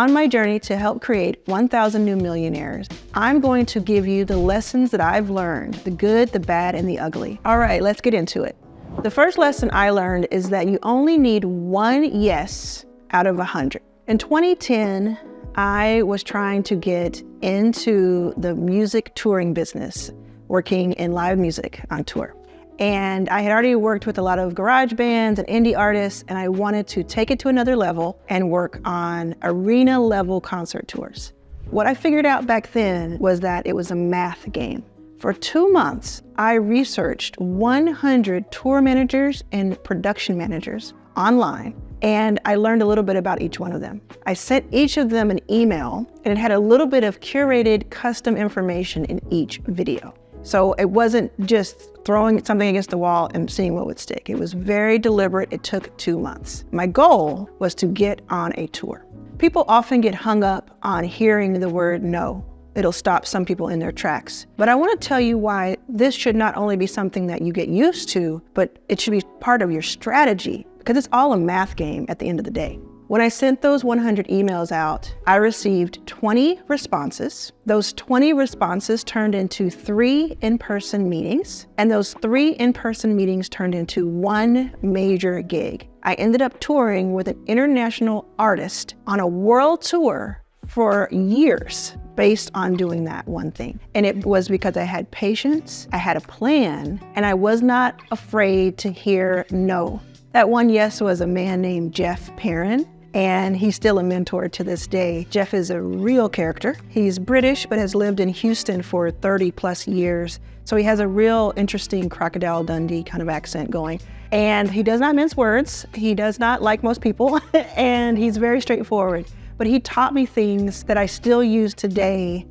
On my journey to help create 1,000 new millionaires, I'm going to give you the lessons that I've learned, the good, the bad, and the ugly. All right, let's get into it. The first lesson I learned is that you only need one yes out of 100. In 2010, I was trying to get into the music touring business, working in live music on tour. And I had already worked with a lot of garage bands and indie artists, and I wanted to take it to another level and work on arena level concert tours. What I figured out back then was that it was a math game. For 2 months, I researched 100 tour managers and production managers online, and I learned a little bit about each one of them. I sent each of them an email, and it had a little bit of curated custom information in each video. So it wasn't just throwing something against the wall and seeing what would stick. It was very deliberate. It took 2 months. My goal was to get on a tour. People often get hung up on hearing the word no. It'll stop some people in their tracks. But I want to tell you why this should not only be something that you get used to, but it should be part of your strategy, because it's all a math game at the end of the day. When I sent those 100 emails out, I received 20 responses. Those 20 responses turned into 3 in-person meetings, and those 3 in-person meetings turned into 1 major gig. I ended up touring with an international artist on a world tour for years based on doing that one thing. And it was because I had patience, I had a plan, and I was not afraid to hear no. That one yes was a man named Jeff Perrin. And he's still a mentor to this day. Jeff is a real character. He's British, but has lived in Houston for 30 plus years. So he has a real interesting Crocodile Dundee kind of accent going. And he does not mince words. He does not like most people. And he's very straightforward. But he taught me things that I still use today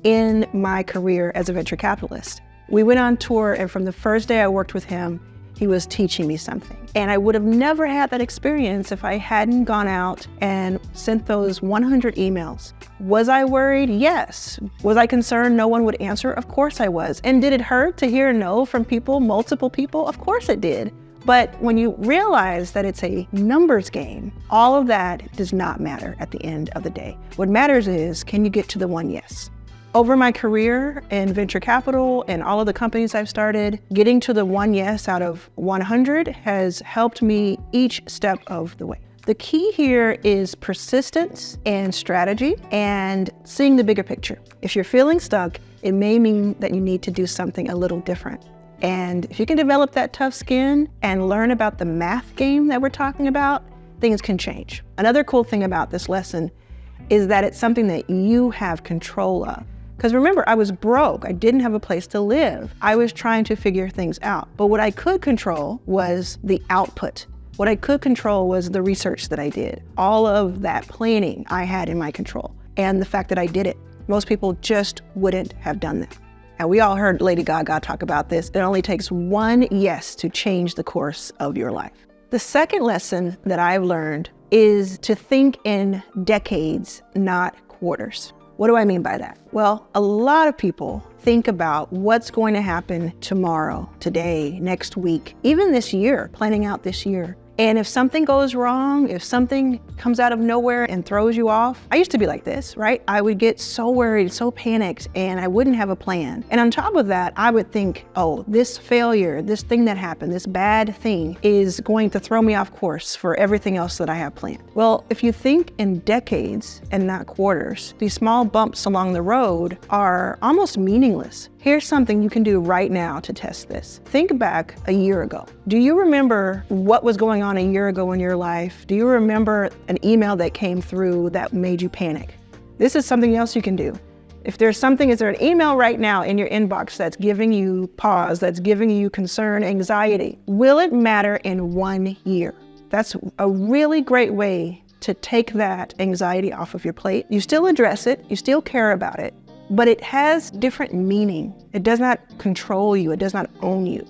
in my career as a venture capitalist. We went on tour, and from the first day I worked with him, he was teaching me something. And I would have never had that experience if I hadn't gone out and sent those 100 emails. Was I worried? Yes. Was I concerned no one would answer? Of course I was. And did it hurt to hear no from people, multiple people? Of course it did. But when you realize that it's a numbers game, all of that does not matter at the end of the day. What matters is, can you get to the one yes? Over my career in venture capital and all of the companies I've started, getting to the one yes out of 100 has helped me each step of the way. The key here is persistence and strategy and seeing the bigger picture. If you're feeling stuck, it may mean that you need to do something a little different. And if you can develop that tough skin and learn about the math game that we're talking about, things can change. Another cool thing about this lesson is that it's something that you have control of. Because remember, I was broke. I didn't have a place to live. I was trying to figure things out. But what I could control was the output. What I could control was the research that I did. All of that planning I had in my control. And the fact that I did it. Most people just wouldn't have done that. And we all heard Lady Gaga talk about this. It only takes one yes to change the course of your life. The second lesson that I've learned is to think in decades, not quarters. What do I mean by that? Well, a lot of people think about what's going to happen tomorrow, today, next week, even this year, planning out this year. And if something goes wrong, if something comes out of nowhere and throws you off, I used to be like this, right? I would get so worried, so panicked, and I wouldn't have a plan. And on top of that, I would think, oh, this failure, this thing that happened, this bad thing is going to throw me off course for everything else that I have planned. Well, if you think in decades and not quarters, these small bumps along the road are almost meaningless. Here's something you can do right now to test this. Think back a year ago. Do you remember what was going on a year ago in your life? Do you remember an email that came through that made you panic? This is something else you can do. If there's something, is there an email right now in your inbox that's giving you pause, that's giving you concern, anxiety? Will it matter in 1 year? That's a really great way to take that anxiety off of your plate. You still address it, you still care about it, but it has different meaning. It does not control you, it does not own you.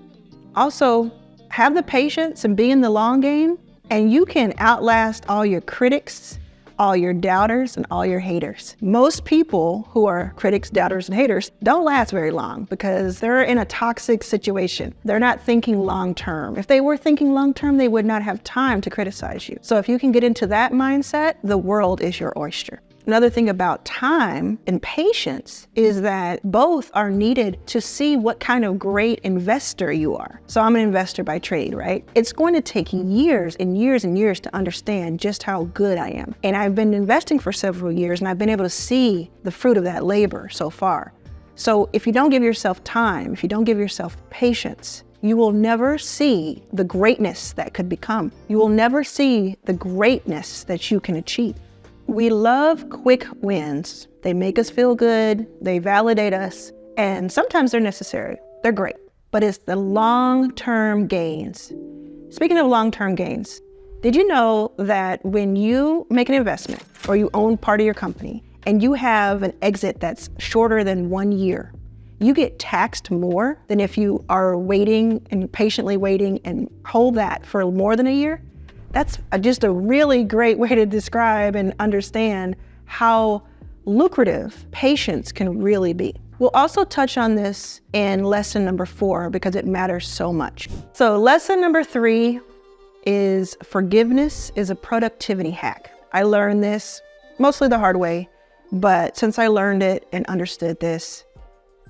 Also, have the patience and be in the long game, and you can outlast all your critics, all your doubters and all your haters. Most people who are critics, doubters, and haters don't last very long because they're in a toxic situation. They're not thinking long-term. If they were thinking long-term, they would not have time to criticize you. So if you can get into that mindset, the world is your oyster. Another thing about time and patience is that both are needed to see what kind of great investor you are. So I'm an investor by trade, right? It's going to take years and years and years to understand just how good I am. And I've been investing for several years and I've been able to see the fruit of that labor so far. So if you don't give yourself time, if you don't give yourself patience, you will never see the greatness that could become. You will never see the greatness that you can achieve. We love quick wins. They make us feel good, they validate us, and sometimes they're necessary. They're great, but it's the long-term gains. Speaking of long-term gains, did you know that when you make an investment or you own part of your company and you have an exit that's shorter than 1 year, you get taxed more than if you are waiting and patiently waiting and hold that for more than a year? That's just a really great way to describe and understand how lucrative patience can really be. We'll also touch on this in lesson number 4 because it matters so much. So lesson number 3 is forgiveness is a productivity hack. I learned this mostly the hard way, but since I learned it and understood this,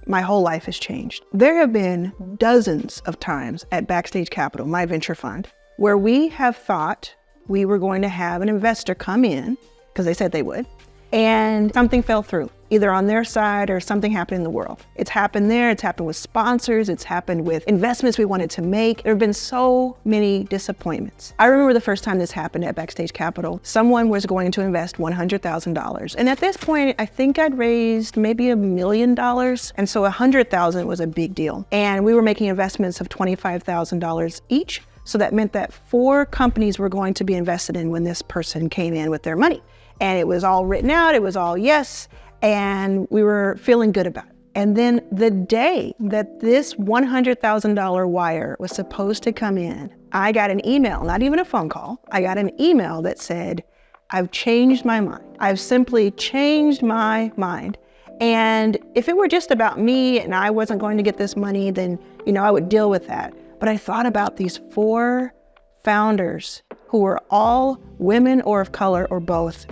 my whole life has changed. There have been dozens of times at Backstage Capital, my venture fund, where we have thought we were going to have an investor come in, because they said they would, and something fell through, either on their side or something happened in the world. It's happened there, it's happened with sponsors, it's happened with investments we wanted to make. There have been so many disappointments. I remember the first time this happened at Backstage Capital. Someone was going to invest $100,000. And at this point, I think I'd raised maybe $1 million. And so $100,000 was a big deal. And we were making investments of $25,000 each. So that meant that 4 companies were going to be invested in when this person came in with their money. And it was all written out, it was all yes, and we were feeling good about it. And then the day that this $100,000 wire was supposed to come in, I got an email, not even a phone call, I got an email that said, I've changed my mind. I've simply changed my mind. And if it were just about me and I wasn't going to get this money, then, I would deal with that. But I thought about these 4 founders who were all women or of color or both,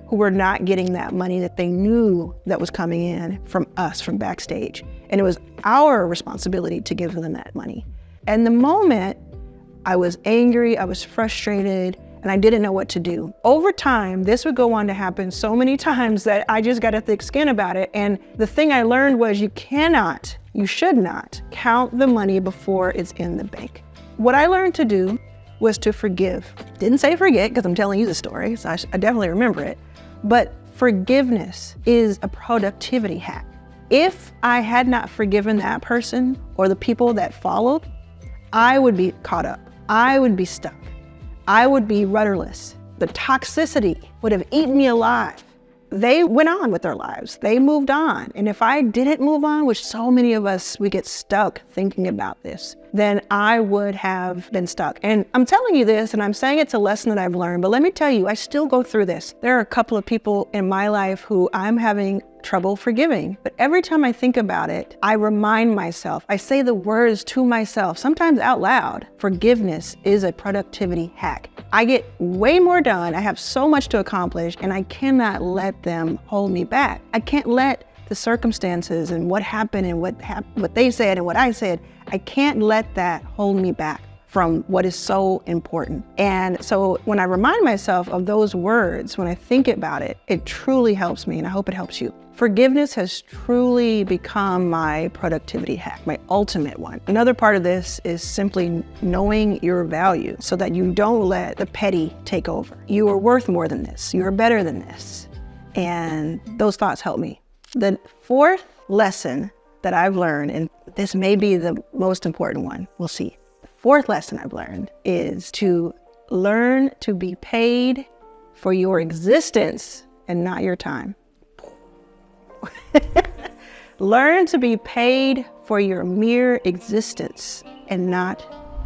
who were not getting that money that they knew that was coming in from us, from Backstage. And it was our responsibility to give them that money. And the moment I was angry, I was frustrated, and I didn't know what to do. Over time, this would go on to happen so many times that I just got a thick skin about it. And the thing I learned was you should not count the money before it's in the bank. What I learned to do was to forgive. Didn't say forget, because I'm telling you the story, so I definitely remember it. But forgiveness is a productivity hack. If I had not forgiven that person or the people that followed, I would be caught up. I would be stuck. I would be rudderless. The toxicity would have eaten me alive. They went on with their lives. They moved on. And if I didn't move on, which so many of us, we get stuck thinking about this, then I would have been stuck. And I'm telling you this, and I'm saying it's a lesson that I've learned, but let me tell you, I still go through this. There are a couple of people in my life who I'm having trouble forgiving. But every time I think about it, I remind myself, I say the words to myself, sometimes out loud. Forgiveness is a productivity hack. I get way more done. I have so much to accomplish, and I cannot let them hold me back. I can't let the circumstances and what happened and what they said and what I said, I can't let that hold me back from what is so important. And so when I remind myself of those words, when I think about it, it truly helps me, and I hope it helps you. Forgiveness has truly become my productivity hack, my ultimate one. Another part of this is simply knowing your value so that you don't let the petty take over. You are worth more than this. You are better than this. And those thoughts help me. The 4th lesson that I've learned, and this may be the most important one, we'll see. The 4th lesson I've learned is to learn to be paid for your existence and not your time. Learn to be paid for your mere existence and not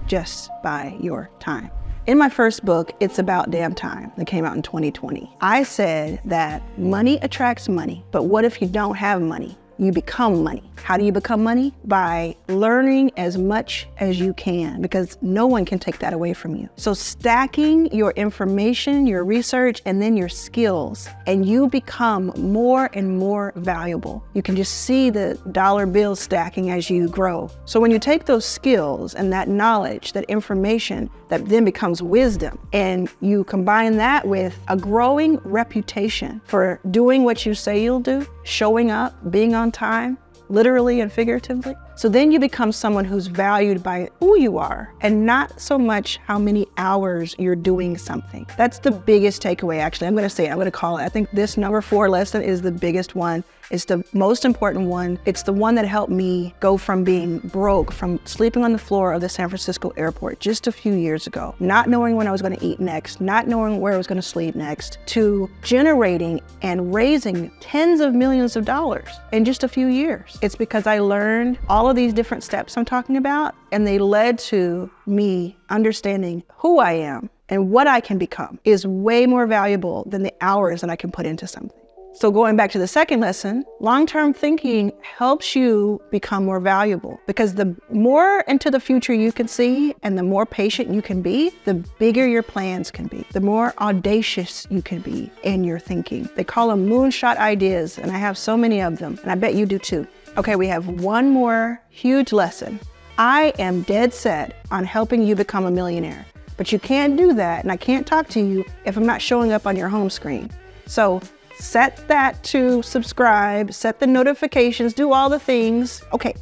just by your time. In my first book, It's About Damn Time, that came out in 2020, I said that money attracts money, but what if you don't have money? You become money. How do you become money? By learning as much as you can, because no one can take that away from you. So stacking your information, your research, and then your skills, and you become more and more valuable. You can just see the dollar bill stacking as you grow. So when you take those skills and that knowledge, that information, that then becomes wisdom, and you combine that with a growing reputation for doing what you say you'll do, showing up, being on time, literally and figuratively. So then you become someone who's valued by who you are and not so much how many hours you're doing something. That's the biggest takeaway, actually. I'm going to call it. I think this number 4 lesson is the biggest one. It's the most important one. It's the one that helped me go from being broke, from sleeping on the floor of the San Francisco airport just a few years ago, not knowing when I was going to eat next, not knowing where I was going to sleep next, to generating and raising tens of millions of dollars in just a few years. It's because I learned all of these different steps I'm talking about, and they led to me understanding who I am and what I can become is way more valuable than the hours that I can put into something. So going back to the second lesson, long-term thinking helps you become more valuable, because the more into the future you can see and the more patient you can be, the bigger your plans can be, the more audacious you can be in your thinking. They call them moonshot ideas, and I have so many of them, and I bet you do too. Okay, we have one more huge lesson. I am dead set on helping you become a millionaire, but you can't do that, and I can't talk to you if I'm not showing up on your home screen. So set that to subscribe, set the notifications, do all the things. Okay,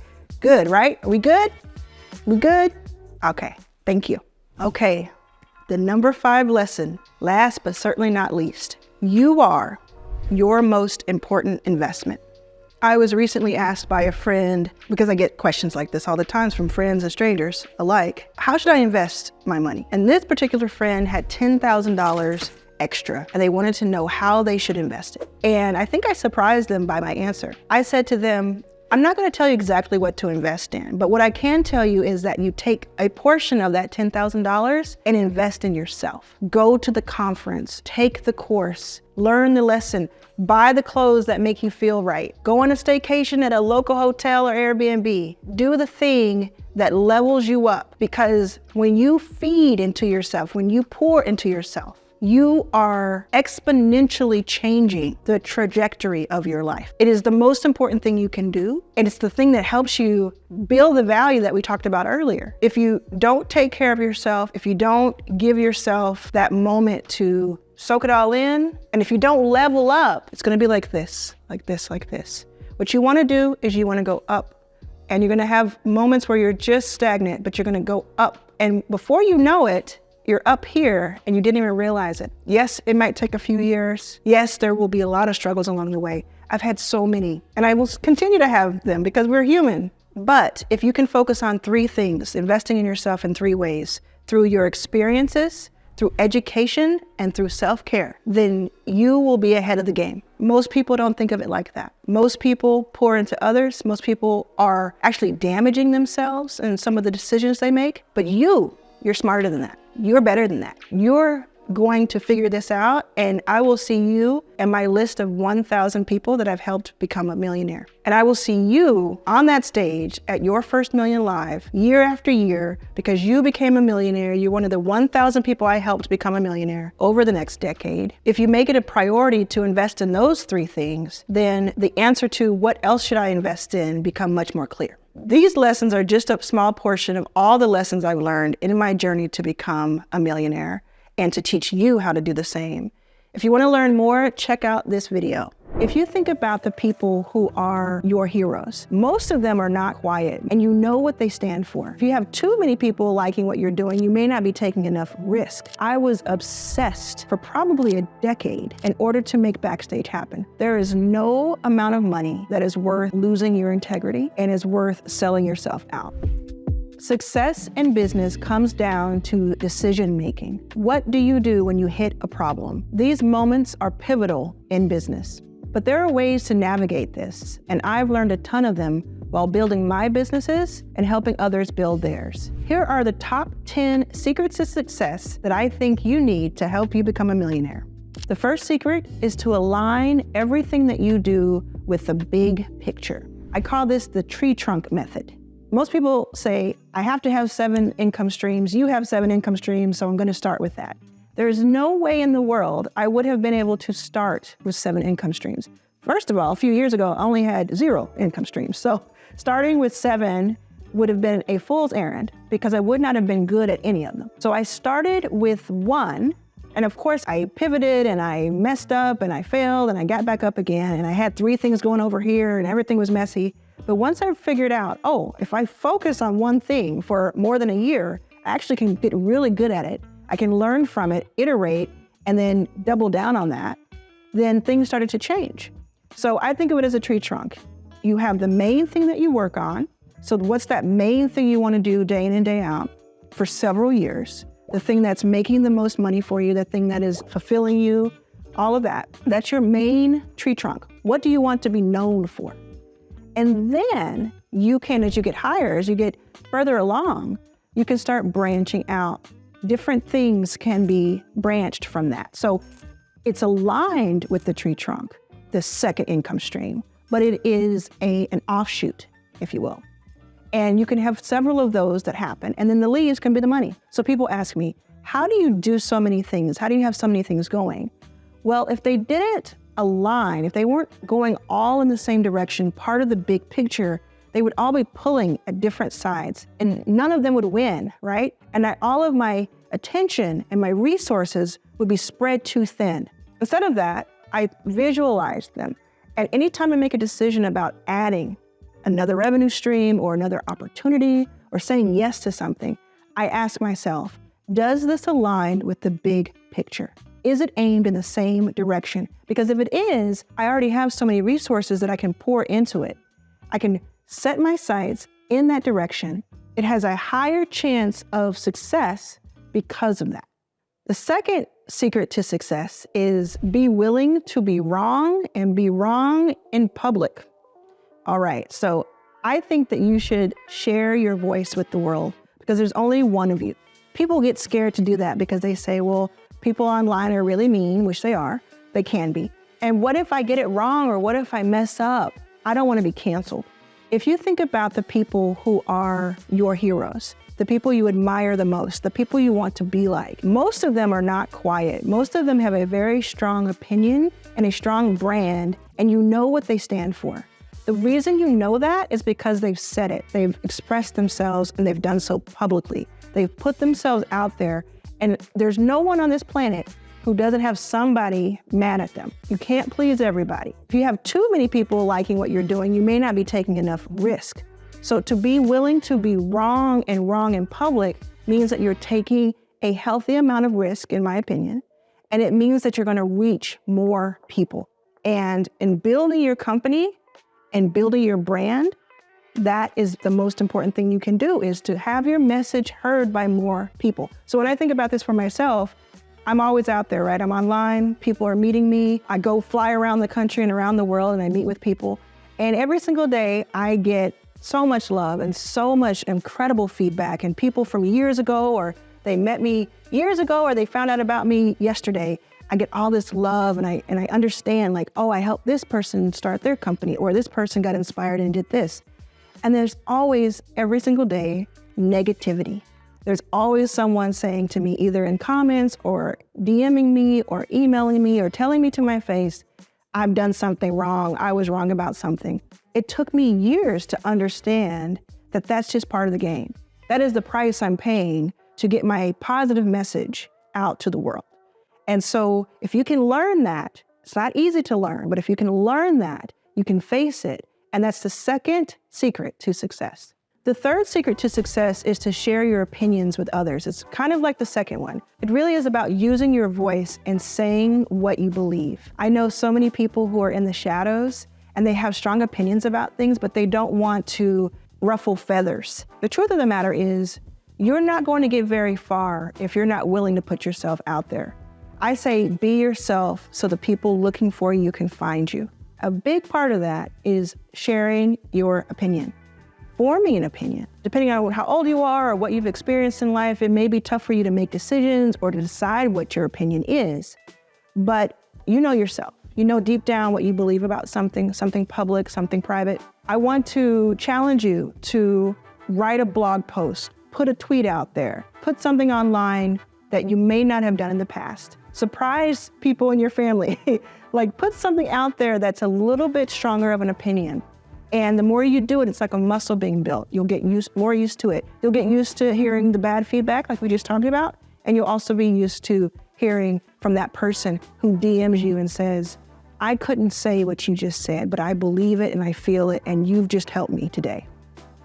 good, right? Are we good? We good? Okay, thank you. Okay, the number 5 lesson, last but certainly not least. You are your most important investment. I was recently asked by a friend, because I get questions like this all the time from friends and strangers alike, how should I invest my money? And this particular friend had $10,000 extra, and they wanted to know how they should invest it. And I think I surprised them by my answer. I said to them, I'm not going to tell you exactly what to invest in, but what I can tell you is that you take a portion of that $10,000 and invest in yourself. Go to the conference, take the course, learn the lesson, buy the clothes that make you feel right, go on a staycation at a local hotel or Airbnb, do the thing that levels you up, because when you feed into yourself, when you pour into yourself, you are exponentially changing the trajectory of your life. It is the most important thing you can do, and it's the thing that helps you build the value that we talked about earlier. If you don't take care of yourself, if you don't give yourself that moment to soak it all in, and if you don't level up, it's gonna be like this, like this, like this. What you wanna do is you wanna go up, and you're gonna have moments where you're just stagnant, but you're gonna go up. And before you know it, you're up here and you didn't even realize it. Yes, it might take a few years. Yes, there will be a lot of struggles along the way. I've had so many, and I will continue to have them because we're human. But if you can focus on 3 things, investing in yourself in 3 ways, through your experiences, through education, and through self-care, then you will be ahead of the game. Most people don't think of it like that. Most people pour into others. Most people are actually damaging themselves in some of the decisions they make, but you're smarter than that. You're better than that. You're going to figure this out, and I will see you in my list of 1,000 people that I've helped become a millionaire. And I will see you on that stage at your first million live year after year, because you became a millionaire. You're one of the 1,000 people I helped become a millionaire over the next decade. If you make it a priority to invest in those 3 things, then the answer to what else should I invest in become much more clear. These lessons are just a small portion of all the lessons I've learned in my journey to become a millionaire and to teach you how to do the same. If you want to learn more, check out this video. If you think about the people who are your heroes, most of them are not quiet, and you know what they stand for. If you have too many people liking what you're doing, you may not be taking enough risk. I was obsessed for probably a decade in order to make Backstage happen. There is no amount of money that is worth losing your integrity and is worth selling yourself out. Success in business comes down to decision making. What do you do when you hit a problem? These moments are pivotal in business. But there are ways to navigate this, and I've learned a ton of them while building my businesses and helping others build theirs. Here are the top 10 secrets to success that I think you need to help you become a millionaire. The first secret is to align everything that you do with the big picture. I call this the tree trunk method. Most people say, I have to have 7 income streams. You have 7 income streams, so I'm going to start with that. There's no way in the world I would have been able to start with 7 income streams. First of all, a few years ago, I only had 0 income streams. So starting with 7 would have been a fool's errand because I would not have been good at any of them. So I started with 1, and of course I pivoted and I messed up and I failed and I got back up again and I had 3 things going over here and everything was messy. But once I figured out, if I focus on one thing for more than a year, I actually can get really good at it. I can learn from it, iterate, and then double down on that. Then things started to change. So I think of it as a tree trunk. You have the main thing that you work on. So what's that main thing you want to do day in and day out for several years? The thing that's making the most money for you, the thing that is fulfilling you, all of that. That's your main tree trunk. What do you want to be known for? And then you can, as you get higher, as you get further along, you can start branching out. Different things can be branched from that. So it's aligned with the tree trunk, the second income stream, but it is an offshoot, if you will. And you can have several of those that happen, and then the leaves can be the money. So people ask me, how do you do so many things? How do you have so many things going? Well, if they didn't align, if they weren't going all in the same direction, part of the big picture, they would all be pulling at different sides and none of them would win, right? And all of my attention and my resources would be spread too thin. Instead of that, I visualized them. And anytime I make a decision about adding another revenue stream or another opportunity or saying yes to something, I ask myself, does this align with the big picture? Is it aimed in the same direction? Because if it is, I already have so many resources that I can pour into it. I can set my sights in that direction. It has a higher chance of success because of that. The second secret to success is be willing to be wrong and be wrong in public. All right, so I think that you should share your voice with the world because there's only one of you. People get scared to do that because they say, well, people online are really mean, which they are. They can be. And what if I get it wrong or what if I mess up? I don't want to be canceled. If you think about the people who are your heroes, the people you admire the most, the people you want to be like, most of them are not quiet. Most of them have a very strong opinion and a strong brand, and you know what they stand for. The reason you know that is because they've said it. They've expressed themselves and they've done so publicly. They've put themselves out there, and there's no one on this planet who doesn't have somebody mad at them. You can't please everybody. If you have too many people liking what you're doing, you may not be taking enough risk. So to be willing to be wrong in public means that you're taking a healthy amount of risk, in my opinion, and it means that you're going to reach more people. And in building your company and building your brand, that is the most important thing you can do, is to have your message heard by more people. So when I think about this for myself, I'm always out there, right? I'm online, people are meeting me. I go fly around the country and around the world and I meet with people. And every single day I get so much love and so much incredible feedback, and people from years ago, or they met me years ago, or they found out about me yesterday. I get all this love and I understand, like, oh, I helped this person start their company, or this person got inspired and did this. And there's always, every single day, negativity. There's always someone saying to me, either in comments or DMing me or emailing me or telling me to my face, I've done something wrong. I was wrong about something. It took me years to understand that that's just part of the game. That is the price I'm paying to get my positive message out to the world. And so if you can learn that, it's not easy to learn, but if you can learn that, you can face it. And that's the second secret to success. The third secret to success is to share your opinions with others. It's kind of like the second one. It really is about using your voice and saying what you believe. I know so many people who are in the shadows and they have strong opinions about things, but they don't want to ruffle feathers. The truth of the matter is, you're not going to get very far if you're not willing to put yourself out there. I say be yourself so the people looking for you can find you. A big part of that is sharing your opinion, forming an opinion. Depending on how old you are or what you've experienced in life, it may be tough for you to make decisions or to decide what your opinion is. But you know yourself. You know deep down what you believe about something public, something private. I want to challenge you to write a blog post, put a tweet out there, put something online that you may not have done in the past. Surprise people in your family. Like, put something out there that's a little bit stronger of an opinion. And the more you do it, it's like a muscle being built. You'll get more used to it. You'll get used to hearing the bad feedback like we just talked about. And you'll also be used to hearing from that person who DMs you and says, I couldn't say what you just said, but I believe it and I feel it, and you've just helped me today.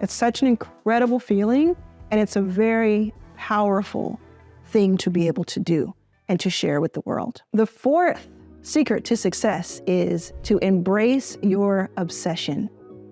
It's such an incredible feeling, and it's a very powerful thing to be able to do and to share with the world. The fourth secret to success is to embrace your obsession.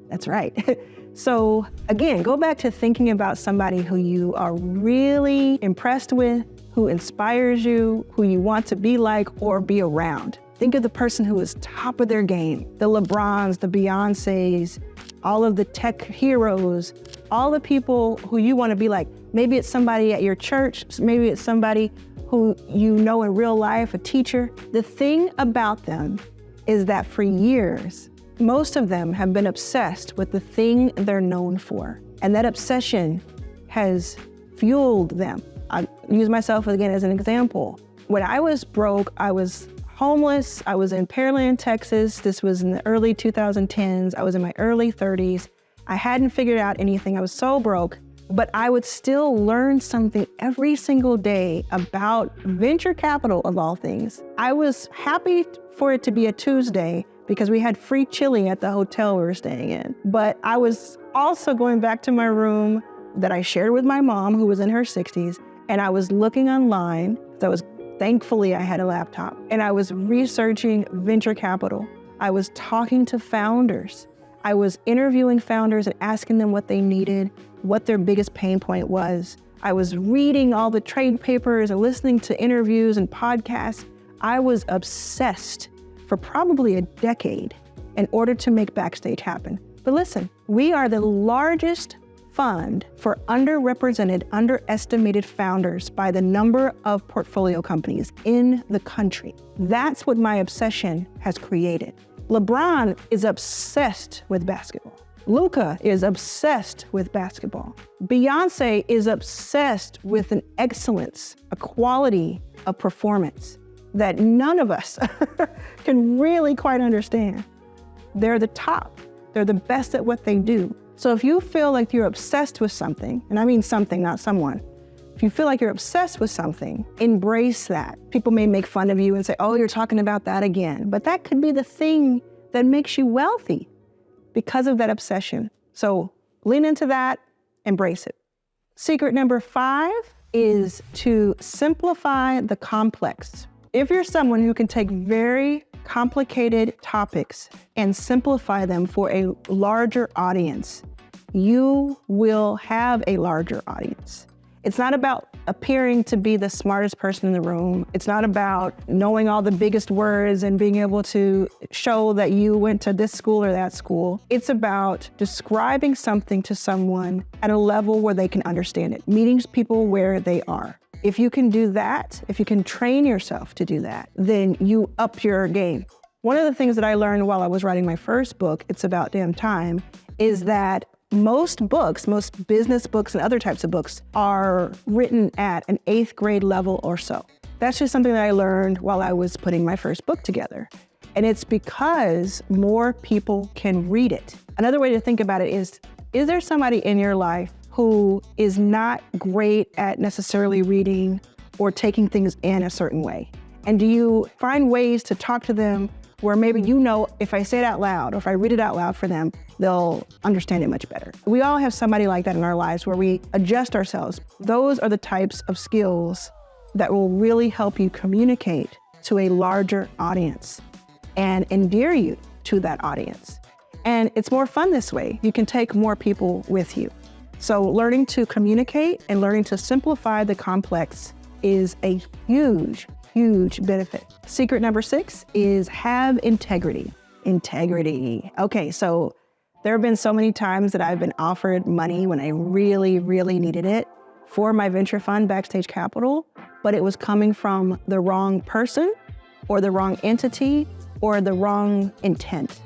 That's right. So again, go back to thinking about somebody who you are really impressed with, who inspires you, who you want to be like or be around. Think of the person who is top of their game, the LeBrons, the Beyoncés, all of the tech heroes, all the people who you want to be like. Maybe it's somebody at your church, maybe it's somebody who you know in real life, a teacher. The thing about them is that for years, most of them have been obsessed with the thing they're known for. And that obsession has fueled them. I use myself again as an example. When I was broke, I was homeless. I was in Pearland, Texas. This was in the early 2010s. I was in my early 30s. I hadn't figured out anything. I was so broke, but I would still learn something every single day about venture capital of all things. I was happy for it to be a Tuesday because we had free chili at the hotel we were staying in. But I was also going back to my room that I shared with my mom, who was in her 60s, and I was looking online. Thankfully, I had a laptop, and I was researching venture capital. I was talking to founders. I was interviewing founders and asking them what they needed, what their biggest pain point was. I was reading all the trade papers and listening to interviews and podcasts. I was obsessed for probably a decade in order to make Backstage happen. But listen, we are the largest fund for underrepresented, underestimated founders by the number of portfolio companies in the country. That's what my obsession has created. LeBron is obsessed with basketball. Luka is obsessed with basketball. Beyonce is obsessed with an excellence, a quality of performance that none of us can really quite understand. They're the top. They're the best at what they do. So if you feel like you're obsessed with something, and I mean something, not someone, if you feel like you're obsessed with something, embrace that. People may make fun of you and say, oh, you're talking about that again. But that could be the thing that makes you wealthy because of that obsession. So lean into that, embrace it. Secret number 5 is to simplify the complex. If you're someone who can take very complicated topics and simplify them for a larger audience, you will have a larger audience. It's not about appearing to be the smartest person in the room. It's not about knowing all the biggest words and being able to show that you went to this school or that school. It's about describing something to someone at a level where they can understand it, meeting people where they are. If you can do that, if you can train yourself to do that, then you up your game. One of the things that I learned while I was writing my first book, It's About Damn Time, is that most books, most business books and other types of books are written at an 8th grade level or so. That's just something that I learned while I was putting my first book together. And it's because more people can read it. Another way to think about it is there somebody in your life who is not great at necessarily reading or taking things in a certain way? And do you find ways to talk to them where maybe you know if I say it out loud or if I read it out loud for them, they'll understand it much better? We all have somebody like that in our lives where we adjust ourselves. Those are the types of skills that will really help you communicate to a larger audience and endear you to that audience. And it's more fun this way. You can take more people with you. So learning to communicate and learning to simplify the complex is a huge, huge benefit. Secret number 6 is have integrity. Integrity. Okay, so there have been so many times that I've been offered money when I really, really needed it for my venture fund, Backstage Capital, but it was coming from the wrong person or the wrong entity or the wrong intent.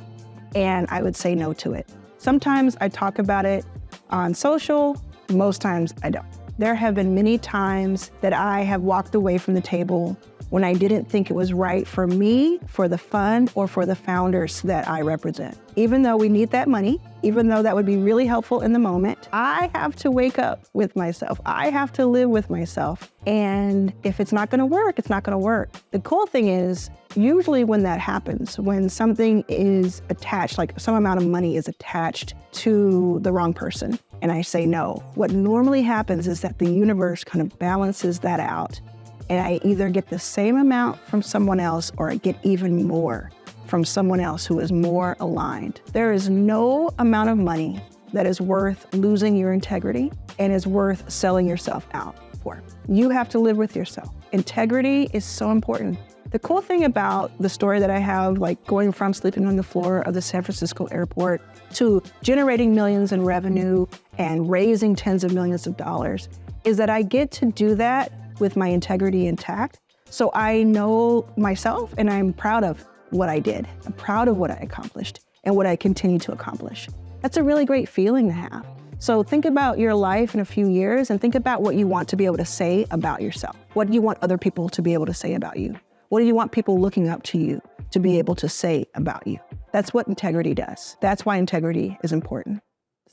And I would say no to it. Sometimes I talk about it on social, most times I don't. There have been many times that I have walked away from the table when I didn't think it was right for me, for the fund, or for the founders that I represent. Even though we need that money, even though that would be really helpful in the moment, I have to wake up with myself. I have to live with myself. And if it's not gonna work, it's not gonna work. The cool thing is, usually when that happens, when something is attached, like some amount of money is attached to the wrong person, and I say no, what normally happens is that the universe kind of balances that out. And I either get the same amount from someone else or I get even more from someone else who is more aligned. There is no amount of money that is worth losing your integrity and is worth selling yourself out for. You have to live with yourself. Integrity is so important. The cool thing about the story that I have, like going from sleeping on the floor of the San Francisco airport to generating millions in revenue and raising tens of millions of dollars, is that I get to do that with my integrity intact. So I know myself and I'm proud of what I did. I'm proud of what I accomplished and what I continue to accomplish. That's a really great feeling to have. So think about your life in a few years and think about what you want to be able to say about yourself. What do you want other people to be able to say about you? What do you want people looking up to you to be able to say about you? That's what integrity does. That's why integrity is important.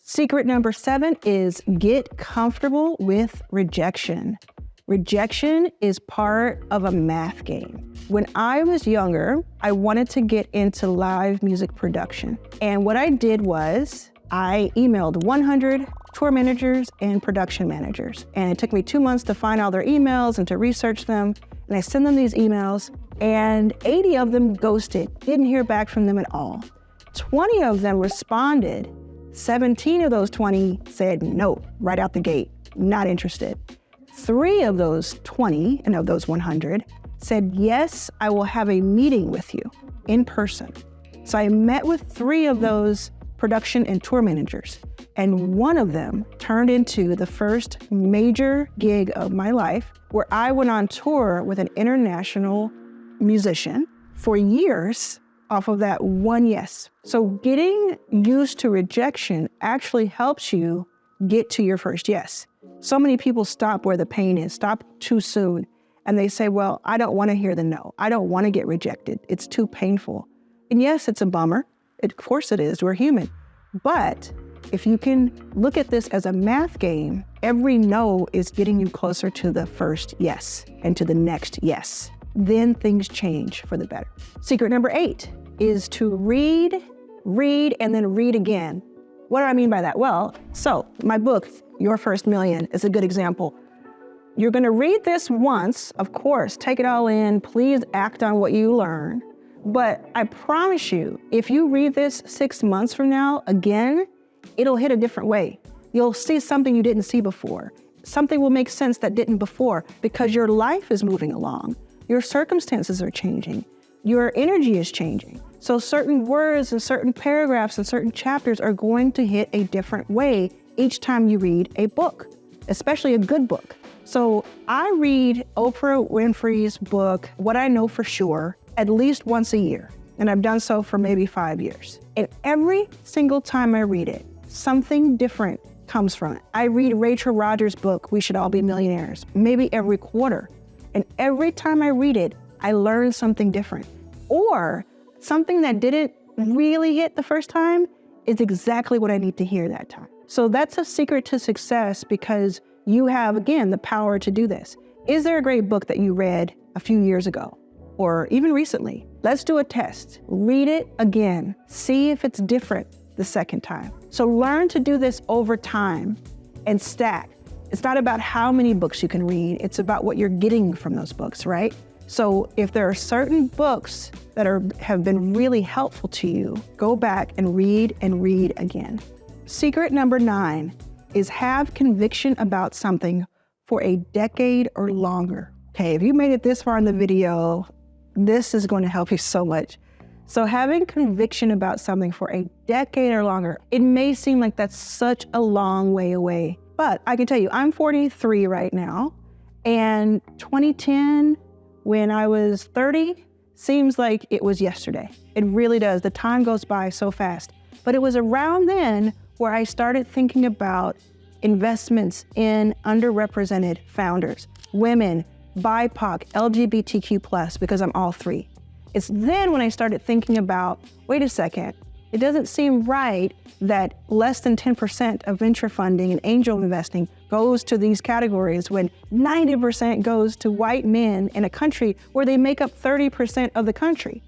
Secret number 7 is get comfortable with rejection. Rejection is part of a math game. When I was younger, I wanted to get into live music production. And what I did was I emailed 100 tour managers and production managers. And it took me 2 months to find all their emails and to research them. And I sent them these emails and 80 of them ghosted, didn't hear back from them at all. 20 of them responded. 17 of those 20 said no, right out the gate, not interested. 3 of those 20 and of those 100 said, yes, I will have a meeting with you in person. So I met with 3 of those production and tour managers, and one of them turned into the first major gig of my life, where I went on tour with an international musician for years off of that one yes. So getting used to rejection actually helps you get to your first yes. So many people stop where the pain is, stop too soon. And they say, well, I don't want to hear the no. I don't want to get rejected. It's too painful. And yes, it's a bummer. Of course it is. We're human. But if you can look at this as a math game, every no is getting you closer to the first yes and to the next yes. Then things change for the better. Secret number 8 is to read, and then read again. What do I mean by that? Well, so my book, Your First Million, is a good example. You're going to read this once, of course, take it all in, please act on what you learn. But I promise you, if you read this 6 months from now, again, it'll hit a different way. You'll see something you didn't see before. Something will make sense that didn't before because your life is moving along. Your circumstances are changing. Your energy is changing. So certain words and certain paragraphs and certain chapters are going to hit a different way each time you read a book, especially a good book. So I read Oprah Winfrey's book, What I Know for Sure, at least once a year. And I've done so for maybe 5 years. And every single time I read it, something different comes from it. I read Rachel Rodgers' book, We Should All Be Millionaires, maybe every quarter. And every time I read it, I learn something different. Or something that didn't really hit the first time is exactly what I need to hear that time. So that's a secret to success because you have, again, the power to do this. Is there a great book that you read a few years ago or even recently? Let's do a test. Read it again. See if it's different the second time. So learn to do this over time and stack. It's not about how many books you can read. It's about what you're getting from those books, right? So if there are certain books that have been really helpful to you, go back and read again. Secret number 9 is have conviction about something for a decade or longer. Okay, if you made it this far in the video, this is going to help you so much. So having conviction about something for a decade or longer, it may seem like that's such a long way away, but I can tell you, I'm 43 right now, and 2010, when I was 30, seems like it was yesterday. It really does. The time goes by so fast. But it was around then where I started thinking about investments in underrepresented founders, women, BIPOC, LGBTQ+, because I'm all three. It's then when I started thinking about, wait a second, it doesn't seem right that less than 10% of venture funding and angel investing goes to these categories when 90% goes to white men in a country where they make up 30% of the country.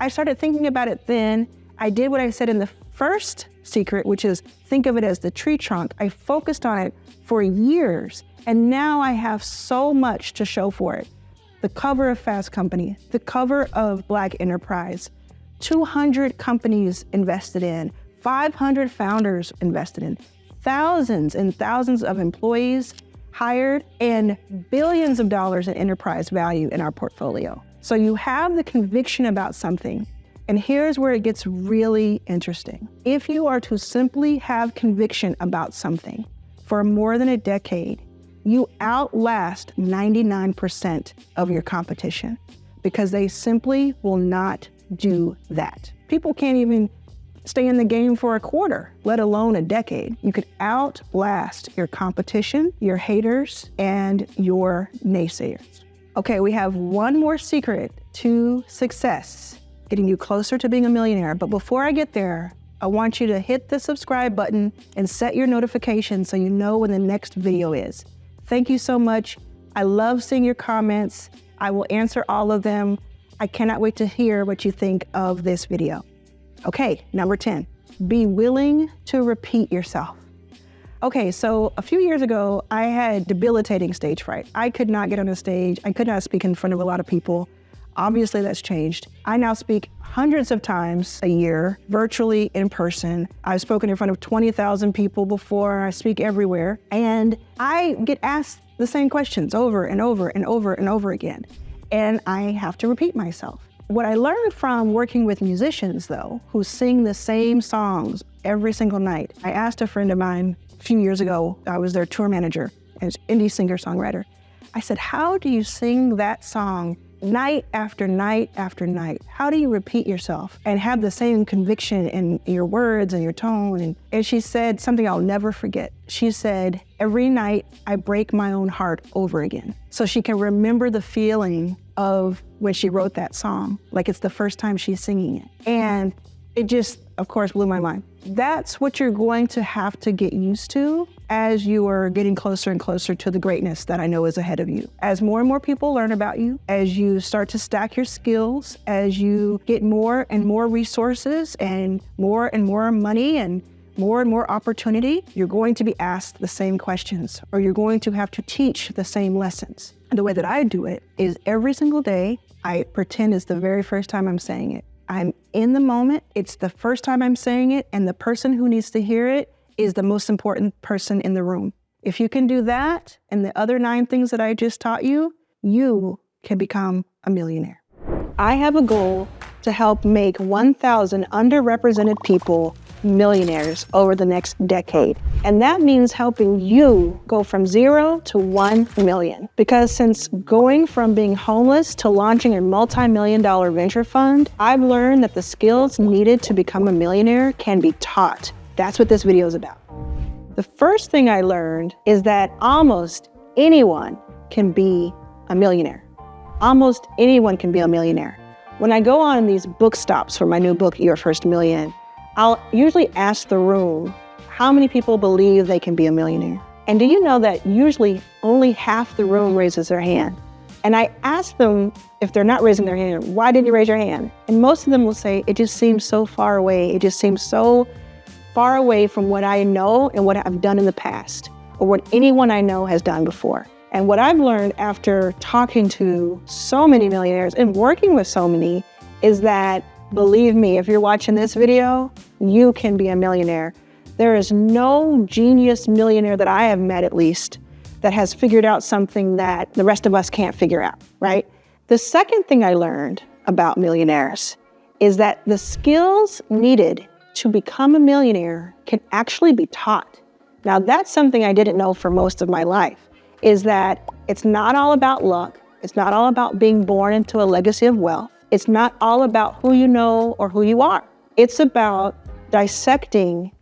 I started thinking about it then. I did what I said in the first secret, which is think of it as the tree trunk. I focused on it for years, and now I have so much to show for it. The cover of Fast Company, the cover of Black Enterprise, 200 companies invested in, 500 founders invested in, thousands and thousands of employees hired, and billions of dollars in enterprise value in our portfolio. So you have the conviction about something, and here's where it gets really interesting. If you are to simply have conviction about something for more than a decade, you outlast 99% of your competition because they simply will not do that. People can't even stay in the game for a quarter, let alone a decade. You could outlast your competition, your haters, and your naysayers. Okay, we have one more secret to success, getting you closer to being a millionaire. But before I get there, I want you to hit the subscribe button and set your notifications so you know when the next video is. Thank you so much. I love seeing your comments. I will answer all of them. I cannot wait to hear what you think of this video. Okay, number 10, be willing to repeat yourself. Okay, so a few years ago, I had debilitating stage fright. I could not get on a stage. I could not speak in front of a lot of people. Obviously, that's changed. I now speak hundreds of times a year, virtually, in person. I've spoken in front of 20,000 people before. I speak everywhere. And I get asked the same questions over and over and over and over again. And I have to repeat myself. What I learned from working with musicians, though, who sing the same songs every single night, I asked a friend of mine a few years ago, I was their tour manager, and indie singer-songwriter. I said, how do you sing that song night after night after night? How do you repeat yourself and have the same conviction in your words and your tone? And she said something I'll never forget. She said, every night I break my own heart over again. So she can remember the feeling of when she wrote that song, like it's the first time she's singing it. And it just, of course, blew my mind. That's what you're going to have to get used to as you are getting closer and closer to the greatness that I know is ahead of you. As more and more people learn about you, as you start to stack your skills, as you get more and more resources and more money and more opportunity, you're going to be asked the same questions, or you're going to have to teach the same lessons. And the way that I do it is every single day, I pretend it's the very first time I'm saying it. I'm in the moment, it's the first time I'm saying it, and the person who needs to hear it is the most important person in the room. If you can do that, and the other 9 things that I just taught you, you can become a millionaire. I have a goal to help make 1,000 underrepresented people millionaires over the next decade. And that means helping you go from 0 to 1 million. Because since going from being homeless to launching a multi-million-dollar venture fund, I've learned that the skills needed to become a millionaire can be taught. That's what this video is about. The first thing I learned is that almost anyone can be a millionaire. Almost anyone can be a millionaire. When I go on these book stops for my new book, Your First Million, I'll usually ask the room, how many people believe they can be a millionaire? And do you know that usually only half the room raises their hand? And I ask them, if they're not raising their hand, why didn't you raise your hand? And most of them will say, it just seems so far away. It just seems so far away from what I know and what I've done in the past, or what anyone I know has done before. And what I've learned after talking to so many millionaires and working with so many is that, believe me, if you're watching this video, you can be a millionaire. There is no genius millionaire that I have met, at least, that has figured out something that the rest of us can't figure out, right? The second thing I learned about millionaires is that the skills needed to become a millionaire can actually be taught. Now, that's something I didn't know for most of my life, is that it's not all about luck. It's not all about being born into a legacy of wealth. It's not all about who you know or who you are. It's about dissecting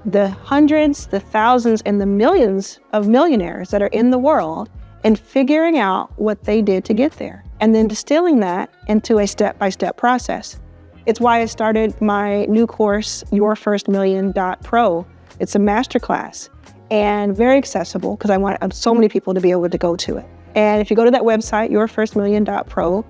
the hundreds, the thousands, and the millions of millionaires that are in the world and figuring out what they did to get there, and then distilling that into a step-by-step process. It's why I started my new course, Your First Million.pro. It's a masterclass and very accessible because I want so many people to be able to go to it. And if you go to that website, yourfirstmillion.pro,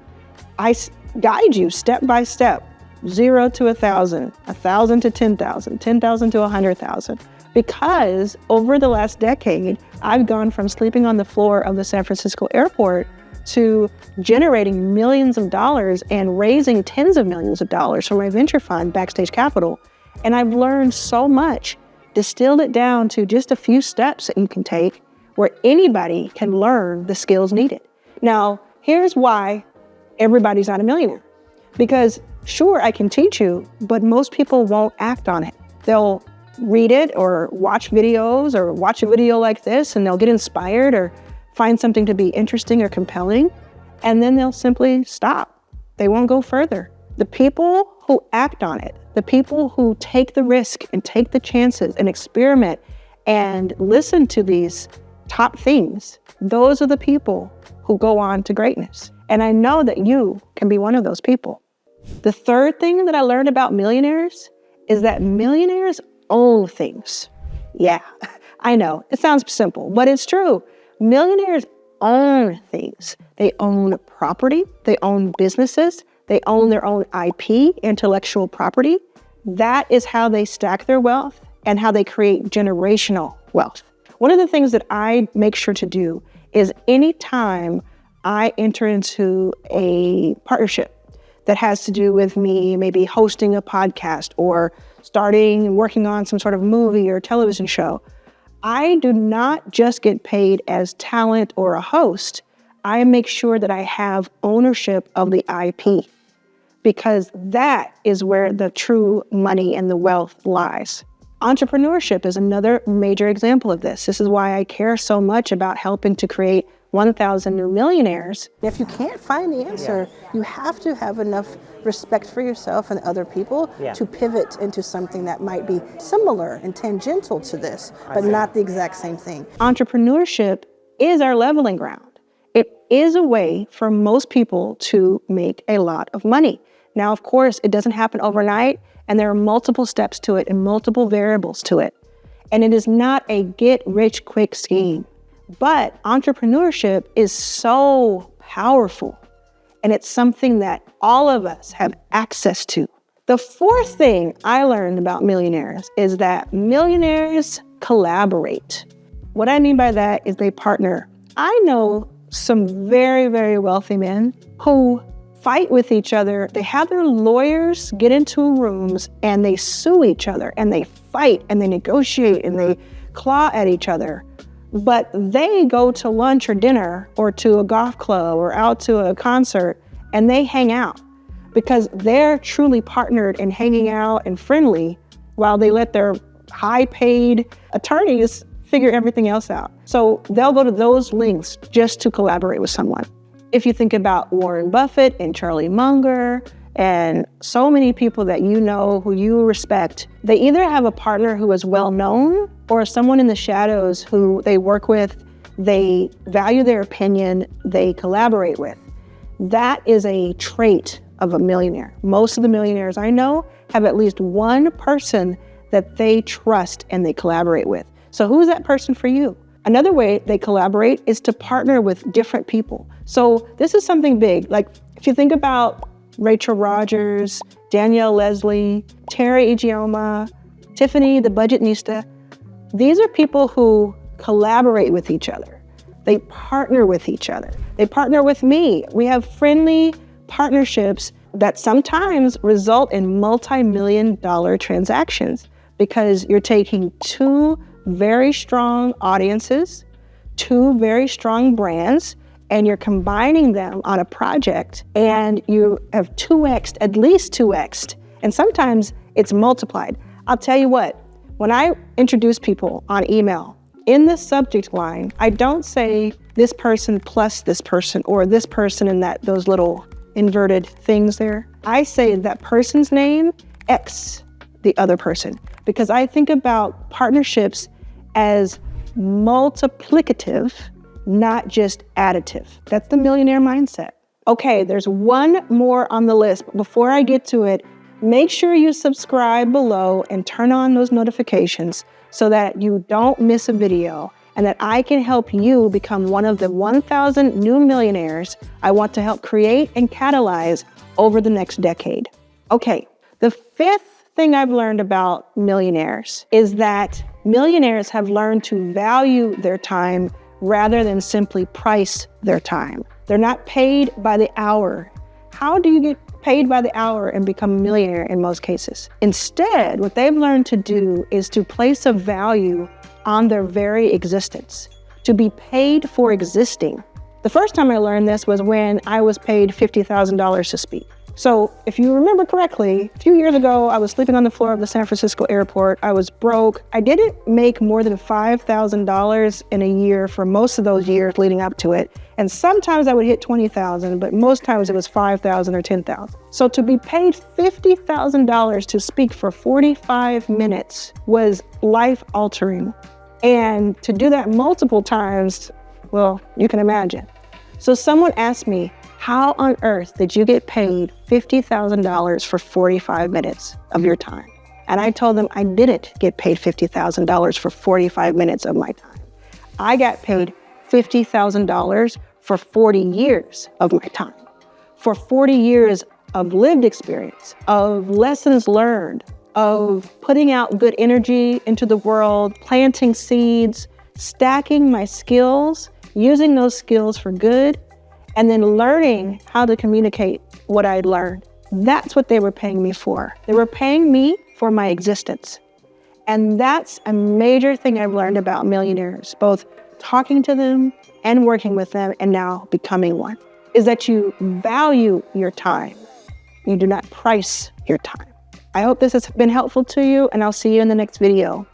I guide you step by step, 0 to 1,000, 1,000 to 10,000, 10,000 to 100,000. Because over the last decade, I've gone from sleeping on the floor of the San Francisco airport to generating millions of dollars and raising tens of millions of dollars from my venture fund, Backstage Capital. And I've learned so much, distilled it down to just a few steps that you can take where anybody can learn the skills needed. Now, here's why everybody's not a millionaire. Because sure, I can teach you, but most people won't act on it. They'll read it or watch videos or watch a video like this, and they'll get inspired or find something to be interesting or compelling, and then they'll simply stop. They won't go further. The people who act on it, the people who take the risk and take the chances and experiment and listen to these top things, those are the people who go on to greatness. And I know that you can be one of those people. The third thing that I learned about millionaires is that millionaires own things. Yeah, I know, it sounds simple, but it's true. Millionaires own things. They own property, they own businesses, they own their own IP, intellectual property. That is how they stack their wealth and how they create generational wealth. One of the things that I make sure to do is anytime I enter into a partnership that has to do with me maybe hosting a podcast or starting and working on some sort of movie or television show, I do not just get paid as talent or a host. I make sure that I have ownership of the IP, because that is where the true money and the wealth lies. Entrepreneurship is another major example of this. This is why I care so much about helping to create 1,000 new millionaires. If you can't find the answer, you have to have enough respect for yourself and other people to pivot into something that might be similar and tangential to this, but not the exact same thing. Entrepreneurship is our leveling ground. It is a way for most people to make a lot of money. Now, of course, it doesn't happen overnight, and there are multiple steps to it and multiple variables to it. And it is not a get-rich-quick scheme. But entrepreneurship is so powerful, and it's something that all of us have access to. The fourth thing I learned about millionaires is that millionaires collaborate. What I mean by that is they partner. I know some very, very wealthy men who fight with each other. They have their lawyers get into rooms and they sue each other and they fight and they negotiate and they claw at each other. But they go to lunch or dinner or to a golf club or out to a concert and they hang out because they're truly partnered and hanging out and friendly while they let their high-paid attorneys figure everything else out. So they'll go to those lengths just to collaborate with someone. If you think about Warren Buffett and Charlie Munger and so many people that you know who you respect, they either have a partner who is well known or someone in the shadows who they work with, they value their opinion, they collaborate with. That is a trait of a millionaire. Most of the millionaires I know have at least one person that they trust and they collaborate with. So who is that person for you? Another way they collaborate is to partner with different people. So this is something big. Like if you think about Rachel Rogers, Danielle Leslie, Terry Ijeoma, Tiffany, the Budgetnista, these are people who collaborate with each other. They partner with each other. They partner with me. We have friendly partnerships that sometimes result in multi-million-dollar transactions because you're taking two very strong audiences, two very strong brands, and you're combining them on a project, and you have 2x'd, at least 2x'd, and sometimes it's multiplied. I'll tell you what, when I introduce people on email, in the subject line, I don't say this person plus this person or this person and those little inverted things there. I say that person's name X the other person, because I think about partnerships as multiplicative, not just additive. That's the millionaire mindset. Okay, there's one more on the list, but before I get to it, make sure you subscribe below and turn on those notifications so that you don't miss a video and that I can help you become one of the 1,000 new millionaires I want to help create and catalyze over the next decade. Okay, the fifth thing I've learned about millionaires is that millionaires have learned to value their time rather than simply price their time. They're not paid by the hour. How do you get paid by the hour and become a millionaire in most cases? Instead, what they've learned to do is to place a value on their very existence, to be paid for existing. The first time I learned this was when I was paid $50,000 to speak. So if you remember correctly, a few years ago, I was sleeping on the floor of the San Francisco airport. I was broke. I didn't make more than $5,000 in a year for most of those years leading up to it. And sometimes I would hit 20,000, but most times it was 5,000 or 10,000. So to be paid $50,000 to speak for 45 minutes was life altering. And to do that multiple times, well, you can imagine. So someone asked me, how on earth did you get paid $50,000 for 45 minutes of your time? And I told them I didn't get paid $50,000 for 45 minutes of my time. I got paid $50,000 for 40 years of my time, for 40 years of lived experience, of lessons learned, of putting out good energy into the world, planting seeds, stacking my skills, using those skills for good, and then learning how to communicate what I'd learned. That's what they were paying me for. They were paying me for my existence. And that's a major thing I've learned about millionaires, both talking to them and working with them and now becoming one, is that you value your time. You do not price your time. I hope this has been helpful to you, and I'll see you in the next video.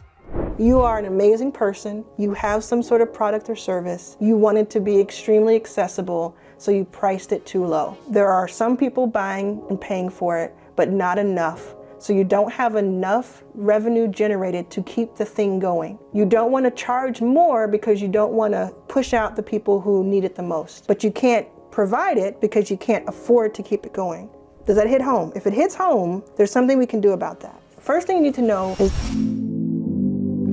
You are an amazing person. You have some sort of product or service. You want it to be extremely accessible, so you priced it too low. There are some people buying and paying for it, but not enough. So you don't have enough revenue generated to keep the thing going. You don't want to charge more because you don't want to push out the people who need it the most. But you can't provide it because you can't afford to keep it going. Does that hit home? If it hits home, there's something we can do about that. First thing you need to know is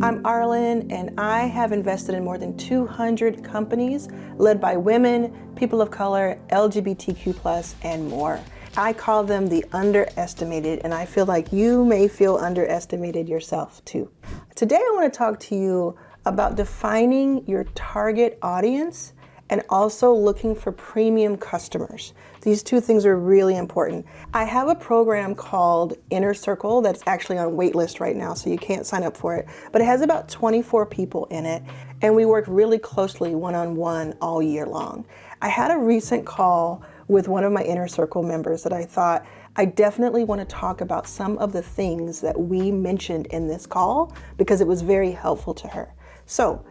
I'm Arlan, and I have invested in more than 200 companies led by women, people of color, LGBTQ+, and more. I call them the underestimated, and I feel like you may feel underestimated yourself too. Today I want to talk to you about defining your target audience and also looking for premium customers. These two things are really important. I have a program called Inner Circle that's actually on waitlist right now, so you can't sign up for it, but it has about 24 people in it, and we work really closely one-on-one all year long. I had a recent call with one of my Inner Circle members that I thought I definitely want to talk about some of the things that we mentioned in this call because it was very helpful to her. So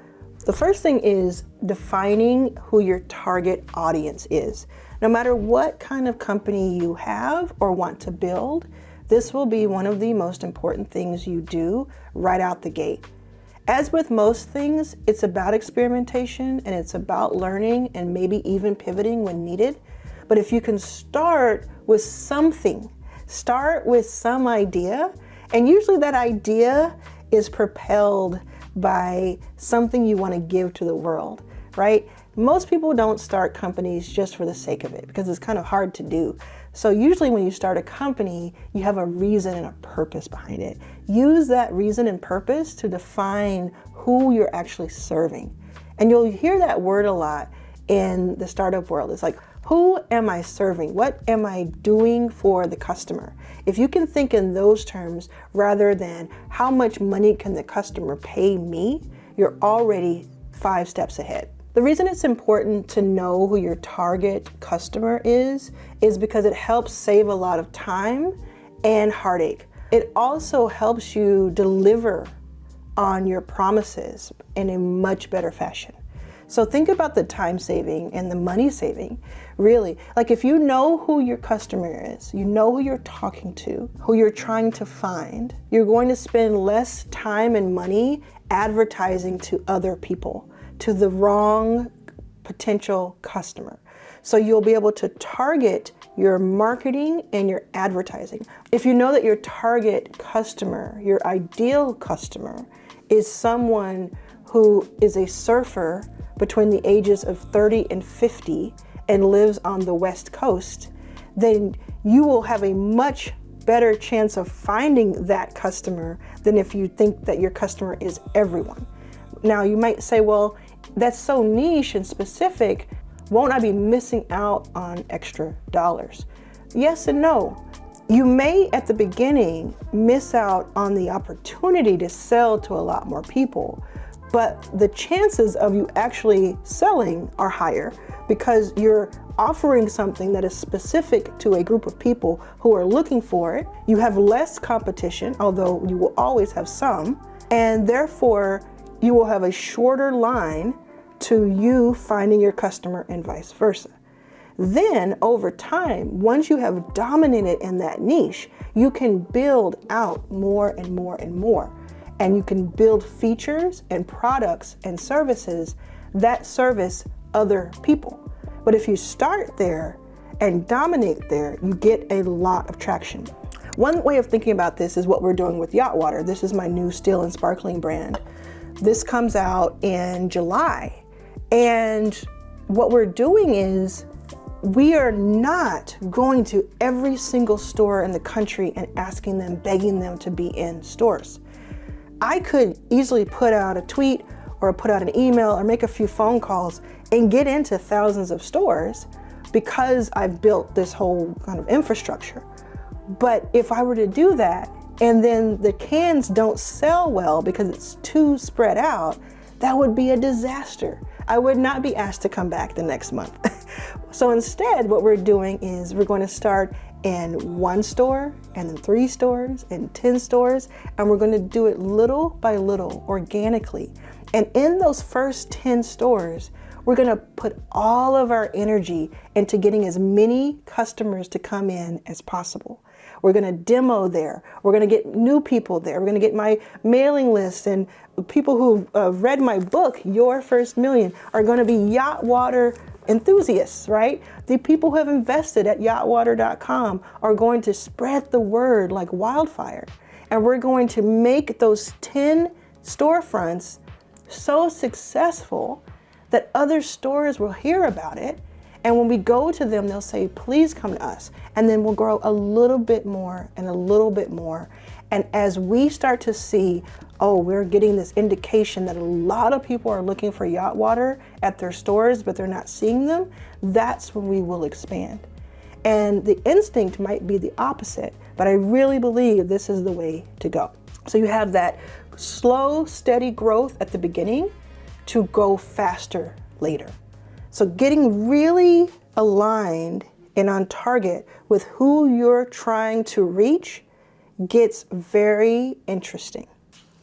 the first thing is defining who your target audience is. No matter what kind of company you have or want to build, this will be one of the most important things you do right out the gate. As with most things, it's about experimentation and it's about learning and maybe even pivoting when needed. But if you can start with something, start with some idea, and usually that idea is propelled by something you want to give to the world, right? Most people don't start companies just for the sake of it because it's kind of hard to do. So usually when you start a company, you have a reason and a purpose behind it. Use that reason and purpose to define who you're actually serving. And you'll hear that word a lot in the startup world. It's like, who am I serving? What am I doing for the customer? If you can think in those terms rather than how much money can the customer pay me, you're already 5 steps ahead. The reason it's important to know who your target customer is because it helps save a lot of time and heartache. It also helps you deliver on your promises in a much better fashion. So think about the time saving and the money saving, really. Like if you know who your customer is, you know who you're talking to, who you're trying to find, you're going to spend less time and money advertising to other people, to the wrong potential customer. So you'll be able to target your marketing and your advertising. If you know that your target customer, your ideal customer, is someone who is a surfer between the ages of 30 and 50 and lives on the West Coast, then you will have a much better chance of finding that customer than if you think that your customer is everyone. Now you might say, well, that's so niche and specific, won't I be missing out on extra dollars? Yes and no. You may at the beginning miss out on the opportunity to sell to a lot more people, but the chances of you actually selling are higher because you're offering something that is specific to a group of people who are looking for it. You have less competition, although you will always have some, and therefore you will have a shorter line to you finding your customer and vice versa. Then over time, once you have dominated in that niche, you can build out more and more and more. And you can build features and products and services that service other people. But if you start there and dominate there, you get a lot of traction. One way of thinking about this is what we're doing with Yacht Water. This is my new still and sparkling brand. This comes out in July. And what we're doing is we are not going to every single store in the country and asking them, begging them to be in stores. I could easily put out a tweet or put out an email or make a few phone calls and get into thousands of stores because I've built this whole kind of infrastructure. But if I were to do that and then the cans don't sell well because it's too spread out, that would be a disaster. I would not be asked to come back the next month. So instead, what we're doing is we're going to start in 1 store and then 3 stores and 10 stores, and we're going to do it little by little, organically. And in those first 10 stores, we're going to put all of our energy into getting as many customers to come in as possible. We're going to demo there. We're going to get new people there. We're going to get my mailing list, and people who read my book, Your First Million, are going to be Yacht Water enthusiasts, right? The people who have invested at yachtwater.com are going to spread the word like wildfire. And we're going to make those 10 storefronts so successful that other stores will hear about it. And when we go to them, they'll say, please come to us. And then we'll grow a little bit more and a little bit more. And as we start to see, oh, we're getting this indication that a lot of people are looking for Yacht Water at their stores, but they're not seeing them, that's when we will expand. And the instinct might be the opposite, but I really believe this is the way to go. So you have that slow, steady growth at the beginning to go faster later. So getting really aligned and on target with who you're trying to reach gets very interesting.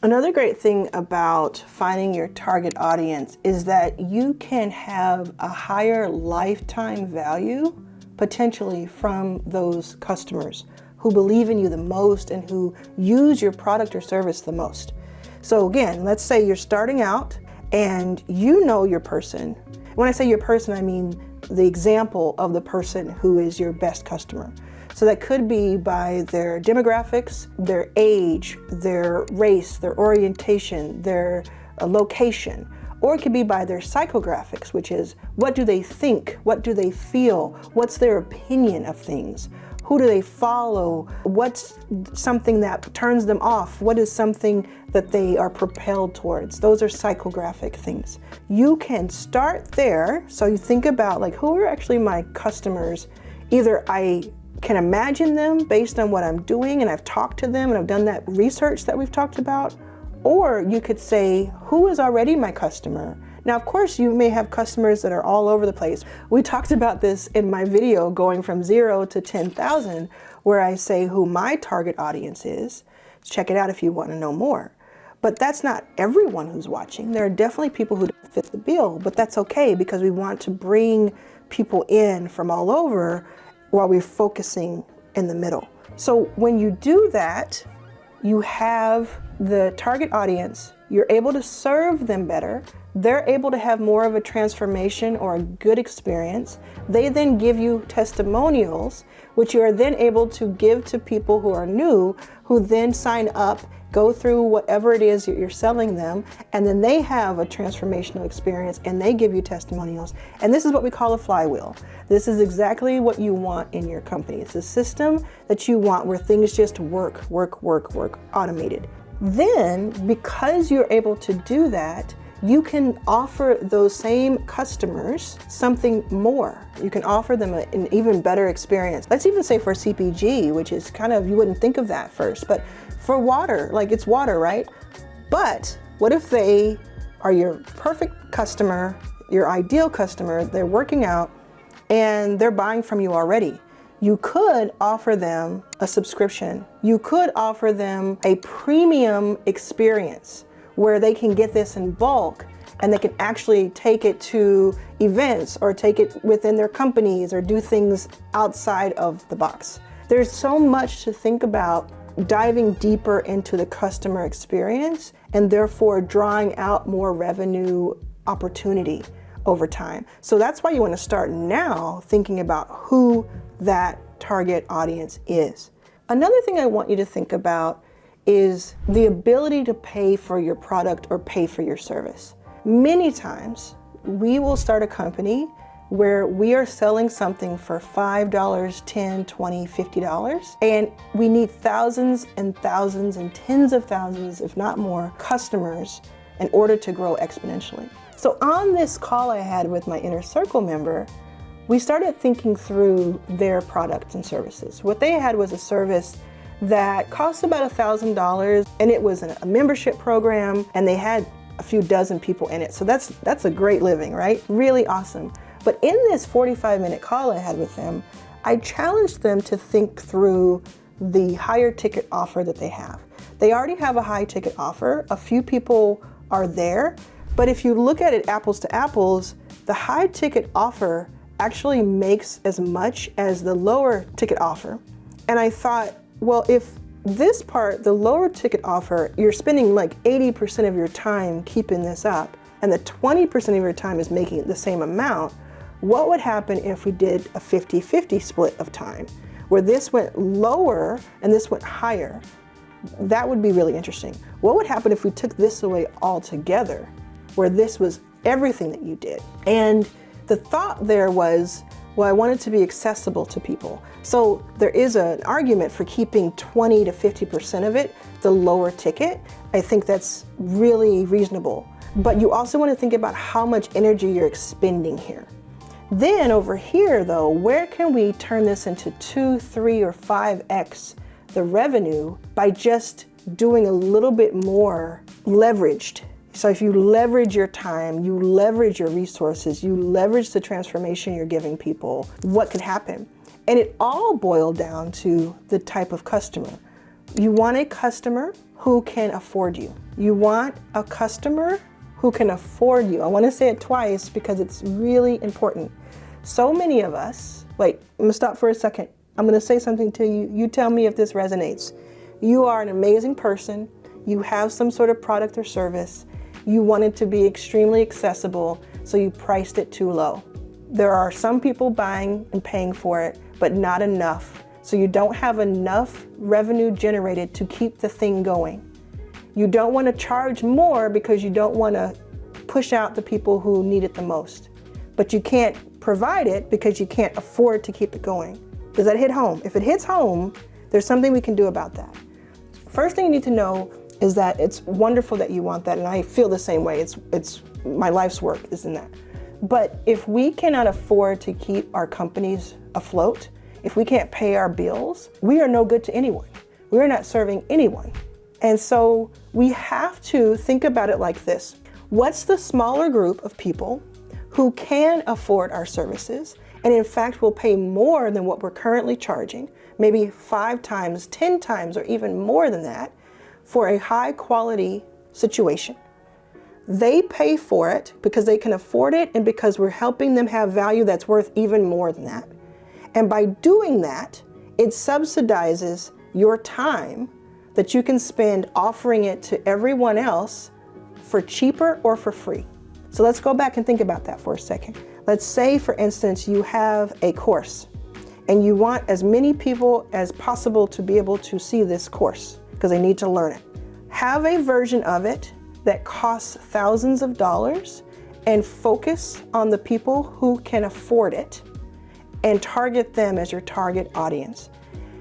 Another great thing about finding your target audience is that you can have a higher lifetime value potentially from those customers who believe in you the most and who use your product or service the most. So again, let's say you're starting out and you know your person. When I say your person, I mean the example of the person who is your best customer. So that could be by their demographics, their age, their race, their orientation, their location, or it could be by their psychographics, which is what do they think, what do they feel, what's their opinion of things, who do they follow, what's something that turns them off, what is something that they are propelled towards. Those are psychographic things. You can start there. So you think about like, who are actually my customers? Either I can imagine them based on what I'm doing and I've talked to them and I've done that research that we've talked about, or you could say, who is already my customer? Now, of course, you may have customers that are all over the place. We talked about this in my video going from 0 to 10,000, where I say who my target audience is. Check it out if you want to know more. But that's not everyone who's watching. There are definitely people who don't fit the bill, but that's okay because we want to bring people in from all over while we're focusing in the middle. So when you do that, you have the target audience, you're able to serve them better, they're able to have more of a transformation or a good experience. They then give you testimonials, which you are then able to give to people who are new, who then sign up, go through whatever it is you're selling them, and then they have a transformational experience and they give you testimonials. And this is what we call a flywheel. This is exactly what you want in your company. It's a system that you want where things just work, automated. Then, because you're able to do that, you can offer those same customers something more. You can offer them an even better experience. Let's even say for CPG, which is kind of, you wouldn't think of that first, but for water, like it's water, right? But what if they are your perfect customer, your ideal customer, they're working out and they're buying from you already? You could offer them a subscription. You could offer them a premium experience where they can get this in bulk and they can actually take it to events or take it within their companies or do things outside of the box. There's so much to think about diving deeper into the customer experience and therefore drawing out more revenue opportunity over time. So that's why you want to start now thinking about who that target audience is. Another thing I want you to think about is the ability to pay for your product or pay for your service. Many times we will start a company where we are selling something for $5, $10, $20, $50, and we need thousands and thousands and tens of thousands, if not more, customers in order to grow exponentially. So on this call I had with my Inner Circle member, we started thinking through their products and services. What they had was a service that cost about $1,000, and it was a membership program, and they had a few dozen people in it. So that's a great living, right? Really awesome. But in this 45-minute call I had with them, I challenged them to think through the higher ticket offer that they have. They already have a high ticket offer. A few people are there, but if you look at it apples to apples, the high ticket offer actually makes as much as the lower ticket offer. And I thought, well, if this part, the lower ticket offer, you're spending like 80% of your time keeping this up, and the 20% of your time is making the same amount, what would happen if we did a 50-50 split of time, where this went lower and this went higher? That would be really interesting. What would happen if we took this away altogether, where this was everything that you did? And the thought there was, well, I want it to be accessible to people. So there is an argument for keeping 20 to 50% of it, the lower ticket. I think that's really reasonable. But you also want to think about how much energy you're expending here. Then over here though, where can we turn this into 2, 3, or 5x the revenue by just doing a little bit more leveraged? So if you leverage your time, you leverage your resources, you leverage the transformation you're giving people, what could happen? And it all boiled down to the type of customer. You want a customer who can afford you. You want a customer who can afford you. I want to say it twice because it's really important. So many of us, wait, I'm gonna stop for a second. I'm gonna say something to you. You tell me if this resonates. You are an amazing person. You have some sort of product or service. You want it to be extremely accessible, so you priced it too low. There are some people buying and paying for it, but not enough. So you don't have enough revenue generated to keep the thing going. You don't want to charge more because you don't want to push out the people who need it the most. But you can't provide it because you can't afford to keep it going. Does that hit home? If it hits home, there's something we can do about that. First thing you need to know is that it's wonderful that you want that, and I feel the same way. It's my life's work is in that. But if we cannot afford to keep our companies afloat, if we can't pay our bills, we are no good to anyone. We are not serving anyone. And so we have to think about it like this. What's the smaller group of people who can afford our services and in fact will pay more than what we're currently charging, maybe 5 times, 10 times, or even more than that, for a high quality situation? They pay for it because they can afford it and because we're helping them have value that's worth even more than that. And by doing that, it subsidizes your time that you can spend offering it to everyone else for cheaper or for free. So let's go back and think about that for a second. Let's say, for instance, you have a course and you want as many people as possible to be able to see this course because they need to learn it. Have a version of it that costs thousands of dollars and focus on the people who can afford it and target them as your target audience.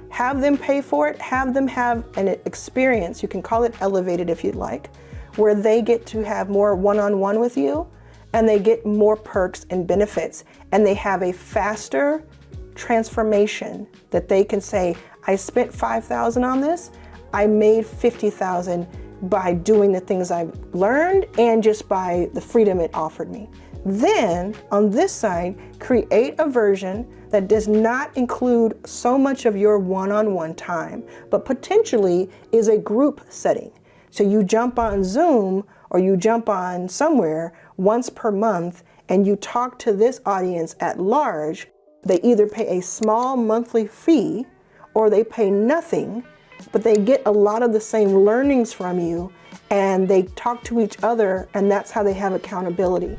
Have them pay for it, have them have an experience, you can call it elevated if you'd like, where they get to have more one-on-one with you and they get more perks and benefits and they have a faster transformation that they can say, I spent $5,000 on this, I made $50,000 by doing the things I've learned and just by the freedom it offered me. Then on this side, create a version that does not include so much of your one-on-one time, but potentially is a group setting. So you jump on Zoom or you jump on somewhere once per month and you talk to this audience at large. They either pay a small monthly fee or they pay nothing, but they get a lot of the same learnings from you and they talk to each other, and that's how they have accountability.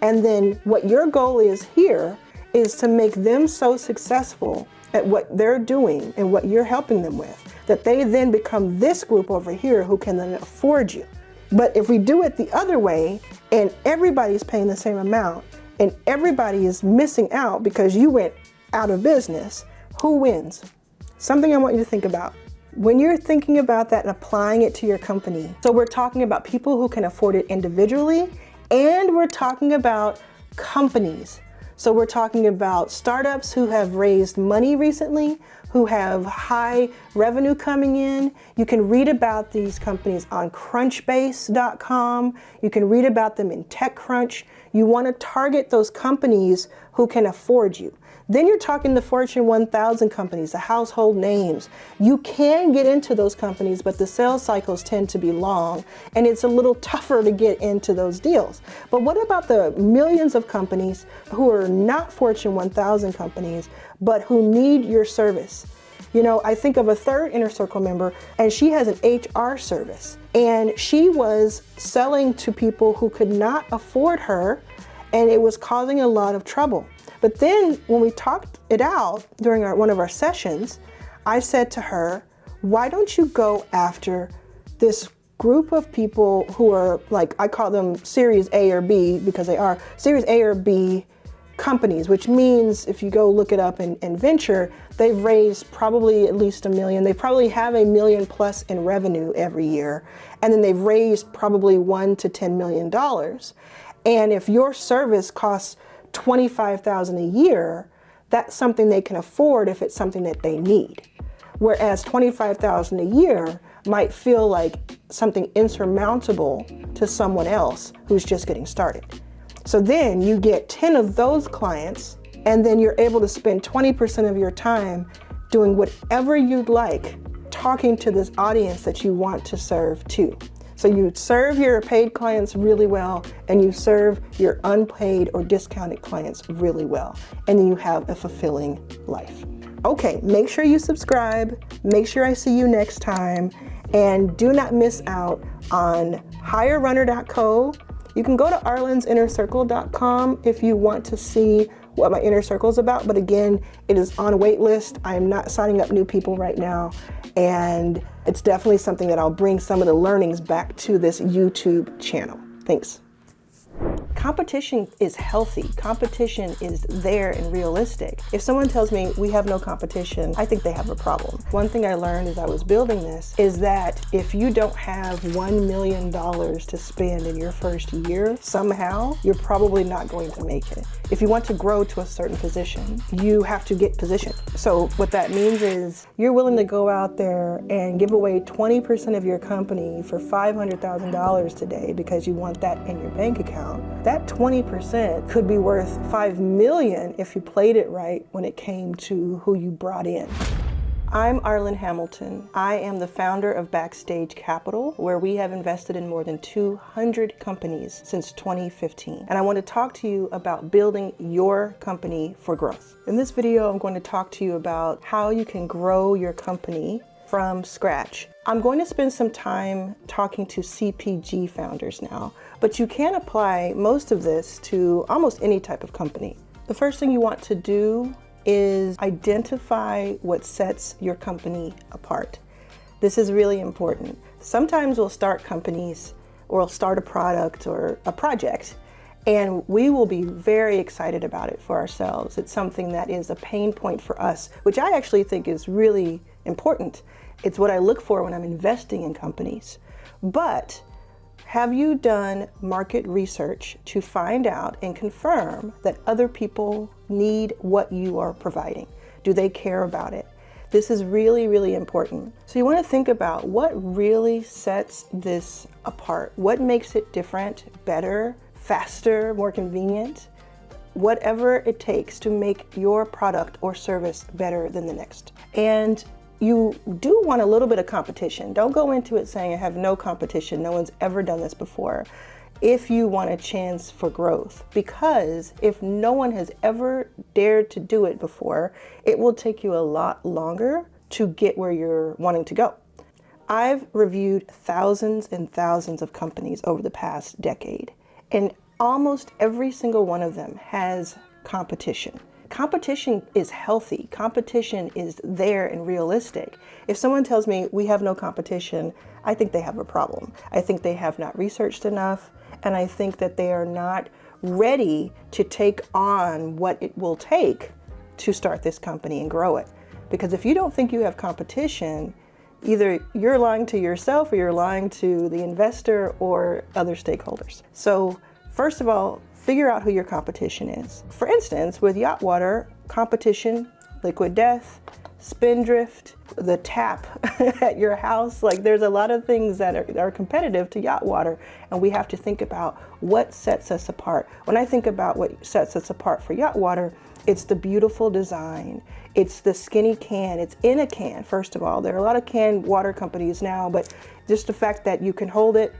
And then what your goal is here is to make them so successful at what they're doing and what you're helping them with, that they then become this group over here who can then afford you. But if we do it the other way and everybody's paying the same amount and everybody is missing out because you went out of business, who wins? Something I want you to think about. When you're thinking about that and applying it to your company, so we're talking about people who can afford it individually, and we're talking about companies. So we're talking about startups who have raised money recently, who have high revenue coming in. You can read about these companies on crunchbase.com. You can read about them in TechCrunch. You want to target those companies who can afford you. Then you're talking the Fortune 1000 companies, the household names. You can get into those companies, but the sales cycles tend to be long and it's a little tougher to get into those deals. But what about the millions of companies who are not Fortune 1000 companies, but who need your service? You know, I think of a third Inner Circle member and she has an HR service and she was selling to people who could not afford her and it was causing a lot of trouble. But then when we talked it out during one of our sessions, I said to her, why don't you go after this group of people who are like, I call them Series A or B because they are Series A or B companies, which means if you go look it up in venture, they've raised probably at least $1 million. They probably have $1 million plus in revenue every year. And then they've raised probably $1 to $10 million. And if your service costs $25,000 a year, that's something they can afford if it's something that they need. Whereas $25,000 a year might feel like something insurmountable to someone else who's just getting started. So then you get 10 of those clients, and then you're able to spend 20% of your time doing whatever you'd like, talking to this audience that you want to serve too. So you serve your paid clients really well, and you serve your unpaid or discounted clients really well. And then you have a fulfilling life. Okay, make sure you subscribe. Make sure I see you next time. And do not miss out on HireRunner.co. You can go to arlansinnercircle.com if you want to see what my inner circle is about. But again, it is on a wait list. I am not signing up new people right now. And it's definitely something that I'll bring some of the learnings back to this YouTube channel. Thanks. Competition is healthy. Competition is there and realistic. If someone tells me we have no competition, I think they have a problem. One thing I learned as I was building this is that if you don't have $1 million to spend in your first year, somehow you're probably not going to make it. If you want to grow to a certain position, you have to get positioned. So what that means is you're willing to go out there and give away 20% of your company for $500,000 today because you want that in your bank account. That 20% could be worth $5 million if you played it right when it came to who you brought in. I'm Arlan Hamilton. I am the founder of Backstage Capital, where we have invested in more than 200 companies since 2015. And I want to talk to you about building your company for growth. In this video, I'm going to talk to you about how you can grow your company from scratch. I'm going to spend some time talking to CPG founders now, but you can apply most of this to almost any type of company. The first thing you want to do is identify what sets your company apart. This is really important. Sometimes we'll start companies or we'll start a product or a project and we will be very excited about it for ourselves. It's something that is a pain point for us, which I actually think is really important. It's what I look for when I'm investing in companies. But have you done market research to find out and confirm that other people need what you are providing? Do they care about it? This is really, really important. So you want to think about what really sets this apart. What makes it different, better, faster, more convenient? Whatever it takes to make your product or service better than the next. And you do want a little bit of competition. Don't go into it saying I have no competition. No one's ever done this before. If you want a chance for growth, because if no one has ever dared to do it before, it will take you a lot longer to get where you're wanting to go. I've reviewed thousands and thousands of companies over the past decade, and almost every single one of them has competition. Competition is healthy. Competition is there and realistic. If someone tells me we have no competition, I think they have a problem. I think they have not researched enough, and I think that they are not ready to take on what it will take to start this company and grow it. Because if you don't think you have competition, either you're lying to yourself or you're lying to the investor or other stakeholders. So first of all, figure out who your competition is. For instance, with yacht water, competition, Liquid Death, Spindrift, the tap at your house, like there's a lot of things that are competitive to yacht water, and we have to think about what sets us apart. When I think about what sets us apart for yacht water, it's the beautiful design. It's the skinny can. It's in a can, first of all. There are a lot of canned water companies now, but just the fact that you can hold it.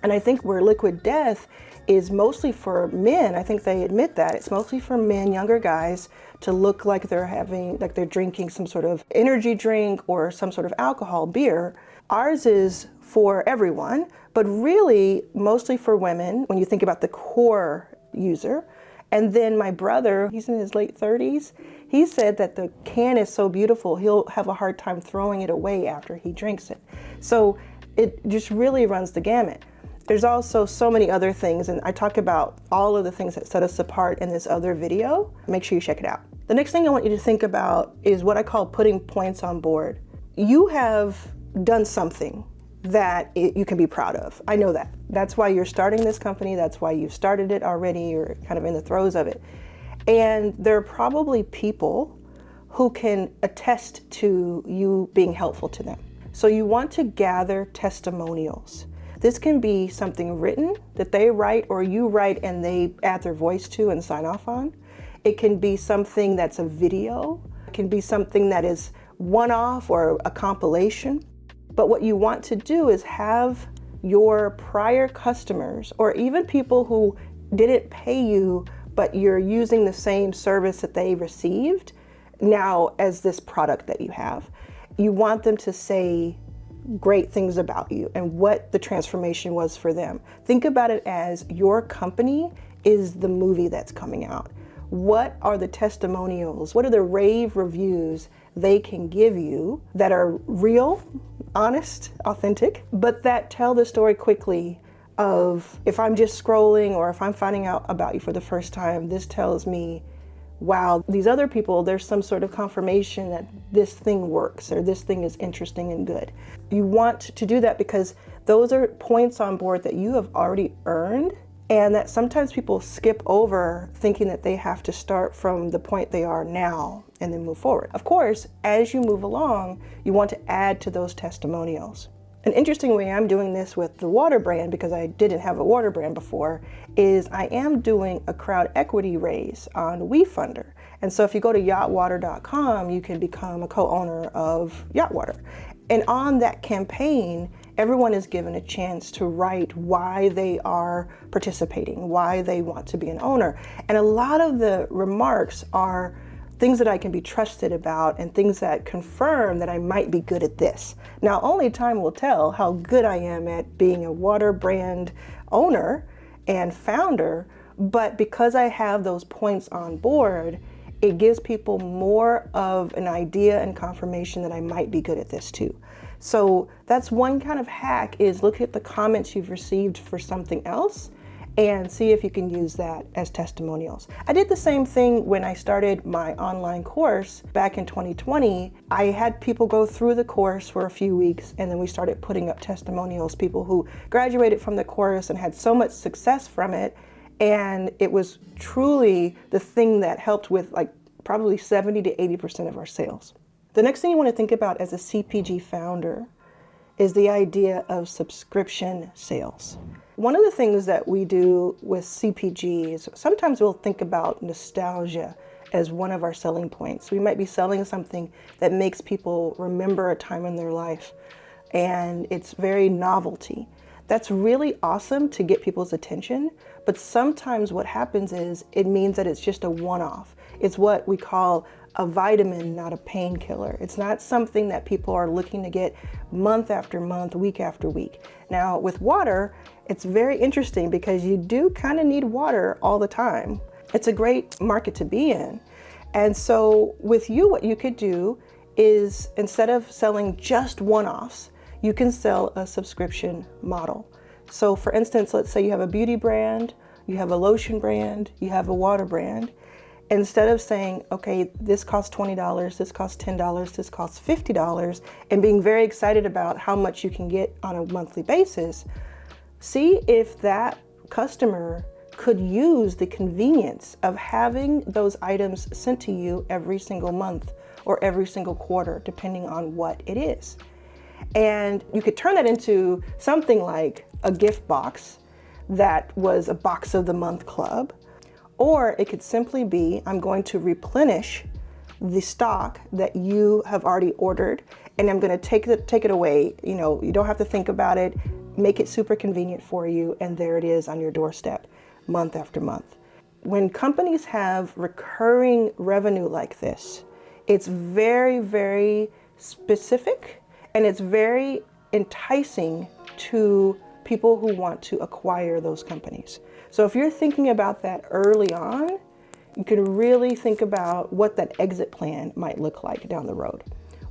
And I think where Liquid Death is mostly for men, I think they admit that. It's mostly for men, younger guys, to look like they're drinking some sort of energy drink or some sort of alcohol, beer. Ours is for everyone, but really mostly for women when you think about the core user. And then my brother, he's in his late 30s, he said that the can is so beautiful, he'll have a hard time throwing it away after he drinks it. So it just really runs the gamut. There's also so many other things, and I talk about all of the things that set us apart in this other video. Make sure you check it out. The next thing I want you to think about is what I call putting points on board. You have done something that you can be proud of. I know that. That's why you're starting this company. That's why you've started it already. You're kind of in the throes of it. And there are probably people who can attest to you being helpful to them. So you want to gather testimonials. This can be something written that they write or you write and they add their voice to and sign off on. It can be something that's a video. It can be something that is one-off or a compilation. But what you want to do is have your prior customers or even people who didn't pay you, but you're using the same service that they received now as this product that you have. You want them to say great things about you and what the transformation was for them. Think about it as your company is the movie that's coming out. What are the testimonials? What are the rave reviews they can give you that are real, honest, authentic, but that tell the story quickly of if I'm just scrolling or if I'm finding out about you for the first time, this tells me, wow, these other people, there's some sort of confirmation that this thing works or this thing is interesting and good. You want to do that because those are points on board that you have already earned, and that sometimes people skip over thinking that they have to start from the point they are now and then move forward. Of course, as you move along, you want to add to those testimonials. An interesting way I'm doing this with the water brand, because I didn't have a water brand before, is I am doing a crowd equity raise on WeFunder. And so if you go to yachtwater.com, you can become a co-owner of Yachtwater. And on that campaign, everyone is given a chance to write why they are participating, why they want to be an owner. And a lot of the remarks are things that I can be trusted about and things that confirm that I might be good at this. Now, only time will tell how good I am at being a water brand owner and founder, but because I have those points on board, it gives people more of an idea and confirmation that I might be good at this too. So that's one kind of hack, is look at the comments you've received for something else and see if you can use that as testimonials. I did the same thing when I started my online course back in 2020. I had people go through the course for a few weeks, and then we started putting up testimonials, people who graduated from the course and had so much success from it. And it was truly the thing that helped with like probably 70 to 80% of our sales. The next thing you want to think about as a CPG founder is the idea of subscription sales. One of the things that we do with CPGs, sometimes we'll think about nostalgia as one of our selling points. We might be selling something that makes people remember a time in their life, and it's very novelty. That's really awesome to get people's attention, but sometimes what happens is it means that it's just a one-off. It's what we call a vitamin, not a painkiller. It's not something that people are looking to get month after month, week after week. Now, with water, it's very interesting because you do kind of need water all the time. It's a great market to be in. And so with you, what you could do is, instead of selling just one-offs, you can sell a subscription model. So for instance, let's say you have a beauty brand, you have a lotion brand, you have a water brand. Instead of saying, okay, this costs $20, this costs $10, this costs $50, and being very excited about how much you can get on a monthly basis, see if that customer could use the convenience of having those items sent to you every single month or every single quarter, depending on what it is. And you could turn that into something like a gift box that was a box of the month club. Or it could simply be, I'm going to replenish the stock that you have already ordered, and I'm going to take it away. You know, you don't have to think about it. Make it super convenient for you, and there it is on your doorstep, month after month. When companies have recurring revenue like this, it's very, very specific, and it's very enticing to people who want to acquire those companies. So if you're thinking about that early on, you can really think about what that exit plan might look like down the road.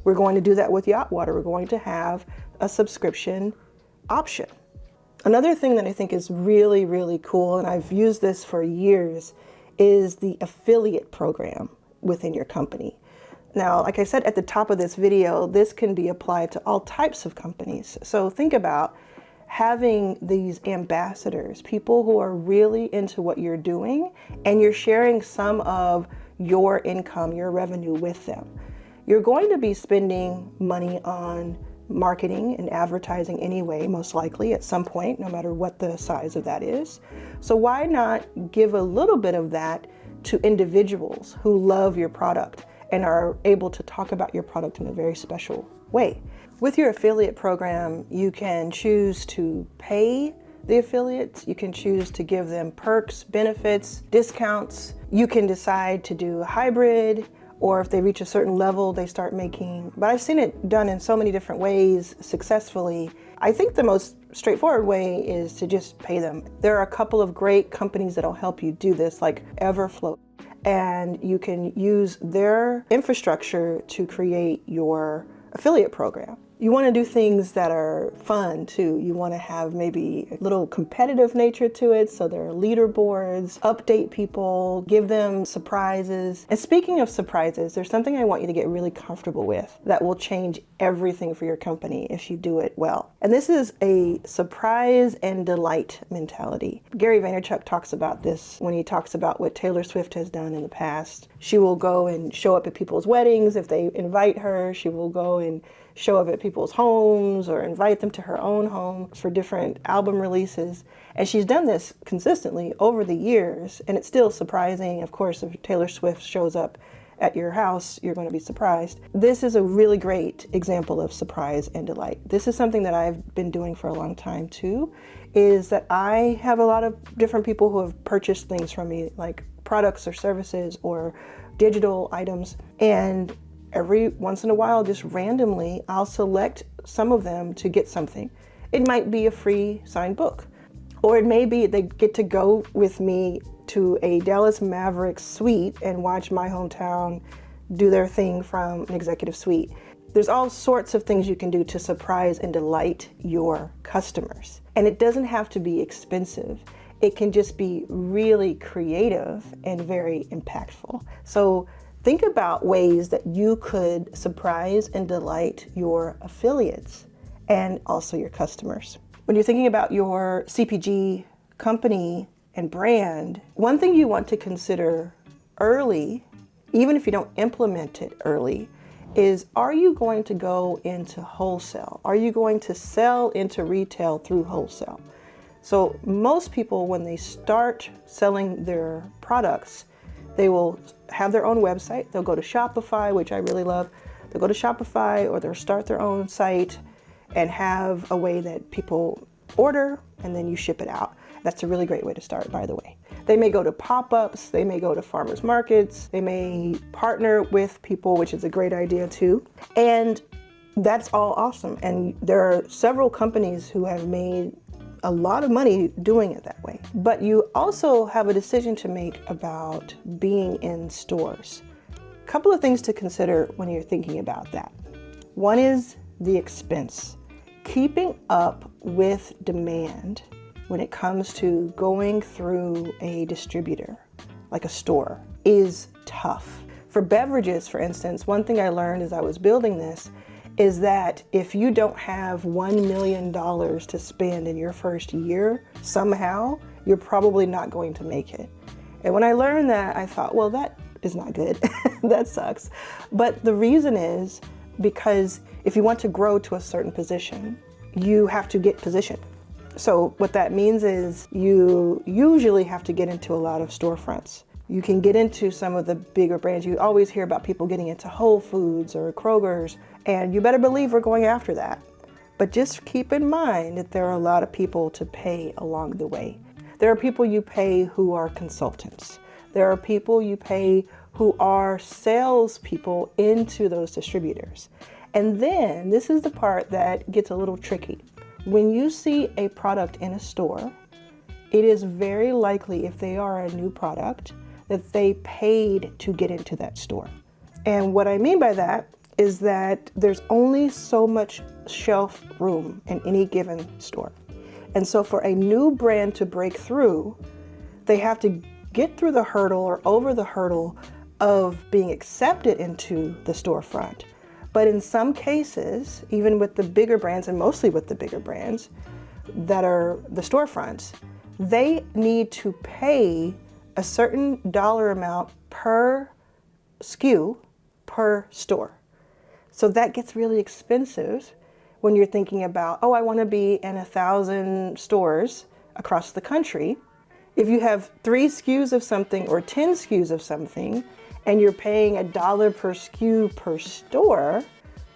We're going to do that with Yachtwater. We're going to have a subscription option. Another thing that I think is really, really cool, and I've used this for years, is the affiliate program within your company. Now, like I said at the top of this video, this can be applied to all types of companies. So think about having these ambassadors, people who are really into what you're doing, and you're sharing some of your income, your revenue with them. You're going to be spending money on marketing and advertising anyway, most likely at some point, no matter what the size of that is. So why not give a little bit of that to individuals who love your product and are able to talk about your product in a very special way? With your affiliate program, you can choose to pay the affiliates. You can choose to give them perks, benefits, discounts. You can decide to do a hybrid, or if they reach a certain level, they start making, but I've seen it done in so many different ways successfully. I think the most straightforward way is to just pay them. There are a couple of great companies that'll help you do this, like Everflow, and you can use their infrastructure to create your affiliate program. You want to do things that are fun too. You want to have maybe a little competitive nature to it. So there are leaderboards, update people, give them surprises. And speaking of surprises, there's something I want you to get really comfortable with that will change everything for your company if you do it well. And this is a surprise and delight mentality. Gary Vaynerchuk talks about this when he talks about what Taylor Swift has done in the past. She will go and show up at people's weddings if they invite her. She will go and show up at people's homes or invite them to her own home for different album releases. And she's done this consistently over the years, and it's still surprising. Of course, if Taylor Swift shows up at your house, you're going to be surprised. This is a really great example of surprise and delight. This is something that I've been doing for a long time too, is that I have a lot of different people who have purchased things from me, like products or services or digital items, and every once in a while, just randomly, I'll select some of them to get something. It might be a free signed book, or it may be they get to go with me to a Dallas Mavericks suite and watch my hometown do their thing from an executive suite. There's all sorts of things you can do to surprise and delight your customers. And it doesn't have to be expensive. It can just be really creative and very impactful. So think about ways that you could surprise and delight your affiliates and also your customers. When you're thinking about your CPG company and brand, one thing you want to consider early, even if you don't implement it early, is are you going to go into wholesale? Are you going to sell into retail through wholesale? So most people, when they start selling their products, they will have their own website. They'll go to Shopify, which I really love. They'll go to Shopify, or they'll start their own site and have a way that people order and then you ship it out. That's a really great way to start, by the way. They may go to pop-ups, they may go to farmers markets, they may partner with people, which is a great idea too. And that's all awesome. And there are several companies who have made a lot of money doing it that way. But you also have a decision to make about being in stores. A couple of things to consider when you're thinking about that. One is the expense. Keeping up with demand when it comes to going through a distributor, like a store, is tough. For beverages, for instance, one thing I learned as I was building this is that if you don't have $1 million to spend in your first year, somehow, you're probably not going to make it. And when I learned that, I thought, well, that is not good. That sucks. But the reason is because if you want to grow to a certain position, you have to get positioned. So what that means is you usually have to get into a lot of storefronts. You can get into some of the bigger brands. You always hear about people getting into Whole Foods or Kroger's, and you better believe we're going after that. But just keep in mind that there are a lot of people to pay along the way. There are people you pay who are consultants. There are people you pay who are salespeople into those distributors. And then this is the part that gets a little tricky. When you see a product in a store, it is very likely, if they are a new product, that they paid to get into that store. And what I mean by that is that there's only so much shelf room in any given store. And so for a new brand to break through, they have to get through the hurdle or over the hurdle of being accepted into the storefront. But in some cases, even with the bigger brands, and mostly with the bigger brands that are the storefronts, they need to pay a certain dollar amount per SKU per store. So that gets really expensive when you're thinking about, oh, I want to be in 1,000 stores across the country. If you have 3 SKUs of something or 10 SKUs of something, and you're paying $1 per SKU per store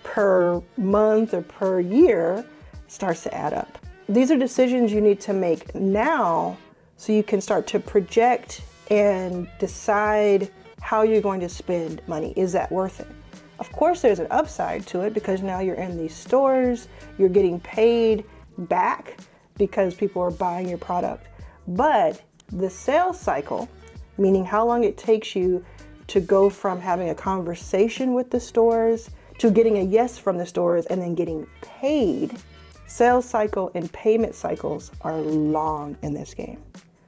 per month or per year, it starts to add up. These are decisions you need to make now so you can start to project and decide how you're going to spend money. Is that worth it? Of course, there's an upside to it because now you're in these stores, you're getting paid back because people are buying your product. But the sales cycle, meaning how long it takes you to go from having a conversation with the stores to getting a yes from the stores and then getting paid, sales cycle and payment cycles are long in this game.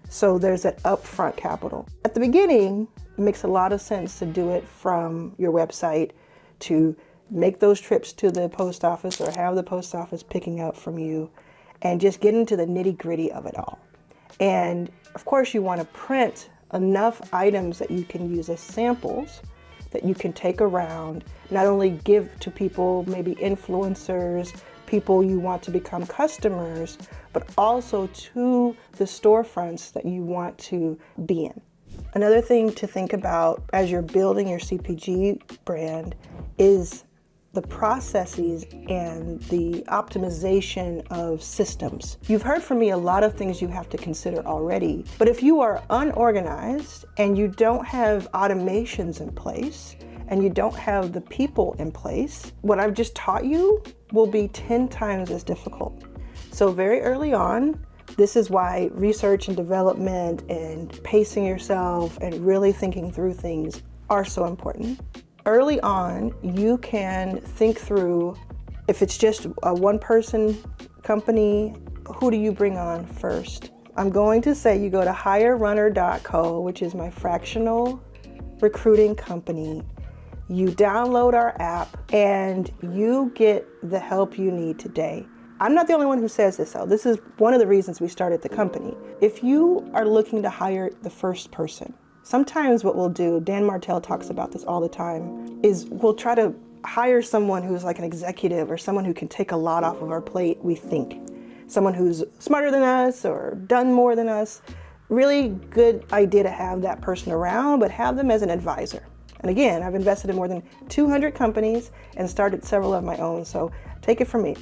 So there's that upfront capital. At the beginning, it makes a lot of sense to do it from your website, to make those trips to the post office or have the post office picking up from you, and just get into the nitty-gritty of it all. And of course, you want to print enough items that you can use as samples that you can take around, not only give to people, maybe influencers, people you want to become customers, but also to the storefronts that you want to be in. Another thing to think about as you're building your CPG brand is the processes and the optimization of systems. You've heard from me a lot of things you have to consider already, but if you are unorganized and you don't have automations in place and you don't have the people in place, what I've just taught you will be 10 times as difficult. So very early on, this is why research and development and pacing yourself and really thinking through things are so important. Early on, you can think through, if it's just a one-person company, who do you bring on first? I'm going to say you go to hirerunner.co, which is my fractional recruiting company. You download our app and you get the help you need today. I'm not the only one who says this, though. This is one of the reasons we started the company. If you are looking to hire the first person, sometimes what we'll do, Dan Martell talks about this all the time, is we'll try to hire someone who's like an executive or someone who can take a lot off of our plate, we think. Someone who's smarter than us or done more than us. Really good idea to have that person around, but have them as an advisor. And again, I've invested in more than 200 companies and started several of my own, so take it from me.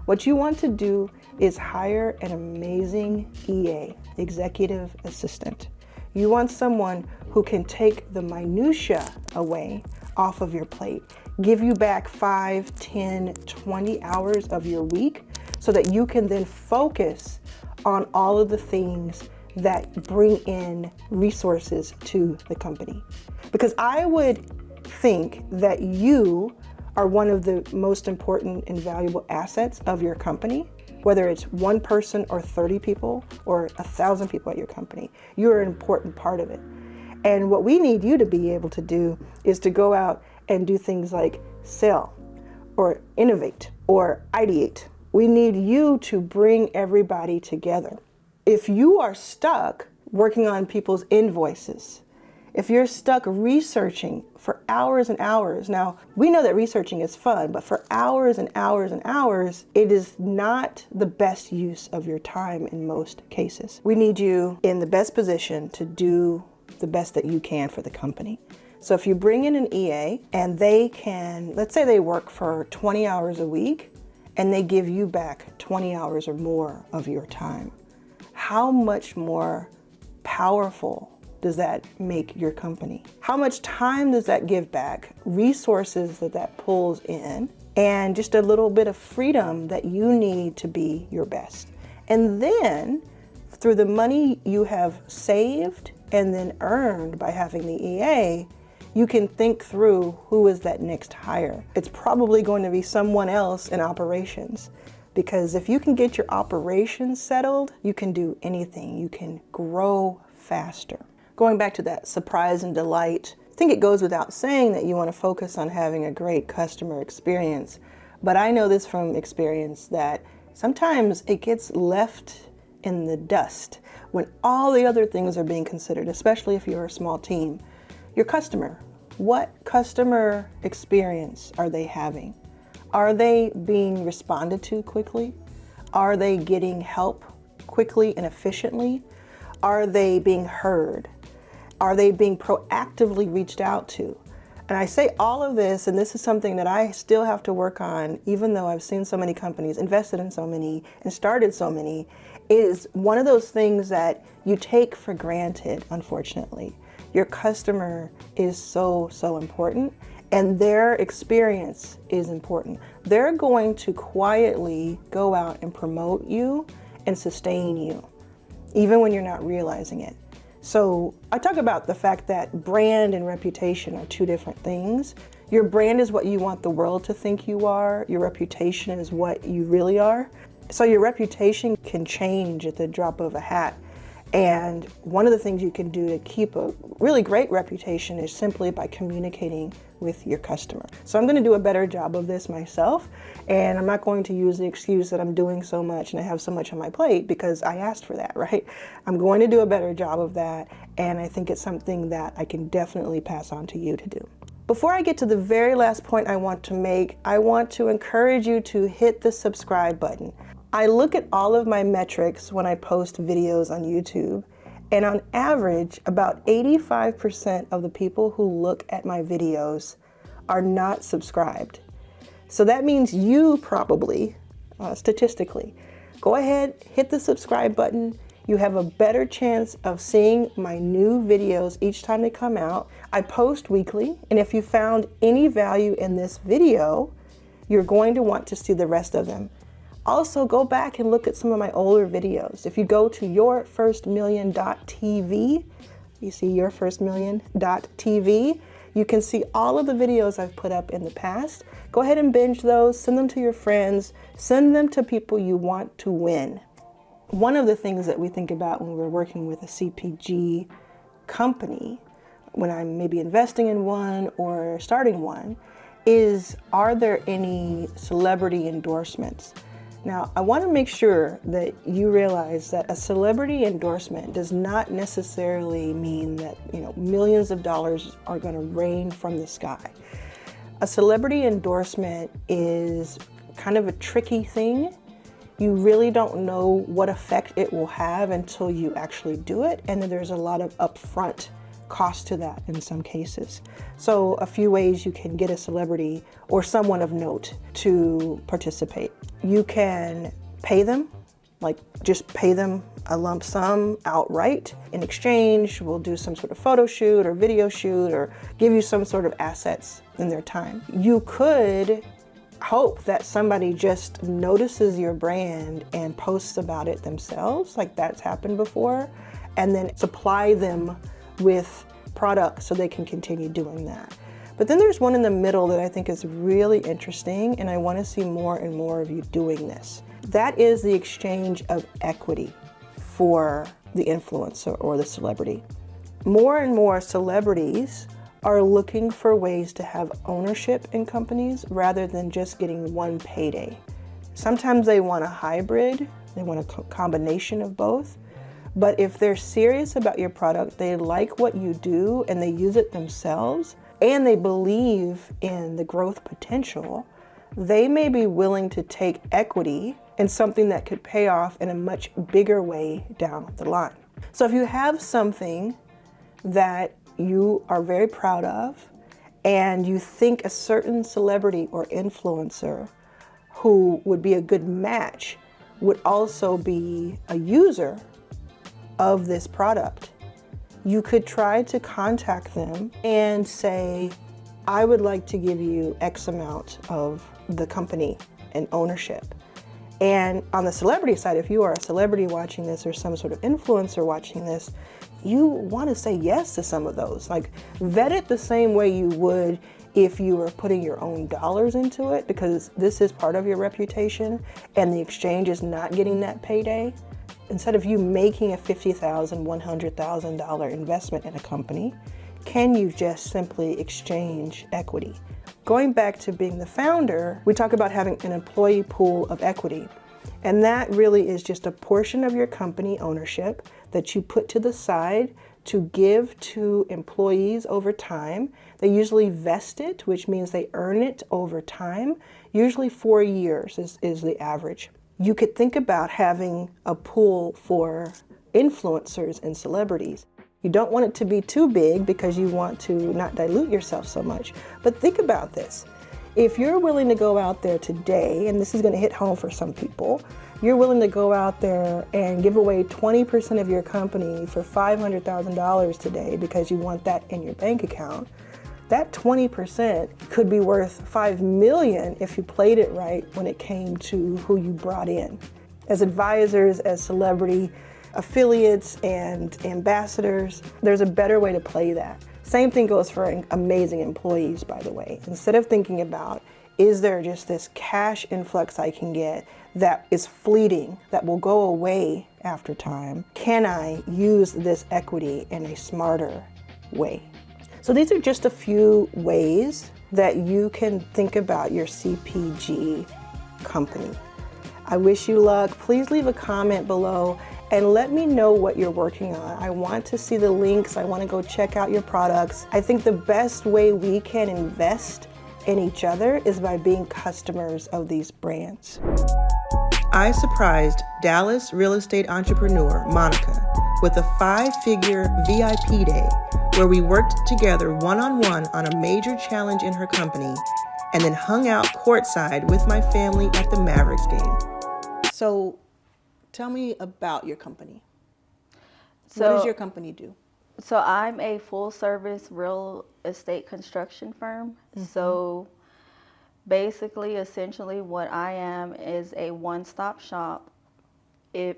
What you want to do is hire an amazing EA, executive assistant. You want someone who can take the minutia away off of your plate, give you back 5, 10, 20 hours of your week so that you can then focus on all of the things that bring in resources to the company. Because I would think that you are one of the most important and valuable assets of your company, whether it's one person or 30 people or 1,000 people at your company. You're an important part of it. And what we need you to be able to do is to go out and do things like sell or innovate or ideate. We need you to bring everybody together. If you are stuck working on people's invoices, if you're stuck researching for hours and hours, now we know that researching is fun, but for hours and hours and hours, it is not the best use of your time in most cases. We need you in the best position to do the best that you can for the company. So if you bring in an EA and they can, let's say they work for 20 hours a week and they give you back 20 hours or more of your time, how much more powerful does that make your company? How much time does that give back? Resources that pulls in, and just a little bit of freedom that you need to be your best. And then through the money you have saved and then earned by having the EA, you can think through who is that next hire. It's probably going to be someone else in operations, because if you can get your operations settled, you can do anything. You can grow faster. Going back to that surprise and delight, I think it goes without saying that you want to focus on having a great customer experience. But I know this from experience that sometimes it gets left in the dust when all the other things are being considered, especially if you're a small team. Your customer, what customer experience are they having? Are they being responded to quickly? Are they getting help quickly and efficiently? Are they being heard? Are they being proactively reached out to? And I say all of this, and this is something that I still have to work on, even though I've seen so many companies, invested in so many, and started so many, is one of those things that you take for granted, unfortunately. Your customer is so, so important, and their experience is important. They're going to quietly go out and promote you and sustain you, even when you're not realizing it. So I talk about the fact that brand and reputation are two different things. Your brand is what you want the world to think you are. Your reputation is what you really are. So your reputation can change at the drop of a hat. And one of the things you can do to keep a really great reputation is simply by communicating with your customer. So I'm going to do a better job of this myself, and I'm not going to use the excuse that I'm doing so much and I have so much on my plate because I asked for that, right? I'm going to do a better job of that, and I think it's something that I can definitely pass on to you to do. Before I get to the very last point I want to make, I want to encourage you to hit the subscribe button. I look at all of my metrics when I post videos on YouTube, and on average, about 85% of the people who look at my videos are not subscribed. So that means you probably, statistically, go ahead, hit the subscribe button. You have a better chance of seeing my new videos each time they come out. I post weekly, and if you found any value in this video, you're going to want to see the rest of them. Also, go back and look at some of my older videos. If you go to yourfirstmillion.tv, you see yourfirstmillion.tv, you can see all of the videos I've put up in the past. Go ahead and binge those, send them to your friends, send them to people you want to win. One of the things that we think about when we're working with a CPG company, when I'm maybe investing in one or starting one, is are there any celebrity endorsements? Now, I want to make sure that you realize that a celebrity endorsement does not necessarily mean that, millions of dollars are going to rain from the sky. A celebrity endorsement is kind of a tricky thing. You really don't know what effect it will have until you actually do it, and then there's a lot of upfront cost to that in some cases. So a few ways you can get a celebrity or someone of note to participate. You can pay them, like just pay them a lump sum outright. In exchange, we'll do some sort of photo shoot or video shoot or give you some sort of assets in their time. You could hope that somebody just notices your brand and posts about it themselves, like that's happened before, and then supply them with products so they can continue doing that. But then there's one in the middle that I think is really interesting, and I want to see more and more of you doing this. That is the exchange of equity for the influencer or the celebrity. More and more celebrities are looking for ways to have ownership in companies rather than just getting one payday. Sometimes they want a hybrid, they want a combination of both. But if they're serious about your product, they like what you do and they use it themselves, and they believe in the growth potential, they may be willing to take equity in something that could pay off in a much bigger way down the line. So if you have something that you are very proud of and you think a certain celebrity or influencer who would be a good match would also be a user of this product, you could try to contact them and say, I would like to give you X amount of the company and ownership. And on the celebrity side, if you are a celebrity watching this or some sort of influencer watching this, you want to say yes to some of those. Like, vet it the same way you would if you were putting your own dollars into it, because this is part of your reputation and the exchange is not getting that payday. Instead of you making a $50,000, $100,000 investment in a company, can you just simply exchange equity? Going back to being the founder, we talk about having an employee pool of equity. And that really is just a portion of your company ownership that you put to the side to give to employees over time. They usually vest it, which means they earn it over time. Usually 4 years is the average. You could think about having a pool for influencers and celebrities. You don't want it to be too big because you want to not dilute yourself so much. But think about this. If you're willing to go out there today, and this is going to hit home for some people, you're willing to go out there and give away 20% of your company for $500,000 today because you want that in your bank account. That 20% could be worth $5 million if you played it right when it came to who you brought in. As advisors, as celebrity affiliates and ambassadors, there's a better way to play that. Same thing goes for amazing employees, by the way. Instead of thinking about, is there just this cash influx I can get that is fleeting, that will go away after time? Can I use this equity in a smarter way? So these are just a few ways that you can think about your CPG company. I wish you luck. Please leave a comment below and let me know what you're working on. I want to see the links. I want to go check out your products. I think the best way we can invest in each other is by being customers of these brands. I surprised Dallas real estate entrepreneur Monica with a 5-figure VIP day where we worked together one-on-one on a major challenge in her company and then hung out courtside with my family at the Mavericks game. So tell me about your company. What does your company do? So I'm a full-service real estate construction firm. So basically, essentially what I am is a one-stop shop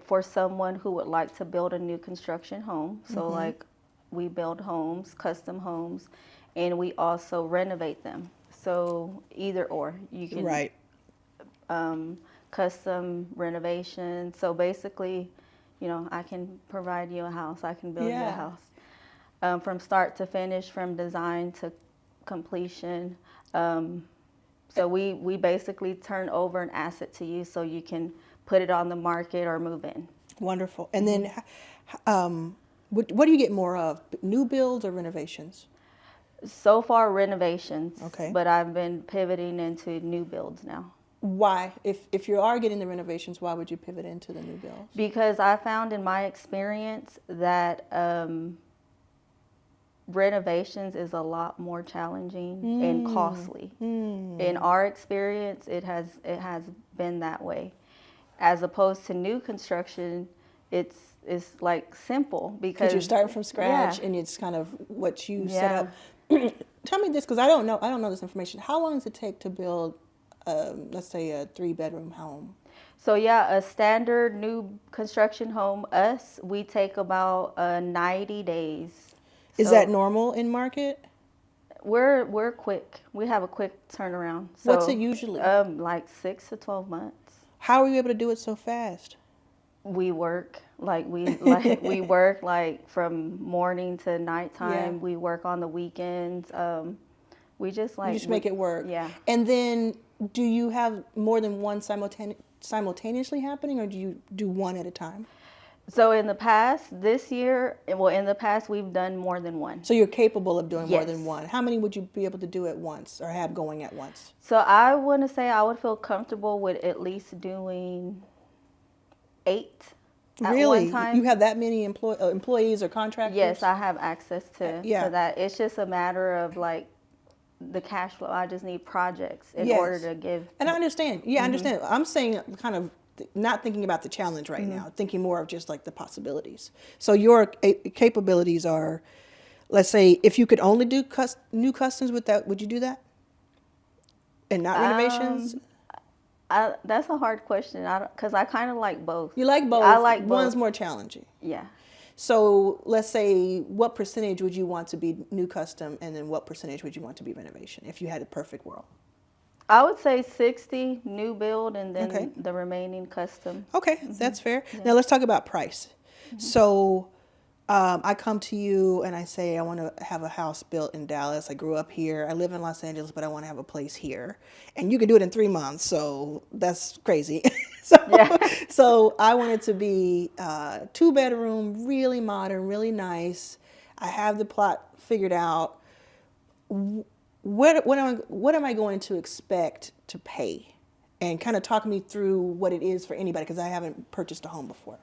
for someone who would like to build a new construction home. So like we build homes, custom homes, and we also renovate them. So either or, you can custom renovation. So basically, you know, I can provide you a house, I can build you a house. From start to finish, from design to completion. So we basically turn over an asset to you so you can put it on the market or move in. Wonderful. And then what do you get more of, new builds or renovations? So far, renovations. Okay. But I've been pivoting into new builds now. Why? If you are getting the renovations, why would you pivot into the new builds? Because I found in my experience that renovations is a lot more challenging and costly. In our experience, it has been that way. As opposed to new construction, it's like simple because you're starting from scratch and it's kind of what you set up. Tell me this, because I don't know this information. How long does it take to build, let's say, a 3-bedroom home? So a standard new construction home, we take about 90 days. Is that normal in market? We're quick. We have a quick turnaround. So, what's it usually? Like 6 to 12 months. How are you able to do it so fast? We work we work like from morning to nighttime. Yeah. We work on the weekends. We just you just make it work. Yeah. And then, do you have more than one simultaneously happening, or do you do one at a time? So in the past, in the past we've done more than one. So you're capable of doing more Yes. than one. How many would you be able to do at once or have going at once? So I want to say I would feel comfortable with at least doing 8 at one time. You have that many employees or contractors? Yes, I have access to that. It's just a matter of like the cash flow. I just need projects in order to give. And I understand. Yeah, I understand. I'm saying kind of not thinking about the challenge right now, thinking more of just like the possibilities. So your capabilities are, let's say, if you could only do new customs with that, would you do that? And not renovations? That's a hard question because I kind of like both. You like both? I like both. One's more challenging. Yeah. So let's say, what percentage would you want to be new custom, and then what percentage would you want to be renovation if you had a perfect world? I would say 60 new build and then the remaining custom. Okay, that's fair. Yeah. Now let's talk about price. So I come to you and I say, I want to have a house built in Dallas. I grew up here. I live in Los Angeles, but I want to have a place here. And you can do it in 3 months, so that's crazy. So I want it to be 2-bedroom, really modern, really nice. I have the plot figured out. What am I going to expect to pay? And kind of talk me through what it is for anybody, because I haven't purchased a home before.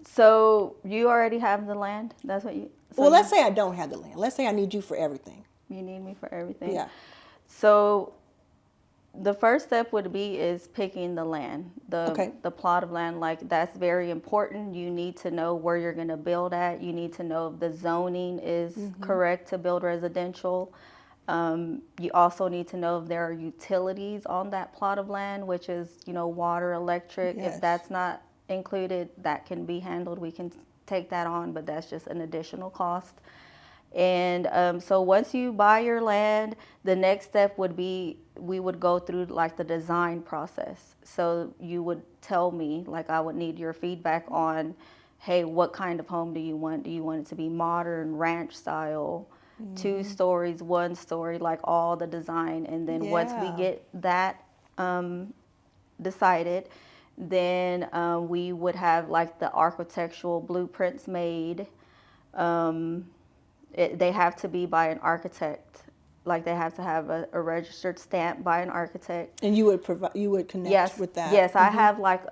So you already have the land? That's what you... Well, let's say I don't have the land. Let's say I need you for everything. You need me for everything? Yeah. So the first step would be is picking the land, the plot of land. Like, that's very important. You need to know where you're going to build at. You need to know if the zoning is correct to build residential. You also need to know if there are utilities on that plot of land, which is, water, electric. Yes. If that's not included, that can be handled. We can take that on, but that's just an additional cost. And so once you buy your land, the next step would be we would go through like the design process. So you would tell me, like I would need your feedback on, hey, what kind of home do you want? Do you want it to be modern, ranch style, 2 stories, 1 story, like all the design? And then once we get that decided, then we would have like the architectural blueprints made. They have to be by an architect. Like they have to have a registered stamp by an architect. And you would connect with that. Yes, I have like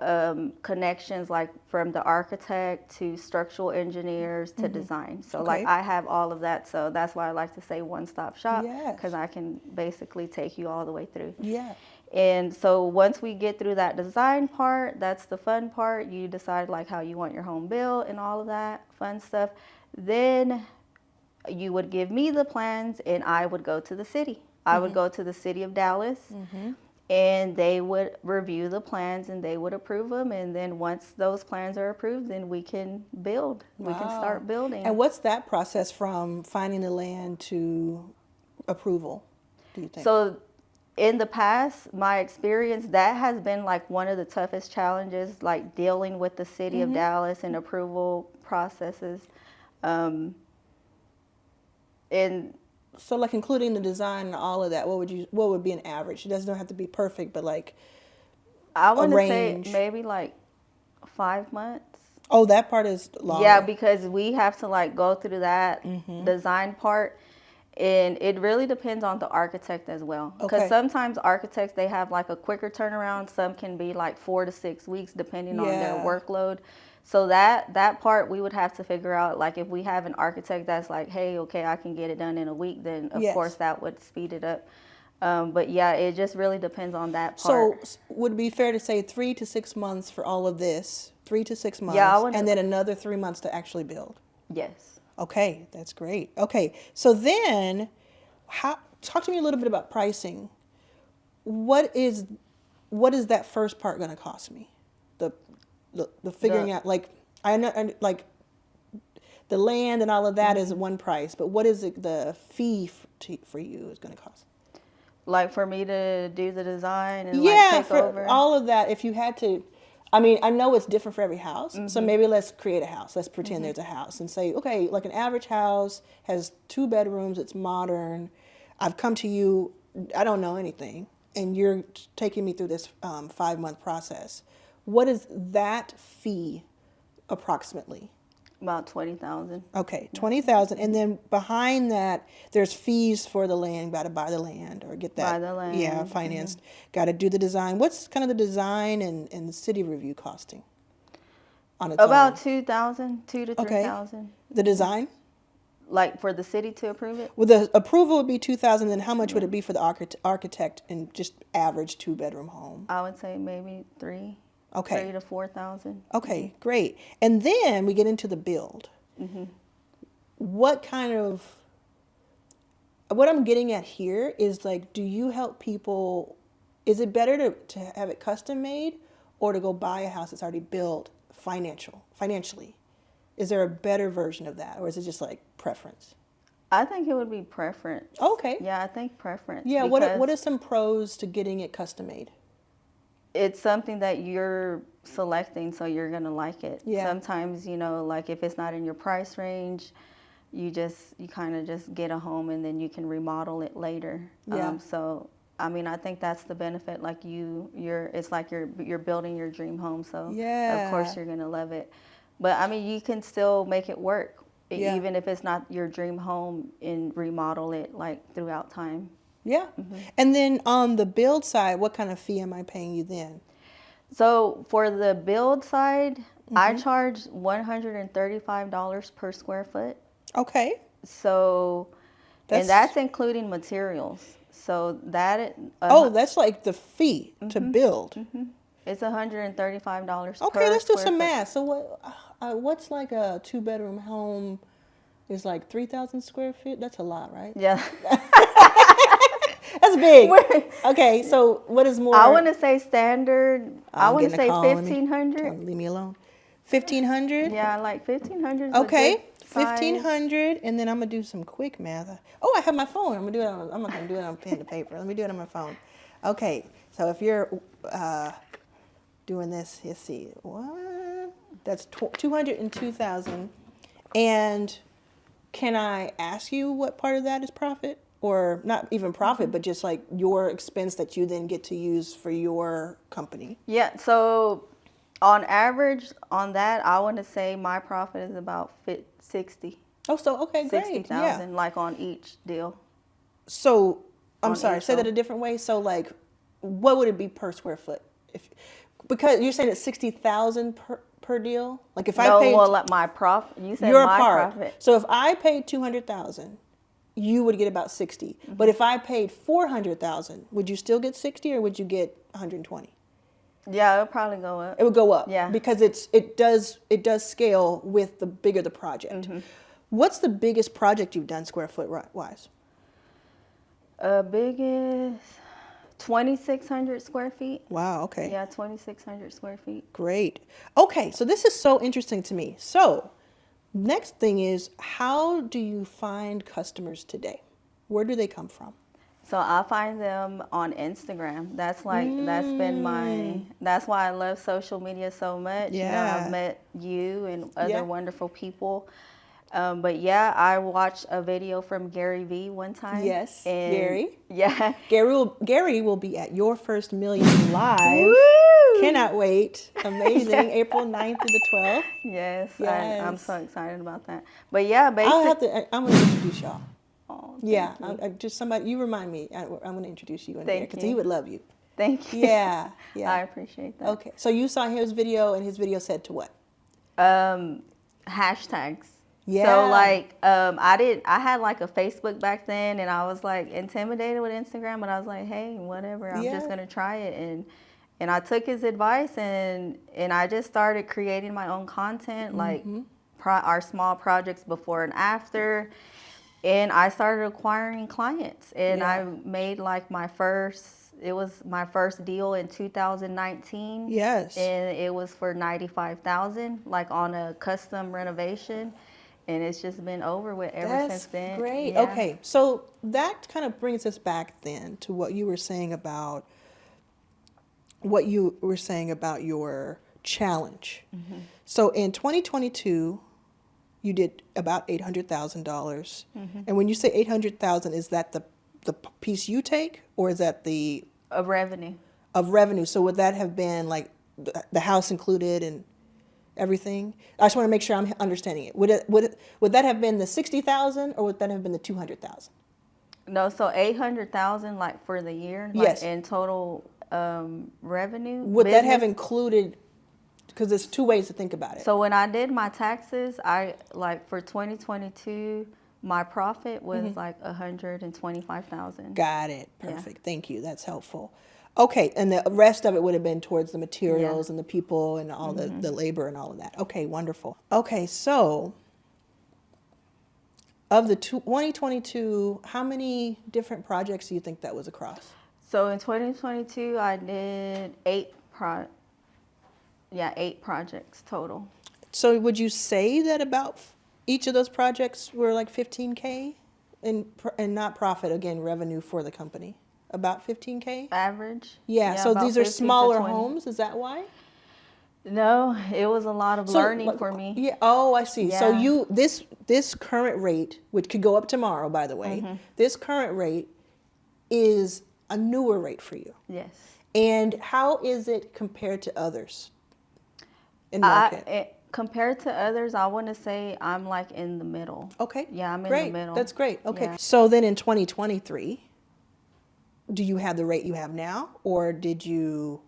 connections like from the architect to structural engineers to design. So like I have all of that. So that's why I like to say one-stop shop, because I can basically take you all the way through. Yeah. And so once we get through that design part, that's the fun part. You decide like how you want your home built and all of that fun stuff. Then you would give me the plans and I would go to the city. I would go to the city of Dallas and they would review the plans and they would approve them. And then once those plans are approved, then we can build. We can start building. And what's that process from finding the land to approval, do you think? So in the past, my experience, that has been like one of the toughest challenges, like dealing with the city of Dallas and approval processes. And so like including the design and all of that, what would be an average? It doesn't have to be perfect, but like I want to say maybe like 5 months. Oh, that part is longer. Yeah, because we have to like go through that design part. And it really depends on the architect as well. Because sometimes architects, they have like a quicker turnaround. Some can be like 4 to 6 weeks depending on their workload. So that part we would have to figure out, like if we have an architect that's like, hey, okay, I can get it done in a week, then of course that would speed it up. But yeah, it just really depends on that part. So would it be fair to say 3 to 6 months for all of this, 3 to 6 months, and then another 3 months to actually build? Yes. Okay, that's great. Okay, so then talk to me a little bit about pricing. What is that first part going to cost me? The figuring out, like I know, like the land and all of that is one price, but what is it, the fee for you is going to cost? Like for me to do the design and like take over? All of that. If you had to, I mean, I know it's different for every house, so maybe let's create a house. Let's pretend there's a house and say, okay, like an average house has 2 bedrooms, it's modern. I've come to you, I don't know anything, and you're taking me through this 5-month process. What is that fee approximately? About $20,000. Okay, $20,000, and then behind that, there's fees for the land. Got to buy the land or get that. Buy the land. Financed. Got to do the design. What's kind of the design and the city review costing? On its about own? $2,000 to $3,000. The design? Like for the city to approve it? Well, the approval would be $2,000. Then how much would it be for the architect and just average 2-bedroom home? I would say maybe $3,000. Okay. 3,000 to 4,000. Okay, great. And then we get into the build. What I'm getting at here is like, do you help people? Is it better to have it custom made or to go buy a house that's already built financially? Is there a better version of that, or is it just like preference? I think it would be preference. Okay. Yeah, I think preference. Yeah. What are some pros to getting it custom made? It's something that you're selecting, so you're going to like it. Yeah. Sometimes, like if it's not in your price range, you kind of just get a home and then you can remodel it later. Yeah. So, I mean, I think that's the benefit. Like it's like you're building your dream home. So of course you're going to love it. But I mean, you can still make it work, even if it's not your dream home, and remodel it like throughout time. Yeah. And then on the build side, what kind of fee am I paying you then? So for the build side, I charge $135 per square foot. Okay. So, and that's including materials. So that... that's like the fee to build. It's $135 per Okay, let's do some foot. math. So what's like a 2-bedroom home is like 3,000 square feet? That's a lot, right? Yeah. That's big. Okay, so what is more? I want to say standard. I want to say 1,500. Leave me alone. 1,500? Yeah, like 1,500 is Okay, a good size. 1,500, and then I'm gonna do some quick math. Oh, I have my phone. I'm not gonna do it on pen and paper. Let me do it on my phone. Okay, so if you're doing this, let's see, what? That's 202,000. And can I ask you what part of that is profit? Or not even profit, but just like your expense that you then get to use for your company? Yeah, so on average, on that, I want to say my profit is about 60. Oh, so okay, great. 60,000, Yeah. like on each deal. So I'm On sorry, each say that home. a different way. So like, what would it be per square foot? Because you're saying it's 60,000 per deal. Like if I No, paid well, like my profit. You said your my part. profit. So if I paid 200,000, you would get about 60. Mm-hmm. But if I paid 400,000, would you still get 60 or would you get 120? Yeah, it'll probably go up. It would go up. Yeah. Because it does scale with the bigger the project. Mm-hmm. What's the biggest project you've done square foot wise? Biggest 2,600 square feet. Wow, okay. Yeah, 2,600 square feet. Great. Okay, so this is so interesting to me. So, next thing is, how do you find customers today? Where do they come from? So I find them on Instagram. That's why I love social media so much. Yeah. You know, I've met you and other Yeah. wonderful people. But yeah, I watched a video from Gary Vee one time. Yes, and Gary. Yeah. Gary will be at Your First Million live. Woo! Cannot wait. Amazing. April 9th through the 12th. Yes, Yes. I'm so excited about that. But yeah, I'm going to introduce y'all. Oh, Yeah, thank you. just somebody, you remind me. I'm going to introduce you in there Thank because you. he would love you. Thank you. Yeah, yeah. I appreciate that. Okay, so you saw his video and his video said to what? Hashtags. Yeah. So like I had like a Facebook back then, and I was like intimidated with Instagram, but I was like, hey, whatever, I'm just gonna try it, and I took his advice, and I just started creating my own content, like our small projects before and after, and I started acquiring clients, and I made like it was my first deal in 2019. Yes. And it was for $95,000, like on a custom renovation. And it's just been over with ever since then. That's great. Yeah. Okay, so that kind of brings us back then to what you were saying about your challenge. Mm-hmm. So in 2022, you did about $800,000. Mm-hmm. And when you say 800,000, is that the piece you take, or is that the Of revenue? Of revenue. So would that have been like the house included and everything? I just want to make sure I'm understanding it. Would that have been the 60,000 or would that have been the 200,000? No, so 800,000 like for the year, like Yes. in total revenue. Would that have included? Because there's two ways to think about it. So when I did my taxes, I like for 2022, my profit was like 125,000. Got it. Perfect. Thank you. That's helpful. Okay, and the rest of it would have been towards the materials and the people and all the labor and all of that. Okay, wonderful. Okay, so of the 2022, how many different projects do you think that was across? So in 2022, I did 8 projects total. So would you say that about each of those projects were like 15K and not profit, again, revenue for the company? About 15K? Average. Yeah, so about these are 15 to smaller 20. homes, is that why? No, it was a lot of learning for me. Yeah. Oh, I see. Yeah. So this current rate, which could go up tomorrow, by the way, this current rate is a newer rate for you. Yes. And how is it compared to others in market? Compared to others, I want to say I'm like in the middle. Okay. Yeah, I'm great. in the middle. That's great. Okay. Yeah. So then in 2023, do you have the rate you have now, or did you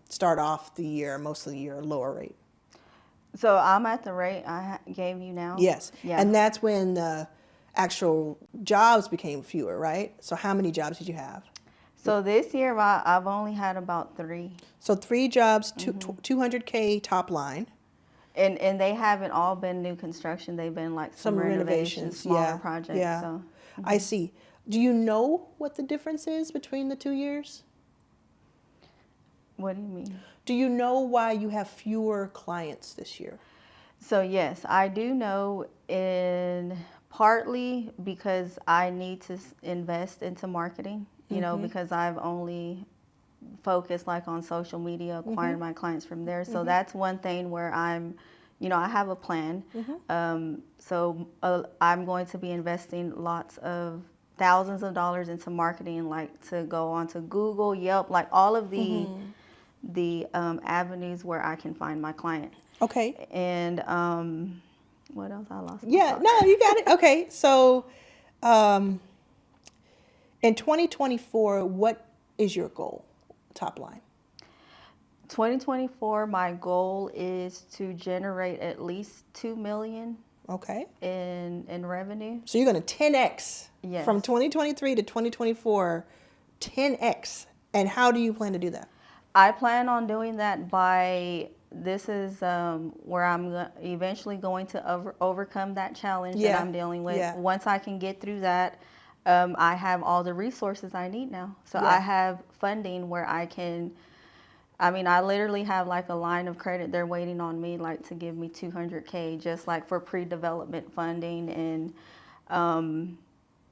start off the year, most of the year, lower rate? So I'm at the rate I gave you now. Yes. Yeah. And that's when the actual jobs became fewer, right? So how many jobs did you have? So this year I've only had about 3. So 3 jobs, 200K top line. And they haven't all been new construction. They've been like some renovations, smaller projects. Yeah. So. I see. Do you know what the difference is between the 2 years? What do you mean? Do you know why you have fewer clients this year? So yes, I do know, in partly because I need to invest into marketing, you know, because I've only focused like on social media, acquiring my clients from there. So that's one thing where I'm, you know, I have a plan. So I'm going to be investing lots of thousands of dollars into marketing, like to go on to Google, Yelp, like all of the avenues where I can find my client. Okay. And what else? I lost. Yeah, no, you got it. Okay, so in 2024, what is your goal, top line? 2024, my goal is to generate at least $2 million Okay. in revenue. So you're going to 10x Yes. from 2023 to 2024, 10x. And how do you plan to do that? I plan on doing that by, this is where I'm eventually going to overcome that challenge that I'm dealing with. Yeah. Once I can get through that, I have all the resources I need now. So I have funding where I can, I mean, I literally have like a line of credit. They're waiting on me like to give me $200K just like for pre-development funding. And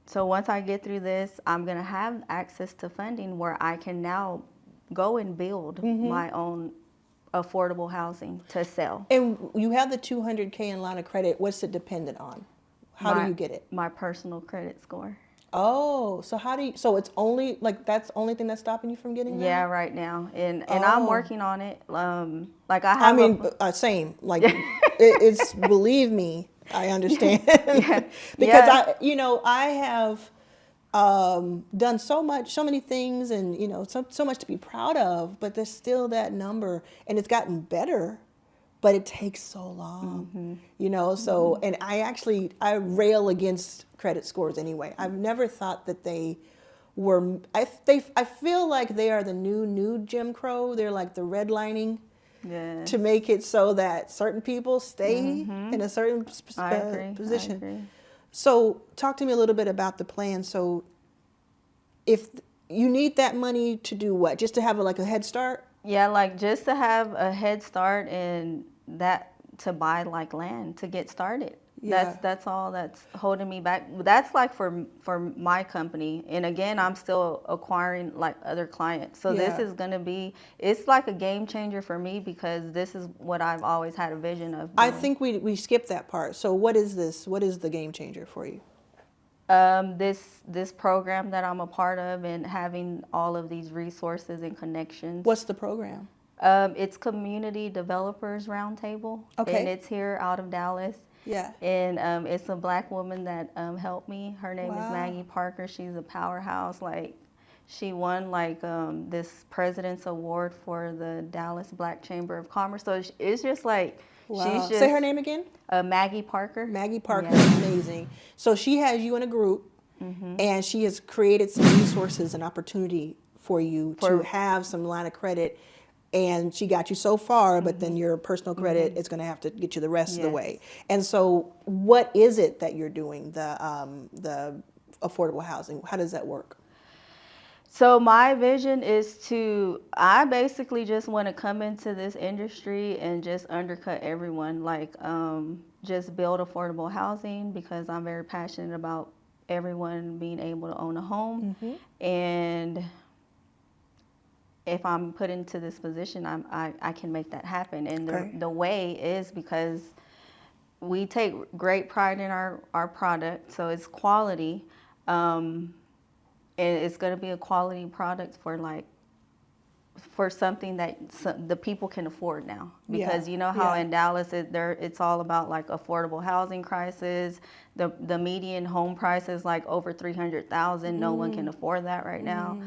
so once I get through this, I'm going to have access to funding where I can now go and build my own affordable housing to sell. And you have the 200K in line of credit. What's it dependent on? How do you get it? My personal credit score. Oh, so how do you, so it's only, like, that's the only thing that's stopping you from getting that? Yeah, right now. And I'm working on it. Like I have same. Like, it's, believe me, I understand. Because Yeah. I have done so many things and, so much to be proud of, but there's still that number and it's gotten better, but it takes so long, so, and I rail against credit scores anyway. I've never thought that they were, I feel like they are the new Jim Crow. They're like the redlining to make it so that certain people stay in a certain position. I agree. So talk to me a little bit about the plan. So if you need that money to do what? Just to have a head start? Yeah, like just to have a head start and that to buy like land to get started. Yeah. That's all that's holding me back. That's like for my company. And again, I'm still acquiring like other clients. So this is going to be, it's like a game changer for me because this is what I've always had a vision of doing. I think we skipped that part. So what is this? What is the game changer for you? This program that I'm a part of and having all of these resources and connections. What's the program? It's Community Developers Roundtable. Okay. And it's here out of Dallas. Yeah. And it's a Black woman that helped me. Her name is Wow. Maggie Parker. She's a powerhouse. Like, she won this President's Award for the Dallas Black Chamber of Commerce. So it's just like, Wow. she's just... Say her name again? Maggie Parker. Maggie Parker. Yeah. Amazing. So she has you in a group and she has created some resources and opportunity for you to have some line of credit. And she got you so far, but then your personal credit is going to have to get you the rest of the way. And so what is it that you're doing, the affordable housing? How does that work? So my vision is I basically just want to come into this industry and just undercut everyone, like just build affordable housing because I'm very passionate about everyone being able to own a home. And if I'm put into this position, I can make that happen. And the way is because we take great pride in our product, so it's quality. And it's going to be a quality product for something that the people can afford now. Because you know how in Dallas it's all about like affordable housing crisis. The median home price is like over $300,000. No one can afford that right now.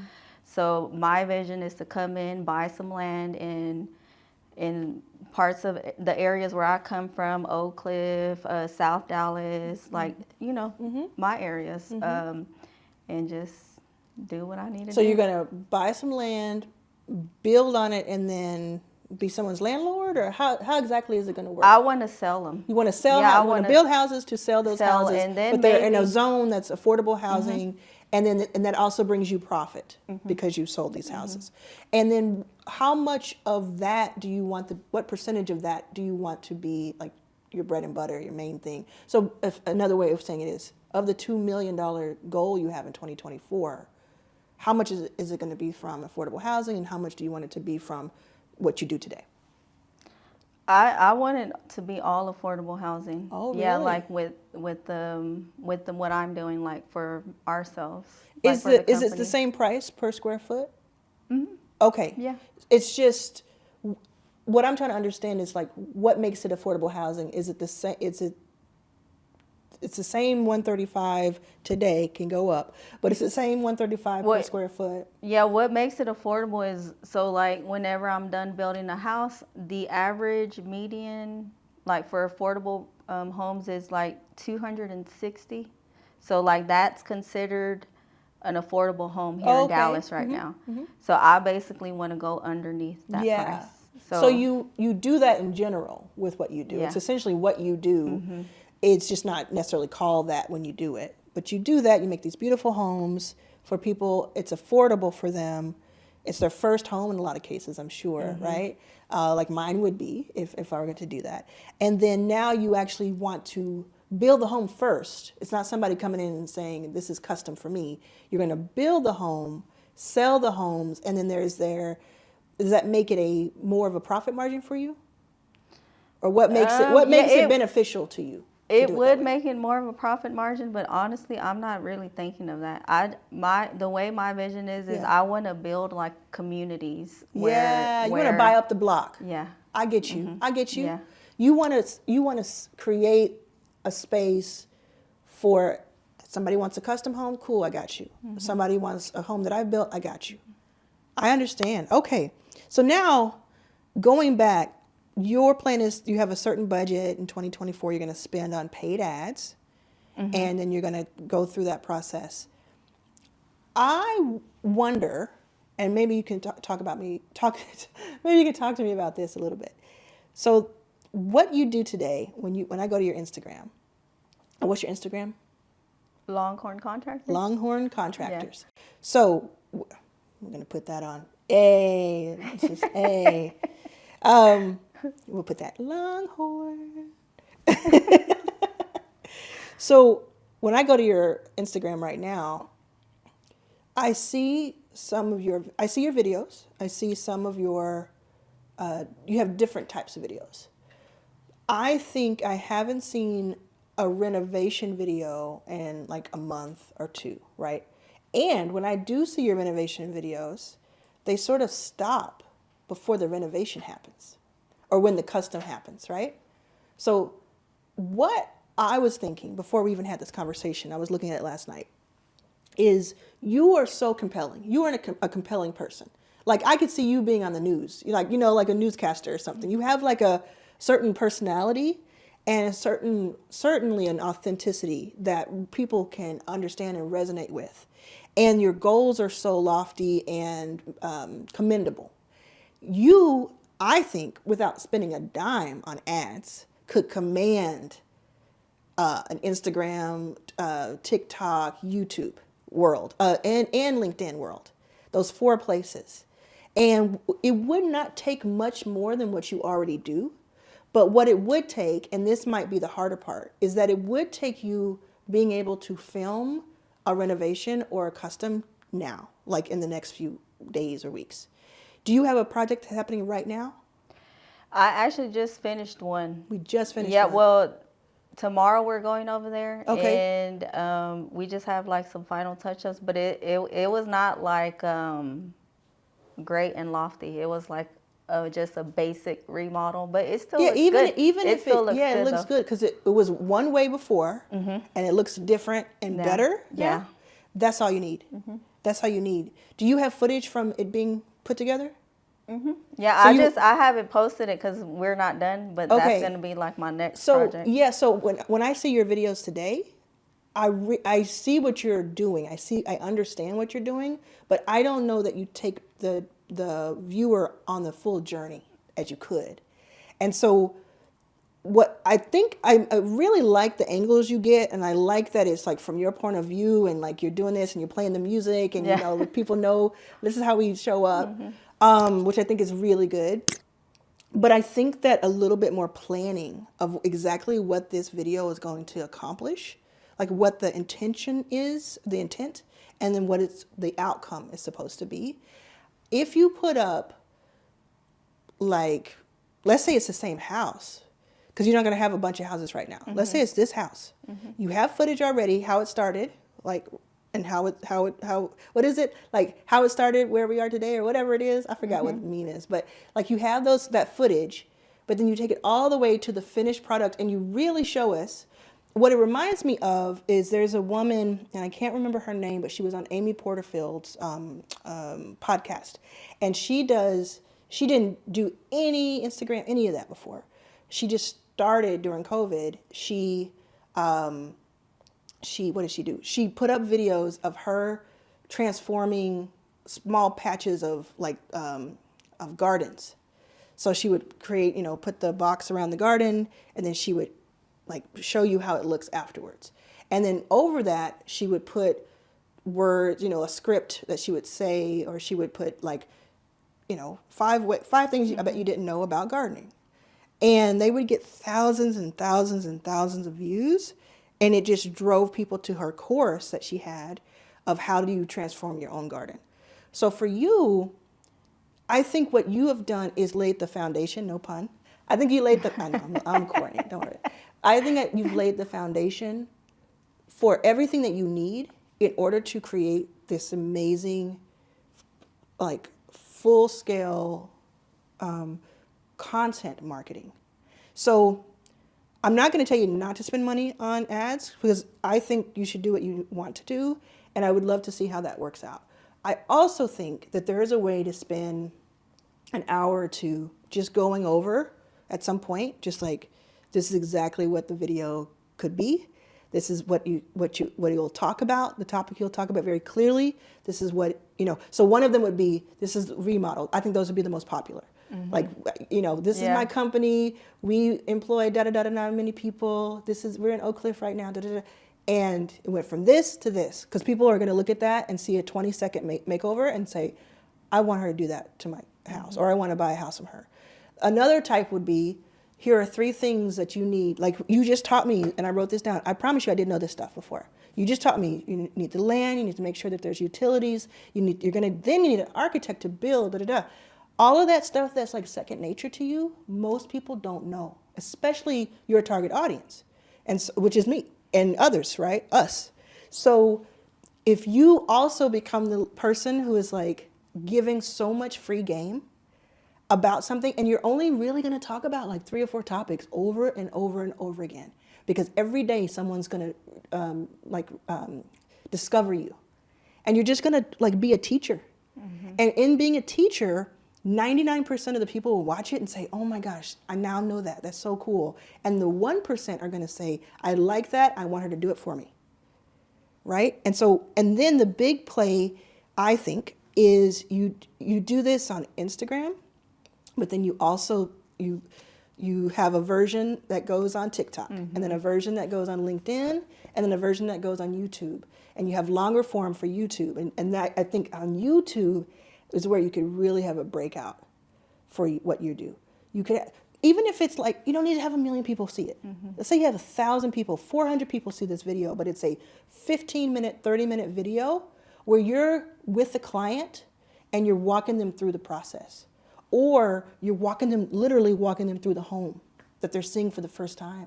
So my vision is to come in, buy some land in parts of the areas where I come from, Oak Cliff, South Dallas, like, my areas, and just do what I need to do. So you're going to buy some land, build on it, and then be someone's landlord? Or how exactly is it going to work? I want to sell them. You want to sell? You want to build houses to sell those houses, and then but they're in a zone that's affordable housing, and that also brings you profit because you sold these houses. And then how much of that do you want what percentage of that do you want to be like your bread and butter, your main thing? So if, another way of saying it is, of the $2 million goal you have in 2024, how much is it going to be from affordable housing, and how much do you want it to be from what you do today? I want it to be all affordable housing. Oh, really? Yeah, like with what I'm doing, like for ourselves. Is it the same price per square foot? Mm-hmm. Okay. Yeah. It's just what I'm trying to understand is like what makes it affordable housing. Is it the same? It's the same 135 today, can go up, but it's the same 135 per square foot. Yeah, what makes it affordable is, so like whenever I'm done building a house, the average median like for affordable homes is like 260. So like that's considered an affordable home here in Dallas right now. So I basically want to go underneath that price. So you do that in general with what you do. It's essentially what you do. It's just not necessarily called that when you do it. But you do that, you make these beautiful homes for people. It's affordable for them. It's their first home in a lot of cases, I'm sure, right? Like mine would be if I were to do that. And then now you actually want to build the home first. It's not somebody coming in and saying, this is custom for me. You're going to build the home, sell the homes, and then does that make it more of a profit margin for you? Or what makes it beneficial to you? It would make it more of a profit margin, but honestly, I'm not really thinking of that. The way my vision is I want to build like communities. You want to buy up the block. Yeah, I get you. I get you. Yeah. You want to create a space for somebody wants a custom home. Cool, I got you. Somebody wants a home that I built. I got you. I understand. Okay, so now going back. Your plan is you have a certain budget in 2024 you're going to spend on paid ads, and then you're going to go through that process. I wonder, and maybe you can maybe you can talk to me about this a little bit. So what you do today when I go to your Instagram, what's your Instagram? Longhorn Contractors. Longhorn Contractors. Yeah. So we're going to put that on A. It's just A. We'll put that Longhorn. So when I go to your Instagram right now, I see your videos. I see some of your, you have different types of videos. I think I haven't seen a renovation video in like a month or two, right? And when I do see your renovation videos, they sort of stop before the renovation happens or when the custom happens, right? So what I was thinking before we even had this conversation, I was looking at it last night, is you are so compelling. You are a compelling person. Like I could see you being on the news, like a newscaster or something. You have like a certain personality and certainly an authenticity that people can understand and resonate with. And your goals are so lofty and commendable. You, I think, without spending a dime on ads, could command an Instagram, TikTok, YouTube world, and LinkedIn world. Those 4 places. And it would not take much more than what you already do. But what it would take, and this might be the harder part, is that it would take you being able to film a renovation or a custom now, like in the next few days or weeks. Do you have a project happening right now? I actually just finished one. We just finished one. Yeah, well, tomorrow we're going over there. Okay. And we just have like some final touch-ups, but it was not like great and lofty. It was like just a basic remodel, but it still looks good. It looks good because it was one way before, and it looks different and better now. Yeah. That's all you need. That's all you need. Do you have footage from it being put together? Yeah, so I haven't posted it because we're not done, but that's going to be like my next project. Yeah, so when I see your videos today, I see what you're doing. I understand what you're doing, but I don't know that you take the viewer on the full journey as you could. And so what I think I really like the angles you get, and I like that it's like from your point of view, and like you're doing this and you're playing the music, and you know people know this is how we show up, which I think is really good. But I think that a little bit more planning of exactly what this video is going to accomplish, like what the intention is, the intent, and then what the outcome is supposed to be. If you put up, like, let's say it's the same house, because you're not going to have a bunch of houses right now. Let's say it's this house. You have footage already, how it started, like, and how what is it? Like how it started, where we are today, or whatever it is. I forgot what the mean is, but like you have that footage, but then you take it all the way to the finished product and you really show us. What it reminds me of is there's a woman, and I can't remember her name, but she was on Amy Porterfield's podcast, and she didn't do any Instagram, any of that before. She just started during COVID. What did she do? She put up videos of her transforming small patches of of gardens. So she would create, put the box around the garden, and then she would like show you how it looks afterwards. And then over that, she would put words, a script that she would say, or she would put like, five things I bet you didn't know about gardening. And they would get thousands and thousands and thousands of views. And it just drove people to her course that she had of how do you transform your own garden. So for you, I think what you have done is laid the foundation, no pun. I think you laid I know, I'm corny, don't worry. I think that you've laid the foundation for everything that you need in order to create this amazing, like full scale content marketing. So I'm not going to tell you not to spend money on ads, because I think you should do what you want to do, and I would love to see how that works out. I also think that there is a way to spend an hour or two just going over at some point, just like this is exactly what the video could be. This is what you'll talk about, the topic you'll talk about very clearly. This is what, so one of them would be, this is remodel. I think those would be the most popular. Like, this is my company. We employ many people. We're in Oak Cliff right now. And it went from this to this, because people are going to look at that and see a 20-second makeover and say, I want her to do that to my house, or I want to buy a house from her. Another type would be, here are 3 things that you need. Like you just taught me, and I wrote this down. I promise you I didn't know this stuff before. You just taught me you need the land, you need to make sure that there's utilities, you need an architect to build, All of that stuff that's like second nature to you, most people don't know, especially your target audience, and which is me and others, right? Us. So if you also become the person who is like giving so much free game about something, and you're only really going to talk about like 3 or 4 topics over and over and over again, because every day someone's going to discover you, and you're just going to like be a teacher. And in being a teacher, 99% of the people will watch it and say, oh my gosh, I now know that. That's so cool. And the 1% are going to say, I like that. I want her to do it for me. Right? And then the big play, I think, is you do this on Instagram, but then you also, you have a version that goes on TikTok, and then a version that goes on LinkedIn, and then a version that goes on YouTube. And you have longer form for YouTube. And that, I think, on YouTube is where you could really have a breakout for what you do. You could, even if it's like, you don't need to have 1 million people see it. Let's say you have 1,000 people, 400 people see this video, but it's a 15-minute, 30-minute video where you're with the client and you're walking them through the process. Or you're literally walking them through the home that they're seeing for the first time.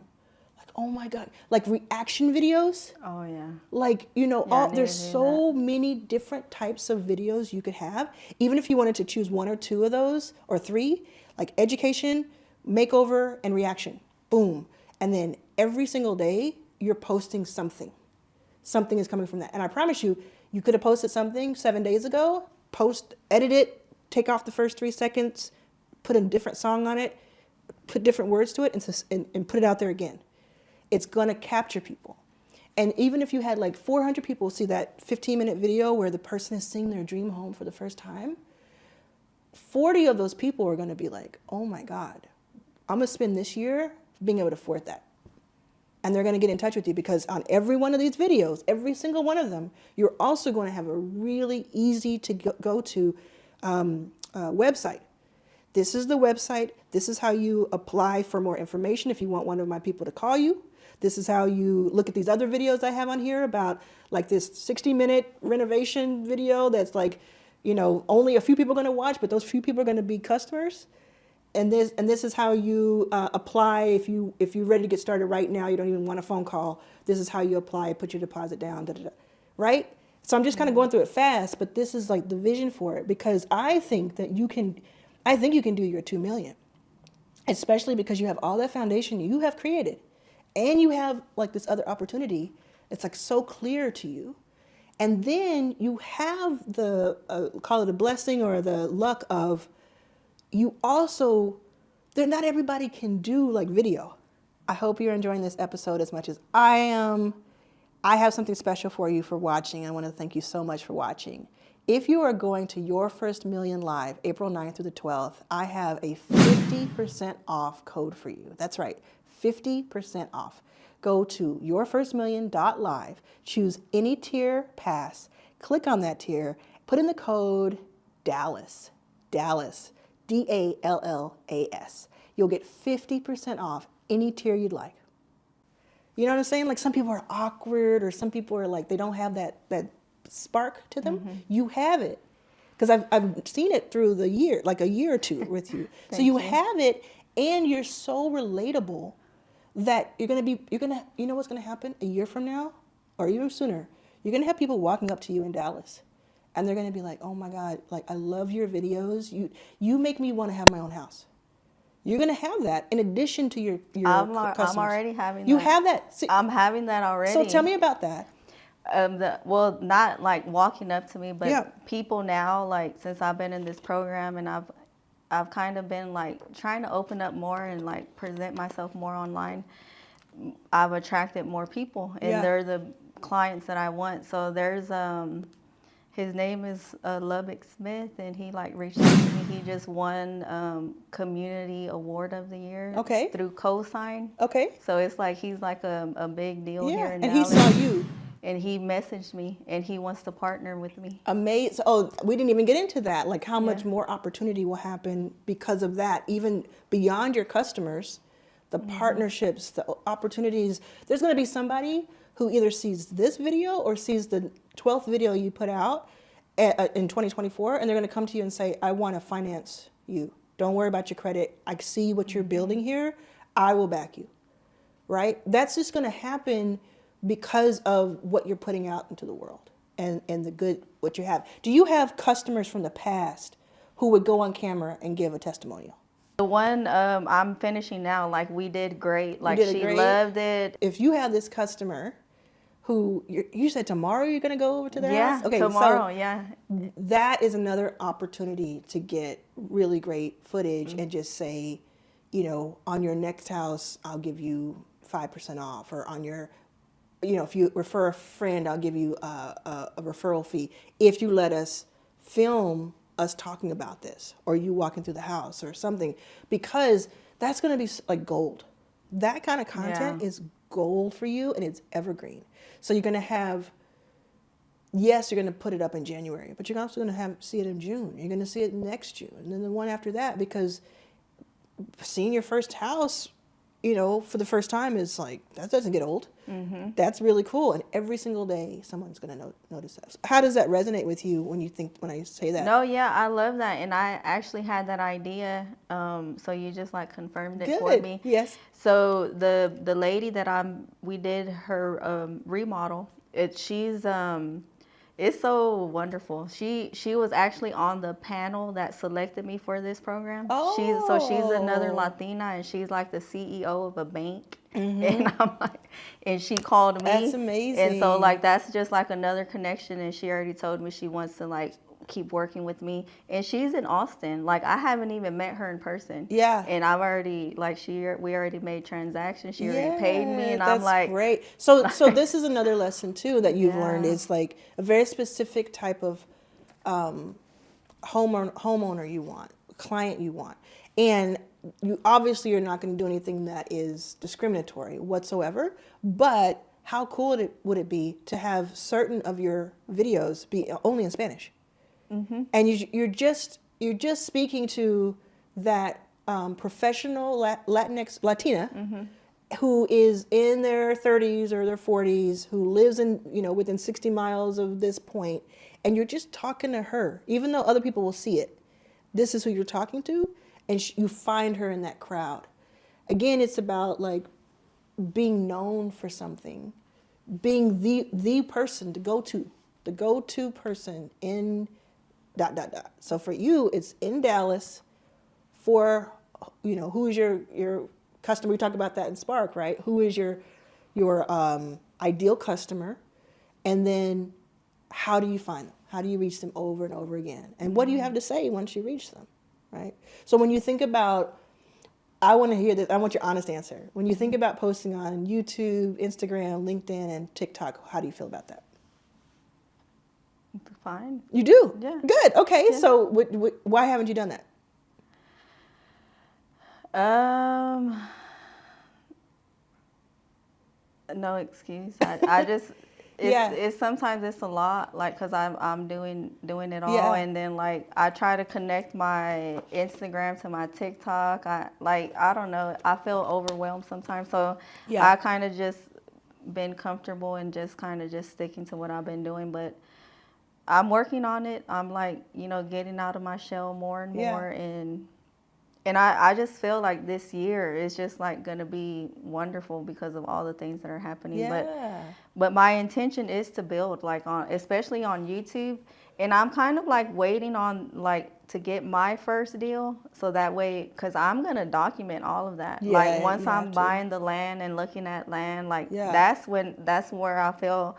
Oh my God, like reaction videos. Oh yeah. Like, there's so many different types of videos you could have. Even if you wanted to choose 1 or 2 of those, or 3, like education, makeover, and reaction, boom. And then every single day you're posting something. Something is coming from that. And I promise you, you could have posted something 7 days ago, edit it, take off the first 3 seconds, put a different song on it, put different words to it, and put it out there again. It's going to capture people. And even if you had like 400 people see that 15-minute video where the person is seeing their dream home for the first time, 40 of those people are going to be like, oh my God, I'm going to spend this year being able to afford that. And they're going to get in touch with you because on every one of these videos, every single one of them, you're also going to have a really easy to go to website. This is the website. This is how you apply for more information if you want one of my people to call you. This is how you look at these other videos I have on here about like this 60-minute renovation video that's like, you know, only a few people are going to watch, but those few people are going to be customers. And this is how you apply if you're ready to get started right now. You don't even want a phone call. This is how you apply. Put your deposit down. Da, da, da. Right? So I'm just kind of going through it fast, but this is like the vision for it because I think that you can do your 2 million, especially because you have all that foundation you have created, and you have like this other opportunity. It's like so clear to you, and then you have the call it a blessing or the luck of. You also, not everybody can do like video. I hope you're enjoying this episode as much as I am. I have something special for you for watching. I want to thank you so much for watching. If you are going to Your First Million Live, April 9th through the 12th, I have a 50% off code for you. That's right, 50% off. Go to yourfirstmillion.live, choose any tier pass, click on that tier, put in the code DALLAS, DALLAS. DALLAS. You'll get 50% off any tier you'd like. You know what I'm saying? Like some people are awkward or some people are like, they don't have that spark to them. Mm-hmm. You have it. Because I've seen it through the year, like a year or two with you. So you have it and you're so relatable that you know what's going to happen a year from now or even sooner? You're going to have people walking up to you in Dallas. And they're going to be like, oh my God, like I love your videos. You make me want to have my own house. You're going to have that in addition to your customers. I'm already having that. You have that? See, I'm having that already. So tell me about that. Not like walking up to me, but people now, like since I've been in this program and I've kind of been like trying to open up more and like present myself more online, I've attracted more people and they're the clients that I want. So there's his name is Lubbock Smith, and he like reached out to me. He just won Community Award of the Year through Cosign. Okay. So it's like he's like a big deal here in Dallas. And he saw you. And he messaged me, and he wants to partner with me. Amazing. Oh, we didn't even get into that. Like how much more opportunity will happen because of that, even beyond your customers, the partnerships, the opportunities. There's going to be somebody who either sees this video or sees the 12th video you put out in 2024, and they're going to come to you and say, I want to finance you. Don't worry about your credit. I see what you're building here. I will back you, right? That's just going to happen because of what you're putting out into the world and the good, what you have. Do you have customers from the past who would go on camera and give a testimonial? The one I'm finishing now, like we did great. Like she loved it. If you have this customer who you said tomorrow you're going to go over to their house? Okay, tomorrow, that is another opportunity to get really great footage and just say, you know, on your next house, I'll give you 5% off, or on your, you know, if you refer a friend, I'll give you a referral fee. If you let us film us talking about this, or you walking through the house or something, because that's going to be like gold. That kind of content is gold for you, and it's evergreen. So you're going to have, yes, you're going to put it up in January, but you're also going to see it in June. You're going to see it next June, and then the one after that, because seeing your first house, you know, for the first time is like, that doesn't get old. Mm-hmm. That's really cool. And every single day, someone's going to notice that. How does that resonate with you when I say that? No, yeah, I love that. And I actually had that idea. So you just like confirmed it for me. Yes. So the lady that we did her remodel, it's so wonderful. She was actually on the panel that selected me for this program. Oh. She's another Latina, and she's like the CEO of a bank. Mm-hmm. And she called me. That's amazing. And so like that's just like another connection. And she already told me she wants to like keep working with me. And she's in Austin. Like I haven't even met her in person. Yeah. And I've already we already made transactions. She already paid me, and I'm like, great. So this is another lesson too that you've learned is like a very specific type of homeowner you want, client you want. And you obviously are not going to do anything that is discriminatory whatsoever, but how cool would it be to have certain of your videos be only in Spanish? Mm-hmm. And you're just speaking to that professional Latina mm-hmm. who is in their 30s or their 40s, who lives in, within 60 miles of this point, and you're just talking to her, even though other people will see it. This is who you're talking to, and you find her in that crowd. Again, it's about like being known for something, being the person to go to, the go-to person in ... So for you, it's in Dallas for, who is your customer? We talk about that in Spark, right? Who is your ideal customer? And then how do you find them? How do you reach them over and over again? And what do you have to say once you reach them, right? So when you think about, I want to hear this, I want your honest answer. When you think about posting on YouTube, Instagram, LinkedIn, and TikTok, how do you feel about that? Fine. You do? Yeah. Good. Okay. Yeah. So why haven't you done that? No excuse. I just Yeah. It's sometimes it's a lot, like, because I'm doing it all, Yeah. and then like I try to connect my Instagram to my TikTok. I don't know. I feel overwhelmed sometimes, so Yeah. I kind of just been comfortable and just kind of just sticking to what I've been doing, but I'm working on it. I'm like, getting out of my shell more and more, and I just feel like this year is just like gonna be wonderful because of all the things that are happening. Yeah. But my intention is to build, like, especially on YouTube, and I'm kind of like waiting on like to get my first deal, so that way, because I'm gonna document all of that. Yeah, like once you have I'm to. buying the land and looking at land, like Yeah. that's where I feel.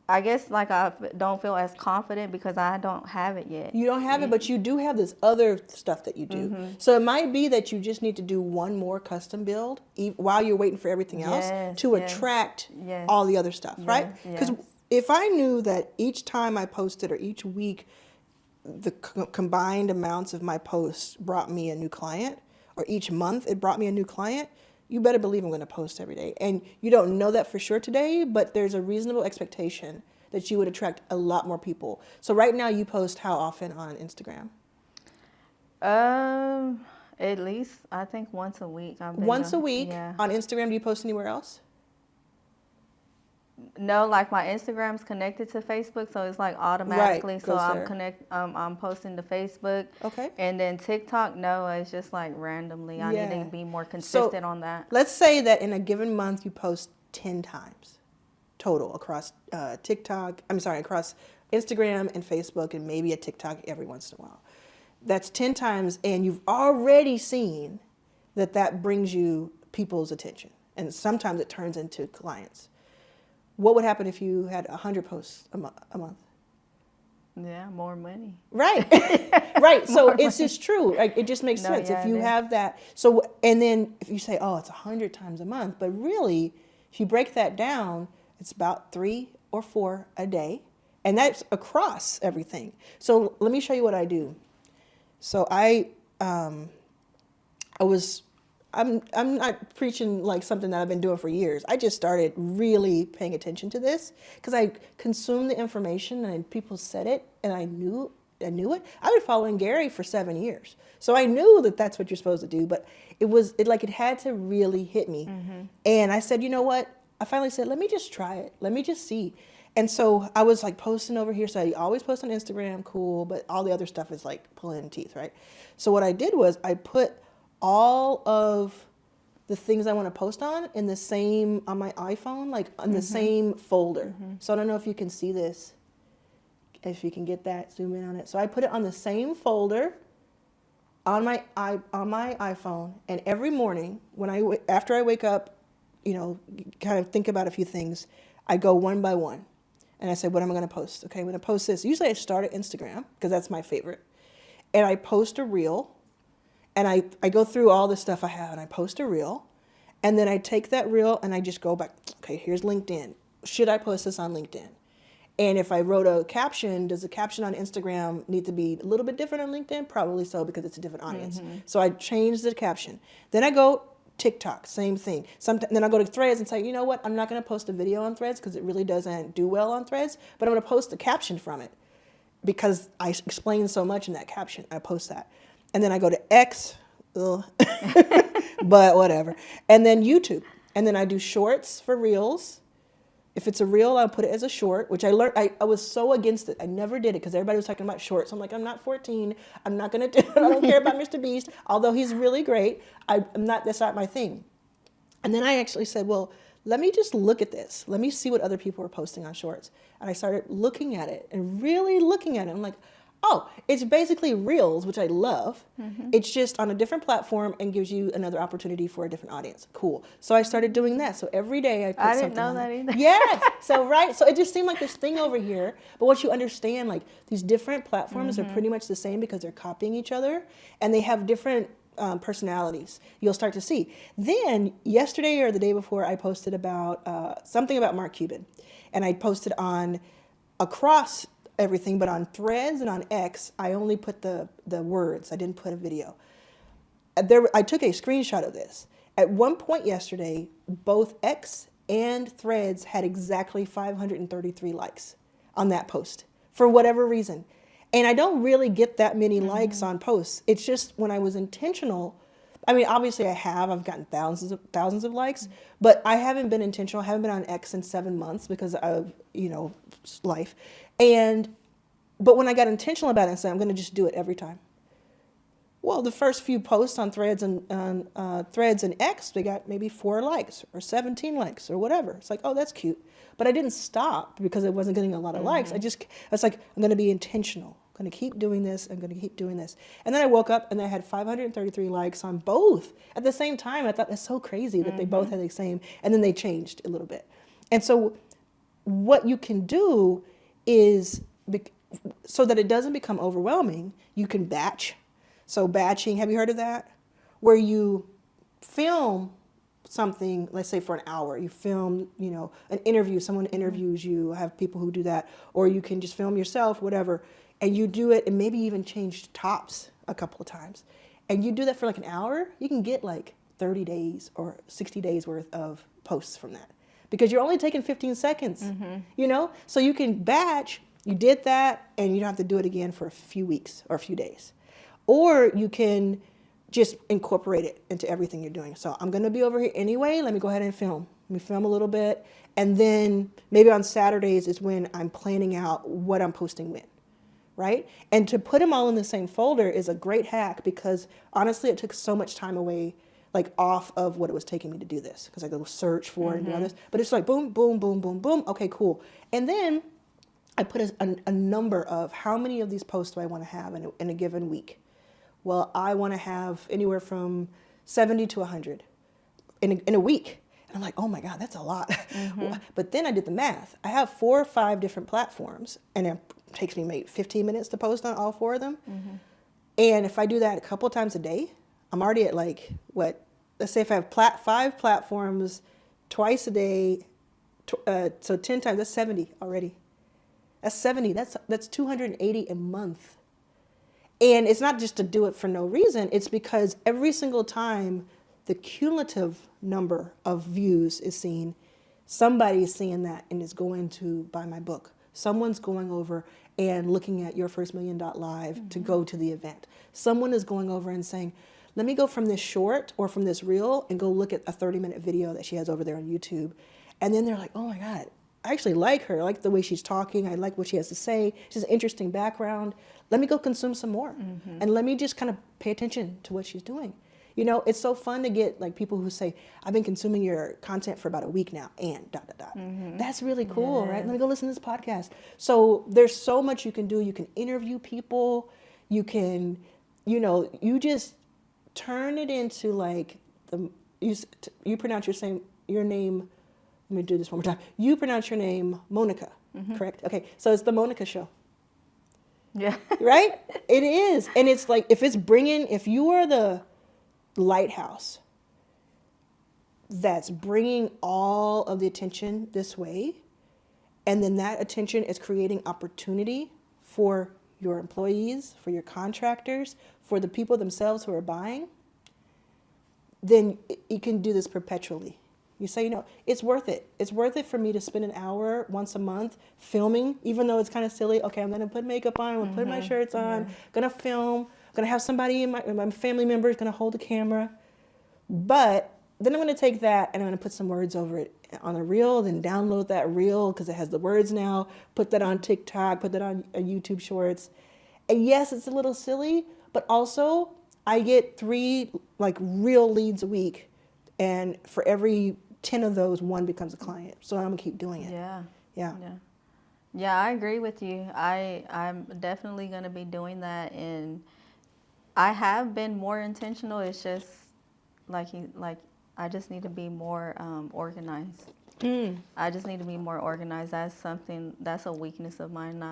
I guess like I don't feel as confident because I don't have it yet. You don't have it, but you do have this other stuff that you do. Mm-hmm. So it might be that you just need to do one more custom build while you're waiting for everything else to attract all the other stuff, right? Because if I knew that each time I posted or each week the combined amounts of my posts brought me a new client, or each month it brought me a new client, you better believe I'm going to post every day. And you don't know that for sure today, but there's a reasonable expectation that you would attract a lot more people. So right now you post how often on Instagram? At least I think once a week. Once a week? Yeah. On Instagram, do you post anywhere else? No, like my Instagram's connected to Facebook, so it's like automatically. Right, so I'm posting to Facebook. Okay. And then TikTok, no, it's just like randomly. I need to be more consistent on that. Let's say that in a given month you post 10 times total across across Instagram and Facebook, and maybe a TikTok every once in a while. That's 10 times, and you've already seen that brings you people's attention, and sometimes it turns into clients. What would happen if you had 100 posts a month? Yeah, more money. Right, right. So it's just true. Like, it just makes sense if you have that. So, and then if you say, oh, it's 100 times a month, but really, if you break that down, it's about 3 or 4 a day, and that's across everything. So let me show you what I do. So I'm not preaching like something that I've been doing for years. I just started really paying attention to this because I consumed the information and people said it, and I knew it. I've been following Gary for 7 years, so I knew that that's what you're supposed to do. But it had to really hit me, and I said, you know what? I finally said, let me just try it. Let me just see. And so I was like posting over here. So I always post on Instagram, cool, but all the other stuff is like pulling teeth, right? So what I did was I put all of the things I want to post on in the same, on my iPhone, like on the same folder. So I don't know if you can see this, if you can get that, zoom in on it. So I put it on the same folder on my iPhone, and every morning after I wake up, kind of think about a few things, I go one by one. And I say, what am I going to post? Okay, I'm going to post this. Usually I start at Instagram because that's my favorite. And I post a reel. And I go through all the stuff I have, and I post a reel. And then I take that reel and I just go back. Okay, here's LinkedIn. Should I post this on LinkedIn? And if I wrote a caption, does the caption on Instagram need to be a little bit different on LinkedIn? Probably so, because it's a different audience. So I changed the caption. Then I go TikTok, same thing. Then I go to Threads and say, you know what? I'm not going to post a video on Threads because it really doesn't do well on Threads, but I'm going to post a caption from it because I explain so much in that caption. I post that. And then I go to X, ugh. But whatever. And then YouTube. And then I do shorts for reels. If it's a reel, I'll put it as a short, which I learned. I was so against it. I never did it because everybody was talking about shorts. I'm like, I'm not 14. I'm not going to do it. I don't care about Mr. Beast, although he's really great. That's not my thing. And then I actually said, well, let me just look at this. Let me see what other people are posting on shorts. And I started looking at it and really looking at it. I'm like, oh, it's basically reels, which I love. It's just on a different platform and gives you another opportunity for a different audience. Cool. So I started doing that. So every day I put something didn't know on that there. either. Yes. So it just seemed like this thing over here. But once you understand, like, these different platforms are pretty much the same because they're copying each other and they have different personalities. You'll start to see. Then yesterday or the day before, I posted about something about Mark Cuban, and I posted on across everything, but on Threads and on X, I only put the words. I didn't put a video. I took a screenshot of this. At one point yesterday, both X and Threads had exactly 533 likes on that post for whatever reason. And I don't really get that many likes on posts. It's just when I was intentional. I mean, obviously I've gotten thousands of likes, but I haven't been intentional. I haven't been on X in 7 months because of, life. But when I got intentional about it and said, I'm going to just do it every time. Well, the first few posts on Threads and X, they got maybe 4 likes or 17 likes or whatever. It's like, oh, that's cute. But I didn't stop because I wasn't getting a lot of likes. I was like, I'm going to be intentional. I'm going to keep doing this. I'm going to keep doing this. And then I woke up and I had 533 likes on both at the same time. I thought that's so crazy that they both had the same. And then they changed a little bit. And so what you can do is, so that it doesn't become overwhelming, you can batch. So batching, have you heard of that? Where you film something, let's say for an hour, you film, an interview, someone interviews you, I have people who do that, or you can just film yourself, whatever, and you do it and maybe even change tops a couple of times. And you do that for like an hour, you can get like 30 days or 60 days worth of posts from that. Because you're only taking 15 seconds, So you can batch, you did that, and you don't have to do it again for a few weeks or a few days. Or you can just incorporate it into everything you're doing. So I'm going to be over here anyway. Let me go ahead and film. Let me film a little bit. And then maybe on Saturdays is when I'm planning out what I'm posting when, right? And to put them all in the same folder is a great hack because honestly, it took so much time away, like off of what it was taking me to do this. Because I go search for it and do all this. But it's like boom, boom, boom, boom, boom. Okay, cool. And then I put a number of how many of these posts do I want to have in a given week. Well, I want to have anywhere from 70 to 100 in a week. And I'm like, oh my God, that's a lot. But then I did the math. I have 4 or 5 different platforms, and it takes me maybe 15 minutes to post on all 4 of them. And if I do that a couple of times a day, I'm already at like, let's say if I have 5 platforms twice a day, so 10 times, that's 70 already. That's 70, that's 280 a month. And it's not just to do it for no reason. It's because every single time the cumulative number of views is seen, somebody is seeing that and is going to buy my book. Someone's going over and looking at Your First Million Live to go to the event. Someone is going over and saying, let me go from this short or from this reel and go look at a 30-minute video that she has over there on YouTube. And then they're like, oh my God, I actually like her. I like the way she's talking. I like what she has to say. She has an interesting background. Let me go consume some more. And let me just kind of pay attention to what she's doing. It's so fun to get like people who say, I've been consuming your content for about a week now and ... That's really cool, right? Let me go listen to this podcast. So there's so much you can do. You can interview people. You can, you just turn it into like, you pronounce your name, let me do this one more time. You pronounce your name Monica, correct? Okay, so it's the Monica Show. Yeah. Right? It is. And it's like, if you are the lighthouse that's bringing all of the attention this way, and then that attention is creating opportunity for your employees, for your contractors, for the people themselves who are buying, then you can do this perpetually. You say, it's worth it. It's worth it for me to spend an hour once a month filming, even though it's kind of silly. Okay, I'm going to put makeup on, I'm going to put my shirts on, going to film, going to have somebody in my family member is going to hold the camera. But then I'm going to take that and I'm going to put some words over it on a reel, then download that reel because it has the words now, put that on TikTok, put that on YouTube Shorts. And yes, it's a little silly, but also I get 3 real leads a week. And for every 10 of those, 1 becomes a client. So I'm going to keep doing it. Yeah, I agree with you. I'm definitely going to be doing that. And I have been more intentional. It's just I just need to be more organized. I just need to be more organized. That's a weakness of mine,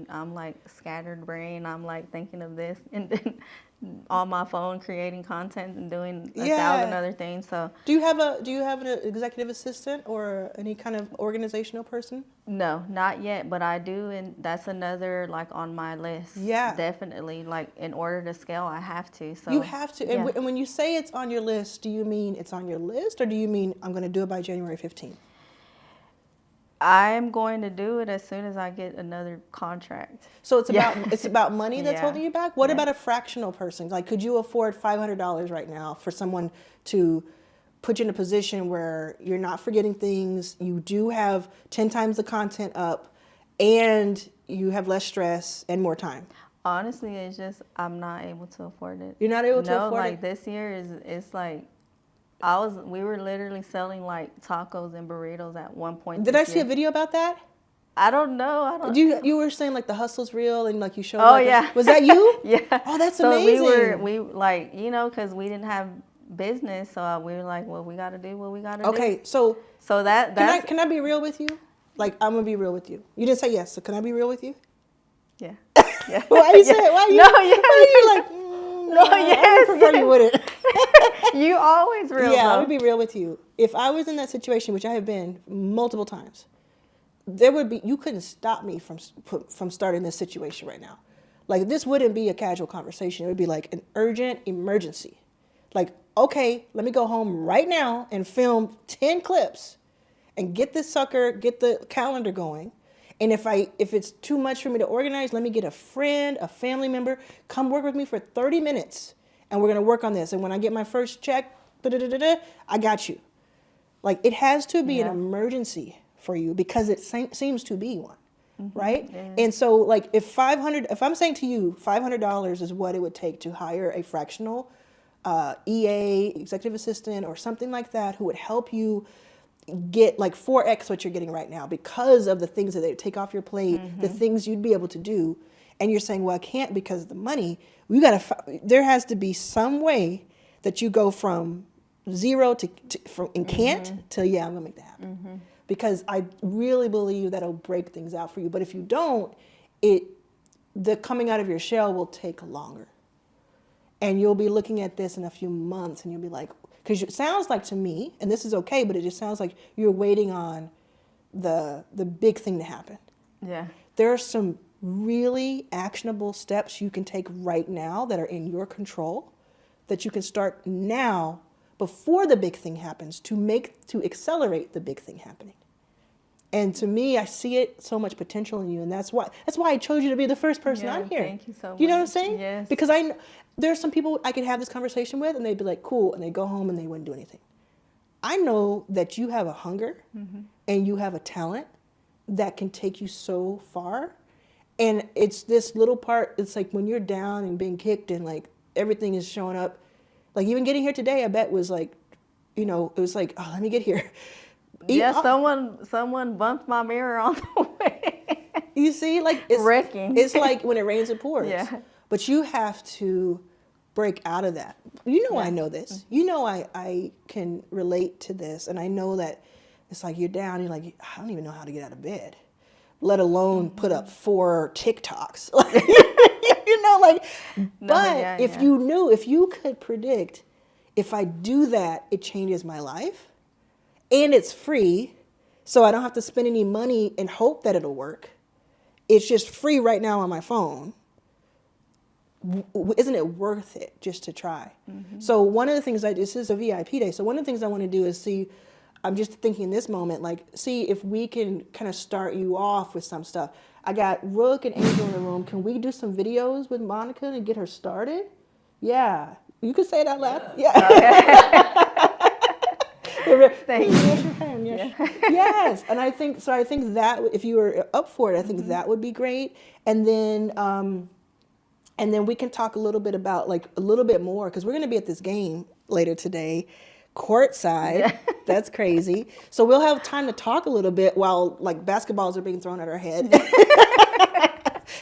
I'm like scattered brain. I'm like thinking of this and then on my phone creating content and doing 1,000 other things. So do you have an executive assistant or any kind of organizational person? No, not yet, but I do, and that's another on my list. Yeah, definitely. In order to scale, I have to. So you have to. And when you say it's on your list, do you mean it's on your list, or do you mean I'm going to do it by January 15th? I'm going to do it as soon as I get another contract. So it's about money that's holding you back? What about a fractional person? Could you afford $500 right now for someone to put you in a position where you're not forgetting things, you do have 10 times the content up, and you have less stress and more time? Honestly, it's just I'm not able to afford it. You're not able to afford it? No, this year it's we were literally selling tacos and burritos at one point. Did I see a video about that? I don't know. You were saying the hustle's real and you showed. Oh yeah. Was that you? Yeah. Oh, that's amazing. So we because we didn't have business, so we were well, we got to do what we got to do. Okay, so that's can I be real with you? I'm gonna be real with you. You didn't say yes, so can I be real with you? Yeah. Yeah. Why you say it? Why you? No, yeah. Why are you no, yes. I prefer you wouldn't. You always real. Yeah, I would be real with you. If I was in that situation, which I have been multiple times, you couldn't stop me from starting this situation right now. This wouldn't be a casual conversation. It would be an urgent emergency. Okay, let me go home right now and film 10 clips and get the calendar going. And if it's too much for me to organize, let me get a friend, a family member, come work with me for 30 minutes. And we're going to work on this. And when I get my first check, I got you. It has to be an emergency for you because it seems to be one, right? Yeah. And so if I'm saying to you, $500 is what it would take to hire a fractional EA, executive assistant, or something like that who would help you get 4x what you're getting right now because of the things that they take off your plate, the things you'd be able to do. And you're saying, well, I can't because of the money. There has to be some way that you go from zero to can't to, I'm going to make that happen. Because I really believe that'll break things out for you. But if you don't, the coming out of your shell will take longer. And you'll be looking at this in a few months and you'll be because it sounds like to me, and this is okay, but it just sounds like you're waiting on the big thing to happen. Yeah. There are some really actionable steps you can take right now that are in your control that you can start now before the big thing happens to accelerate the big thing happening. And to me, I see it so much potential in you, and that's why I chose you to be the first person on here. Thank you so much. You know what I'm saying? Yes. Because there are some people I could have this conversation with, and they'd be cool, and they go home and they wouldn't do anything. I know that you have a hunger and you have a talent that can take you so far. And it's this little part, it's when you're down and being kicked and everything is showing up. Even getting here today, I bet was it was oh, let me get here. Yeah, someone bumped my mirror on the way. You see, it's wrecking. It's when it rains, it pours. Yeah. But you have to break out of that. I know this. I can relate to this, and I know that it's you're down. You're I don't even know how to get out of bed, let alone put up 4 TikToks. If you could predict, if I do that, it changes my life, and it's free, So I don't have to spend any money and hope that it'll work. It's just free right now on my phone. Isn't it worth it just to try? So one of the things this is a VIP day. So one of the things I want to do is see, I'm just thinking in this moment, like, see if we can kind of start you off with some stuff. I got Rook and Angel in the room. Can we do some videos with Monica and get her started? Yeah. You can say it out loud. Yeah. Thank you. Yes, you can. Yes. Yes. And I think that if you were up for it, I think that would be great. And then we can talk a little bit about, like, a little bit more, because we're going to be at this game later today, courtside. Yeah. That's crazy. So we'll have time to talk a little bit while, like, basketballs are being thrown at our head.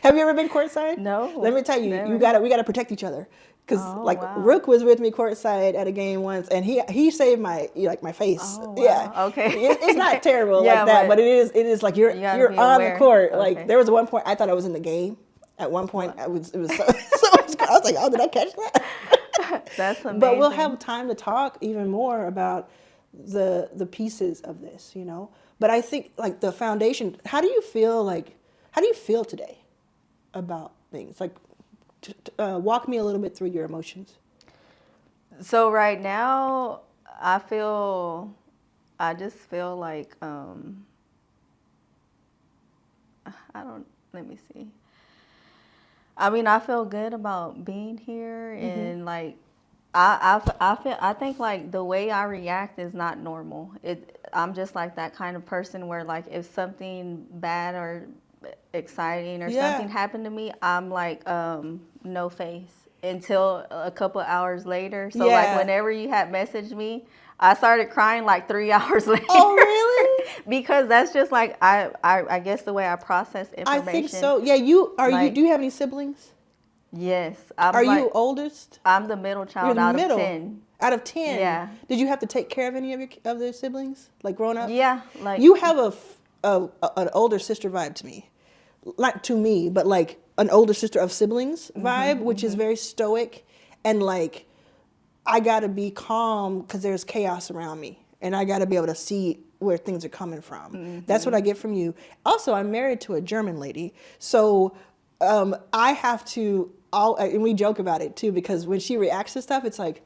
Have you ever been courtside? No. Let me tell you, never. we gotta protect each other. Because Rook was with me courtside at a game once, and he saved my face. Oh, wow. Yeah. Okay. It's not terrible like that, but it is like you're on the court. Okay. Like, there was one point I thought I was in the game. At one point, it was so I was like, oh, did I catch that? That's amazing. But we'll have time to talk even more about the pieces of this, But I think, like, the foundation. How do you feel today about things? Like, walk me a little bit through your emotions. So right now, I just feel like let me see. I mean, I feel good about being here, and like I think like the way I react is not normal. I'm just like that kind of person where, like, if something bad or exciting or something happened to me, I'm like no face until a couple hours later. So like whenever you had messaged me, I started crying like 3 hours later. Oh, really? Because that's just like I guess the way I process information. I think so. Yeah, do you have any siblings? Yes. Are you oldest? I'm the middle child out of 10. Out of 10? Yeah. Did you have to take care of any of their siblings, like, growing up? Yeah. Like, you have an older sister vibe to me. Not to me, but like an older sister of siblings vibe, which is very stoic, and like, I gotta be calm because there's chaos around me, and I gotta be able to see where things are coming from. That's what I get from you. Also, I'm married to a German lady, so I have to, and we joke about it too, because when she reacts to stuff, it's like,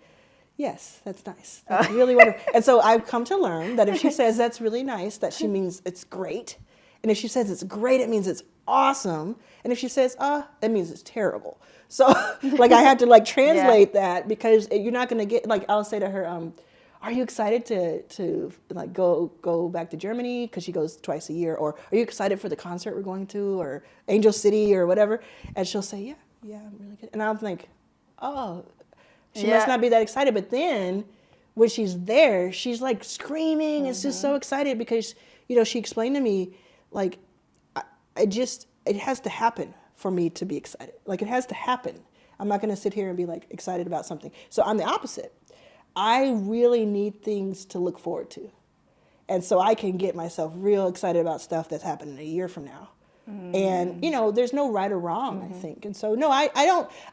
yes, that's nice. That's really wonderful. And so I've come to learn that if she says that's really nice, that she means it's great. And if she says it's great, it means it's awesome. And if she says, that means it's terrible. So, like, I had to, like, translate that, because you're not going to get, like, I'll say to her, are you excited to like go back to Germany, because she goes twice a year, or are you excited for the concert we're going to, or Angel City or whatever? And she'll say, yeah, I'm really good. And I'm like, oh, she must not be that excited. But then when she's there, she's like screaming. It's just so excited because, she explained to me, like, it has to happen for me to be excited. Like, it has to happen. I'm not going to sit here and be, like, excited about something. So I'm the opposite. I really need things to look forward to. And so I can get myself real excited about stuff that's happening a year from now. And, there's no right or wrong, I think. And so, no, I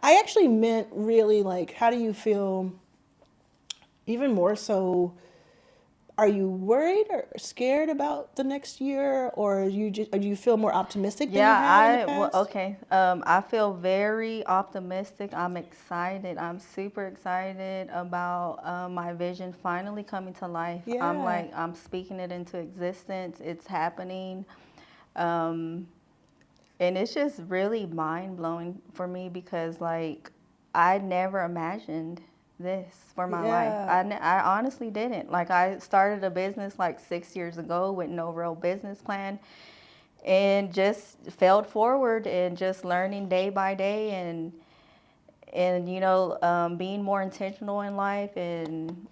actually meant really, like, how do you feel, even more so, are you worried or scared about the next year, or do you feel more optimistic than you have in the past? I feel very optimistic. I'm excited. I'm super excited about my vision finally coming to life. Yeah. I'm speaking it into existence. It's happening. And it's just really mind-blowing for me, because, like, I never imagined this for my life. I honestly didn't. Like, I started a business like 6 years ago with no real business plan, and just failed forward and just learning day by day, and being more intentional in life. And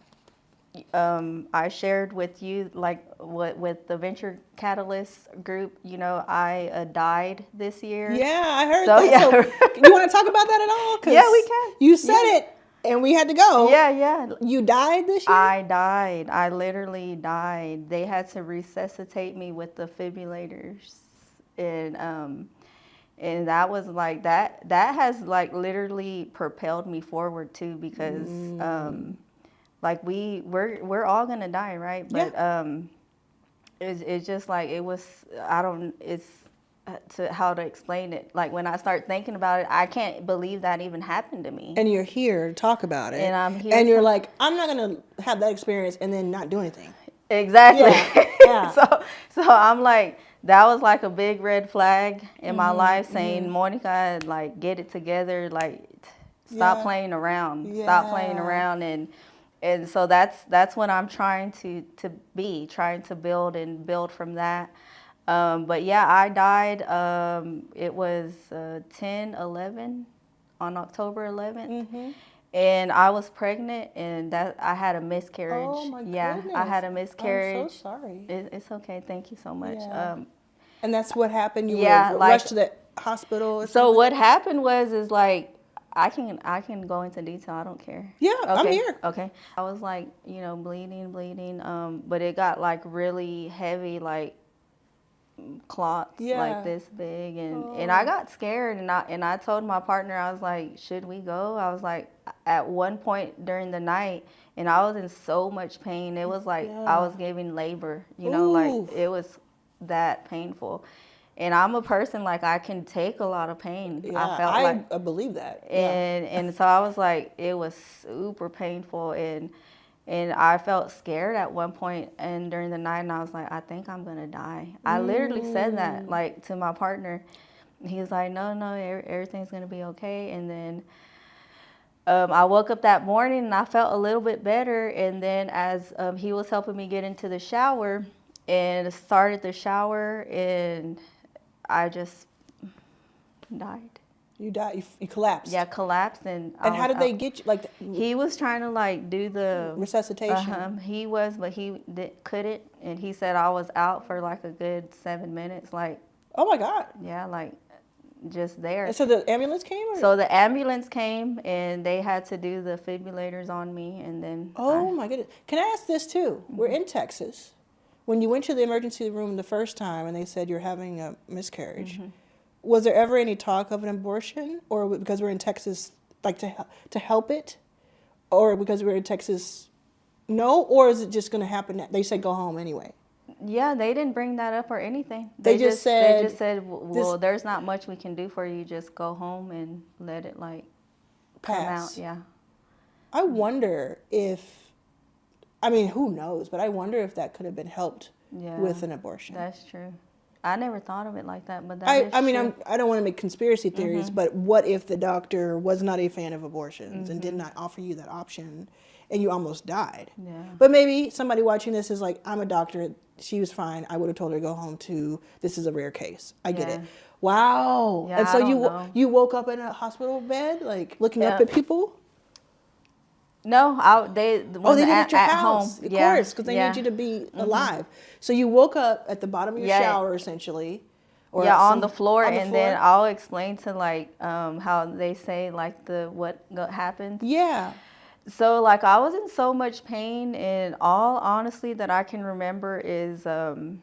I shared with you, like, with the Venture Catalyst group, I died this year. Yeah, I heard that. Yeah. So, you want to talk about that at all? 'Cause yeah, we can. You said it, and we had to go. Yeah. You died this year? I died. I literally died. They had to resuscitate me with defibrillators. And that was like, that has, like, literally propelled me forward too, because like, we're all gonna die, right? But It's just like it was. I don't. It's to how to explain it. Like when I start thinking about it, I can't believe that even happened to me. And you're here to talk about it. And I'm here. And you're like, I'm not gonna have that experience and then not do anything. Exactly. Yeah. Yeah. So I'm like, that was like a big red flag in my life, saying, Monica, like, get it together, like, stop playing around, stop playing around, and so that's what I'm trying to build and build from that. But yeah, I died. It was 10/11 on October 11th. And I was pregnant, and that I had a miscarriage. Oh my yeah, goodness. I had a miscarriage. I'm so sorry. It's okay. Thank you so much. Yeah. And that's what happened. You yeah, were like, rushed to the hospital. Or so something? what happened is like I can go into detail. I don't care. Yeah, okay. I'm here. Okay. I was like bleeding, but it got like really heavy, like clots like this big, and I got scared, and I told my partner, I was like, should we go? I was like, at one point during the night, and I was in so much pain. It was like I was giving labor, like it was that painful. And I'm a person, like, I can take a lot of pain. Yeah, I felt like I believe that. And so I was like, it was super painful, and I felt scared at one point, and during the night, and I was like, I think I'm gonna die. I literally said that, like, to my partner. He was like, no, everything's gonna be okay. And then I woke up that morning, and I felt a little bit better. And then as he was helping me get into the shower, and started the shower, and I just died. You died. You collapsed. Yeah, collapsed, and how did they get you? Like, he was trying to like do the resuscitation. He was, but he couldn't, and he said I was out for like a good 7 minutes. Like, oh my God. yeah, like just there. And so the ambulance came? Or? So the ambulance came, and they had to do the defibrillators on me, and then. Oh my goodness. Can I ask this too? We're in Texas. When you went to the emergency room the first time and they said you're having a miscarriage, was there ever any talk of an abortion, or because we're in Texas, like to help it, or because we're in Texas, no, or is it just going to happen? They said go home anyway. Yeah, they didn't bring that up or anything. They just said, well, there's not much we can do for you. Just go home and let it like pass. Come out. Yeah. I wonder if, I mean, who knows? But I wonder if that could have been helped with an abortion. That's true. I never thought of it like that, but I mean, I don't want to make conspiracy theories, but what if the doctor was not a fan of abortions and did not offer you that option, and you almost died? Yeah. But maybe somebody watching this is like, I'm a doctor. She was fine. I would have told her to go home too. This is a rare case. I get it. Wow. Yeah, and so you woke up in a hospital bed, like looking up at people. No, they did it at your house, home. Of course, because they need you to be alive. So you woke up at the bottom of your shower, essentially, or on the floor, then I'll explain to like how they say like what happens. Yeah. So like I was in so much pain, and all honestly that I can remember is I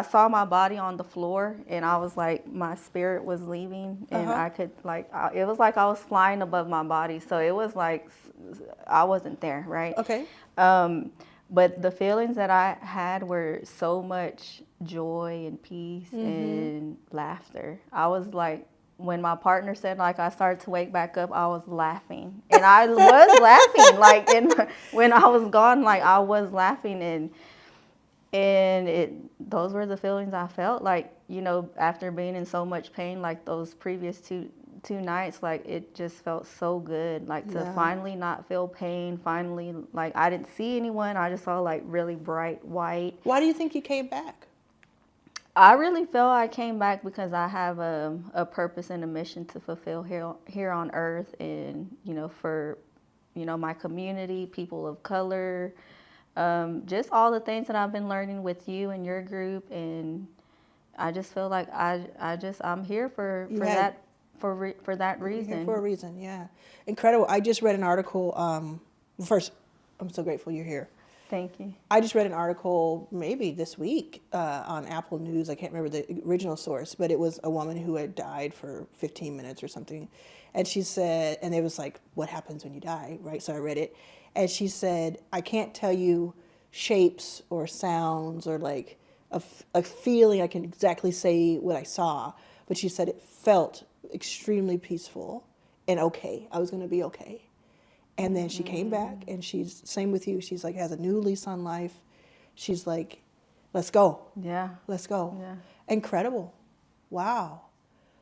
saw my body on the floor, and I was like, my spirit was leaving, and I could like, it was like I was flying above my body. So it was like, I wasn't there, right? Okay. But the feelings that I had were so much joy and peace and laughter. I was like, when my partner said like I started to wake back up, I was laughing, and I was laughing like, when I was gone, like I was laughing, and those were the feelings I felt, like, after being in so much pain, like those previous two nights, like it just felt so good, like to finally not feel pain, finally, like I didn't see anyone, I just saw like really bright white. Why do you think you came back? I really feel I came back because I have a purpose and a mission to fulfill here on earth, and for my community, people of color, just all the things that I've been learning with you and your group, and I just feel like I'm here for that reason. Here for a reason, yeah. Incredible. I just read an article. First, I'm so grateful you're here. Thank you. I just read an article maybe this week on Apple News. I can't remember the original source, but it was a woman who had died for 15 minutes or something. And she said, and it was like, what happens when you die, right? So I read it. And she said, I can't tell you shapes or sounds or like a feeling. I can exactly say what I saw, but she said it felt extremely peaceful and okay. I was going to be okay. And then she came back, and she's same with you. She's like has a new lease on life. She's like, let's go. Yeah. Let's go. Yeah. Incredible. Wow.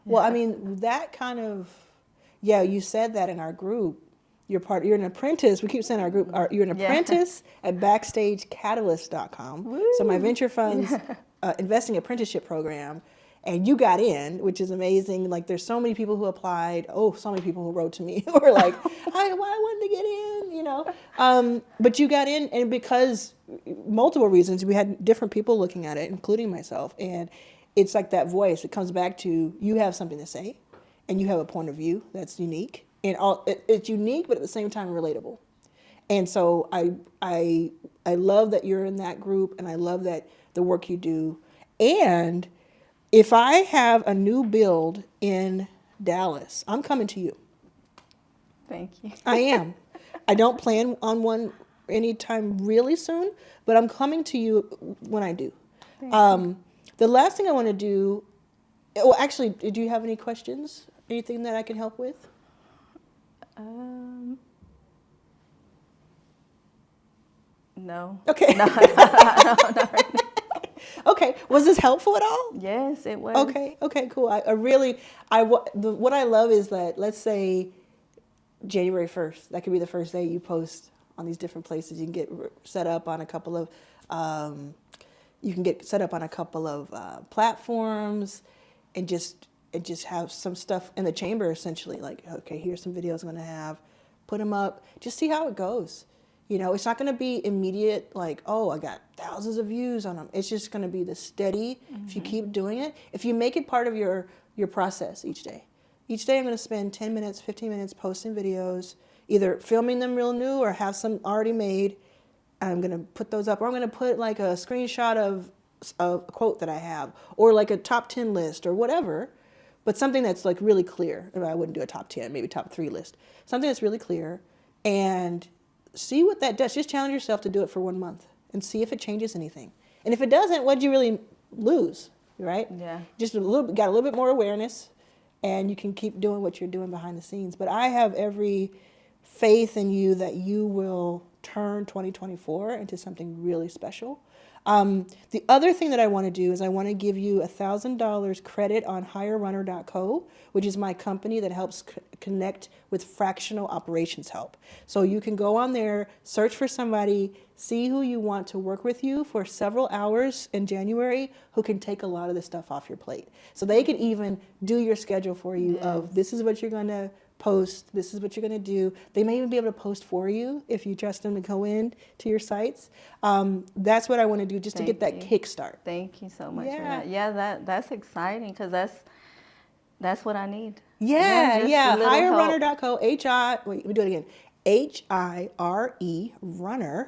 Well, I mean, that kind of, yeah, you said that in our group. You're an apprentice. We keep saying our group, you're an apprentice at BackstageCatalyst.com. So my venture funds investing apprenticeship program, and you got in, which is amazing. Like there's so many people who applied. Oh, so many people who wrote to me who were like, I wanted to get in, you know. But you got in, and because multiple reasons, we had different people looking at it, including myself. And it's like that voice. It comes back to you have something to say, and you have a point of view that's unique. And it's unique, but at the same time relatable. And so I love that you're in that group, and I love that the work you do. And if I have a new build in Dallas, I'm coming to you. Thank you. I am. I don't plan on one anytime really soon, but I'm coming to you when I do. The last thing I want to do, well, actually, do you have any questions? Anything that I can help with? No. Okay. No, not right now. Okay. Was this helpful at all? Yes, it was. Okay. Okay. Cool. What I love is that, let's say January 1st, that could be the first day you post on these different places. You can get set up on a couple of platforms, and just have some stuff in the chamber, essentially. Like, okay, here's some videos I'm going to have. Put them up. Just see how it goes. You know, it's not going to be immediate, like, oh, I got thousands of views on them. It's just going to be the steady. If you keep doing it, if you make it part of your process each day. Each day I'm going to spend 10 minutes, 15 minutes posting videos, either filming them real new or have some already made. I'm going to put those up. Or I'm going to put like a screenshot of a quote that I have, or like a top 10 list or whatever, but something that's like really clear. I wouldn't do a top 10, maybe top 3 list. Something that's really clear, and see what that does. Just challenge yourself to do it for 1 month and see if it changes anything. And if it doesn't, what'd you really lose, right? Yeah. Just got a little bit more awareness, and you can keep doing what you're doing behind the scenes. But I have every faith in you that you will turn 2024 into something really special. The other thing that I want to do is I want to give you $1,000 credit on HireRunner.co, which is my company that helps connect with fractional operations help. So you can go on there, search for somebody, see who you want to work with you for several hours in January who can take a lot of the stuff off your plate. So they can even do your schedule for you of this is what you're going to post, this is what you're going to do. They may even be able to post for you if you trust them to go in to your sites. That's what I want to do, just to get that kickstart. Thank you so much for Yeah. that. Yeah, that's exciting, because that's what I need. Yeah. HireRunner.co. HireRunner.co. Wait, we do it again. HIRE runner.co.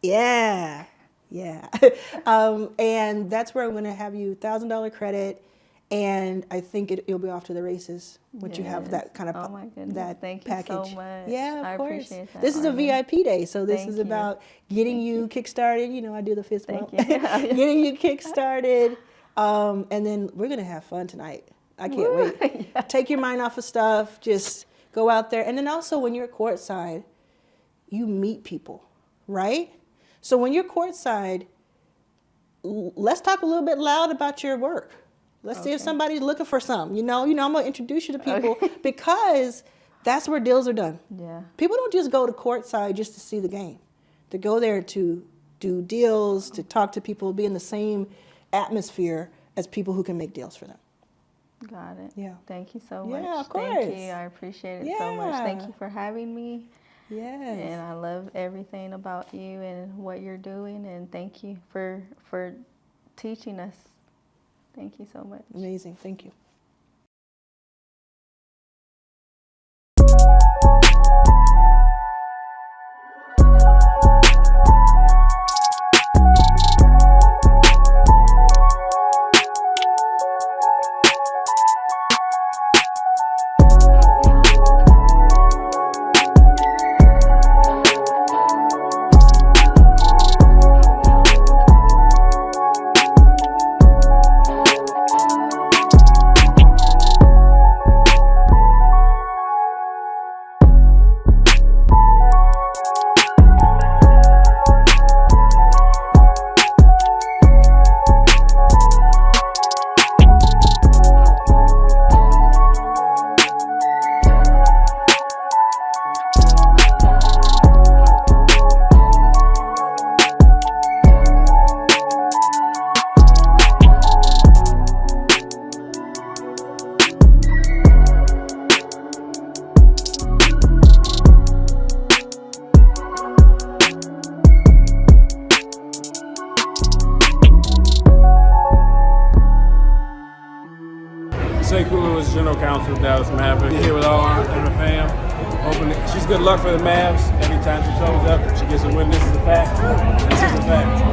Yeah. And that's where I'm going to have you $1,000 credit. And I think you'll be off to the races once you have that kind of Oh my goodness. that Thank package. you so much. Yeah, of I course. appreciate that, This is a Arlan. VIP day, so this Thank is you. about getting you kickstarted. You know, I do the fist bump. Thank you. Getting you kickstarted, and then we're gonna have fun tonight. I can't wait. Yeah. Take your mind off of stuff. Just go out there, and then also when you're courtside, you meet people, right? So when you're courtside, let's talk a little bit loud about your work. Let's see if somebody's looking for something. You know, I'm gonna introduce you to people because that's where deals are done. Yeah. People don't just go to courtside just to see the game. They go there to do deals, to talk to people, be in the same atmosphere as people who can make deals for them. Got it. Yeah. Thank you so much. Yeah, of course. Thank you. I appreciate it so much. Thank Yeah. you for having me. Yes. And I love everything about you and what you're doing. And thank you for teaching us. Thank you so much. Amazing. Thank you. Shea Kulu is general counsel of Dallas Mavericks. Here with Arlan and the fam. Hoping she's good luck for the Mavs. Every time she shows up, she gets a win. This is a fact. This is a fact.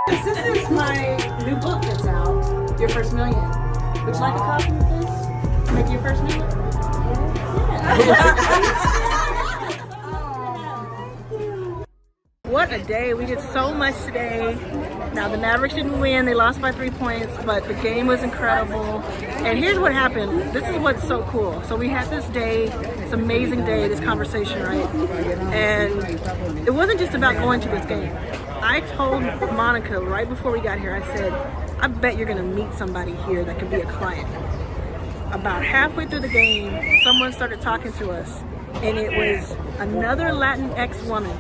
This is my new book that's out, Your First Million. Would you like a copy of this? Make your first million? What a day. We did so much today. Now the Mavericks didn't win. They lost by 3 points, but the game was incredible. And here's what happened. This is what's so cool. So we had this day, this amazing day, this conversation, right? And it wasn't just about going to this game. I told Monica right before we got here, I said, I bet you're gonna meet somebody here that could be a client. About halfway through the game, someone started talking to us, and it was another Latinx woman.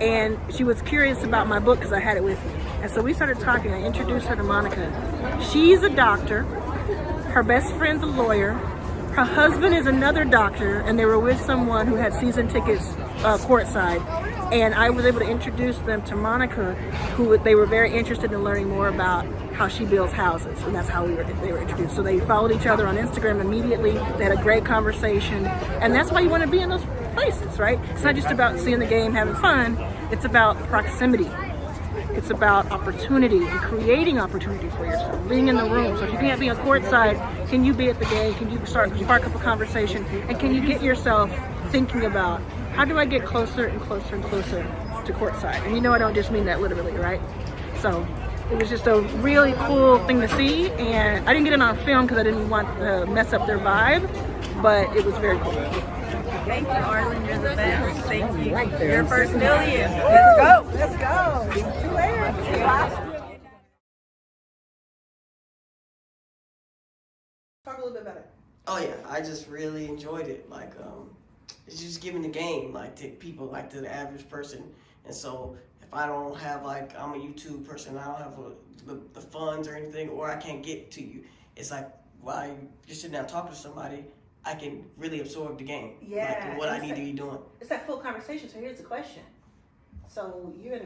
And she was curious about my book because I had it with me. And so we started talking. I introduced her to Monica. She's a doctor. Her best friend's a lawyer. Her husband is another doctor, and they were with someone who had season tickets courtside. And I was able to introduce them to Monica, who they were very interested in learning more about how she builds houses, and that's how they were introduced. So they followed each other on Instagram immediately. They had a great conversation, and that's why you want to be in those places, right? It's not just about seeing the game, having fun. It's about proximity. It's about opportunity and creating opportunity for yourself, being in the room. So if you can't be on courtside, can you be at the game? Can you spark up a conversation? And can you get yourself thinking about, how do I get closer and closer and closer to courtside? And you know I don't just mean that literally, right? So it was just a really cool thing to see. And I didn't get it on film because I didn't want to mess up their vibe, but it was very cool. Thank you, Arlan. You're the best. Thank you. Your first million. Let's go. Let's go. Talk a little bit about it. Oh yeah, I just really enjoyed it. Like, it's just giving the game, like, to people, like, to the average person. And so, if I don't have, like, I'm a YouTube person, I don't have the funds or anything, or I can't get to you, it's like, while you're sitting down talking to somebody, I can really absorb the game. Yeah. Like, and what I need to be doing. It's that full conversation. So here's the question. So you're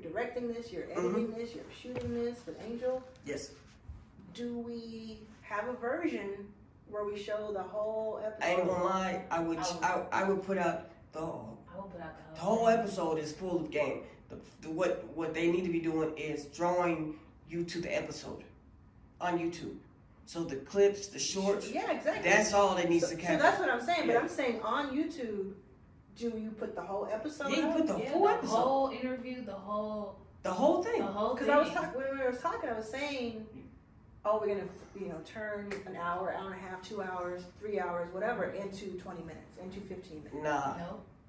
directing this, you're editing this, you're shooting this with Angel. Yes. Do we have a version where we show the whole episode? I ain't gonna lie, I would put out the whole episode is full of game. What they need to be doing is drawing you to the episode on YouTube. So the clips, the shorts, yeah, exactly. That's all they need to capture. So that's what I'm saying. Yeah. But I'm saying on YouTube, do you put the whole episode? Yeah, you put the full episode. The whole interview, the whole thing. Because I was talking when we were talking, I was saying, oh, we're gonna turn an hour, hour and a half, 2 hours, 3 hours, whatever, into 20 minutes, into 15 minutes.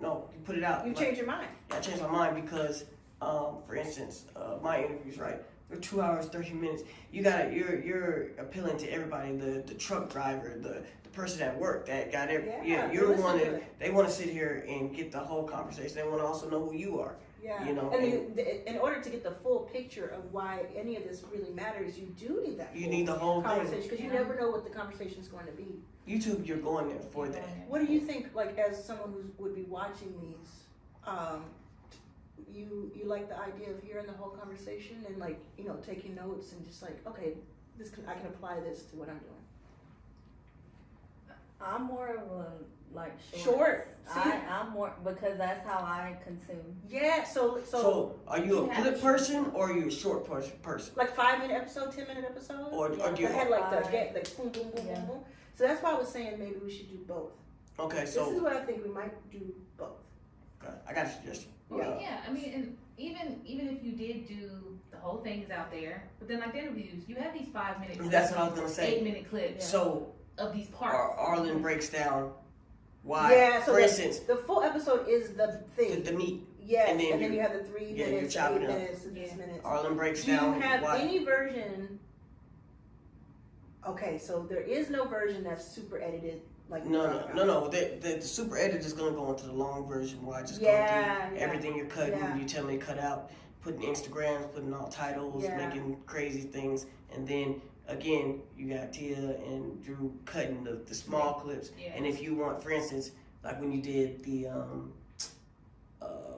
No, you put it out. You changed your mind. I changed my mind because, for instance, my interviews, right? They're 2 hours, 30 minutes. You're appealing to everybody. The truck driver, the person at work that got you're the one that they want to sit here and get the whole conversation. They want to also know who you are. Yeah. You know. And in order to get the full picture of why any of this really matters, you do need that. You need the whole conversation because you never know what the conversation is going to be. YouTube, you're going there for that. What do you think? Like, as someone who would be watching these, you like the idea of hearing the whole conversation and taking notes and just like, okay, I can apply this to what I'm doing. I'm more of a short. I'm more because that's how I consume. Yeah. So are you a clip person or are you a short person? Like 5-minute episode, 10-minute episode. Or do you had like the boom, boom, boom, boom, boom. So that's why I was saying maybe we should do both. Okay. So this is what I think we might do both. Okay, I got a suggestion. Yeah, I mean, and even if you did do the whole thing is out there, but then like the interviews, you have these 5-minute clips. That's what I was gonna say. 8-minute clips. So of these parts. Arlan breaks down why. Yeah. So for instance, the full episode is the thing. The meat. Yes, and then you have the 3 minutes, 8 minutes, and 6 minutes. Arlan breaks do down. Do you have why. any version Okay, so there is no version that's super edited. Like No. The super edit is gonna go into the long version where I just go through everything you're cutting. You tell me to cut out, putting Instagrams, putting all titles, making crazy things, and then again you got Tia and Drew cutting the small clips. Yeah. And if you want, for instance, like when you did the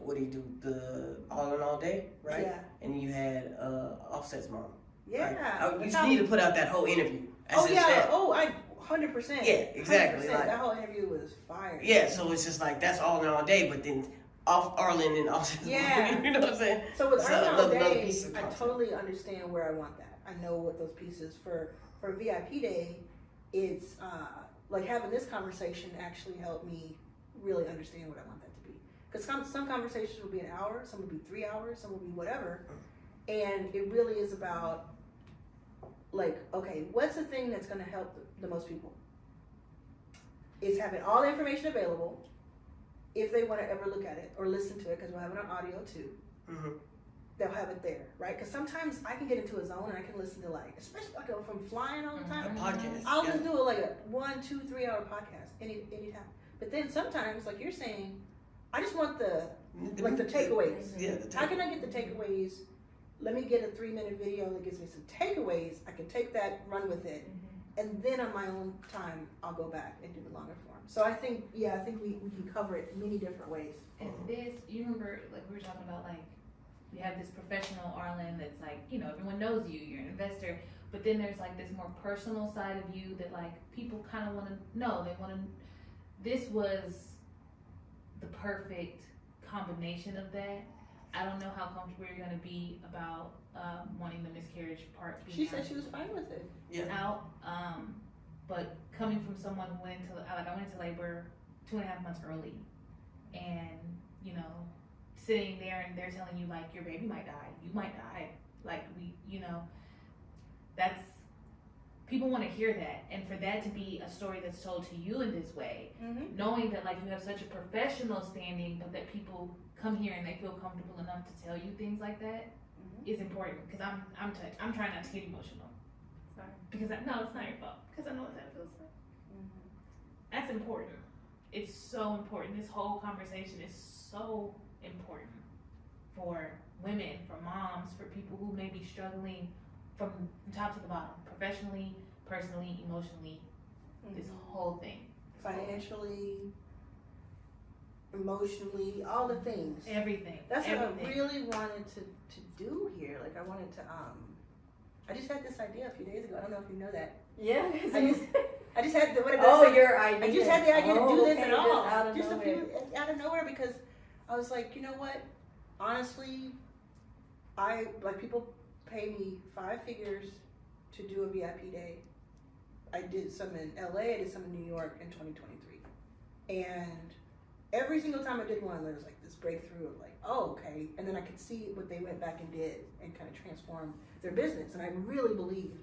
what do you do, the All in All Day, right? Yeah. And you had Offset's mom. Yeah. Right? You just need to put out that whole interview. I 100%. Yeah, exactly. 100%. Like, that whole interview was fire. Yeah, so it's just like that's All in All Day, but then off Arlan and Offset's mom. You know what I'm saying? So with Arlan All Day, I totally understand where I want that. I know what those pieces for VIP Day. It's like having this conversation actually helped me really understand what I want that to be. Because some conversations will be an hour, some will be 3 hours, some will be whatever. And it really is about, like, okay, what's the thing that's going to help the most people? Is having all the information available if they want to ever look at it or listen to it, because we'll have it on audio too. Mm-hmm. They'll have it there, right? Because sometimes I can get into a zone and I can listen to, like, especially like if I'm flying all the time. A podcast. I'll just do like a 1, 2, 3 hour podcast anytime. But then sometimes, like you're saying, I just want the takeaways. Yeah, how can I get the takeaways? Let me get a 3-minute video that gives me some takeaways. I can take that, run with it, and then on my own time, I'll go back and do the longer form. So I think we can cover it many different ways. And this, you remember, like we were talking about, like we have this professional Arlan that's like, you know, everyone knows you, you're an investor, but then there's like this more personal side of you that like people kind of want to know. They want to. This was the perfect combination of that. I don't know how comfortable you're going to be about wanting the miscarriage part. She said she was fine with it. Out, but coming from someone who went into I went into labor 2.5 months early, and you know, sitting there and they're telling you like your baby might die, you might die, like that's. People want to hear that, and for that to be a story that's told to you in this way, knowing that like you have such a professional standing, but that people come here and they feel comfortable enough to tell you things like that is important. Because I'm touched. I'm trying not to get emotional. Sorry. Because no, it's not your fault. Because I know what that feels like. That's important. It's so important. This whole conversation is so important for women, for moms, for people who may be struggling from top to the bottom, professionally, personally, emotionally, this whole thing. Financially, emotionally, all the things. Everything. That's what I really wanted to do here. Like I wanted to, I just had this idea a few days ago. I don't know if you know that. Yeah. I just had the, your idea. I just had the idea to do this at all. Just a few, out of nowhere, because I was like, you know what? Honestly, people pay me 5 figures to do a VIP day. I did some in LA, I did some in New York in 2023. And every single time I did one, there was like this breakthrough of like, oh, okay. And then I could see what they went back and did and kind of transformed their business. And I really believe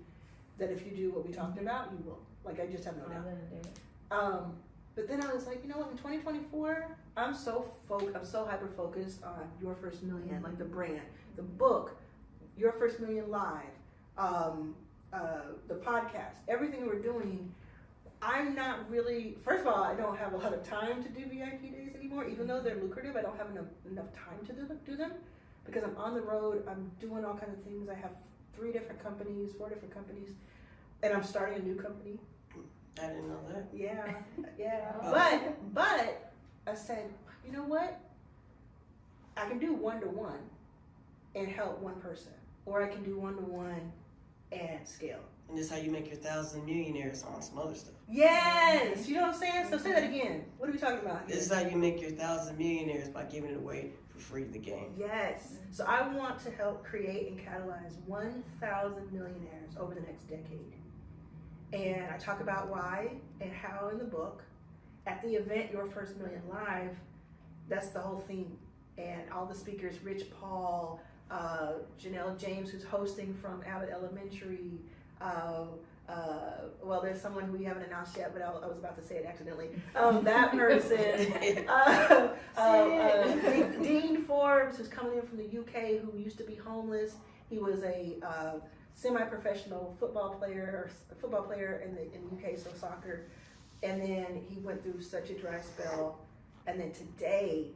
that if you do what we talked about, you will. Like, I just have no doubt. But then I was like, you know what, in 2024, I'm so hyper-focused on Your First Million, like the brand, the book, Your First Million Live, the podcast, everything we're doing. I'm not really, first of all, I don't have a lot of time to do VIP days anymore. Even though they're lucrative, I don't have enough time to do them because I'm on the road, I'm doing all kinds of things. I have 4 different companies, and I'm starting a new company. I didn't know that. Yeah. But I said, you know what? I can do 1-to-1 and help one person, or I can do 1-to-1 and scale. And this is how you make your 1,000 millionaires on some other stuff. Yes, you know what I'm saying? So say that again. What are we talking about here? This is how you make your 1,000 millionaires by giving it away for free the game. Yes. So I want to help create and catalyze 1,000 millionaires over the next decade. And I talk about why and how in the book. At the event, Your First Million Live, that's the whole theme. And all the speakers, Rich Paul, Janelle James, who's hosting from Abbott Elementary. Well, there's someone who we haven't announced yet, but I was about to say it accidentally. That person. Dean Forbes, who's coming in from the UK, who used to be homeless. He was a semi-professional football player in the UK, so soccer. And then he went through such a dry spell. And then today,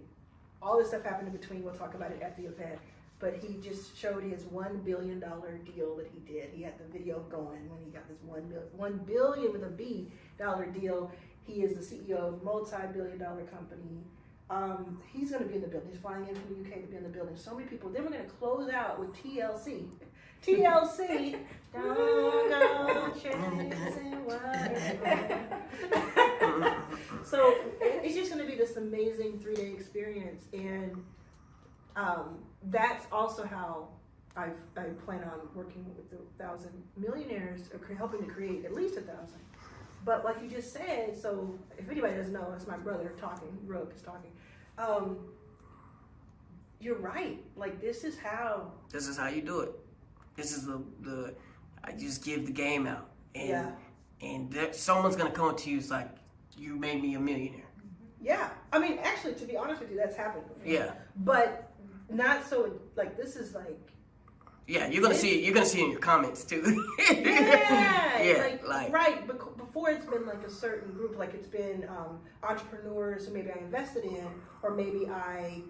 all this stuff happened in between. We'll talk about it at the event. But he just showed his $1 billion deal that he did. He had the video going when he got this $1 billion with a B dollar deal. He is the CEO of a multi-billion-dollar company. He's going to be in the building. He's flying in from the UK to be in the building. So many people. Then we're going to close out with TLC. TLC. Don't go chasing waterfalls. So it's just going to be this amazing 3-day experience, and that's also how I plan on working with the 1,000 millionaires, or helping to create at least 1,000. But like you just said, so if anybody doesn't know, it's my brother talking. Rook is talking. You're right. Like this is how you do it. This is the I just give the game out, and someone's gonna come up to you. It's like, you made me a millionaire. Yeah, I mean, actually, to be honest with you, that's happened before. Yeah, but not so. Like this is like. Yeah, you're gonna see it. You're gonna see it in your comments too. Yeah, like right. But before it's been like a certain group, like it's been entrepreneurs who maybe I invested in, or maybe I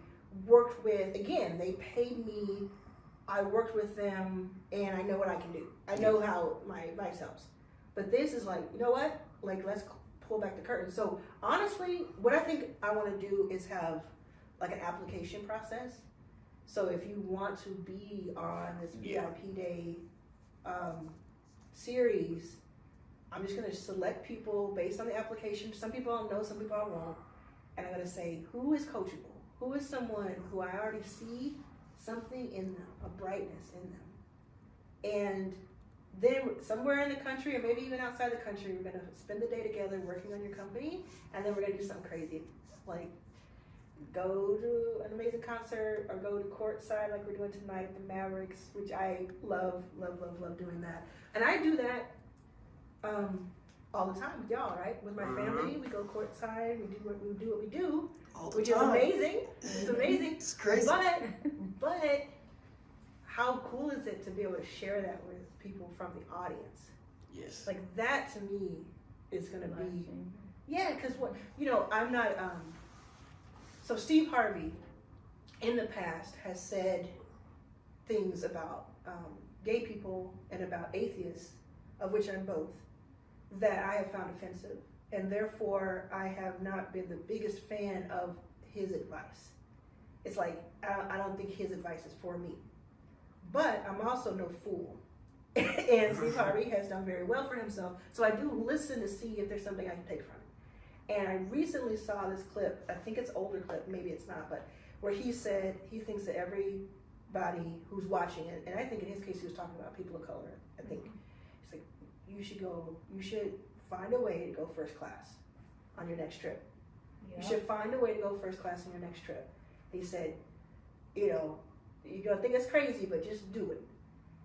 worked with. Again, they paid me. I worked with them, and I know what I can do. I know how my advice helps. But this is like, you know what? Like, let's pull back the curtain. So honestly, what I think I want to do is have like an application process. So if you want to be on this VIP Day series, I'm just going to select people based on the application. Some people I'll know, some people I won't. And I'm going to say, who is coachable? Who is someone who I already see something in them, a brightness in them? And then somewhere in the country, or maybe even outside the country, we're going to spend the day together working on your company. And then we're going to do something crazy. Like, go to an amazing concert, or go to courtside like we're doing tonight at the Mavericks, which I love doing that. And I do that all the time with y'all, right? With my family, we go courtside, we do what we do, which is amazing. It's amazing. It's crazy. But how cool is it to be able to share that with people from the audience? Yes. Like that to me is gonna be, because I'm not. So Steve Harvey, in the past, has said things about gay people and about atheists, of which I'm both, that I have found offensive. And therefore, I have not been the biggest fan of his advice. It's like, I don't think his advice is for me. But I'm also no fool. And Steve Harvey has done very well for himself. So I do listen to see if there's something I can take from it. And I recently saw this clip, I think it's an older clip, maybe it's not, but where he said he thinks that everybody who's watching it, and I think in his case he was talking about people of color, I think. He's like, you should find a way to go first class on your next trip. You should find a way to go first class on your next trip. He said, you're gonna think it's crazy, but just do it.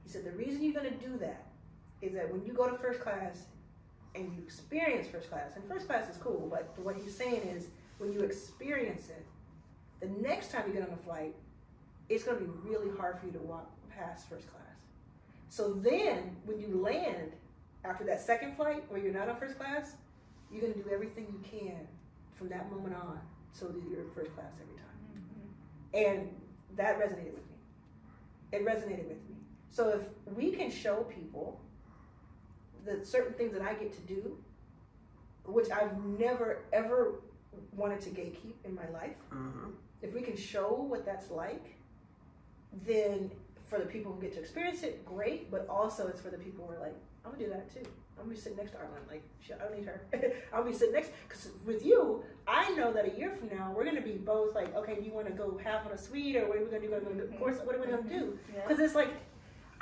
He said, the reason you're gonna do that is that when you go to first class and you experience first class, and first class is cool, but what he's saying is when you experience it, the next time you get on a flight, it's gonna be really hard for you to walk past first class. So then when you land after that second flight where you're not on first class, you're gonna do everything you can from that moment on so that you're in first class every time. And that resonated with me. It resonated with me. So if we can show people the certain things that I get to do, which I've never ever wanted to gatekeep in my life, if we can show what that's like, then for the people who get to experience it, great, but also it's for the people who are like, I'm gonna do that too. I'm gonna be sitting next to Arlan. Like, shit, I don't need her. I'll be sitting next, because with you, I know that a year from now, we're gonna be both like, okay, do you wanna go half on a suite, or what are we gonna do? Of course, what are we gonna do? Because it's like,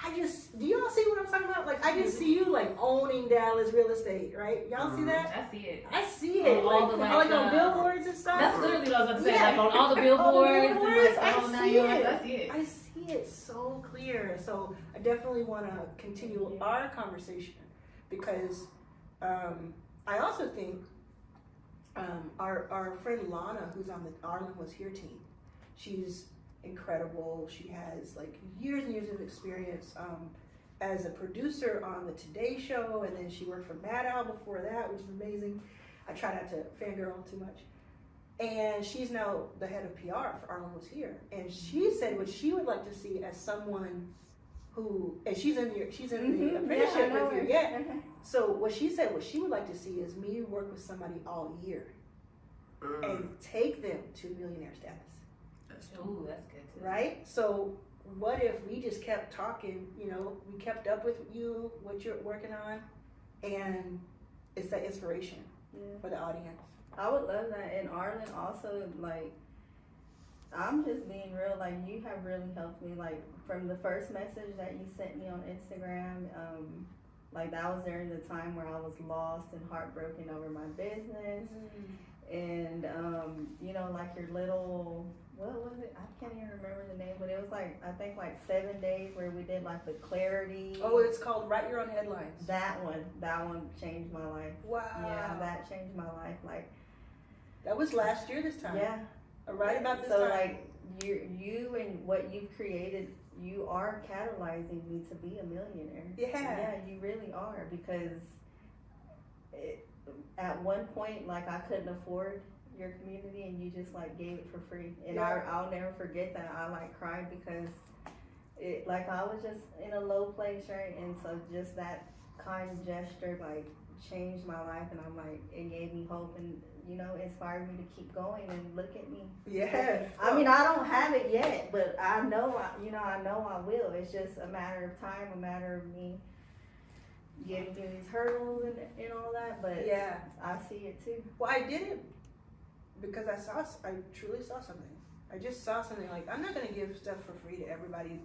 do y'all see what I'm talking about? Like, I just see you like owning Dallas real estate, right? Y'all see that? I see it. I see it. All Like, the, like on billboards and stuff. That's literally what I was about to say. Like on all the billboards, and like all the I see it. I see it. I see it so clear. So I definitely want to continue our conversation, because I also think our friend Lana, who's on the Arlan Was Here team, she's incredible. She has like years and years of experience as a producer on the Today Show, and then she worked for Mad Al before that, which is amazing. I try not to fangirl too much. And she's now the head of PR for Arlan Was Here. And she said what she would like to see as someone who, and she's in the apprenticeship with you. Yeah. So what she said, what she would like to see is me work with somebody all year and take them to millionaire status. Ooh, that's good too. Right? So what if we just kept talking, you know, we kept up with you, what you're working on, and it's that inspiration for the audience. I would love that. And Arlan also, like, I'm just being real, like, you have really helped me, like, from the first message that you sent me on Instagram, like, that was during the time where I was lost and heartbroken over my business. And, you know, like, your little, what was it? I can't even remember the name, but it was, like, I think, like, 7 days where we did, like, the clarity. Oh, it's called Write Your Own Headlines. That one changed my life. Wow. Yeah, that changed my life, like. That was last year this time. Yeah. Right about this so time. So like you and what you've created, you are catalyzing me to be a millionaire. Yeah, you really are, because at one point, like, I couldn't afford your community, and you just like gave it for free, and I'll never forget that. I like cried because it, like, I was just in a low place, right? And so just that kind gesture like changed my life, and I'm like, it gave me hope, and you know, inspired me to keep going. And look at me. Yeah. I mean, I don't have it yet, but I know I will. It's just a matter of time, a matter of me getting through these hurdles and all that. But yeah, I see it too. Well, I did it because I truly saw something. I just saw something. Like, I'm not gonna give stuff for free to everybody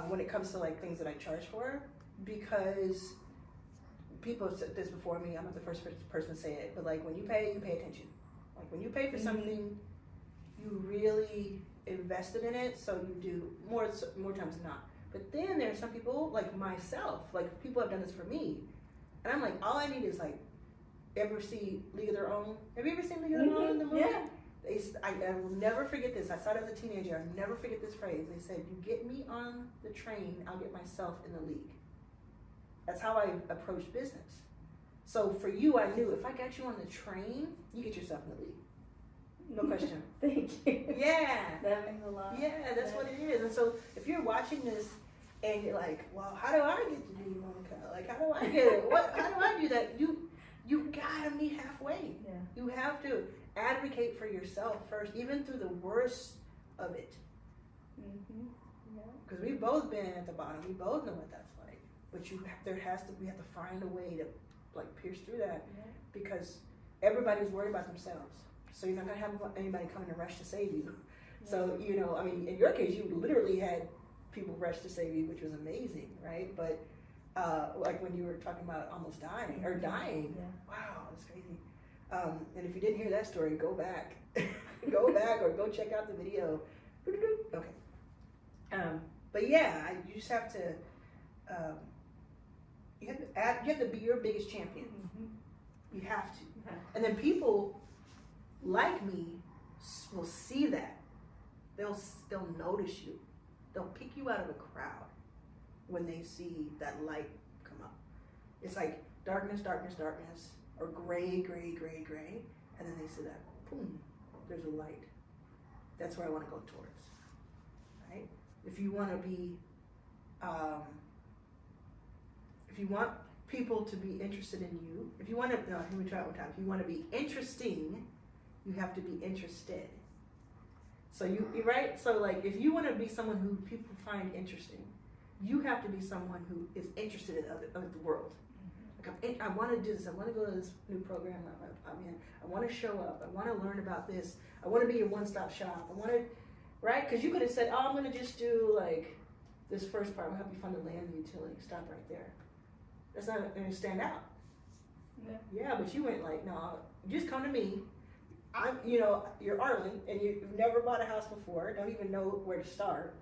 when it comes to like things that I charge for, because people have said this before me. I'm not the first person to say it, but like, when you pay attention. Like, when you pay for something, you really invested in it, so you do more times than not. But then there's some people like myself, like people have done this for me, and I'm like, all I need is like, ever see League of Their Own? Have you ever seen League of Their Own, the movie? Yeah. I will never forget this. I saw it as a teenager. I'll never forget this phrase. They said, "You get me on the train, I'll get myself in the league." That's how I approached business. So for you, I knew if I got you on the train, you get yourself in the league. No question. Thank you. Yeah. That means a lot. Yeah, that's what it is. And so if you're watching this and you're like, well, how do I get to be Monica? Like, how do I get it? How do I do that? You gotta meet halfway. Yeah. You have to advocate for yourself first, even through the worst of it. Yeah. Because we've both been at the bottom. We both know what that's like. But we have to find a way to like pierce through that, because everybody's worried about themselves. So you're not gonna have anybody come in and rush to save you. Yeah. So, you know, I mean, in your case, you literally had people rush to save you, which was amazing, right? But like when you were talking about almost dying, wow, that's crazy. And if you didn't hear that story, go back, or go check out the video. Okay. But yeah, you just have to. You have to be your biggest champion. You have to. And then people like me will see that. They'll notice you. They'll pick you out of a crowd when they see that light come up. It's like darkness, darkness, darkness, or gray, gray, gray, gray, and then they see that, boom, there's a light. That's where I want to go towards, right? If you want to be, if you want people to be interested in you, if you want to, let me try it one time. If you want to be interesting, you have to be interested. So you're right? So like, if you want to be someone who people find interesting, you have to be someone who is interested in the world. Like, I want to do this. I want to go to this new program I'm in. I want to show up. I want to learn about this. I want to be your one-stop shop. I want to, right? Because you could have said, oh, I'm going to just do like this first part. I'm going to help you find the land and utility. Stop right there. That's not going to stand out. Yeah, but you went like, no, just come to me. You're Arlan, and you've never bought a house before, don't even know where to start.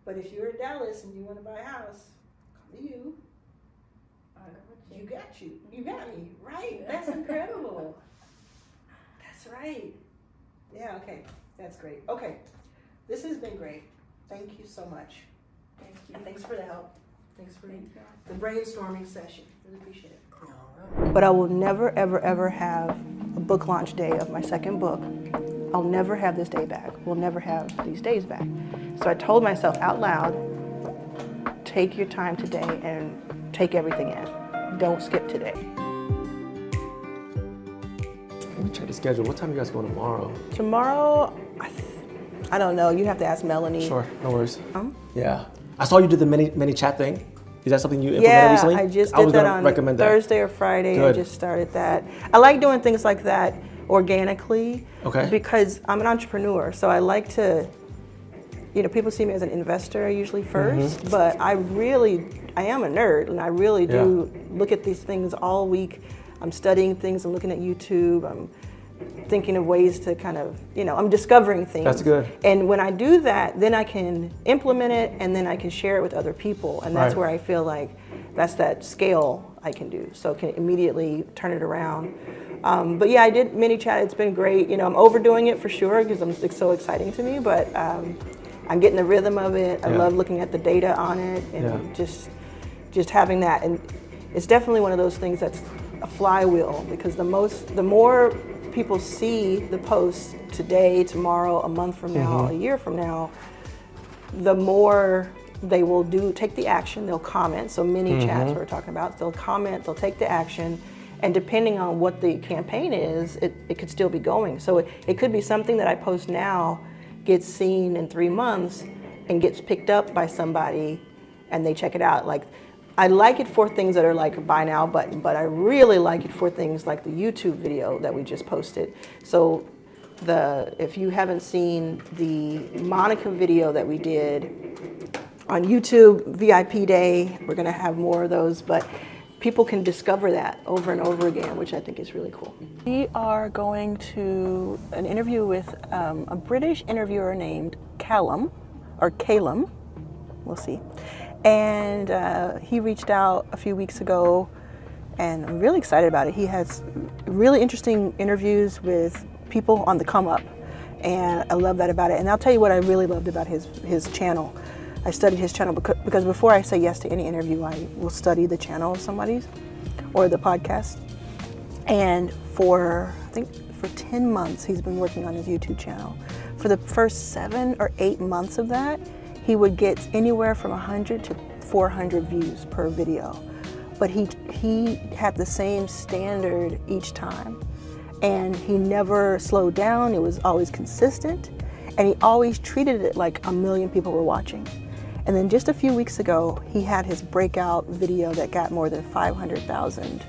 But if you're in Dallas and you want to buy a house, come to you. You got you. You got me, right? Yeah. That's incredible. That's right. Yeah, okay. That's great. Okay. This has been great. Thank you so much. Thank you. And thanks for the help. Thanks for the brainstorming session. Really appreciate it. But I will never, ever, ever have a book launch day of my second book. I'll never have this day back. We'll never have these days back. So I told myself out loud, take your time today and take everything in. Don't skip today. Let me check the schedule. What time are you guys going tomorrow? Tomorrow, I don't know. You have to ask Melanie. Sure, no worries. Yeah. I saw you did the mini chat thing. Is that something you implemented Yeah, recently? I just did that on recommend Thursday or Friday. Good. I just started that. I like doing things like that organically. Okay. Because I'm an entrepreneur, so I like to, people see me as an investor usually first, but I am a nerd, and I really do look at these things all week. I'm studying things, I'm looking at YouTube, I'm thinking of ways to kind of, I'm discovering things. That's good. And when I do that, then I can implement it, and then I can share it with other people, and that's where I feel like that's that scale I can do, so I can immediately turn it around. But yeah, I did mini chat. It's been great. I'm overdoing it for sure because it's so exciting to me, but I'm getting the rhythm of it. I love looking at the data on it and just having that. And it's definitely one of those things that's a flywheel, because the more people see the post today, tomorrow, a month from now, a year from now, the more they will take the action. They'll comment. So mini chats we're talking about. They'll comment. They'll take the action. And depending on what the campaign is, it could still be going. So it could be something that I post now gets seen in 3 months and gets picked up by somebody and they check it out. Like, I like it for things that are like a buy now button, but I really like it for things like the YouTube video that we just posted. So if you haven't seen the Monica video that we did on YouTube, VIP Day, we're gonna have more of those, but people can discover that over and over again, which I think is really cool. We are going to an interview with a British interviewer named Calum, we'll see. And he reached out a few weeks ago, and I'm really excited about it. He has really interesting interviews with people on the come up, and I love that about it. And I'll tell you what I really loved about his channel. I studied his channel because before I say yes to any interview, I will study the channel of somebody's or the podcast. And I think for 10 months, he's been working on his YouTube channel. For the first 7 or 8 months of that, he would get anywhere from 100 to 400 views per video. But he had the same standard each time. And he never slowed down. It was always consistent. And he always treated it like 1 million people were watching. And then just a few weeks ago, he had his breakout video that got more than 500,000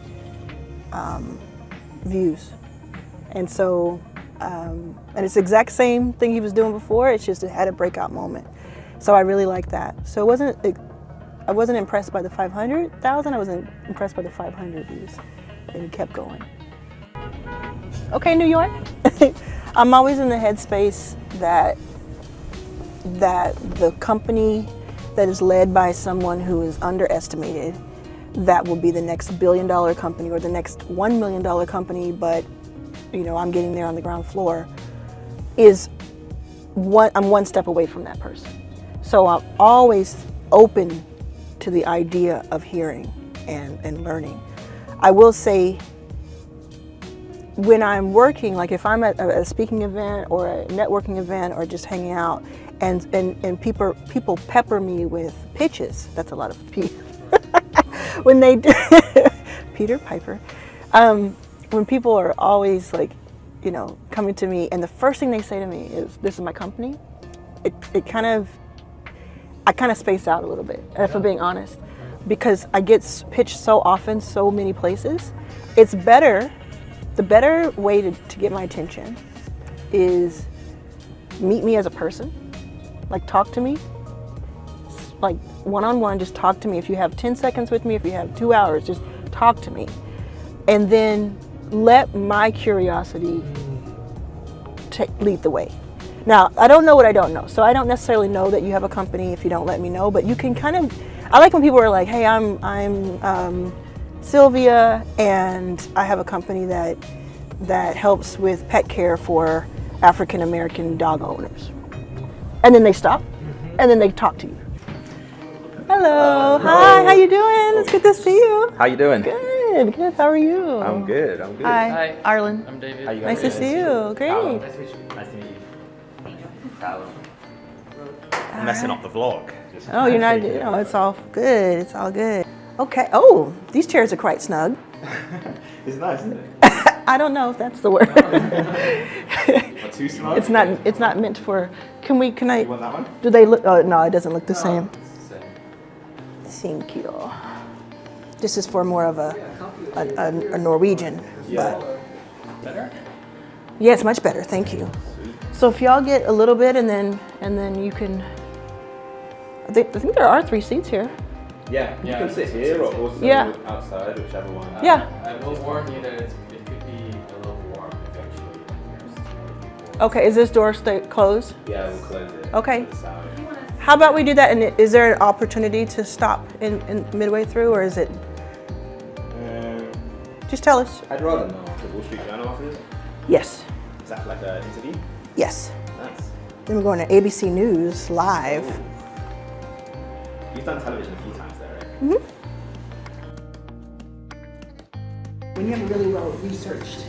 views. And so, and it's the exact same thing he was doing before, it's just it had a breakout moment. So I really like that. So I wasn't impressed by the 500,000, I was impressed by the 500 views. And he kept going. Okay, New York. I'm always in the headspace that the company that is led by someone who is underestimated, that will be the next $1 billion company or the next $1 million company, but I'm getting there on the ground floor, I'm one step away from that person. So I'm always open to the idea of hearing and learning. I will say, when I'm working, like if I'm at a speaking event or a networking event or just hanging out, and people pepper me with pitches, that's a lot of P. When they do, Peter Piper, when people are always like, coming to me, and the first thing they say to me is, "This is my company," I kind of space out a little bit, if I'm being honest, because I get pitched so often, so many places. It's better. The better way to get my attention is meet me as a person, like talk to me, like one-on-one, just talk to me. If you have 10 seconds with me, if you have 2 hours, just talk to me. And then let my curiosity lead the way. Now, I don't know what I don't know, so I don't necessarily know that you have a company if you don't let me know, but you can kind of, I like when people are like, hey, I'm Sylvia, and I have a company that helps with pet care for African American dog owners. And then they stop, and then they talk to you. I Hello. Hi. How you doing? It's good to see you. How you doing? Good. Good. How are you? I'm good. I'm good. Hi. Arlan. I'm David. How you guys Nice to doing? see you. Great. Nice to meet you. Nice to meet you. I'm messing up the vlog. Oh, you're not. No, it's all good. It's all good. Okay. Oh, these chairs are quite snug. It's nice, isn't it? I don't know if that's the word. Not too small. It's not. It's not meant for. Can I? You want that one? Do they look? Oh no, it doesn't look the same. Thank you. This is for more of a Norwegian. Yeah. But yeah, it's much better. Thank you. So if y'all get a little bit, and then you can. I think there are 3 seats here. Yeah. You can sit here or also outside, whichever one. Yeah. I will warn you that it could be a little warm eventually. Okay. Is this door closed? Yeah, we'll close it. Okay. To the south. How about we do that? And is there an opportunity to stop in midway through, or is it? Just tell us. I'd rather know the Wall Street Journal after this. Yes. Is that like an interview? Yes. Nice. Then we're going to ABC News live. You've done television a few times there, right? Mm-hmm. When you have a really well-researched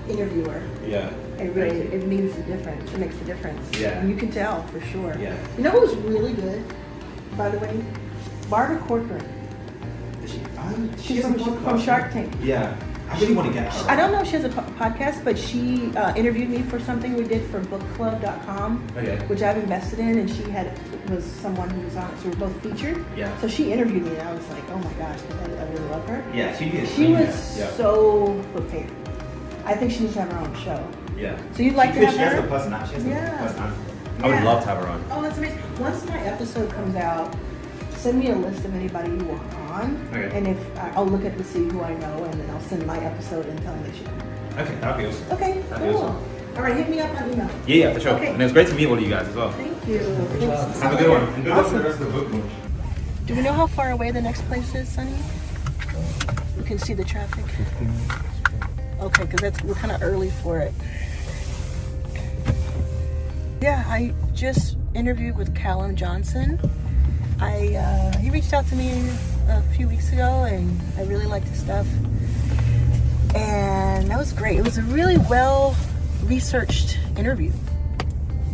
interviewer, Yeah. it means the difference. It makes the difference. Yeah. And you can tell for sure. Yeah. You know who's really good, by the way? Barbara Corcoran. Is she? She's from Shark Tank. Yeah. I really want to get her. I don't know if she has a podcast, but she interviewed me for something we did for bookclub.com, Okay. which I've invested in, and she was someone who was on it, so we're both featured. Yeah. So she interviewed me, and I was like, oh my gosh, I really love her. Yeah, she did. She was Yeah. so prepared. I think she needs to have her own show. Yeah. So you'd like to have She her? has the personality. She has Yeah. the personality. I would Yeah. love to have her on. Oh, that's amazing. Once my episode comes out, send me a list of anybody you want on. Okay. And if I'll look at to see who I know, and then I'll send my episode and tell them they should. Okay, that'd be awesome. Okay, That'd be cool. awesome. All right, hit me up on email. Yeah, for sure. Okay. And it was great to meet all of you guys as well. Thank you. Have a good one. And good luck with the rest of the book launch. Do we know how far away the next place is, Sunny? We can see the traffic. Okay, because we're kind of early for it. Yeah, I just interviewed with Callum Johnson. He reached out to me a few weeks ago, and I really liked his stuff. And that was great. It was a really well-researched interview.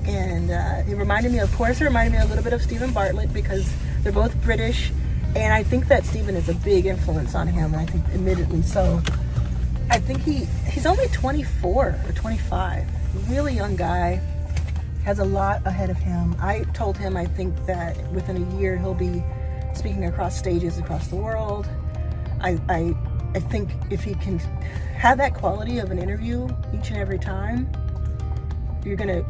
And it reminded me a little bit of Stephen Bartlett, because they're both British. And I think that Stephen is a big influence on him, and I think admittedly so. I think he's only 24 or 25. Really young guy. Has a lot ahead of him. I told him I think that within a year he'll be speaking across stages across the world. I think if he can have that quality of an interview each and every time, you're gonna,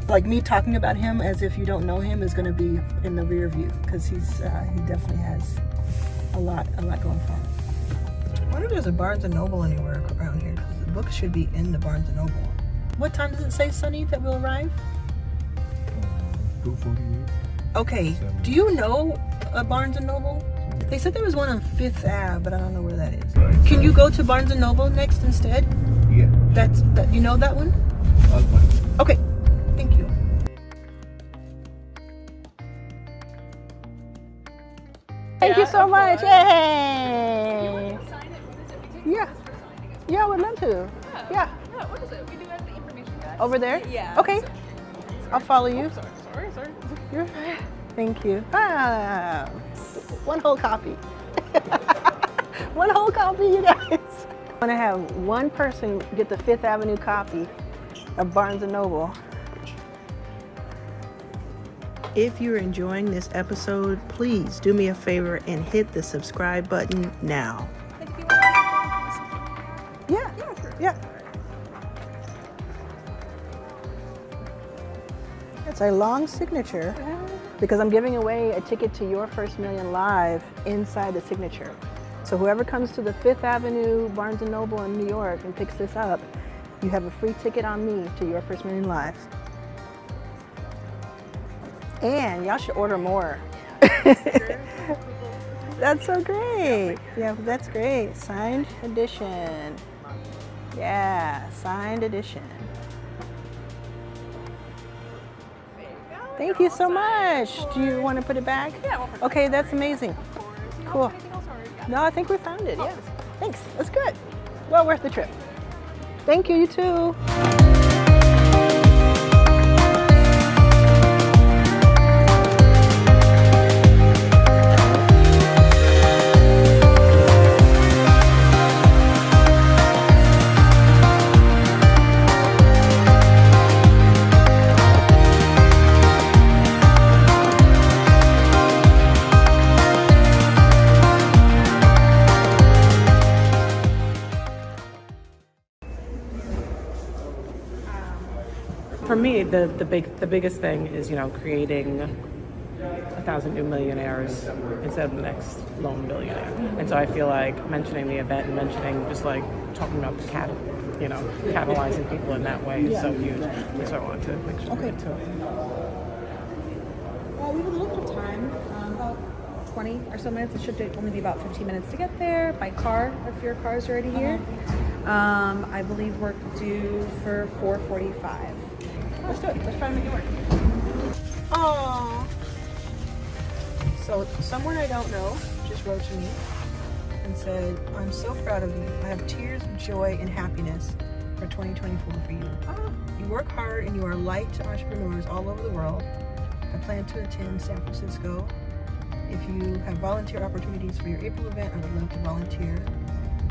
like me talking about him as if you don't know him is gonna be in the rear view, because he definitely has a lot going for him. I wonder if there's a Barnes & Noble anywhere around here, because the books should be in the Barnes & Noble. What time does it say, Sunny, that we'll arrive? 2:48. Okay, do you know a Barnes & Noble? They said there was one on 5th Ave, but I don't know where that is. Can you go to Barnes & Noble next instead? Yeah. You know that one? I'll find it. Okay, thank you. Thank you so much. Yay! Yeah. Yeah, I would love to. Yeah. What is it? We do have the information guide. Over there? Yeah. Okay. I'll follow you. Sorry. You're fine. Thank you. One whole copy. One whole copy, you guys. I'm gonna have one person get the 5th Avenue copy of Barnes & Noble. If you're enjoying this episode, please do me a favor and hit the subscribe button now. Yeah, sure. Yeah. It's a long signature because I'm giving away a ticket to Your First Million Live inside the signature. So whoever comes to the 5th Avenue Barnes & Noble in New York and picks this up, you have a free ticket on me to Your First Million Live. And y'all should order more. That's so great. Yeah, that's great. Signed edition. Yeah, signed edition. There you go. Thank you so much. Do you want to put it back? Yeah. Okay, that's amazing. Cool. Anything else, or yeah. No, I think we found it. Yes. Thanks. That's good. Well worth the trip. Thank you. You too. For me, the biggest thing is, creating 1,000 new millionaires instead of the next lone billionaire. And so I feel like mentioning the event and mentioning just like talking about the catalyzing people in that way is so huge. And so I wanted to make sure we get to it. Well, we have a little bit of time, about 20 or so minutes. It should only be about 15 minutes to get there by car if your car is already here. I believe we're due for 4:45. Let's do it. Let's try to make it work. Aww. So someone I don't know just wrote to me and said, I'm so proud of you. I have tears of joy and happiness for 2024 for you. You work hard and you are a light to entrepreneurs all over the world. I plan to attend San Francisco. If you have volunteer opportunities for your April event, I would love to volunteer.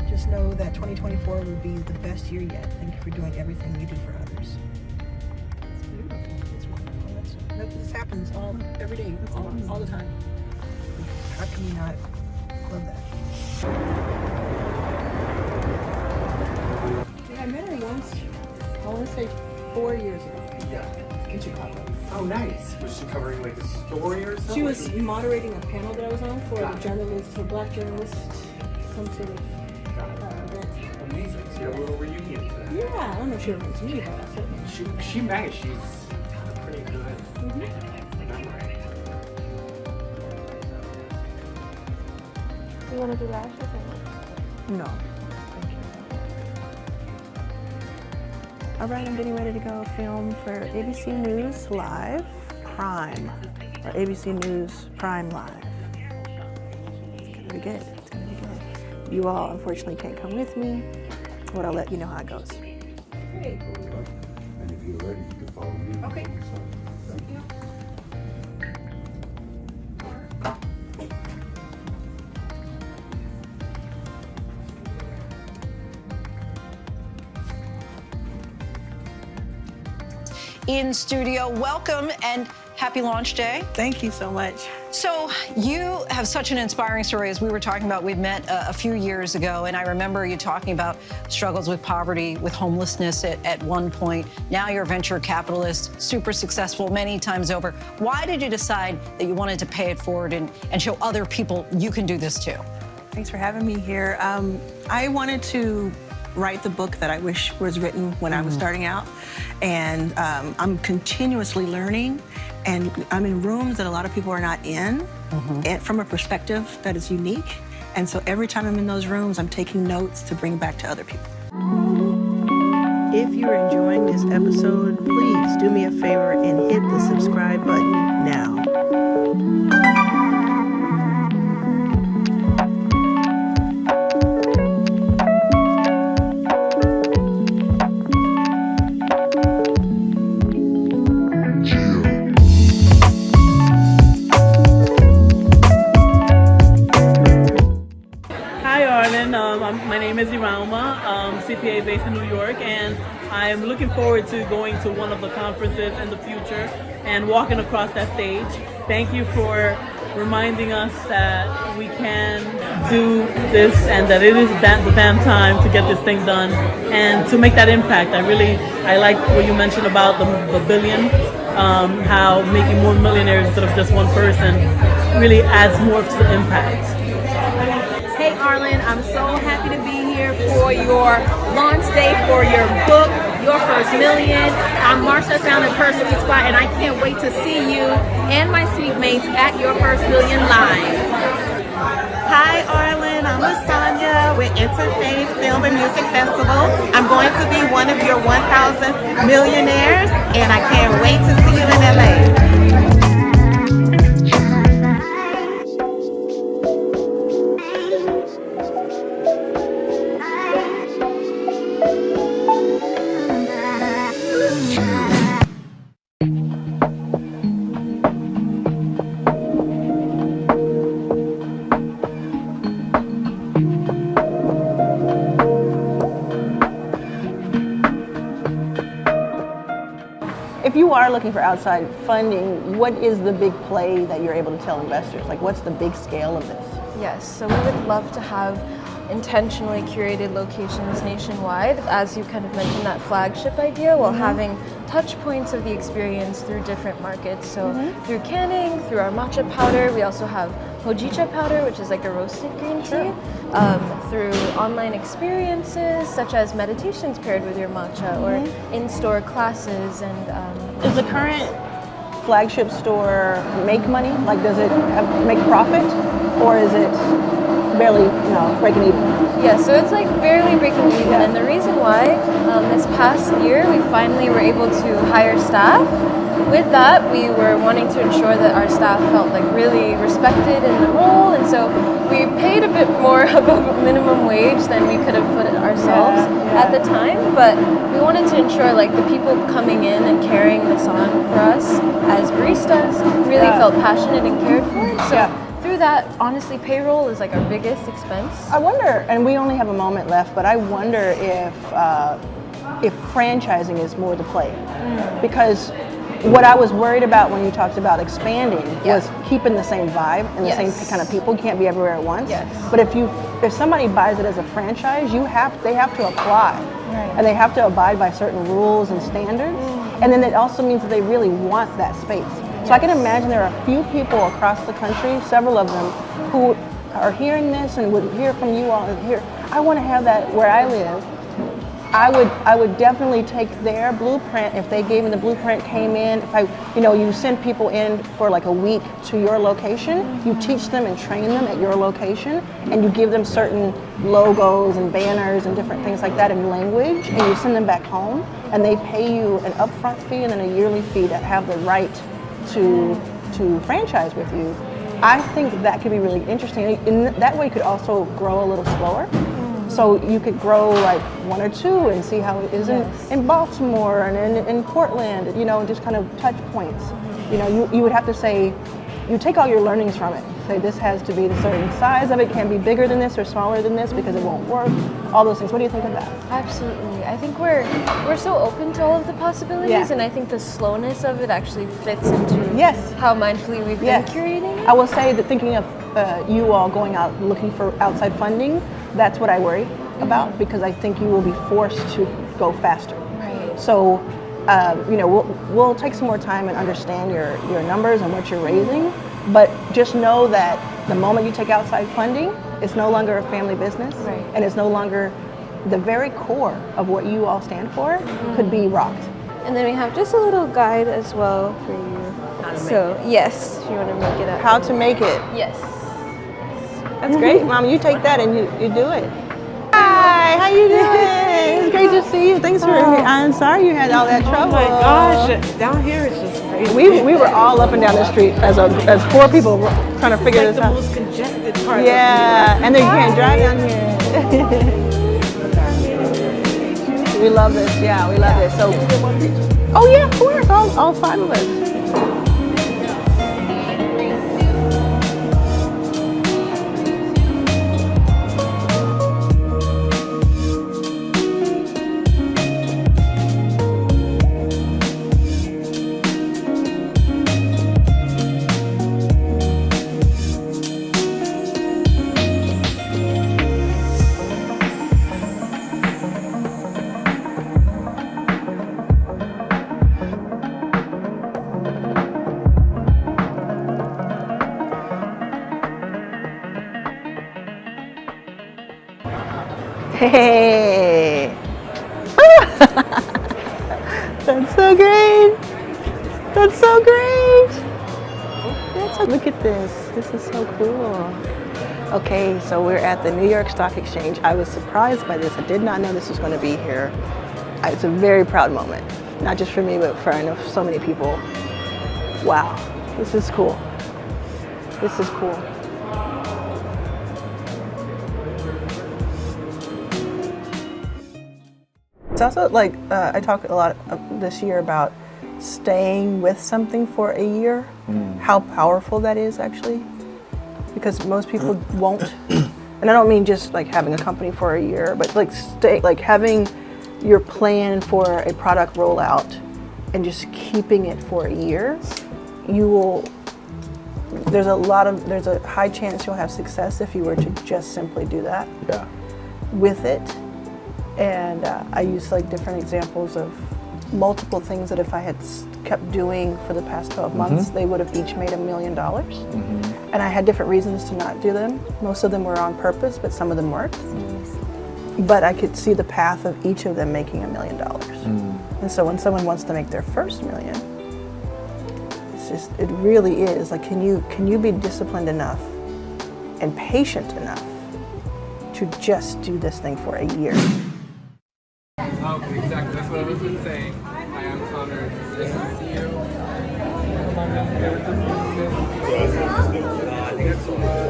Just know that 2024 will be the best year yet. Thank you for doing everything you do for others. It's beautiful. It's wonderful. This happens every day, all the time. How can you not love that? Yeah, I met her once, I want to say 4 years ago. Yeah, in Chicago. Oh, nice. Was she covering like a story or something? She was moderating a panel that I was on for a journalist, for Black journalists, some sort of event. Amazing. So you have a little reunion today. Yeah, I don't know if she remembers me, but I certainly. She may. She's pretty good. Memory. You want to do lashes or No. Thank you. All right, I'm getting ready to go film for ABC News Live Prime, or ABC News Prime Live. It's gonna be good. It's gonna be good. You all unfortunately can't come with me, but I'll let you know how it goes. Great. And if you're ready, you can follow me. Okay. In studio, welcome and happy launch day. Thank you so much. So you have such an inspiring story. As we were talking about, we met a few years ago, and I remember you talking about struggles with poverty, with homelessness at one point. Now you're a venture capitalist, super successful many times over. Why did you decide that you wanted to pay it forward and show other people you can do this too? Thanks for having me here. I wanted to write the book that I wish was written when I was starting out. And I'm continuously learning, and I'm in rooms that a lot of people are not in, and from a perspective that is unique. And so every time I'm in those rooms, I'm taking notes to bring back to other people. If you're enjoying this episode, please do me a favor and hit the subscribe button now. My name is Iralma, CPA based in New York, and I am looking forward to going to one of the conferences in the future and walking across that stage. Thank you for reminding us that we can do this and that it is the damn time to get this thing done and to make that impact. I like what you mentioned about the billion, how making more millionaires instead of just one person really adds more to the impact. Hey Arlan, I'm so happy to be here for your launch day for your book, Your First Million. I'm Marsha, founder of Personally Inspired, and I can't wait to see you and my sweet mates at Your First Million Live. Hi Arlan, I'm Lasagna with Interfaith Film and Music Festival. I'm going to be one of your 1,000 millionaires, and I can't wait to see you in LA. are looking for outside funding, what is the big play that you're able to tell investors? Like, what's the big scale of this? Yes, so we would love to have intentionally curated locations nationwide, as you kind of mentioned, that flagship idea, while having touch points of the experience through different markets. So through canning, through our matcha powder, we also have hojicha powder, which is like a roasted green tea, through online experiences such as meditations paired with your matcha, or in-store classes. And Does the current flagship store make money? Like, does it make profit, or is it barely, breaking even? Yeah, so it's like barely breaking even, and the reason why, this past year we finally were able to hire staff. With that, we were wanting to ensure that our staff felt like really respected in the role, and so we paid a bit more above minimum wage than we could have put it ourselves at the time, but we wanted to ensure like the people coming in and carrying this on for us as baristas really felt passionate and cared for. So through that, honestly, payroll is like our biggest expense. I wonder, and we only have a moment left, but I wonder if franchising is more the play, because what I was worried about when you talked about expanding was keeping the same vibe and the same kind of people. You can't be everywhere at once. But if somebody buys it as a franchise, they have to apply, and they have to abide by certain rules and standards. And then it also means that they really want that space. So I can imagine there are a few people across the country, several of them, who are hearing this and would hear from you all and hear, I want to have that where I live. I would definitely take their blueprint. If they gave me the blueprint, came in, you send people in for like a week to your location, you teach them and train them at your location, and you give them certain logos and banners and different things like that in language, and you send them back home, and they pay you an upfront fee and then a yearly fee to have the right to franchise with you. I think that could be really interesting. In that way, you could also grow a little slower. So you could grow like one or two and see how it is in Baltimore and in Portland, just kind of touch points. You would have to say, you take all your learnings from it. Say this has to be the certain size of it, can't be bigger than this or smaller than this because it won't work. All those things. What do you think of that? Absolutely. I think we're so open to all of the possibilities, and I think the slowness of it actually fits into how mindfully we've been curating it. I will say that thinking of you all going out looking for outside funding, that's what I worry about, because I think you will be forced to go faster. Right. So, we'll take some more time and understand your numbers and what you're raising, but just know that the moment you take outside funding, it's no longer a family business, and it's no longer the very core of what you all stand for could be rocked. And then we have just a little guide as well for you. So, yes, if you want to make it up. How to make it. Yes. That's great, Mom. You take that and you do it. Hi, how you doing? It's great to see you. Thanks for. I'm sorry you had all that trouble. Oh my gosh, down here it's just crazy. We were all up and down the street as four people trying to figure this out. This is like the most congested part. Yeah, and then you can't drive down here. We love this. Yeah, we love this. So. Oh yeah, of course. All five of us. Hey! That's so great! That's so great! Look at this. This is so cool. Okay, so we're at the New York Stock Exchange. I was surprised by this. I did not know this was going to be here. It's a very proud moment, not just for me, but for I know so many people. Wow, this is cool. This is cool. It's also like, I talk a lot this year about staying with something for a year, how powerful that is actually, because most people won't. And I don't mean just like having a company for a year, but like having your plan for a product rollout and just keeping it for a year, there's a high chance you'll have success if you were to just simply do that with it. And I use like different examples of multiple things that if I had kept doing for the past 12 months, they would have each made $1 million. And I had different reasons to not do them. Most of them were on purpose, but some of them weren't. But I could see the path of each of them making $1 million. And so when someone wants to make their first million, it really is like, can you be disciplined enough and patient enough to just do this thing for a year? Exactly, that's what I was just saying. I am honored to see you.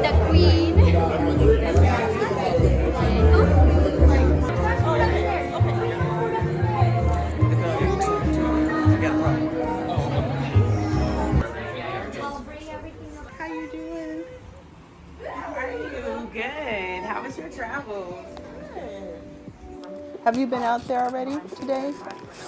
The Queen. How you doing? How are you? Good. How was your travels? Have you been out there already today?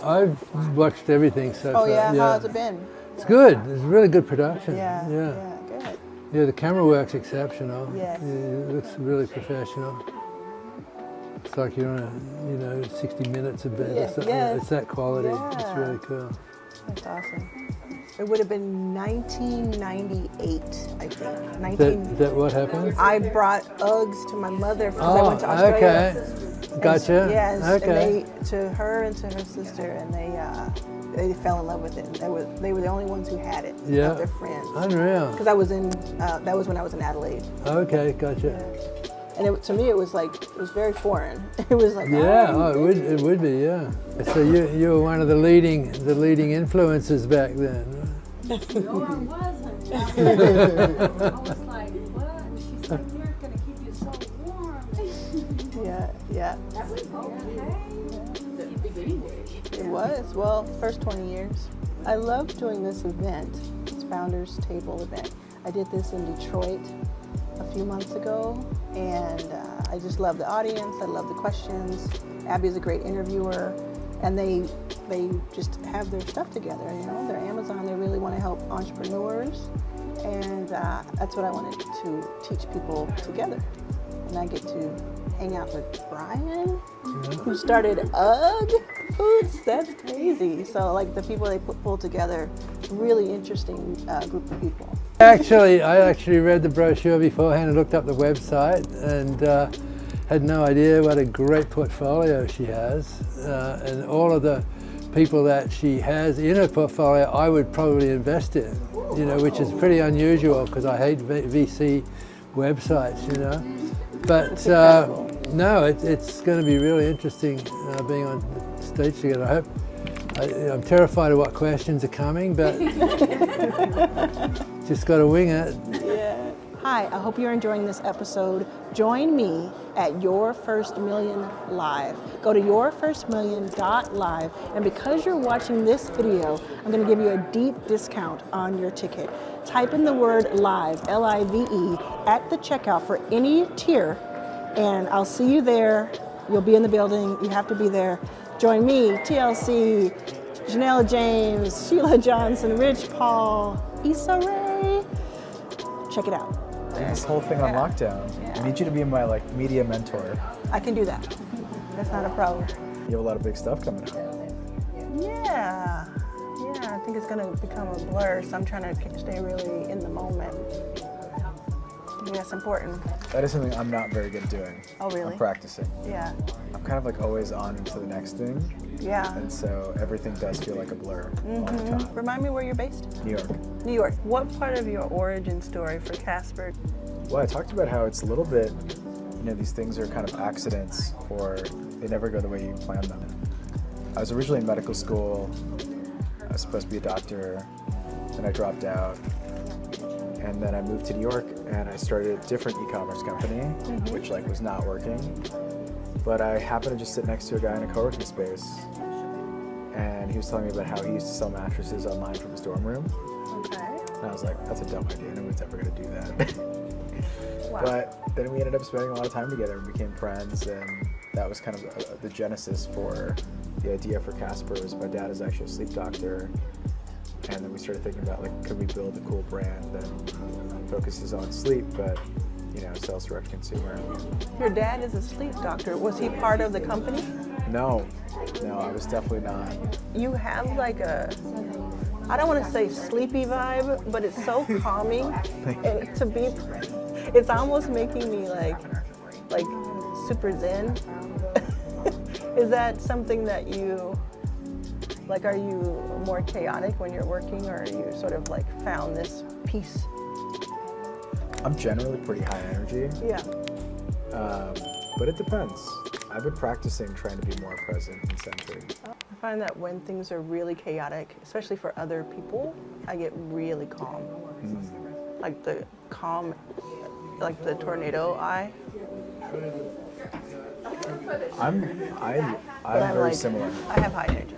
I've watched everything so far. Oh yeah, how has it been? It's good. It's really good production. Yeah, good. good. Yeah, the camera work's exceptional. Yes. Yeah, it looks really professional. It's like you're on 60 minutes of bed or something. Yes. It's that quality. Yeah. It's really cool. That's awesome. It would have been 1998, I think. Is that what happened? I brought Uggs to my mother because I went to Australia. Okay. Gotcha. Yes, Okay. and to her and to her sister, and they fell in love with it. And they were the only ones who had it. Yeah. Of their friends. Unreal. Because I was in. That was when I was in Adelaide. Okay, gotcha. And to me, it was very foreign. It was like, Yeah, it would be, yeah. So you were one of the leading influences back then. No, I wasn't. I was like, what? And she's like, we're going to keep you so warm. Yeah. That was okay. It was. Well, first 20 years. I love doing this event. It's Founders Table event. I did this in Detroit a few months ago, and I just love the audience. I love the questions. Abby's a great interviewer, and they just have their stuff together. They're Amazon. They really want to help entrepreneurs, and that's what I wanted to teach people together. And I get to hang out with Brian, who started UGG Foods. That's crazy. So the people they pulled together, really interesting group of people. I actually read the brochure beforehand and looked up the website and had no idea what a great portfolio she has. And all of the people that she has in her portfolio, I would probably invest in, which is pretty unusual because I hate VC websites, But no, it's going to be really interesting being on stage together. I'm terrified of what questions are coming, but just got to wing it. Yeah. Hi, I hope you're enjoying this episode. Join me at Your First Million Live. Go to yourfirstmillion.live, and because you're watching this video, I'm going to give you a deep discount on your ticket. Type in the word LIVE, L-I-V-E, at the checkout for any tier, and I'll see you there. You'll be in the building. You have to be there. Join me, TLC, Janelle James, Sheila Johnson, Rich Paul, Issa Rae. Check it out. This whole thing on lockdown. I need you to be my media mentor. I can do that. That's not a problem. You have a lot of big stuff coming out. Yeah, I think it's gonna become a blur, so I'm trying to stay really in the moment. I think that's important. That is something I'm not very good at doing. Oh, really? I'm practicing. Yeah. I'm kind of always on to the next thing. Yeah. And so everything does feel like a blur all the time. Remind me where you're based? New York. New York. What part of your origin story for Casper? Well, I talked about how it's a little bit, these things are kind of accidents or they never go the way you plan them. I was originally in medical school. I was supposed to be a doctor, then I dropped out. And then I moved to New York and I started a different e-commerce company, which was not working. But I happened to just sit next to a guy in a co-working space, and he was telling me about how he used to sell mattresses online from his dorm room. Okay. And I was like, that's a dumb idea. No one's ever going to do that. Wow. But then we ended up spending a lot of time together and became friends, and that was kind of the genesis for the idea for Casper was my dad is actually a sleep doctor, and then we started thinking about like, could we build a cool brand that focuses on sleep, but sells direct to consumer. Your dad is a sleep doctor. Was he part of the company? No, I was definitely not. You have like a, I don't want to say sleepy vibe, but it's so calming. And to be, it's almost making me like super zen. Is that something that you, like, are you more chaotic when you're working, or are you sort of like found this peace? I'm generally pretty high energy. Yeah. But it depends. I've been practicing trying to be more present and centered. I find that when things are really chaotic, especially for other people, I get really calm. Like the calm, like the tornado eye. I'm very like, similar. I have high energy.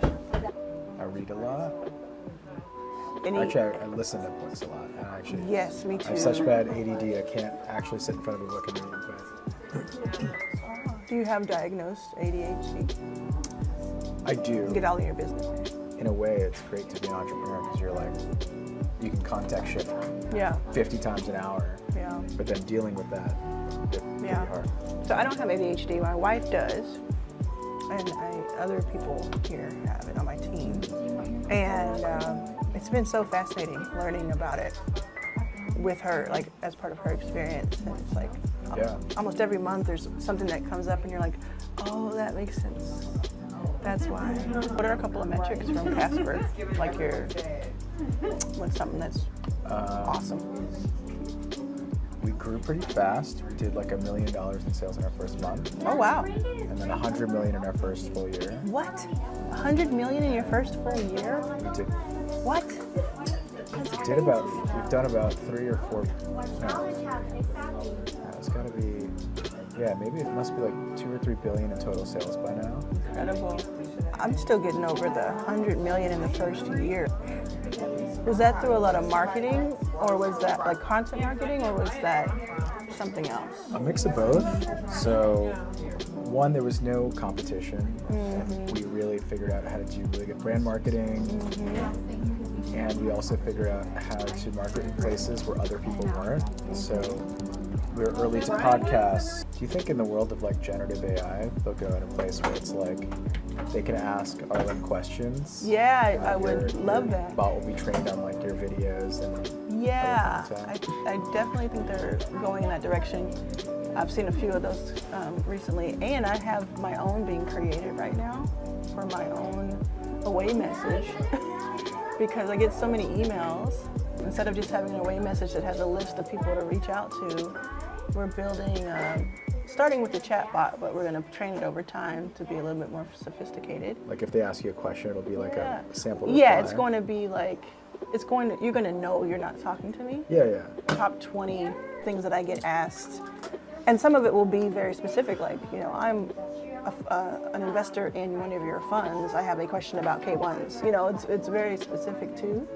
I read a lot. Actually, I listen to books a lot. And actually, yes, me too. I have such bad ADD, I can't actually sit in front of a book and read. Do you have diagnosed ADHD? I do. Get all of your business. In a way, it's great to be an entrepreneur because you're like, you can context shift 50 times an hour. Yeah. But then dealing with that, it's pretty hard. So I don't have ADHD. My wife does, and other people here have it on my team. And it's been so fascinating learning about it with her, like as part of her experience. And it's like almost every month there's something that comes up, and you're like, oh, that makes sense. That's why. What are a couple of metrics from Casper? Like what's something that's awesome? We grew pretty fast. We did like $1 million in sales in our first month. Oh, wow. And then 100 million in our first full year. What? 100 million in your first full year? We did. What? We've done about 3 or 4. No. It's gotta be, maybe it must be like 2 or 3 billion in total sales by now. Incredible. I'm still getting over the 100 million in the first year. Was that through a lot of marketing, or was that like content marketing, or was that something else? A mix of both. So, one, there was no competition, and we really figured out how to do really good brand marketing, and we also figured out how to market in places where other people weren't. So, we were early to podcasts. Do you think in the world of like generative AI, they'll go in a place where it's like they can ask Arlan questions? Yeah, I would love that. Bot will be trained on like your videos and I definitely think they're going in that direction. I've seen a few of those recently, and I have my own being created right now for my own away message because I get so many emails. Instead of just having an away message that has a list of people to reach out to, we're building, starting with the chat bot, but we're going to train it over time to be a little bit more sophisticated. Like if they ask you a question, it'll be like a sample reply. Yeah, it's going to be like, you're going to know you're not talking to me. Yeah. Top 20 things that I get asked. And some of it will be very specific, like, I'm an investor in one of your funds. I have a question about K1s. It's very specific too.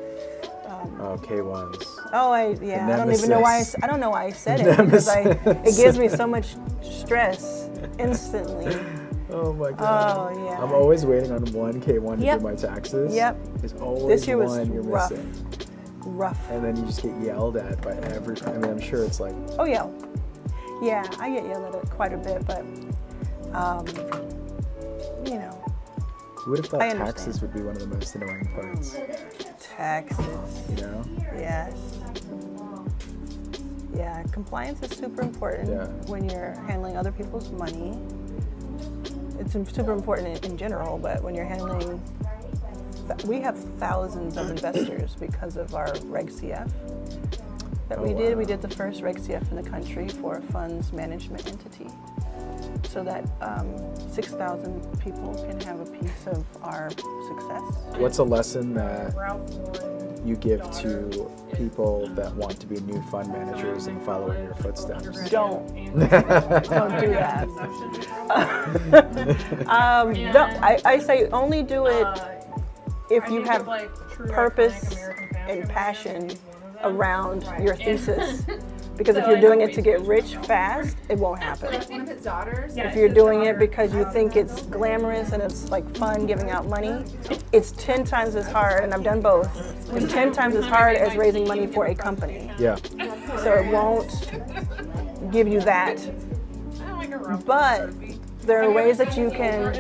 K1s. Oh, I don't even know why I don't know why I said it because it gives me so much stress instantly. Oh my god. Oh yeah. I'm always waiting on one K1 to do my taxes. Yep. There's always this year was one you're rough. missing. Rough. And then you just get yelled at by every. I mean, I'm sure it's like. Oh yeah. Yeah, I get yelled at quite a bit, but You would have thought taxes would be one of the most annoying parts. Taxes. Yes. Yeah, compliance is super important when you're handling other people's money. It's super important in general, but when you're handling, we have thousands of investors because of our Reg CF that we did. We did the first Reg CF in the country for a funds management entity, so that 6,000 people can have a piece of our success. What's a lesson that you give to people that want to be new fund managers and follow in your footsteps? Don't do that. I say only do it if you have purpose and passion around your thesis. Because if you're doing it to get rich fast, it won't happen. One of his daughters. If you're doing it because you think it's glamorous and it's like fun giving out money, it's 10 times as hard, and I've done both. It's 10 times as hard as raising money for a company. Yeah. So it won't give you that. But there are ways that you can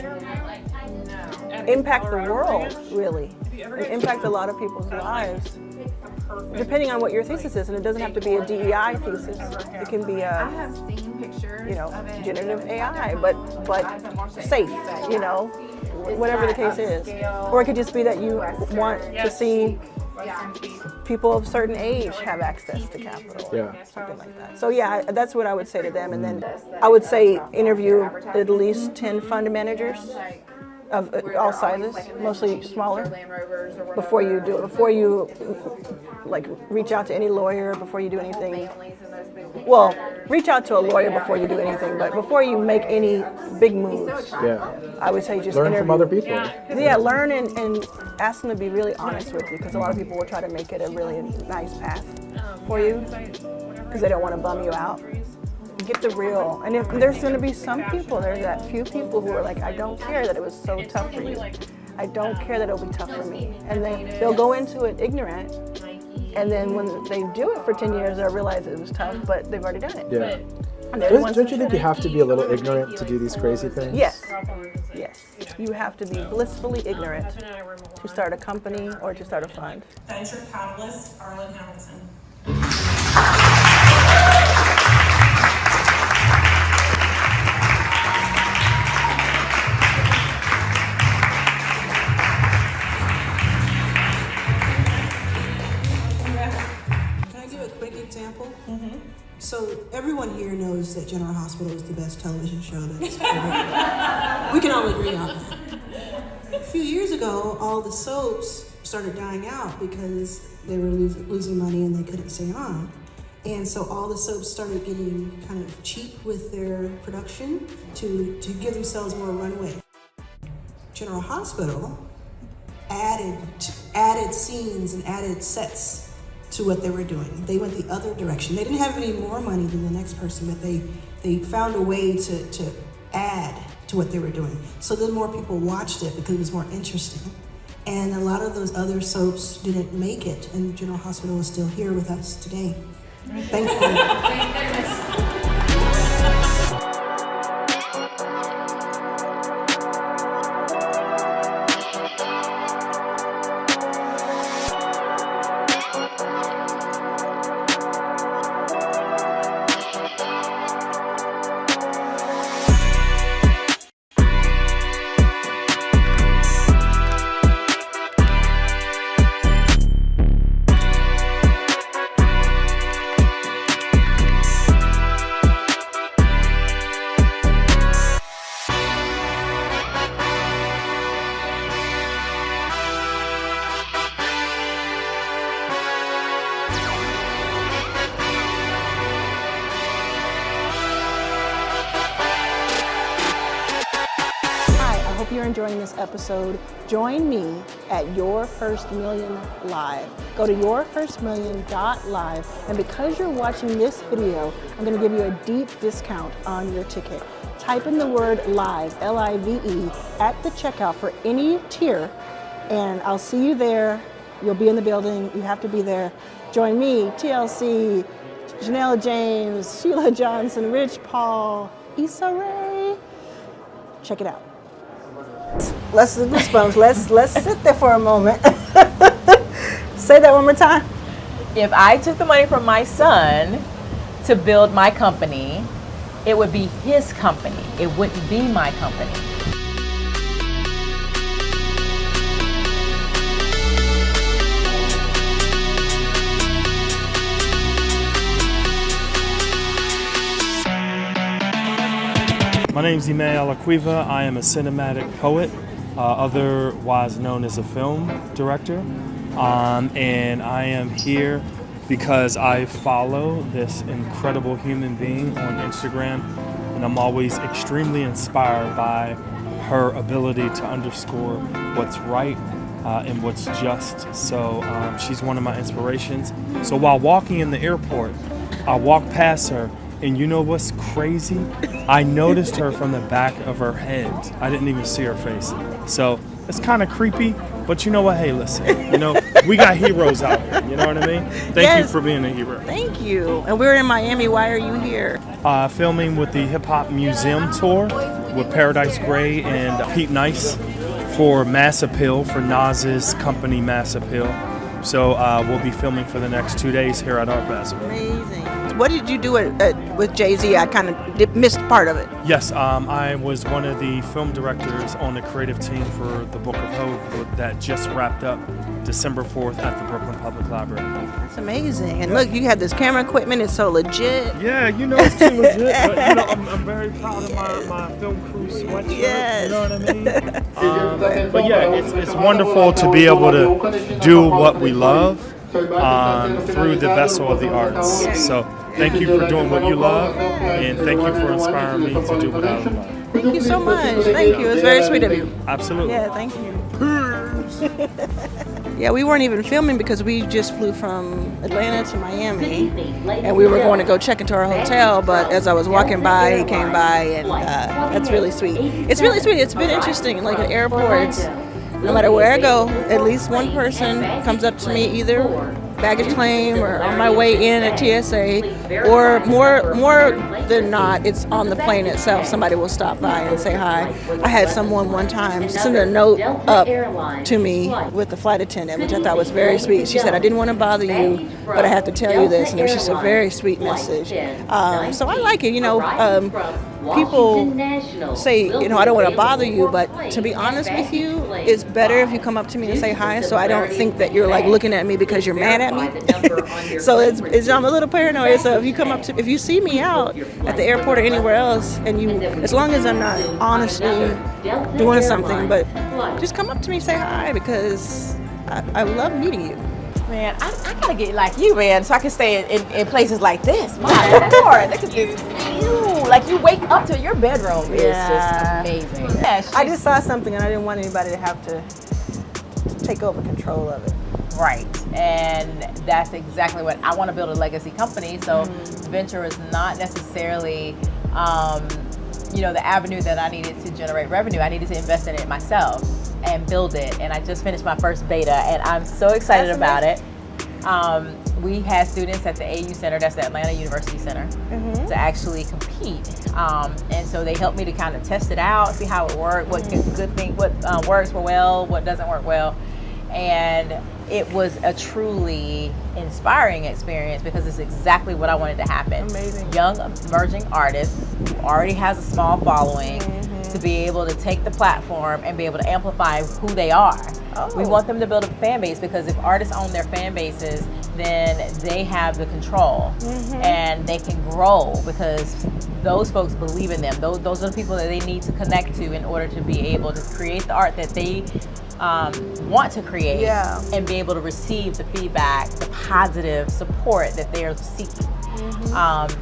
impact the world, really, and impact a lot of people's lives, depending on what your thesis is. And it doesn't have to be a DEI thesis. It can be a, generative AI, but safe, whatever the case is. Or it could just be that you want to see people of certain age have access to capital, something like that. So yeah, that's what I would say to them. And then I would say interview at least 10 fund managers of all sizes, mostly smaller, before you do it. Before you reach out to any lawyer, before you do anything. Well, reach out to a lawyer before you do anything, but before you make any big moves, I would say just learn interview. from other people. Yeah, learn and ask them to be really honest with you, because a lot of people will try to make it a really nice path for you because they don't want to bum you out. Get the real. And if there's going to be some people, there's that few people who are like, I don't care that it was so tough for you. I don't care that it'll be tough for me. And then they'll go into it ignorant. And then when they do it for 10 years, they'll realize it was tough, but they've already done it. Yeah. And Don't you think you have to be a little ignorant to do these crazy things? Yes. Yes. You have to be blissfully ignorant to start a company or to start a fund. Venture capitalist Arlan Hamilton. Example. So everyone here knows that General Hospital is the best television show that's ever. We can all agree on that. A few years ago, all the soaps started dying out because they were losing money and they couldn't stay on. And so all the soaps started getting kind of cheap with their production to give themselves more runway. General Hospital added scenes and added sets to what they were doing. They went the other direction. They didn't have any more money than the next person, but they found a way to add to what they were doing. So then more people watched it because it was more interesting. And a lot of those other soaps didn't make it, and General Hospital is still here with us today. Thank you. You're enjoying this episode, join me at Your First Million Live. Go to yourfirstmillion.live, and because you're watching this video, I'm going to give you a deep discount on your ticket. Type in the word live, L-I-V-E, at the checkout for any tier, and I'll see you there. You'll be in the building. You have to be there. Join me, TLC, Janelle James, Sheila Johnson, Rich Paul, Issa Rae. Check it out. Let's do goosebumps. Let's sit there for a moment. Say that one more time. If I took the money from my son to build my company, it would be his company. It wouldn't be my company. My name is Ime Alaquiva. I am a cinematic poet, otherwise known as a film director. And I am here because I follow this incredible human being on Instagram, and I'm always extremely inspired by her ability to underscore what's right and what's just. So she's one of my inspirations. So while walking in the airport, I walked past her, and you know what's crazy? I noticed her from the back of her head. I didn't even see her face. So it's kind of creepy, but you know what? Hey, listen, you know, we got heroes out here. You know what I mean? Thank you for being a hero. Thank you. And we're in Miami. Why are you here? Filming with the Hip Hop Museum Tour with Paradise Gray and Pete Nice for Mass Appeal, for Nas's company Mass Appeal. So we'll be filming for the next 2 days here at Art Basel. Amazing. What did you do with Jay-Z? I kind of missed part of it. Yes, I was one of the film directors on the creative team for the Book of Hope that just wrapped up December 4th at the Brooklyn Public Library. That's amazing. And look, you had this camera equipment. It's so legit. Yeah, you know it's too legit. But, you know, I'm very proud of my film crew sweatshirt. Yes. You know what I mean? But yeah, it's wonderful to be able to do what we love through the vessel of the arts. So thank you for doing what you love, and thank you for inspiring me to do what I love. Thank you so much. Thank you. It's very sweet of you. Absolutely. Yeah, thank you. Yeah, we weren't even filming because we just flew from Atlanta to Miami, and we were going to go check into our hotel, but as I was walking by, he came by, and that's really sweet. It's really sweet. It's been interesting. Like at airports, no matter where I go, at least one person comes up to me, either baggage claim or on my way in at TSA, or more than not, it's on the plane itself. Somebody will stop by and say hi. I had someone one time send a note up to me with the flight attendant, which I thought was very sweet. She said, "I didn't want to bother you, but I have to tell you this," and it was just a very sweet message. So I like it. You know, people say, you know, I don't want to bother you, but to be honest with you, it's better if you come up to me and say hi, so I don't think that you're like looking at me because you're mad at me. So I'm a little paranoid. So if you see me out at the airport or anywhere else, and as long as I'm not honestly doing something, but just come up to me, say hi, because I love meeting you. Man, I gotta get like you, man, so I can stay in places like this. My Lord, look at this view. Like you wake up to your bedroom. It's just amazing. Yeah, I just saw something and I didn't want anybody to have to take over control of it. Right, and that's exactly what I want to build, a legacy company. So venture is not necessarily, you know, the avenue that I needed to generate revenue. I needed to invest in it myself and build it. And I just finished my first beta, and I'm so excited about it. We had students at the AU Center, that's the Atlanta University Center, to actually compete. And so they helped me to kind of test it out, see how it worked, what works well, what doesn't work well. And it was a truly inspiring experience because it's exactly what I wanted to happen. Amazing. Young emerging artists who already has a small following to be able to take the platform and be able to amplify who they are. We want them to build a fan base, because if artists own their fan bases, then they have the control and they can grow, because those folks believe in them. Those are the people that they need to connect to in order to be able to create the art that they want to create, and be able to receive the feedback, the positive support that they are seeking.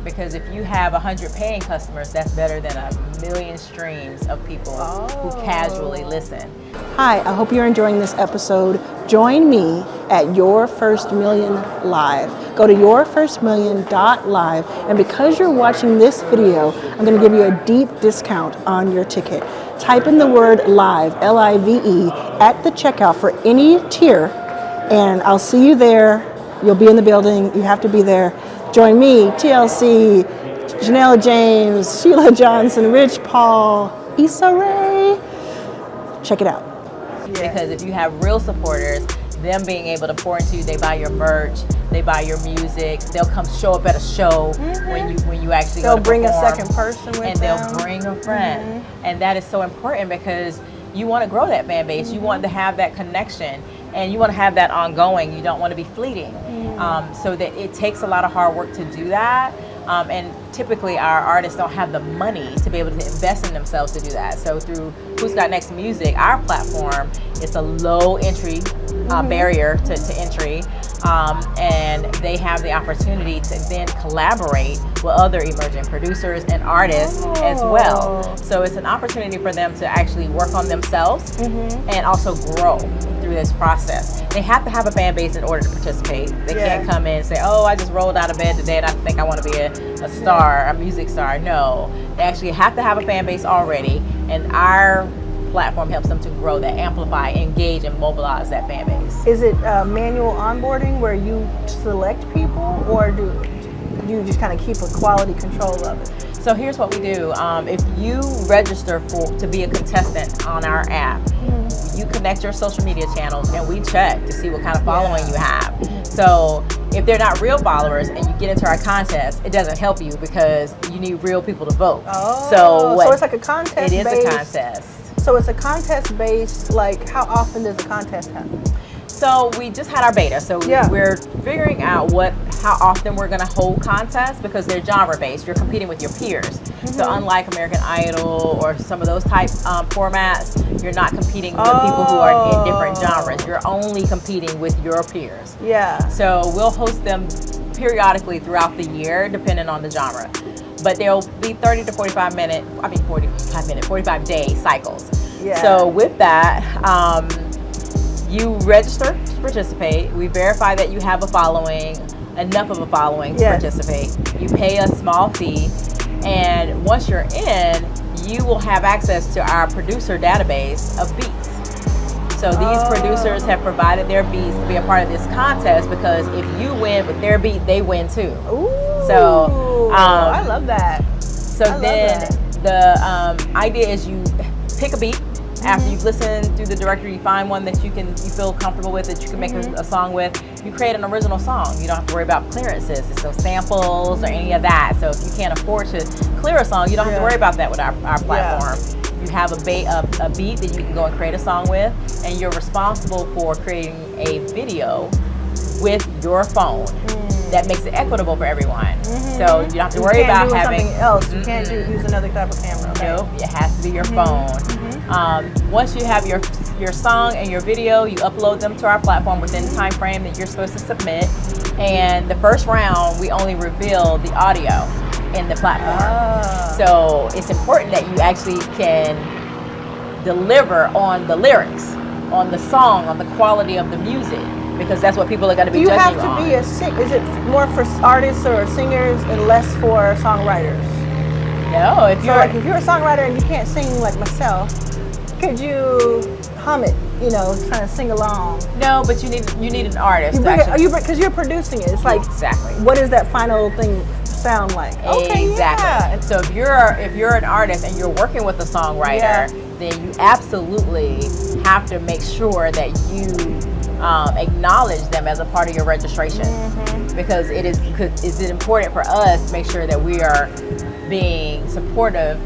Because if you have 100 paying customers, that's better than 1,000,000 streams of people who casually listen. Hi, I hope you're enjoying this episode. Join me at Your First Million Live. Go to yourfirstmillion.live, and because you're watching this video, I'm going to give you a deep discount on your ticket. Type in the word LIVE, L-I-V-E, at the checkout for any tier, and I'll see you there. You'll be in the building. You have to be there. Join me, TLC, Janelle James, Sheila Johnson, Rich Paul, Issa Rae. Check it out. Because if you have real supporters, them being able to pour into you, they buy your merch, they buy your music, they'll come show up at a show when you actually they'll go to bring perform, a second person with and them. they'll bring a friend. And that is so important, because you want to grow that fan base, you want to have that connection, and you want to have that ongoing. You don't want to be fleeting. So that it takes a lot of hard work to do that. And typically our artists don't have the money to be able to invest in themselves to do that. So through Who's Got Next Music, our platform, it's a low entry barrier to entry. And they have the opportunity to then collaborate with other emerging producers and artists as well. So it's an opportunity for them to actually work on themselves and also grow through this process. They have to have a fan base in order to participate. They can't come in and say, oh, I just rolled out of bed today and I think I want to be a star, a music star. No, they actually have to have a fan base already, and our platform helps them to grow that, amplify, engage, and mobilize that fan base. Is it manual onboarding where you select people, or do you just kind of keep a quality control of it? So here's what we do. If you register to be a contestant on our app, you connect your social media channels and we check to see what kind of following you have. So if they're not real followers and you get into our contest, it doesn't help you because you need real people to vote. Oh, so it's like a contest. It is a contest. So it's a contest based, like how often does a contest happen? So we just had our beta, so we're figuring out how often we're going to hold contests because they're genre based. You're competing with your peers. So unlike American Idol or some of those type formats, you're not competing with people who are in different genres. You're only competing with your peers. Yeah. So we'll host them periodically throughout the year, depending on the genre. But they'll be 45 day cycles. Yeah. So with that, you register to participate. We verify that you have a following, enough of a following to participate. You pay a small fee, and once you're in, you will have access to our producer database of beats. So these producers have provided their beats to be a part of this contest because if you win with their beat, they win too. Ooh, so I love that. So the idea is you pick a beat. After you've listened through the directory, you find one that you feel comfortable with, that you can make a song with. You create an original song. You don't have to worry about clearances. There's no samples or any of that. So if you can't afford to clear a song, you don't have to worry about that with our platform. You have a beat that you can go and create a song with, and you're responsible for creating a video with your phone. That makes it equitable for everyone. So you don't have to worry about having something else. You can't use another type of camera. Okay? Nope, it has to be your phone. Once you have your song and your video, you upload them to our platform within the time frame that you're supposed to submit. And the first round, we only reveal the audio in the platform. So it's important that you actually can deliver on the lyrics, on the song, on the quality of the music, because that's what people are going to be judging on. Do you have to be is it more for artists or singers and less for songwriters? No, if you're a songwriter and you can't sing like myself, could you hum it? Trying to sing along. No, but you need an artist. Because you're producing it. It's like what does that final thing sound like? Okay, exactly. So if you're an artist and you're working with a songwriter, then you absolutely have to make sure that you acknowledge them as a part of your registration, because it is important for us to make sure that we are being supportive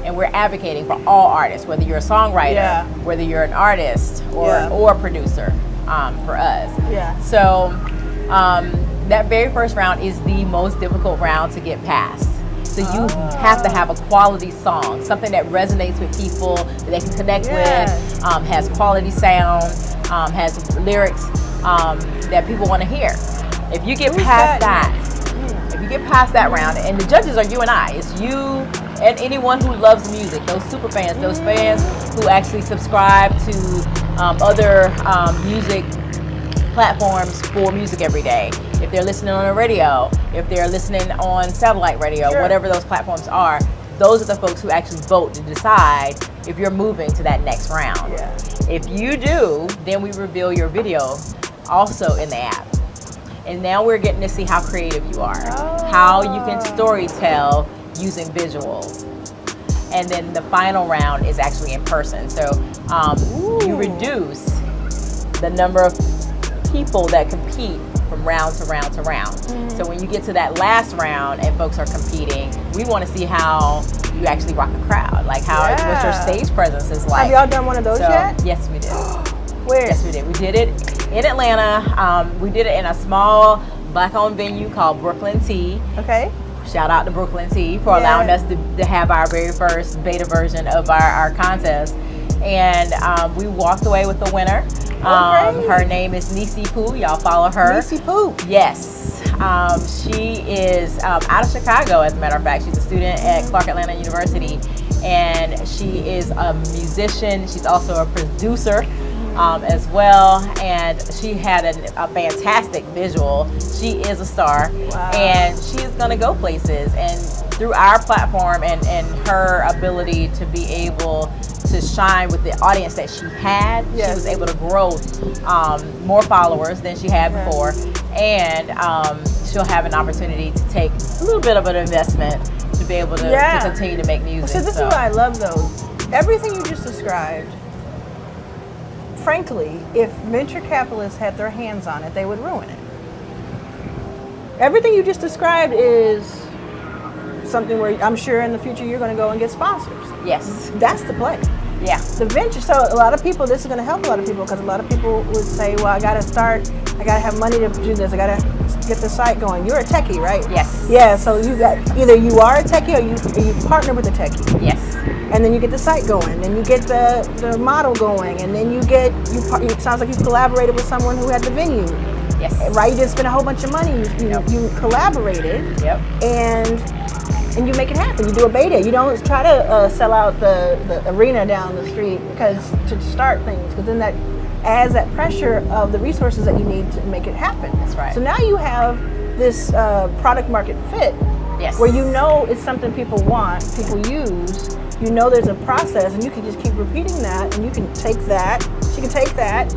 and we're advocating for all artists, whether you're a songwriter, whether you're an artist or a producer, for us. So that very first round is the most difficult round to get past. So you have to have a quality song, something that resonates with people, that they can connect with, has quality sound, has lyrics that people want to hear. If you get past that round, and the judges are you and I, it's you and anyone who loves music, those super fans, those fans who actually subscribe to other music platforms for music every day. If they're listening on the radio, if they're listening on satellite radio, whatever those platforms are, those are the folks who actually vote to decide if you're moving to that next round. If you do, then we reveal your video also in the app. And now we're getting to see how creative you are, how you can story tell using visuals. And then the final round is actually in person. So you reduce the number of people that compete from round to round to round. So when you get to that last round and folks are competing, we want to see how you actually rock a crowd, like what your stage presence is like. Have y'all done one of those yet? Yes, we did. Where? Yes, we did. We did it in Atlanta. We did it in a small Black-owned venue called Brooklyn Tea. Okay. Shout out to Brooklyn Tea for allowing us to have our very first beta version of our contest. And we walked away with the winner. Her name is Nisi Poo. Y'all follow her. Nisi Poo. Yes. She is out of Chicago, as a matter of fact. She's a student at Clark Atlanta University. And she is a musician. She's also a producer. as well, and she had a fantastic visual. She is a star, and she is going to go places. And through our platform and her ability to be able to shine with the audience that she had, she was able to grow more followers than she had before, and she'll have an opportunity to take a little bit of an investment to be able to continue to make music. So this is what I love, though. Everything you just described, frankly, if venture capitalists had their hands on it, they would ruin it. Everything you just described is something where I'm sure in the future you're going to go and get sponsors. Yes. That's the play. Yeah. The venture, so a lot of people, this is going to help a lot of people, because a lot of people would say, well, I got to start, I got to have money to do this, I got to get the site going. You're a techie, right? Yes. Yeah, so you got, either you are a techie or you partner with a techie. Yes. And then you get the site going, then you get the model going, and then it sounds like you collaborated with someone who had the venue. Yes. Right? You didn't spend a whole bunch of money. You collaborated. Yep. And you make it happen. You do a beta. You don't try to sell out the arena down the street to start things, because then that adds that pressure of the resources that you need to make it happen. That's right. So now you have this product market fit, where you know it's something people want, people use. You know there's a process, and you can just keep repeating that, and you can take that. She can take that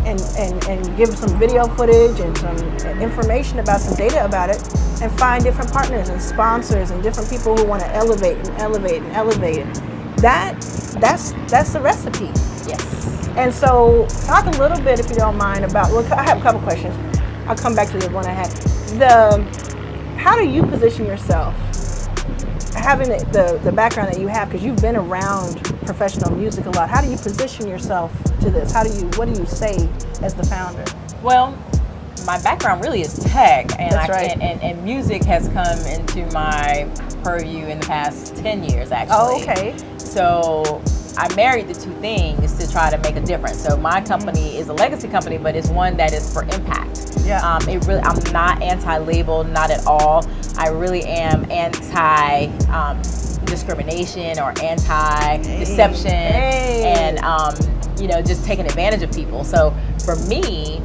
and give some video footage and some information about some data about it, and find different partners and sponsors and different people who want to elevate and elevate and elevate it. That's the recipe. Yes. And so talk a little bit, if you don't mind, about, well, I have a couple questions. I'll come back to the one I had. How do you position yourself, having the background that you have, because you've been around professional music a lot? How do you position yourself to this? What do you say as the founder? Well, my background really is tech, and That's right. and music has come into my purview in the past 10 years, actually. Oh, okay. So I married the two things to try to make a difference. So my company is a legacy company, but it's one that is for impact. Yeah. I'm not anti-label, not at all. I really am anti discrimination or anti-deception, and just taking advantage of people. So for me,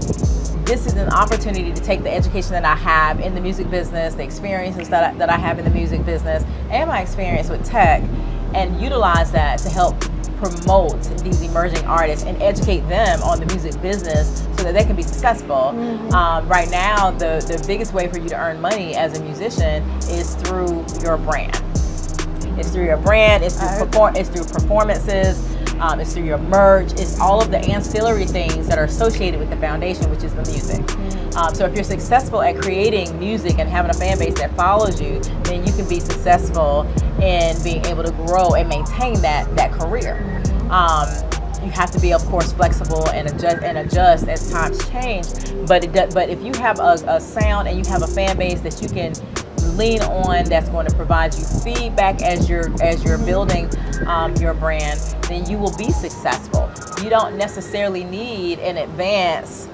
this is an opportunity to take the education that I have in the music business, the experiences that I have in the music business, and my experience with tech, and utilize that to help promote these emerging artists and educate them on the music business so that they can be successful. Right now, the biggest way for you to earn money as a musician is through your brand. It's through your brand, it's through performances, it's through your merch, it's all of the ancillary things that are associated with the foundation, which is the music. So if you're successful at creating music and having a fan base that follows you, then you can be successful in being able to grow and maintain that career. You have to be, of course, flexible and adjust as times change. But if you have a sound and you have a fan base that you can lean on, that's going to provide you feedback as you're building your brand, then you will be successful. You don't necessarily need an advance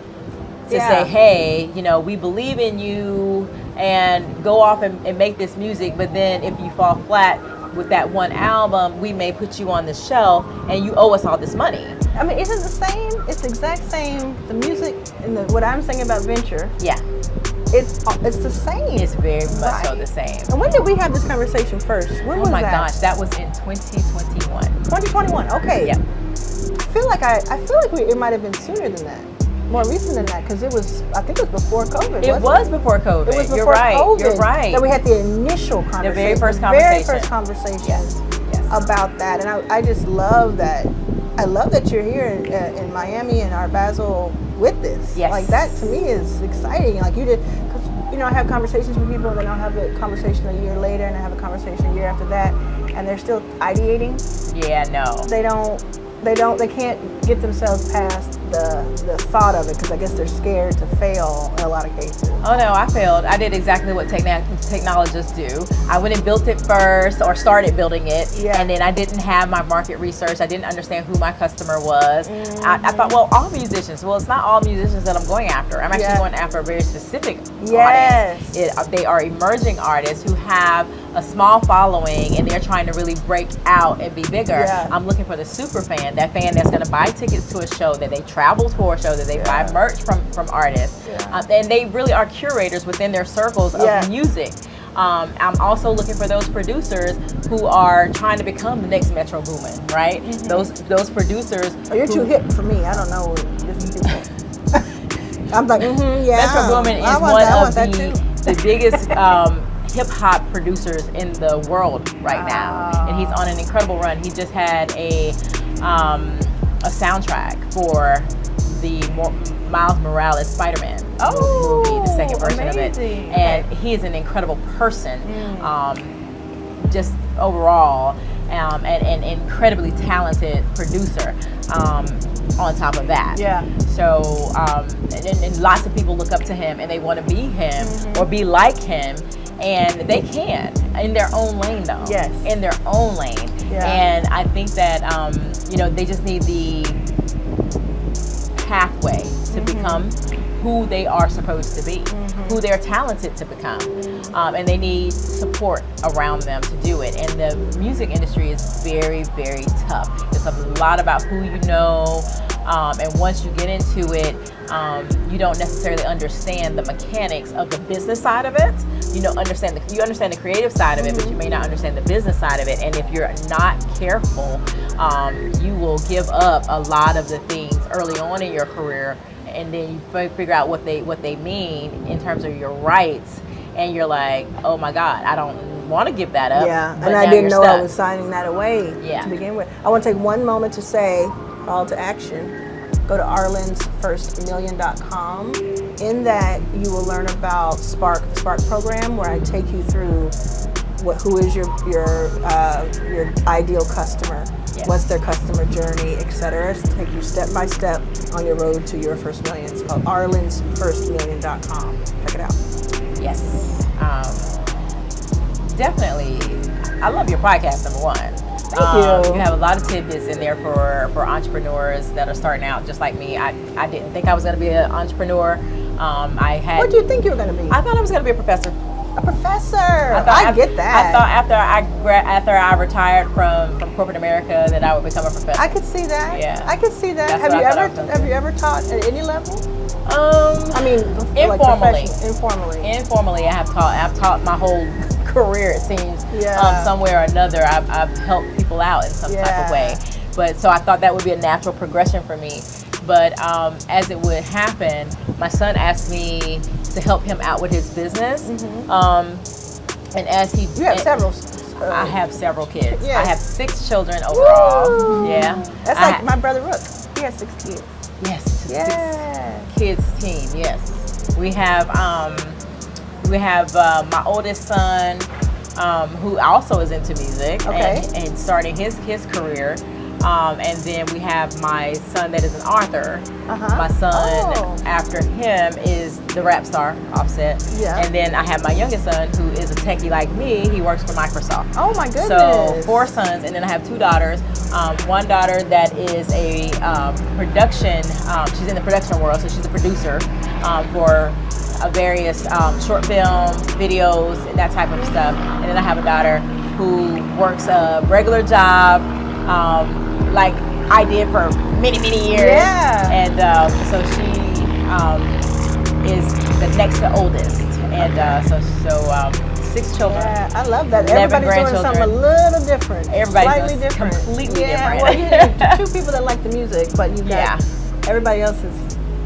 to say, hey, we believe in you, and go off and make this music, but then if you fall flat with that one album, we may put you on the shelf and you owe us all this money. I mean, is it the same? It's the exact same. The music and what I'm saying about venture. Yeah. It's the same. It's very much so the same. And when did we have this conversation first? When was that? Oh my gosh, that was in 2021. 2021. Okay. Yeah. I feel like it might have been sooner than that. More recent than that, because I think it was before COVID. It was before COVID. It was before You're right. COVID. You're right. That we had the initial conversation. The very first conversation. Very first conversation about that. And I just love that. I love that you're here in Miami and Art Basel with this. Yes. Like, that to me is exciting. Like, you did, because I have conversations with people, and then I'll have a conversation a year later, and I have a conversation a year after that, and they're still ideating. Yeah, no. They can't get themselves past the thought of it, because I guess they're scared to fail in a lot of cases. Oh no, I failed. I did exactly what technologists do. I went and built it first, or started building it, and then I didn't have my market research. I didn't understand who my customer was. I thought, well, all musicians. Well, it's not all musicians that I'm going after. I'm actually going after a very specific audience. They are emerging artists who have a small following, and they're trying to really break out and be bigger. I'm looking for the super fan, that fan that's going to buy tickets to a show, that they travel for a show, that they buy merch from artists. And they really are curators within their circles of music. I'm also looking for those producers who are trying to become the next Metro Boomin, right? Those producers. Oh, you're too hip for me. I don't know different people. I'm like, Metro Boomin is one of the biggest hip hop producers in the world right now, and he's on an incredible run. He just had a soundtrack for the Miles Morales Spider-Man movie, the second version of it, and he is an incredible person, just overall, and incredibly talented producer. On top of that, so and lots of people look up to him, and they want to be him or be like him. And they can, in their own lane though. In their own lane. And I think that, they just need the pathway to become who they are supposed to be, who they're talented to become. And they need support around them to do it. And the music industry is very, very tough. It's a lot about who you know. And once you get into it, you don't necessarily understand the mechanics of the business side of it. You understand the creative side of it, but you may not understand the business side of it. And if you're not careful, you will give up a lot of the things early on in your career, and then you figure out what they mean in terms of your rights, and you're like, oh my God, I don't want to give that up. And I didn't know I was signing that away to begin with. I want to take one moment to say, call to action. Go to arlansfirstmillion.com. In that, you will learn about the Spark program, where I take you through who is your ideal customer, what's their customer journey, etc. So take you step by step on your road to your first million. It's called arlansfirstmillion.com. Check it out. Yes, definitely. I love your podcast, number one. Thank you. You have a lot of tidbits in there for entrepreneurs that are starting out just like me. I didn't think I was going to be an entrepreneur. What do you think you were going to be? I thought I was going to be a professor. A professor. I get that. I thought after I retired from corporate America that I would become a professor. I could see that. Yeah. I could see that. Have you ever taught at any level? I mean, informally. Informally, I have taught. I've taught my whole career, it seems. Some way or another, I've helped people out in some type of way. But so I thought that would be a natural progression for me. But as it would happen, my son asked me to help him out with his business. And as he, you have several. I have several kids. I have 6 children overall. Woo! That's like my brother Rook. He has 6 kids. Yes. 6 kids team. Yes. We have my oldest son, who also is into music and starting his career. And then we have my son that is an author. My son, after him, is the rap star, Offset. And then I have my youngest son, who is a techie like me. He works for Microsoft. Oh my goodness. So 4 sons, and then I have 2 daughters. One daughter that is a production, she's in the production world, so she's a producer for various short film, videos, that type of stuff. And then I have a daughter who works a regular job, like I did for many, many years. And so she is the next to oldest. And so 6 children. I love that. Everybody's doing something a little different. Everybody's slightly different. Completely different. Well, you have 2 people that like the music, but you got everybody else is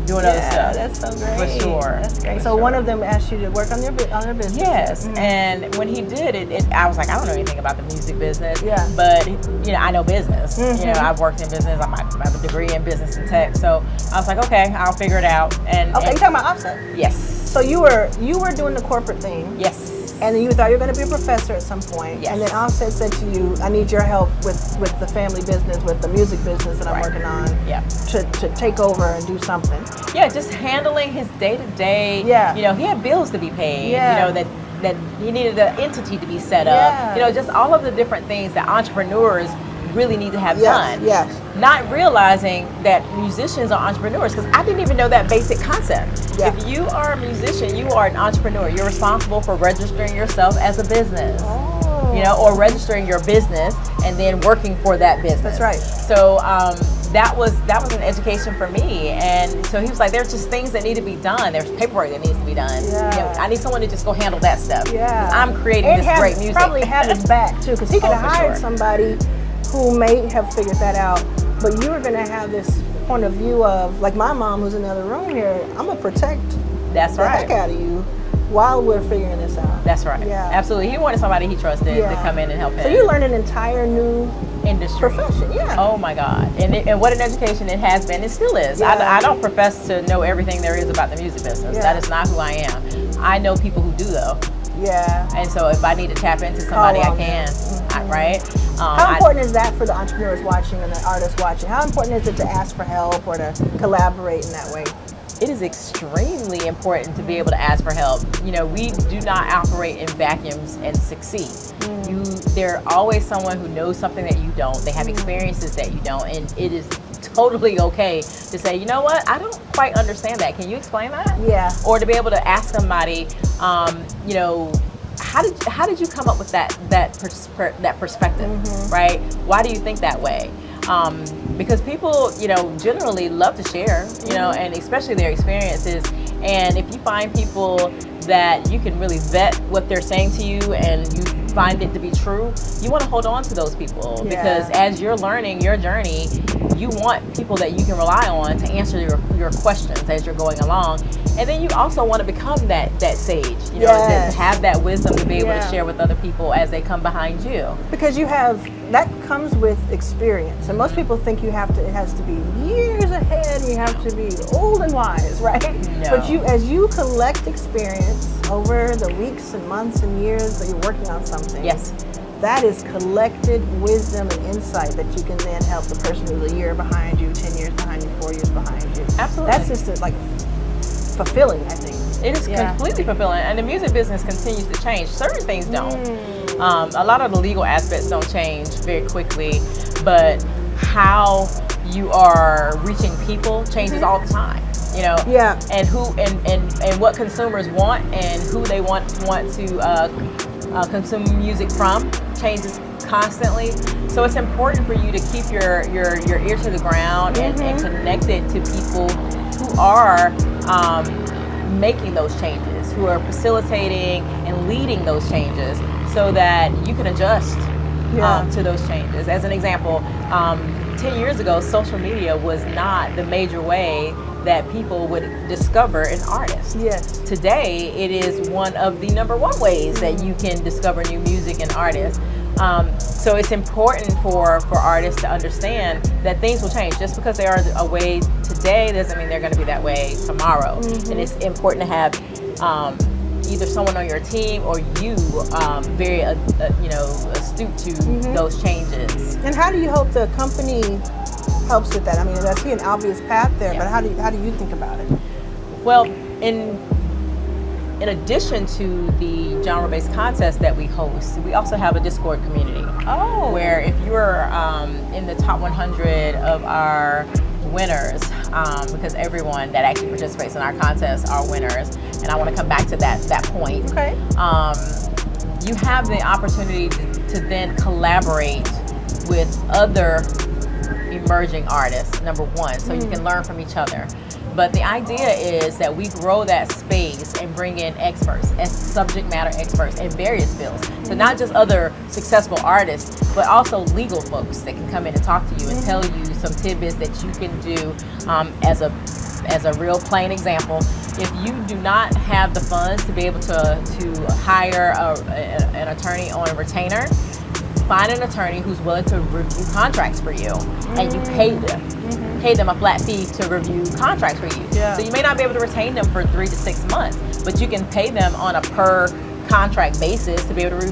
doing other stuff. That's so great. For sure. That's great. So one of them asked you to work on their business. Yes, and when he did it, I was like, I don't know anything about the music business. But I know business. I've worked in business. I have a degree in business and tech. So I was like, okay, I'll figure it out. And you talking about Offset? Yes. So you were doing the corporate thing. Yes. And then you thought you were going to be a professor at some point. Yes. And then Offset said to you, I need your help with the family business, with the music business that I'm working on, to take over and do something. Yeah, just handling his day-to-day. Yeah. You know, he had bills to be paid. Yeah. You know, that he needed an entity to be set up. You know, just all of the different things that entrepreneurs really need to have done. Yes. Not realizing that musicians are entrepreneurs, because I didn't even know that basic concept. Yeah. If you are a musician, you are an entrepreneur. You're responsible for registering yourself as a business. You know, or registering your business and then working for that business. That's right. So that was an education for me. And so he was like, there's just things that need to be done. There's paperwork that needs to be done. Yeah. You know, I need someone to just go handle that stuff. Yeah. 'Cause I'm creating And this great music. Probably have his back too, because he could have for hired sure. somebody who may have figured that out, but you were going to have this point of view of, like my mom who's in the other room here, I'm going to protect the heck out of you while we're figuring this out. That's right. Yeah. Absolutely. He wanted somebody he trusted to come in and help him. So you learned an entire new industry. Profession, yeah. Oh my God. And what an education it has been. It still is. Yeah. I don't profess to know everything there is about the music business. Yeah. That is not who I am. I know people who do though. Yeah. And so if I need to tap into somebody, I on can. Right? How important is that for the entrepreneurs watching and the artists watching? How important is it to ask for help or to collaborate in that way? It is extremely important to be able to ask for help. You know, we do not operate in vacuums and succeed. There's always someone who knows something that you don't. They have experiences that you don't, and it is totally okay to say, you know what, I don't quite understand that. Can you explain that? Yeah. Or to be able to ask somebody, you know, how did you come up with that perspective, right? Why do you think that way? Because people, you know, generally love to share, you know, and especially their experiences. And if you find people that you can really vet what they're saying to you and you find it to be true, you want to hold on to those people because as you're learning your journey, you want people that you can rely on to answer your questions as you're going along. And then you also want to become that sage, you know, to have that wisdom to be able to share with other people as they come behind you. Because that comes with experience. And most people think it has to be years ahead, you have to be old and wise, right? No. But as you collect experience over the weeks and months and years that you're working on something, that is collected wisdom and insight that you can then help the person who's a year behind you, 10 years behind you, 4 years behind you. Absolutely. That's just like fulfilling, I think. It is completely fulfilling, and the music business continues to change. Certain things don't. A lot of the legal aspects don't change very quickly, but how you are reaching people changes all the time. You know, and who and what consumers want and who they want to consume music from changes constantly. So it's important for you to keep your ear to the ground and connected to people who are making those changes, who are facilitating and leading those changes so that you can adjust to those changes. As an example, 10 years ago, social media was not the major way that people would discover an artist. Yes. Today, it is one of the #1 ways that you can discover new music and artists. So it's important for artists to understand that things will change. Just because they are a way today doesn't mean they're going to be that way tomorrow. And it's important to have either someone on your team or you very astute to those changes. And how do you hope the company helps with that? I mean, I see an obvious path there, but how do you think about it? Well, in addition to the genre-based contest that we host, we also have a Discord community. Oh. Where if you're in the top 100 of our winners, because everyone that actually participates in our contest are winners, and I want to come back to that point. Okay. You have the opportunity to then collaborate with other emerging artists, #1, so you can learn from each other. But the idea is that we grow that space and bring in experts, as subject matter experts in various fields. So not just other successful artists, but also legal folks that can come in and talk to you and tell you some tidbits that you can do. As a real plain example, if you do not have the funds to be able to hire an attorney on a retainer, find an attorney who's willing to review contracts for you, and you pay them a flat fee to review contracts for you. So you may not be able to retain them for 3 to 6 months, but you can pay them on a per contract basis to be able to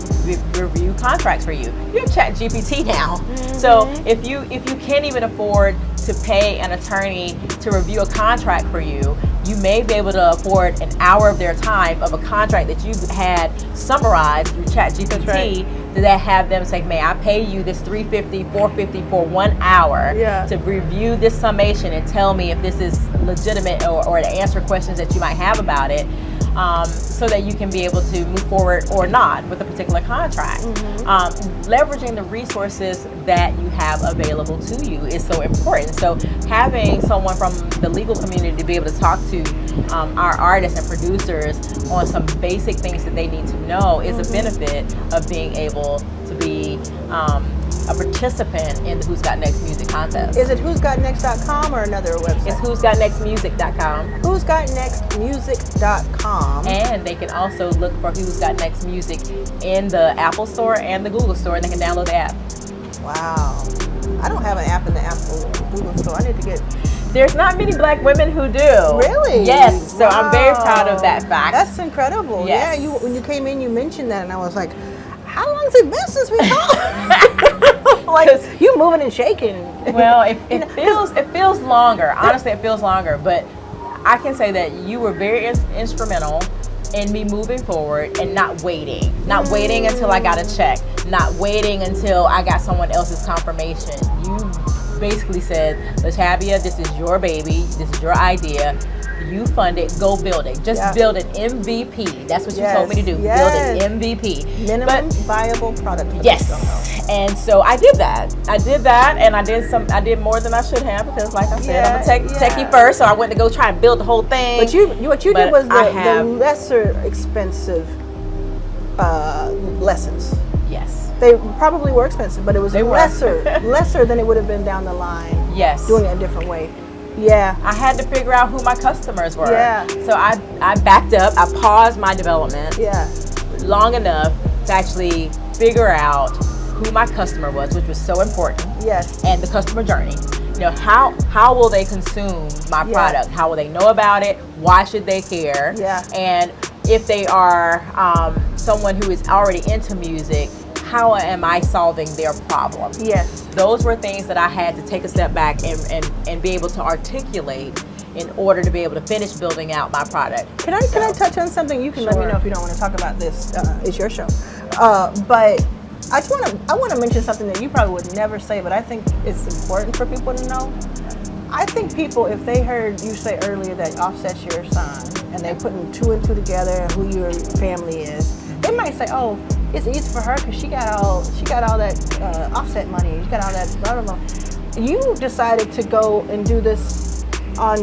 review contracts for you. You have ChatGPT now. So if you can't even afford to pay an attorney to review a contract for you, you may be able to afford an hour of their time of a contract that you had summarized through ChatGPT that have them say, may I pay you this $350, $450 for 1 hour to review this summation and tell me if this is legitimate or to answer questions that you might have about it, so that you can be able to move forward or not with a particular contract. Leveraging the resources that you have available to you is so important. So having someone from the legal community to be able to talk to our artists and producers on some basic things that they need to know is a benefit of being able to be a participant in the Who's Got Next Music contest. Is it who'sgotnext.com or another website? It's who'sgotnextmusic.com. Who'sgotnextmusic.com. And they can also look for Who's Got Next Music in the Apple Store and the Google Store, and they can download the app. Wow. I don't have an app in the Apple Google Store. I need to get... There's not many Black women who do. Really? Yes. So I'm very proud of that fact. That's incredible. Yes. Yeah, when you came in, you mentioned that, and I was like, how long has it been since we talked? Like, you moving and shaking. Well, it feels longer. Honestly, it feels longer. But I can say that you were very instrumental in me moving forward and not waiting. Not waiting until I got a check. Not waiting until I got someone else's confirmation. You basically said, Latavia, this is your baby. This is your idea. You fund it, go build it. Just build an MVP. That's what you told me to do. Build an MVP. Minimum viable product. Yes. And so I did that. And I did more than I should have because, like I said, I'm a techie first. So I went to go try and build the whole thing. But what you did was the lesser expensive lessons. Yes. They probably were expensive, but it was lesser than it would have been down the line. Yes. Doing it a different way. Yeah. I had to figure out who my customers were. Yeah. So I backed up. I paused my development long enough to actually figure out who my customer was, which was so important. Yes. And the customer journey. You know, how will they consume my product? How will they know about it? Why should they care? Yeah. And if they are someone who is already into music, how am I solving their problem? Yes. Those were things that I had to take a step back and be able to articulate in order to be able to finish building out my product. Can I touch on something? You can let me know if you don't want to talk about this. It's your show. But I want to mention something that you probably would never say, but I think it's important for people to know. I think people, if they heard you say earlier that Offset's your son, and they putting 2 and 2 together and who your family is, they might say, "Oh, it's easy for her because she got all that Offset money. She got all that blah blah blah." You decided to go and do this on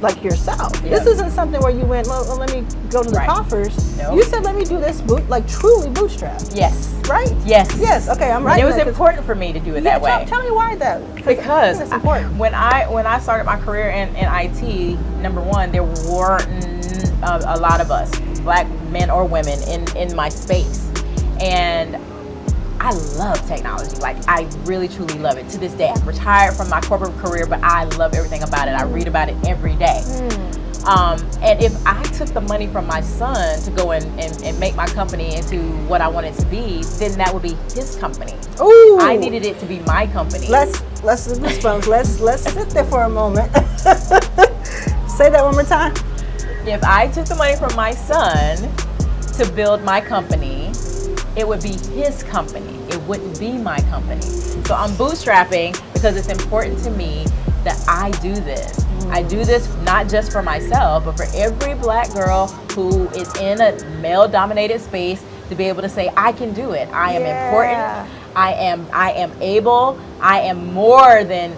like yourself. Yeah. This isn't something where you went, well, let me go to the coffers. Nope. You said, let me do this truly bootstrapped. Yes. Right? Yes. Yes. Okay, I'm right. And it was important for me to do it that way. Tell me why that. Because it's important. When I started my career in IT, number one, there weren't a lot of us, Black men or women, in my space. And I love technology. Like, I really, truly love it. To this day, I'm retired from my corporate career, but I love everything about it. I read about it every day. And if I took the money from my son to go and make my company into what I want it to be, then that would be his company. Ooh. I needed it to be my company. Let's respond. Let's sit there for a moment. Say that one more time. If I took the money from my son to build my company, it would be his company. It wouldn't be my company. So I'm bootstrapping because it's important to me that I do this. I do this not just for myself, but for every Black girl who is in a male-dominated space to be able to say, I can do it. I am important. I am able. I am more than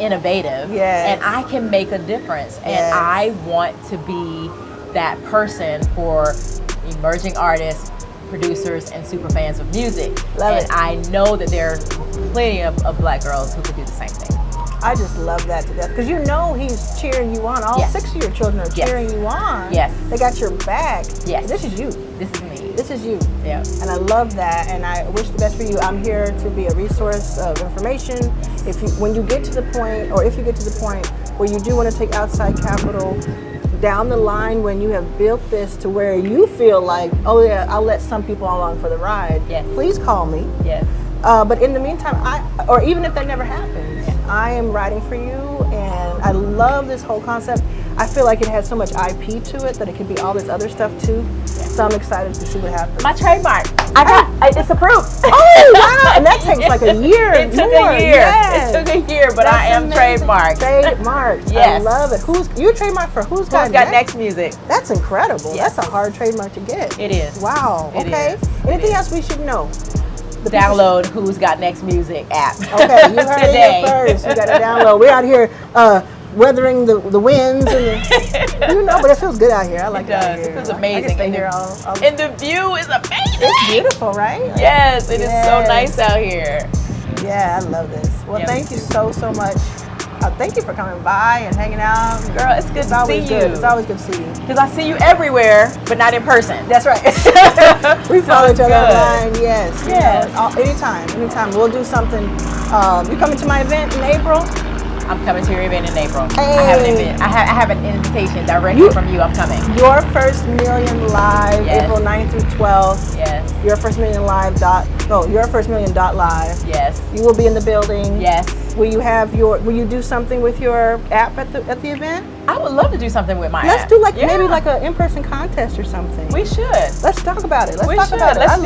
innovative. And I can make a difference. And I want to be that person for emerging artists, producers, and super fans of music. Love it. I know that there are plenty of Black girls who could do the same thing. I just love that to death because you know he's cheering you on. All 6 of your children are cheering you on. Yes. They got your back. Yes. This is you. This is me. This is you. Yeah. And I love that, and I wish the best for you. I'm here to be a resource of information. When you get to the point, or if you get to the point where you do want to take outside capital, down the line when you have built this to where you feel like, oh yeah, I'll let some people along for the ride, please call me. Yes. But in the meantime, or even if that never happens, I am writing for you, and I love this whole concept. I feel like it has so much IP to it that it could be all this other stuff too. So I'm excited to see what happens. My trademark. It's approved. Oh wow! And that takes like a year. It took a year. Yes. It took a year, but I am trademarked. Trademarked. Yes. I love it. You trademark for Who's Got Next Music? That's incredible. Yes. That's a hard trademark to get. It is. Wow. Okay. Anything else we should know? Download Who's Got Next Music app. Okay, you heard it here first. You got to download. We're out here weathering the winds, and but it feels good out here. I like it out here. It feels amazing. I can stay here and the view is amazing. It's beautiful, right? Yes, it is so nice out here. Yeah, I love this. Well, thank you so much. Thank you for coming by and hanging out. Girl, it's good to see you. It's always good to see you. Because I see you everywhere, but not in person. That's right. We follow each other online. Yes. Yes. Anytime. We'll do something. You coming to my event in April? I'm coming to your event in April. Hey. I have an event. I have an invitation directly from you. I'm coming. Your First Million Live, April 9th through 12th. Yes. Your First Million Live Your First Million Live. Yes. You will be in the building. Yes. Will you do something with your app at the event? I would love to do something with my app. Let's do maybe like an in-person contest or something. We should. Let's talk about it. Let's see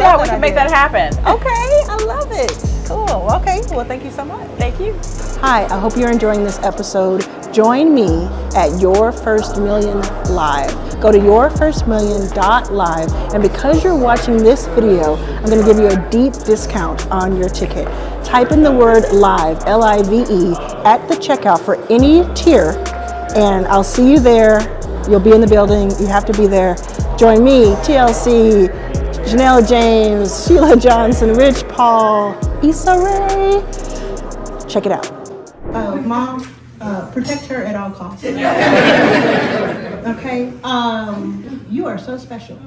how we can make that happen. Okay, I love it. Cool. Okay. Well, thank you so much. Thank you. Hi, I hope you're enjoying this episode. Join me at Your First Million Live. Go to yourfirstmillion.live, and because you're watching this video, I'm going to give you a deep discount on your ticket. Type in the word LIVE, L-I-V-E, at the checkout for any tier, and I'll see you there. You'll be in the building. You have to be there. Join me, TLC, Janelle James, Sheila Johnson, Rich Paul, Issa Rae. Check it out. Mom, protect her at all costs. Okay? You are so special.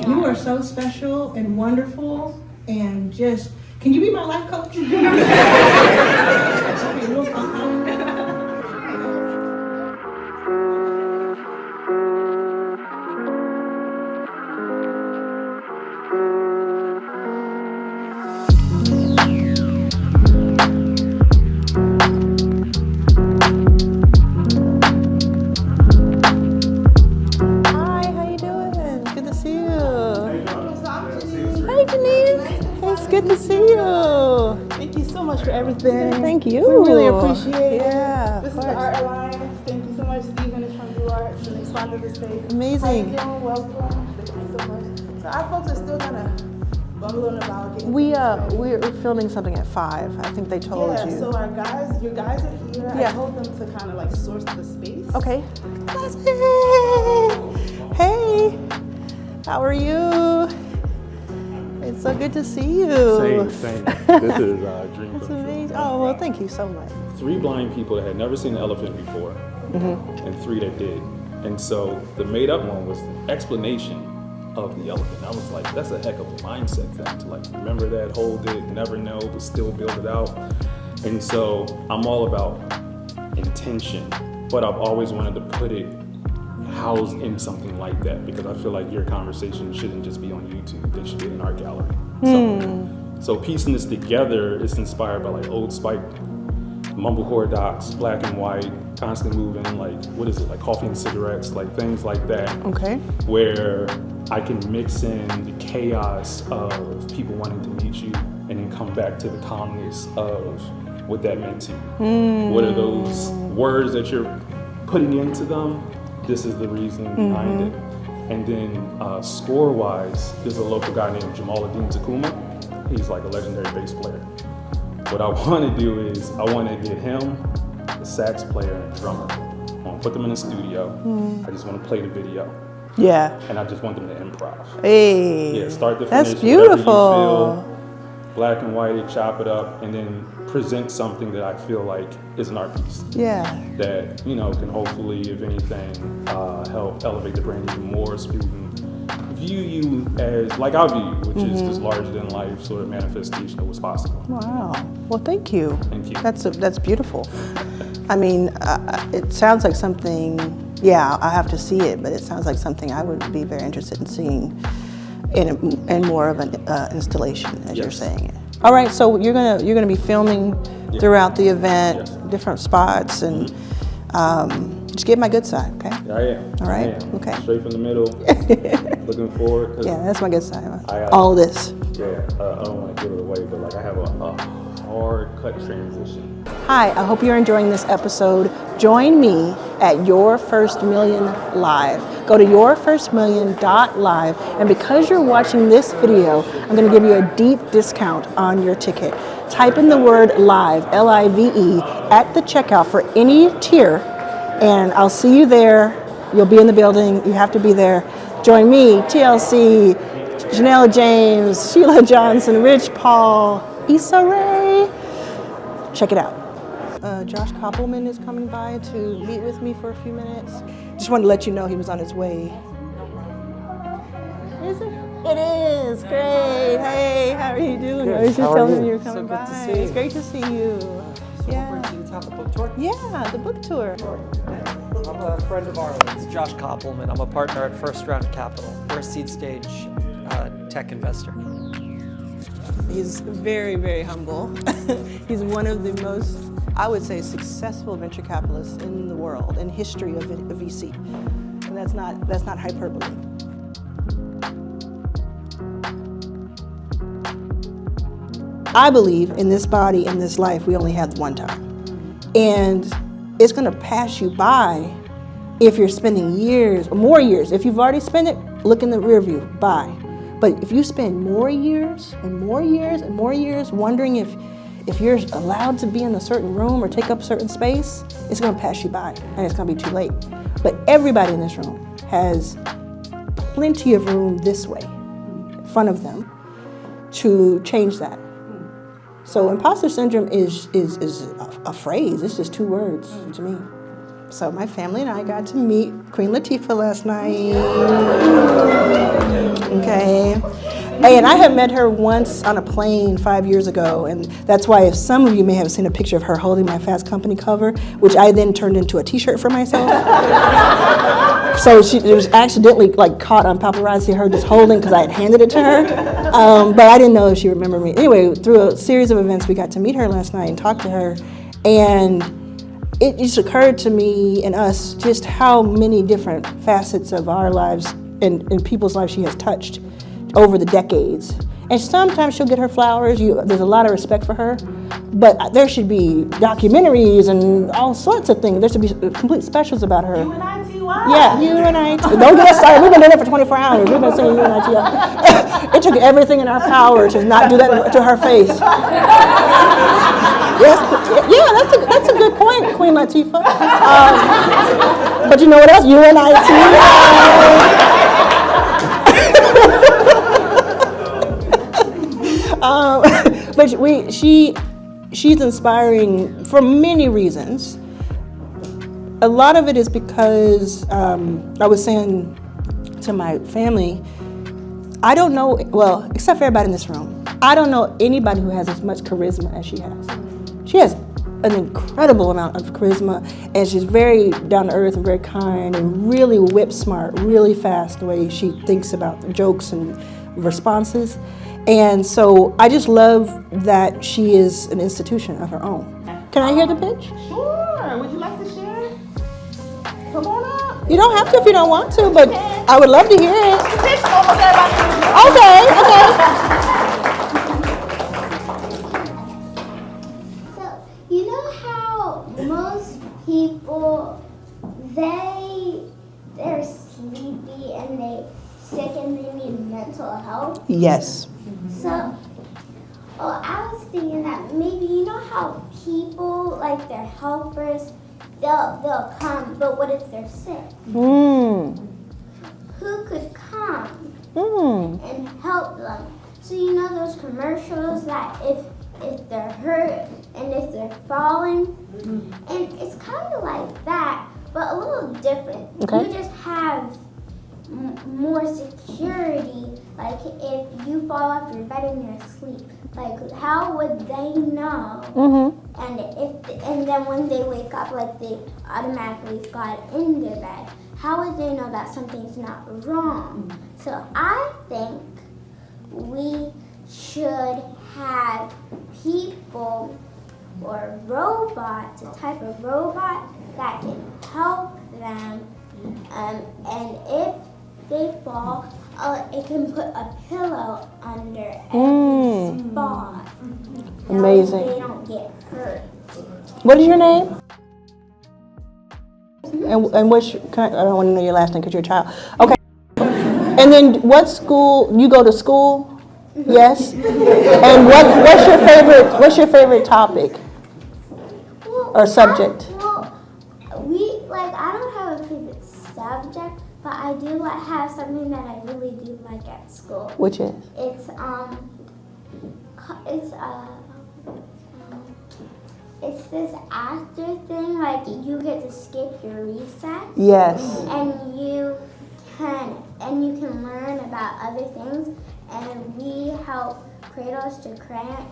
You are so special and wonderful, and just, can you be my life coach? Okay, look, good to see you. Thank you so much for everything. Thank you. We really appreciate it. Yeah. This is the Art Alliance. Thank you so much. Stephen is from Blue Arts and expanded the stage. Amazing. How you doing? Welcome. Thank you so much. So our folks are still gonna bumble on about we're filming something at 5. I think they told you. So your guys are here. Yeah. I told them to kind of like source the space. Okay. Hey. How are you? It's so good to see you. Same. This is dream That's come true. amazing. Oh, well, thank you so much. 3 blind people that had never seen an elephant before, and 3 that did. And so the made up one was the explanation of the elephant. I was like, that's a heck of a mindset thing to like remember that, hold it, never know, but still build it out. And so I'm all about intention, but I've always wanted to put it housed in something like that, because I feel like your conversation shouldn't just be on YouTube, they should be in an art gallery. So piecing this together, it's inspired by like Old Spike, mumblecore docs, black and white, constantly moving, like what is it, like coffee and cigarettes, like things like that. Okay. Where I can mix in the chaos of people wanting to meet you and then come back to the calmness of what that meant to you. What are those words that you're putting into them? This is the reason behind it. And then score-wise, there's a local guy named Jamaluddin Takuma. He's like a legendary bass player. What I want to do is I want to get him, a sax player, and a drummer. I want to put them in the studio. I just want to play the video. Yeah. And I just want them to improv. Hey. Yeah, start to That's finish. beautiful. Whatever you feel, black and white, chop it up, and then present something that I feel like is an art piece. Yeah. That, can hopefully, if anything, help elevate the brand even more, so people can view you as, like I view you, which is this larger than life sort of manifestation of what's possible. Wow. Well, thank you. Thank you. That's beautiful. I mean, it sounds like something Yeah, I have to see it, but it sounds like something I would be very interested in seeing in more of an installation, as you're saying it. All right, so you're gonna be filming throughout the event, different spots, and just get my good side, okay? Yeah, I am. All right. I am. Okay. Straight from the middle. Looking forward. 'Cause Yeah, that's my good side. got All of this. Yeah, I don't want to give it away, but like I have a hard cut transition. Hi, I hope you're enjoying this episode. Join me at Your First Million Live. Go to yourfirstmillion.live, and because you're watching this video, I'm going to give you a deep discount on your ticket. Type in the word live, L-I-V-E, at the checkout for any tier, and I'll see you there. You'll be in the building. You have to be there. Join me, TLC, Janelle James, Sheila Johnson, Rich Paul, Issa Rae. Check it out. Josh Koppelman is coming by to meet with me for a few minutes. Just wanted to let you know he was on his way. Is it? It is. Great. Hey, how are you doing? Good. I was just How are telling you? you were coming by. So good to see you. It's great to see you. Yeah. Did you have the book tour? Yeah, the book tour. I'm a friend of Arlan's, Josh Koppelman. I'm a partner at First Round Capital. We're a seed stage tech investor. He's very, very humble. He's one of the most, I would say, successful venture capitalists in the world, in history of VC. And that's not hyperbole. I believe in this body, in this life, we only have one time. And it's gonna pass you by if you're spending years, or more years. If you've already spent it, look in the rear view, bye. But if you spend more years and more years and more years wondering if you're allowed to be in a certain room or take up certain space, it's gonna pass you by and it's gonna be too late. But everybody in this room has plenty of room this way, in front of them, to change that. So imposter syndrome is a phrase, it's just two words to me. So my family and I got to meet Queen Latifah last night. Okay. Hey, and I had met her once on a plane 5 years ago, and that's why if some of you may have seen a picture of her holding my Fast Company cover, which I then turned into a t-shirt for myself. So it was accidentally like caught on paparazzi, her just holding because I had handed it to her. But I didn't know if she remembered me. Anyway, through a series of events, we got to meet her last night and talk to her. And it just occurred to me and us just how many different facets of our lives and people's lives she has touched over the decades. And sometimes she'll get her flowers. There's a lot of respect for her. But there should be documentaries and all sorts of things. There should be complete specials about her. Yeah, UNIT. Don't get us started. We've been doing it for 24 hours. We've been saying UNIT. It took everything in our power to not do that to her face. Yes, yeah, that's a good point, Queen Latifah. But you know what else? UNIT. But she's inspiring for many reasons. A lot of it is because I was saying to my family, I don't know, well, except for everybody in this room, I don't know anybody who has as much charisma as she has. She has an incredible amount of charisma, and she's very down to earth and very kind and really whip smart, really fast the way she thinks about jokes and responses. And so I just love that she is an institution of her own. Can I hear the pitch? Sure. Would you like to share? Come on up. You don't have to if you don't want to, but I would love to hear it. The pitch almost everybody. Okay. So, you know how most people, they're sleepy and they're sick and they need mental health? Yes. So, I was thinking that maybe you know how people, like their helpers, they'll come, but what if they're sick? Who could come and help them? So you know those commercials that if they're hurt and if they're falling, and it's kind of like that, but a little different. Okay. You just have more security. Like if you fall off your bed and you're asleep, like how would they know? And then when they wake up, like they automatically got in their bed. How would they know that something's not wrong? So I think we should have people or robots, a type of robot that can help them. And if they fall, it can put a pillow under every spot. Amazing. They don't get hurt. What is your name? And what's your, I don't want to know your last name because you're a child. Okay. And then what school, you go to school? Yes? And what's your favorite topic or subject? I don't have a favorite subject, but I do have something that I really do like at school. Which is? It's this after thing, like you get to skip your recess. Yes. And you can learn about other things, and we help cradles to crayons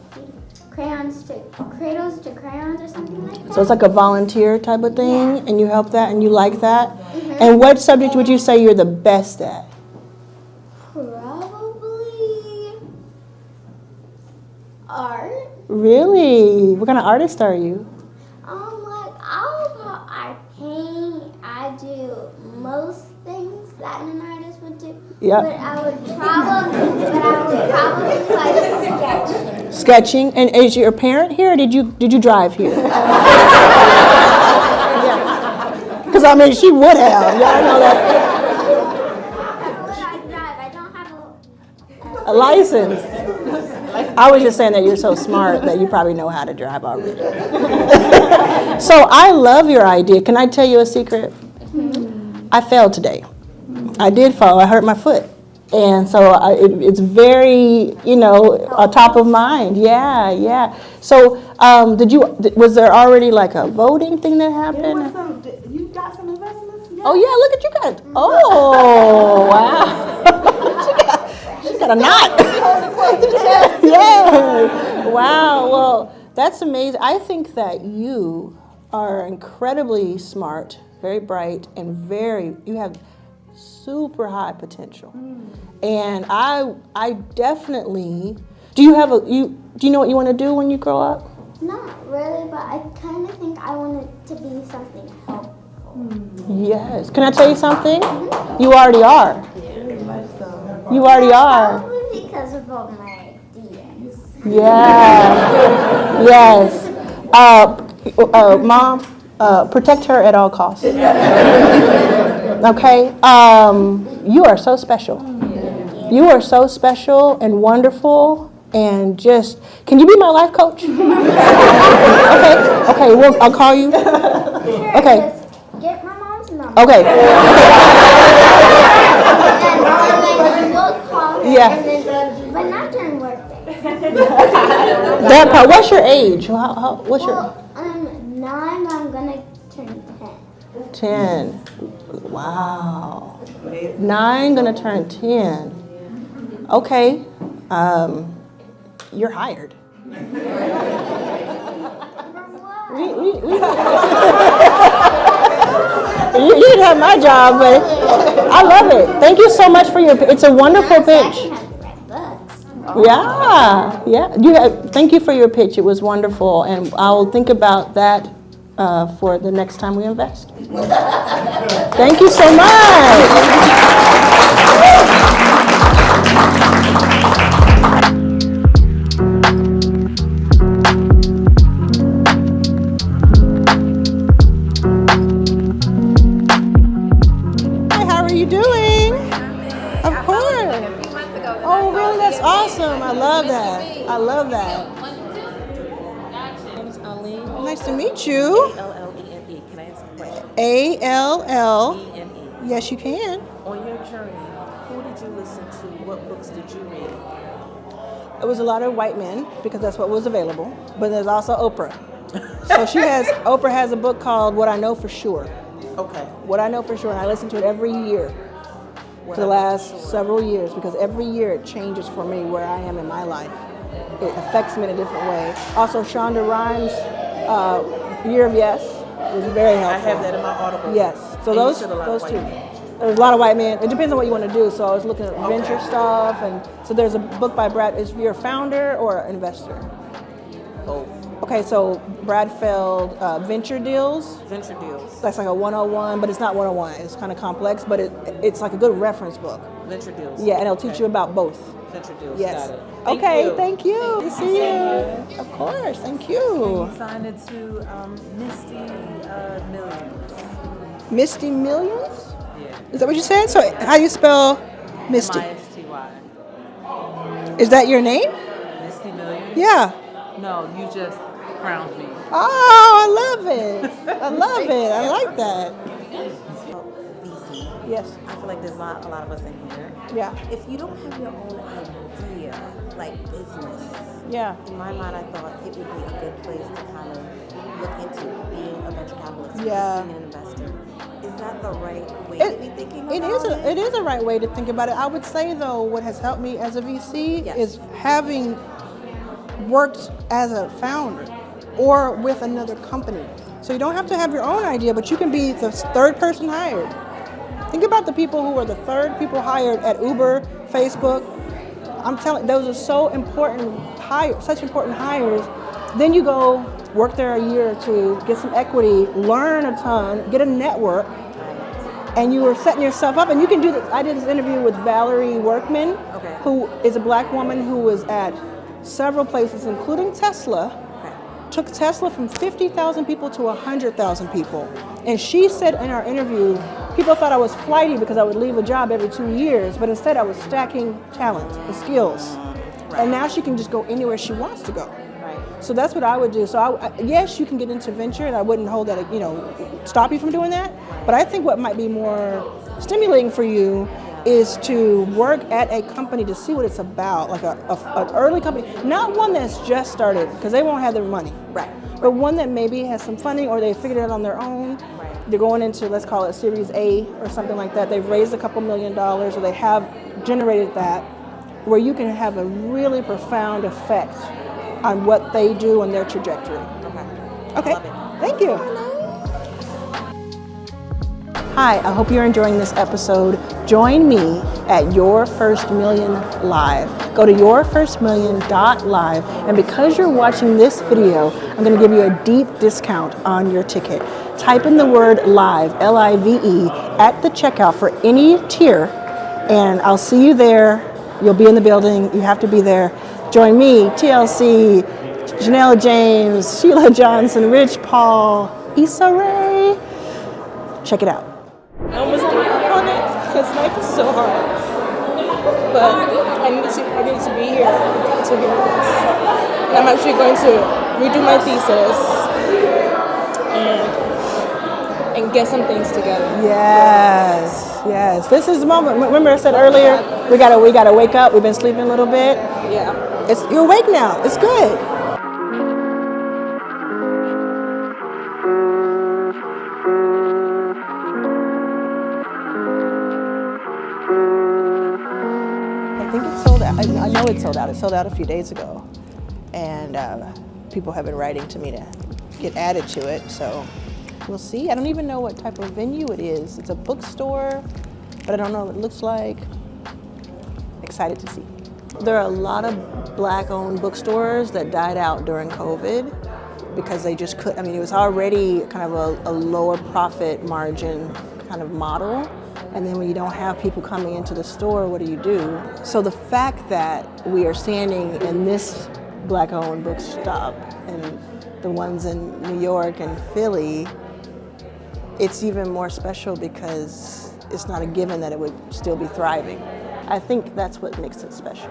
or something like that. So it's like a volunteer type of thing, and you help that, and you like that. And what subject would you say you're the best at? Probably art. Really? What kind of artist are you? I paint. I do most things that an artist would do. Yep. But I would probably like sketching. Sketching. And is your parent here, or did you drive here? Because I mean, she would have. Y'all know that. Would I drive? I don't have A license. I was just saying that you're so smart that you probably know how to drive already. So I love your idea. Can I tell you a secret? I failed today. I did fall. I hurt my foot. And so it's very, top of mind. Yeah. So was there already like a voting thing that happened? You got some investments? Oh, yeah, look at you guys. Oh, wow. she got a knot. Yeah. Wow. Well, that's amazing. I think that you are incredibly smart, very bright, and you have super high potential. And I definitely, do you know what you want to do when you grow up? Not really, but I kind of think I want it to be something helpful. Yes. Can I tell you something? You already are. You already are. Probably because of all my ideas. Yeah. Yes. Mom, protect her at all costs. Okay? You are so special. You are so special and wonderful, and just, can you be my life coach? Okay, I'll call you. Okay. Just get my mom's number. Okay. And you'll call her. Yeah. But not during work day. That part. What's your age? What's your? I'm 9. I'm gonna turn 10. 10. Wow. 9 gonna turn 10. Okay. You're hired. You didn't have my job, but I love it. Thank you so much for it's a wonderful pitch. Yeah. Thank you for your pitch. It was wonderful, and I'll think about that for the next time we invest. Thank you so much. Awesome. I love that. I love that. Nice to meet you. A-L-L-E-N-E. Can I ask a question? A-L-L. Yes, you can. On your journey, who did you listen to? What books did you read? It was a lot of white men because that's what was available. But there's also Oprah. So Oprah has a book called What I Know for Sure. Okay. What I Know for Sure, and I listen to it every year. for the last several years, because every year it changes for me where I am in my life. It affects me in a different way. Also, Shonda Rhimes' Year of Yes was very helpful. I have that in my Audible. Yes, so And you those said a lot of two. white men. There's a lot of white men. It depends on what you want to do. So I was looking at venture stuff, and so there's a book by Brad. Is you're a founder or an investor? Both. Okay, so Brad Feld, Venture Deals. Venture Deals. That's like a 101, but it's not 101. It's kind of complex, but it's like a good reference book. Venture Deals. Yeah, and it'll teach you about both. Venture Deals. Yes. Got it. Thank you. Good to see you. Of course, thank you. You signed it to Misty Millions. Misty Millions? Is that what you said? So how do you spell Misty? M-I-S-T-Y. Is that your name? Misty Millions? Yeah. No, you just crowned me. Oh, I love it. I love it. I like that. VC. Yes. I feel like there's a lot of us in here. Yeah. If you don't have your own idea, like business, yeah. In my mind, I thought it would be a good place to kind of look into being a venture capitalist, Yeah. being an investor. Is that the right way to be thinking about it? It is a right way to think about it. I would say, though, what has helped me as a VC is having worked as a founder or with another company. So you don't have to have your own idea, but you can be the third person hired. Think about the people who were the third people hired at Uber, Facebook. I'm telling, those are so important hires, such important hires. Then you go work there a year or two, get some equity, learn a ton, get a network, and you are setting yourself up. And you can do this. I did this interview with Valerie Workman, who is a black woman who was at several places, including Tesla. Took Tesla from 50,000 people to 100,000 people. And she said in our interview, people thought I was flighty because I would leave a job every 2 years, but instead I was stacking talent and skills. And now she can just go anywhere she wants to go. So that's what I would do. So yes, you can get into venture, and I wouldn't hold that, stop you from doing that. But I think what might be more stimulating for you is to work at a company to see what it's about, like an early company, not one that's just started, because they won't have their money. Right. But one that maybe has some funding, or they figured it out on their own. They're going into, let's call it Series A or something like that. They've raised a couple $1 million, or they have generated that, where you can have a really profound effect on what they do and their trajectory. Okay. Thank you. Hi, I hope you're enjoying this episode. Join me at Your First Million Live. Go to yourfirstmillion.live, and because you're watching this video, I'm going to give you a deep discount on your ticket. Type in the word LIVE, L-I-V-E, at the checkout for any tier, and I'll see you there. You'll be in the building. You have to be there. Join me, TLC, Janelle James, Sheila Johnson, Rich Paul, Issa Rae. Check it out. I almost gave up on it because life is so hard. But I need to be here to hear this. And I'm actually going to redo my thesis and get some things together. Yes. This is the moment. Remember I said earlier, we gotta wake up. We've been sleeping a little bit. Yeah. You're awake now. It's good. I think it's sold out. I know it's sold out. It sold out a few days ago. And people have been writing to me to get added to it. So we'll see. I don't even know what type of venue it is. It's a bookstore, but I don't know what it looks like. Excited to see. There are a lot of Black-owned bookstores that died out during COVID because they just couldn't. I mean, it was already kind of a lower profit margin kind of model. And then when you don't have people coming into the store, what do you do? So the fact that we are standing in this Black-owned bookstop and the ones in New York and Philly, it's even more special because it's not a given that it would still be thriving. I think that's what makes it special.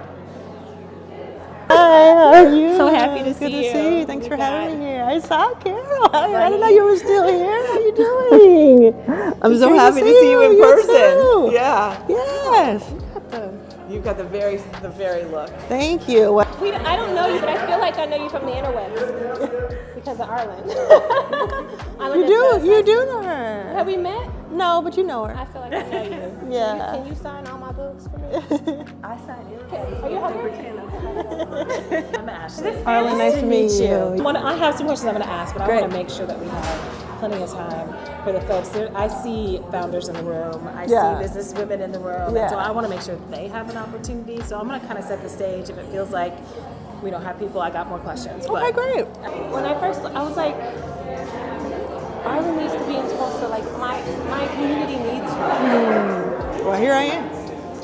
Hi, how are you? So happy to see you. Good to see you. Thanks for having me here. I saw Carol. I didn't know you were still here. How are you doing? I'm so happy to see you in person. Too. Yeah. Yes. You've got the very look. Thank you. I don't know you, but I feel like like I know you from the interwebs because of Arlan. You do know her. Have we met? No, but you know her. I feel like I know you. Yeah. Can you sign all my books for me? I signed you. Are you hungry? I'm Ashley. Arlan, nice to meet you. I have some questions I'm going to ask, but Great. I want to make sure that we have plenty of time for the folks. I see founders in the room. I Yeah. see business women in the room. Yeah. And so I want to make sure that they have an opportunity. So I'm going to kind of set the stage. If it feels like we don't have people, I got more questions. Okay, great. When I was like, Arlan needs to be in Tulsa. Like my community needs her. Well, here I am.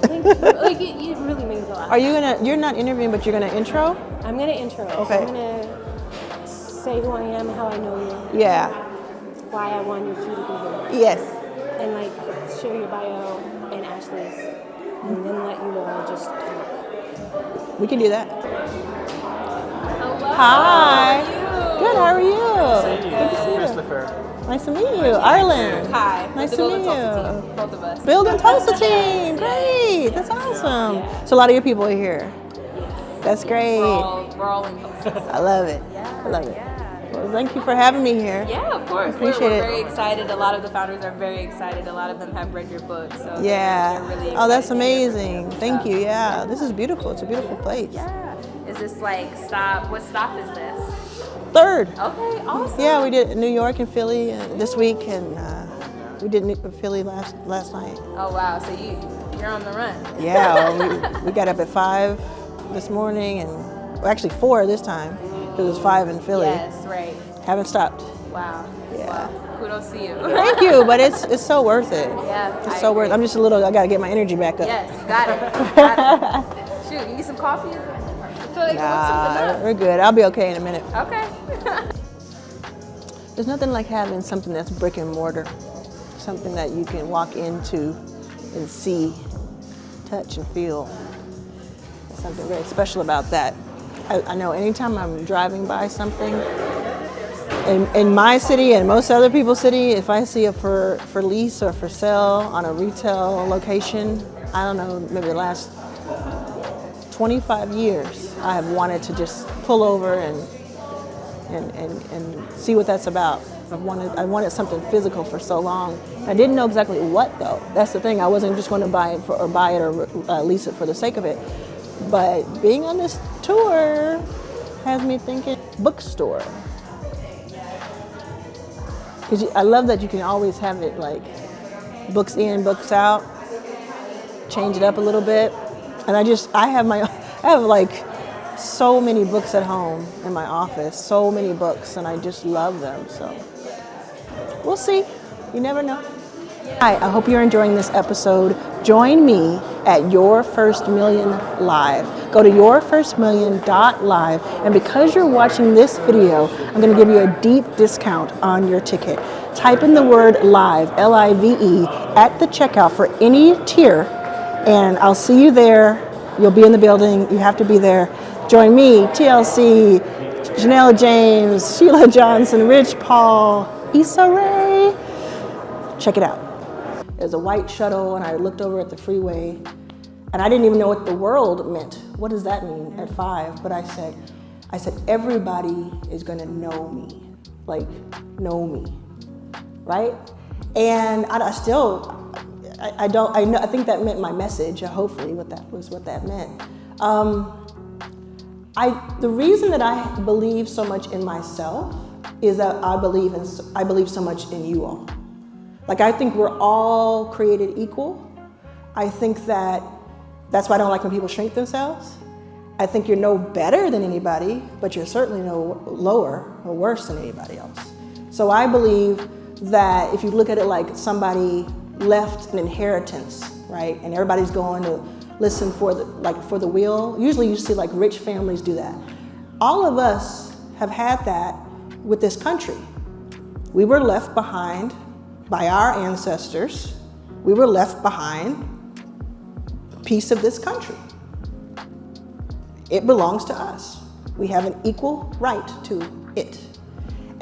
Like it really means a lot. Are you you're not interviewing, but you're gonna intro? I'm gonna intro. Okay. So I'm gonna say who I am, how I know you. Yeah. Why I wanted you to be here. Yes. And like share your bio and Ashley's, and then let you all just talk. We can do that. Hello. Hi. Good, how are you? Good to see you. Christopher. Nice to meet you. Arlan. Hi. Nice The to Build meet a Tulsa you. team, both of us. Build and Tulsa team. Great. That's awesome. So a lot of your people are here. That's great. We're all in Tulsa. I love it. I love it. Well, thank you for having me here. Yeah, of course. Appreciate we're it. very excited. A lot of the founders are very excited. A lot of them have read your book. So Yeah. they're really excited. Oh, that's amazing. Thank you. Yeah. This is beautiful. It's a beautiful place. Yeah. Is this like stop? What stop is this? Third. Okay, awesome. Yeah, we did New York and Philly this week, and we did Philly last night. Oh wow, so you're on the run. Yeah, we got up at 5 this morning, and well, actually 4 this time. It was 5 in Philly. Yes, right. Haven't stopped. Wow. Yeah. Wow. Kudos to you. Thank you, but it's so worth it. Yeah, It's so worth it. I'm just I gotta get my energy back up. Yes, you got it. Got it. Shoot, you need some coffee? I feel like you want something up. We're good. I'll be okay in a minute. Okay. There's nothing like having something that's brick and mortar, something that you can walk into and see, touch and feel. There's something very special about that. I know anytime I'm driving by something, in my city and most other people's city, if I see it for lease or for sale on a retail location, I don't know, maybe the last 25 years, I have wanted to just pull over and see what that's about. I wanted something physical for so long. I didn't know exactly what though. That's the thing. I wasn't just going to buy it or lease it for the sake of it. But being on this tour has me thinking bookstore. Because I love that you can always have it like books in, books out, change it up a little bit. And I have like so many books at home in my office, so many books, and I just love them. So we'll see. You never know. Hi, I hope you're enjoying this episode. Join me at Your First Million Live. Go to yourfirstmillion.live, and because you're watching this video, I'm going to give you a deep discount on your ticket. Type in the word LIVE, L-I-V-E, at the checkout for any tier, and I'll see you there. You'll be in the building. You have to be there. Join me, TLC, Janelle James, Sheila Johnson, Rich Paul, Issa Rae. Check it out. There's a white shuttle, and I looked over at the freeway, and I didn't even know what the world meant. What does that mean at 5? But I said, everybody is gonna know me, like know me, right? And I think that meant my message. Hopefully, what that meant. The reason that I believe so much in myself is that I believe so much in you all. Like, I think we're all created equal. I think that's why I don't like when people shrink themselves. I think you're no better than anybody, but you're certainly no lower or worse than anybody else. So I believe that if you look at it like somebody left an inheritance, right? And everybody's going to listen for the will. Usually you see like rich families do that. All of us have had that with this country. We were left behind by our ancestors. We were left behind a piece of this country. It belongs to us. We have an equal right to it.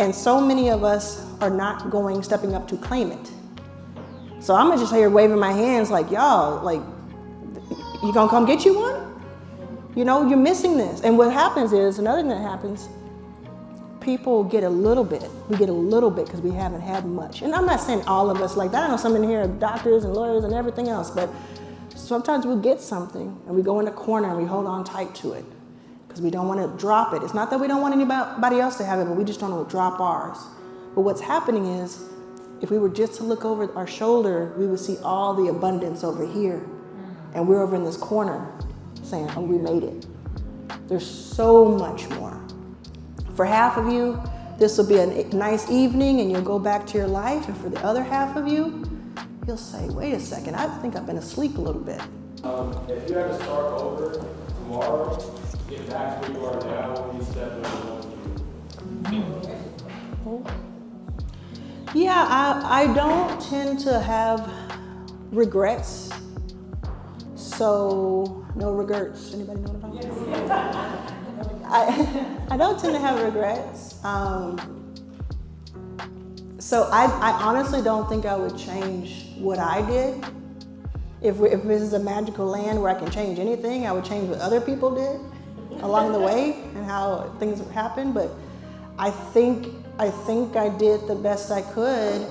And so many of us are not stepping up to claim it. So I'm just here waving my hands like, y'all, like, you gonna come get you one? You know, you're missing this. And what happens is, another thing that happens, people get a little bit. We get a little bit because we haven't had much. And I'm not saying all of us like that. I know some in here are doctors and lawyers and everything else, but sometimes we get something and we go in the corner and we hold on tight to it because we don't want to drop it. It's not that we don't want anybody else to have it, but we just don't want to drop ours. But what's happening is, if we were just to look over our shoulder, we would see all the abundance over here. And we're over in this corner saying, oh, we made it. There's so much more. For half of you, this will be a nice evening and you'll go back to your life. And for the other half of you, you'll say, wait a second, I think I've been asleep a little bit. If you had to start over tomorrow, get back to where you are now, when you step in, Yeah, I don't tend to have regrets. So, no regrets. Anybody know what I'm talking about? I don't tend to have regrets. So I honestly don't think I would change what I did. If this is a magical land where I can change anything, I would change what other people did along the way and how things happened. But I think I did the best I could.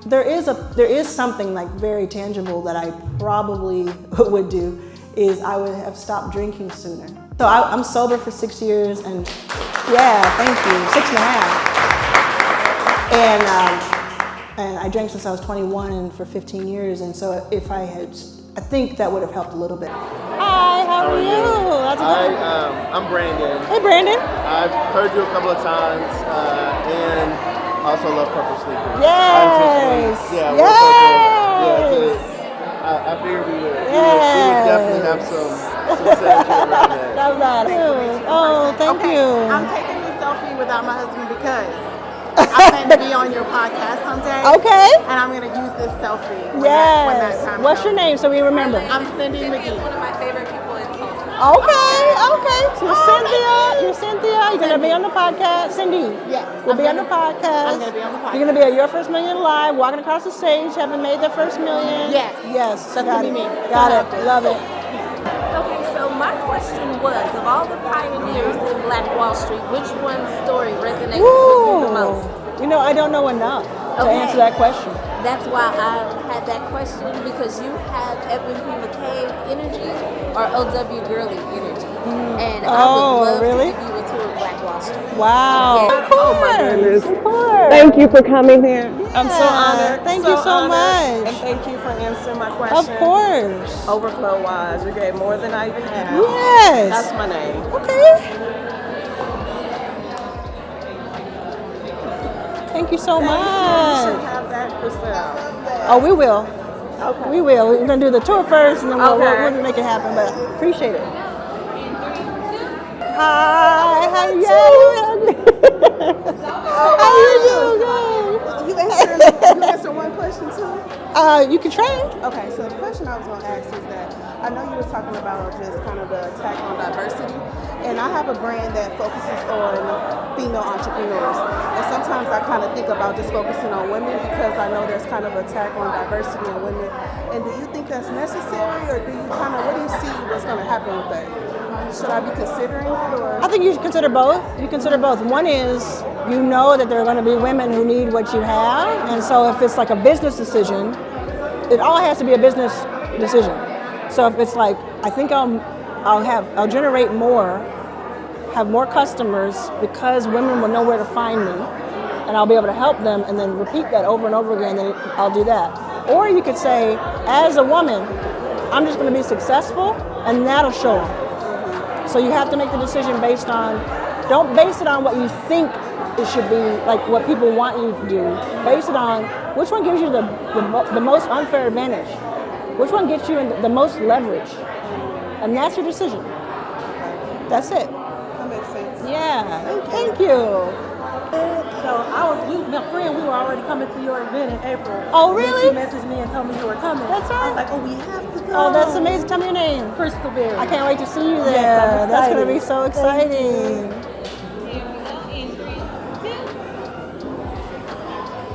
There is something like very tangible that I probably would do, is I would have stopped drinking sooner. So I'm sober for 6 years, and yeah, thank you, 6.5. And I drank since I was 21 and for 15 years, and so I think that would have helped a little bit. Hi, how are you? How's it going? I'm Brandon. Hey, Brandon. I've heard you a couple of times, and also love Purple Sleepers. Yes. Yeah. Yes. I figured we would definitely have some synergy around that. Love that. Oh, thank you. I'm taking this selfie without my husband because I plan to be on your podcast someday. Okay. And I'm going to use this selfie when Yes. that time What's comes. your name so we remember? I'm Cindy McGee. One of my favorite people in Tulsa. Okay. So you're Cynthia. You're going to be on the podcast. Cindy. Yes. You'll be on the podcast. I'm going to be on the podcast. You're going to be at Your First Million Live, walking across the stage, having made their first million. Yes. Yes. That's Got going to it. be me. Got it. Love it. Okay, so my question was, of all the pioneers in Black Wall Street, which one's story resonates with you the most? You know, I don't know enough to answer that question. That's why I had that question, because you have Edwin P. McCabe energy or O.W. Gurley energy. And I would love to give you a tour of Black Wall Street. Wow. Yeah. Oh my goodness. Of course. Thank you for coming here. I'm so honored. Thank you so much. And thank you for answering my question. Of course. Overflow wise, you gave more than I even had. Yes. That's my name. Okay. Thank you so much. You should have that for sale. Oh, we will. Okay. We will. We're gonna do the tour first, and then we'll make it happen. But appreciate it. Hi. How you doing? How you doing? You answer one question too? You can try. Okay, so the question I was going to ask is that I know you were talking about just kind of the attack on diversity, and I have a brand that focuses on female entrepreneurs, and sometimes I kind of think about just focusing on women because I know there's kind of an attack on diversity in women. And do you think that's necessary, or do you kind of, what do you see what's going to happen with that? Should I be considering it, or? I think you should consider both. You consider both. One is, you know that there are going to be women who need what you have, and so if it's like a business decision, it all has to be a business decision. So if it's like, I think I'll generate more, have more customers because women will know where to find me, and I'll be able to help them, and then repeat that over and over again, then I'll do that. Or you could say, as a woman, I'm just going to be successful, and that'll show them. So you have to make the decision based on, don't base it on what you think it should be, like what people want you to do. Base it on which one gives you the most unfair advantage. Which one gets you the most leverage. And that's your decision. That's it. That makes sense. Yeah, thank you. So my friend, we were already coming to your event in April. Oh, really? And she messaged me and told me you were coming. That's right. I was like, oh, we have to go. Oh, that's amazing. Tell me your name. Crystal Berry. I can't wait to see you there. Yes, That's going to be so exciting.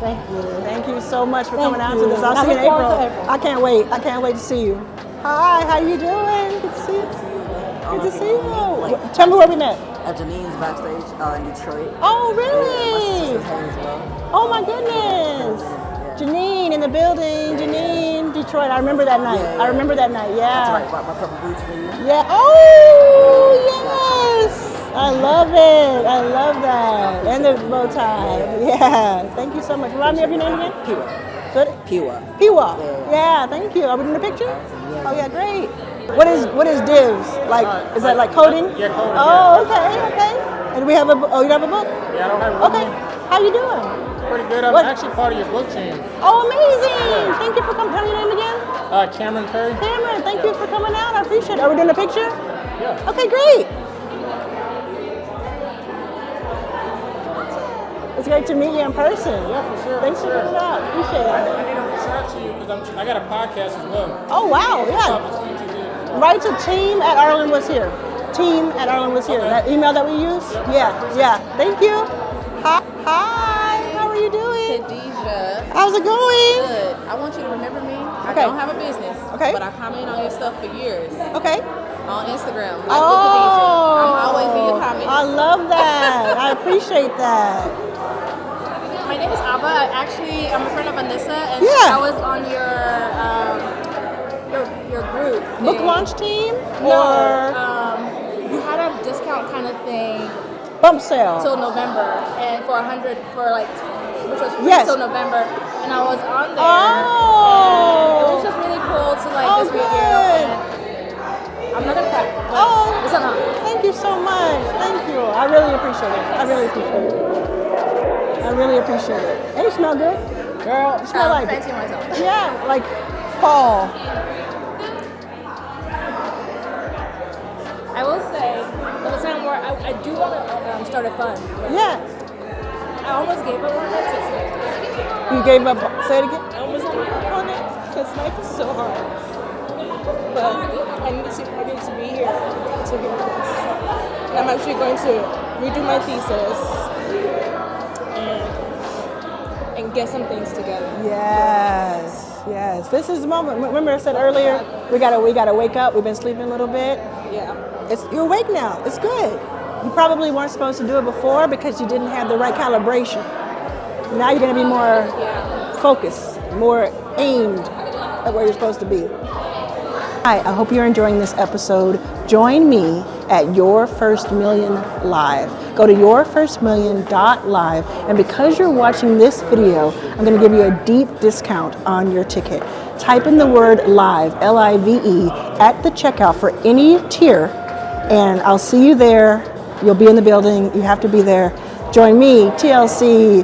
Thank you. Thank you so much for Thank coming out to you. this. I'll I see you in look forward April. to April. I can't wait. I can't wait to see you. Hi, how you doing? Good to see you. Good to see you. Tell me where we met. At Janine's backstage in Detroit. Oh, Yeah, really? my sister's Hayes as well. Oh, my goodness. Janine in the building. Janine, Detroit. I remember that night. I remember that night. Yeah. That's right. Bought my purple boots for you. Yeah. Oh, yes. I love it. I love that. And the bow tie. Yeah. Thank you so much. Remind me of your name again? Piwa. Good? Piwa. Piwa. Yeah. Thank you. Are we in the picture? Oh, yeah. Great. What is divs? Like, is that like coding? Yeah, coding. Oh, okay. Okay. And we have a. Oh, you have a book? Yeah, I don't have a book. Okay. How you doing? Pretty good. I'm actually part of your book team. Oh, amazing. Thank you for coming. Tell me your name again. Cameron Perry. Cameron, thank you for coming out. I appreciate it. Are we doing a picture? Yeah. Okay, great. It's great to meet you in person. Yeah, for sure. Thanks for coming out. Appreciate it. I need to reach out to you because I got a podcast as well. Oh, wow. Yeah. Write to team at Arlan was here. Team at Arlan was here. That email that we use? Yeah. Yeah. Thank you. Hi. How are you doing? Khadijah. How's it going? Good. I want you to remember me. I Okay. don't have a business. Okay. But I comment on your stuff for years. Okay. On Instagram. Like Khadijah. I'm always in your comments. I love that. I appreciate that. My name is Ava. I'm a friend of Anissa, and Yeah. I was on your group. Book thing. launch team? No, Or you had a discount kind of thing bump sale? till November, and for 100 for like, which was free Yes. till November, and I was on there. Oh. And it was just really cool to like Oh, just meet you. good. And I'm not gonna cry. But Oh, it's not. thank you so much. Thank you. I really appreciate it. I really appreciate it. I really appreciate it. And you smell good. Girl, you smell like fancy myself. Yeah, like fall. I will say, by the time where I do want to start a fund. Yeah. I almost gave up on it. You gave up. Say it again. I almost gave up on it because life is so hard. But I need to be here to hear this. And I'm actually going to redo my thesis and get some things together. Yes. Yes. This is the moment. Remember I said earlier, we gotta wake up. We've been sleeping a little bit. Yeah. You're awake now. It's good. You probably weren't supposed to do it before because you didn't have the right calibration. Now you're gonna be more focused, more aimed at where you're supposed to be. Hi, I hope you're enjoying this episode. Join me at Your First Million Live. Go to yourfirstmillion.live, and because you're watching this video, I'm going to give you a deep discount on your ticket. Type in the word live, L-I-V-E, at the checkout for any tier, and I'll see you there. You'll be in the building. You have to be there. Join me, TLC,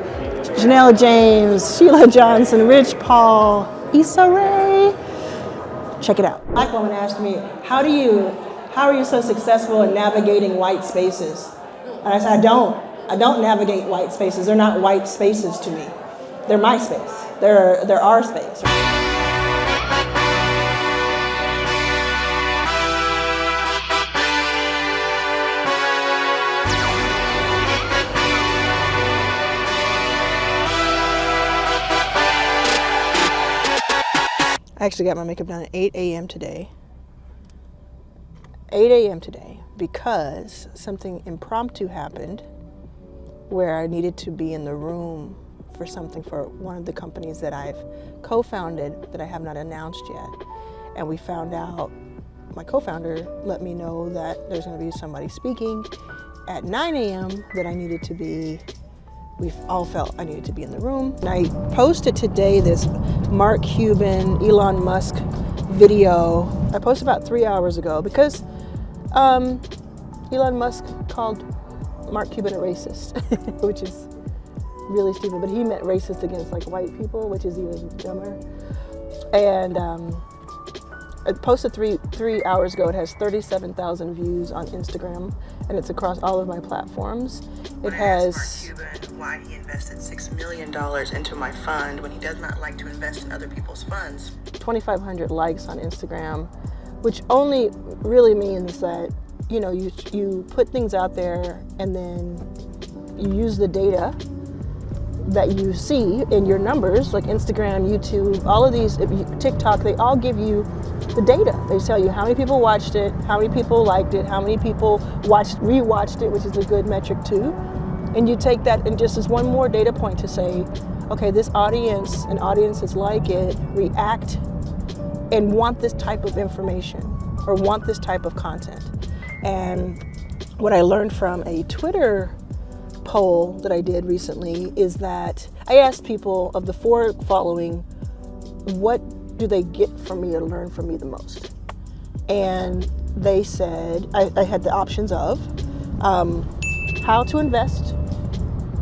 Janelle James, Sheila Johnson, Rich Paul, Issa Rae. Check it out. Black woman asked me, how are you so successful in navigating white spaces? And I said, I don't navigate white spaces. They're not white spaces to me. They're my space. They're our space. I actually got my makeup done at 8 a.m. today. 8 a.m. today because something impromptu happened where I needed to be in the room for something for one of the companies that I've co-founded that I have not announced yet. And we found out, my co-founder let me know that there's going to be somebody speaking at 9 a.m. that I needed to be. We all felt I needed to be in the room. And I posted today this Mark Cuban, Elon Musk video. I posted about 3 hours ago because Elon Musk called Mark Cuban a racist, which is really stupid, but he meant racist against like white people, which is even dumber. And I posted three hours ago. It has 37,000 views on Instagram, and it's across all of my platforms. It has Mark Cuban why he invested $6 million into my fund when he does not like to invest in other people's funds. 2,500 likes on Instagram, which only really means that you put things out there and then you use the data that you see in your numbers, like Instagram, YouTube, all of these, TikTok, they all give you the data. They tell you how many people watched it, how many people liked it, how many people rewatched it, which is a good metric too. And you take that and just as one more data point to say, okay, this audience and audiences like it react and want this type of information or want this type of content. And what I learned from a Twitter poll that I did recently is that I asked people of the 4 following, what do they get from me or learn from me the most? And they said, I had the options of how to invest,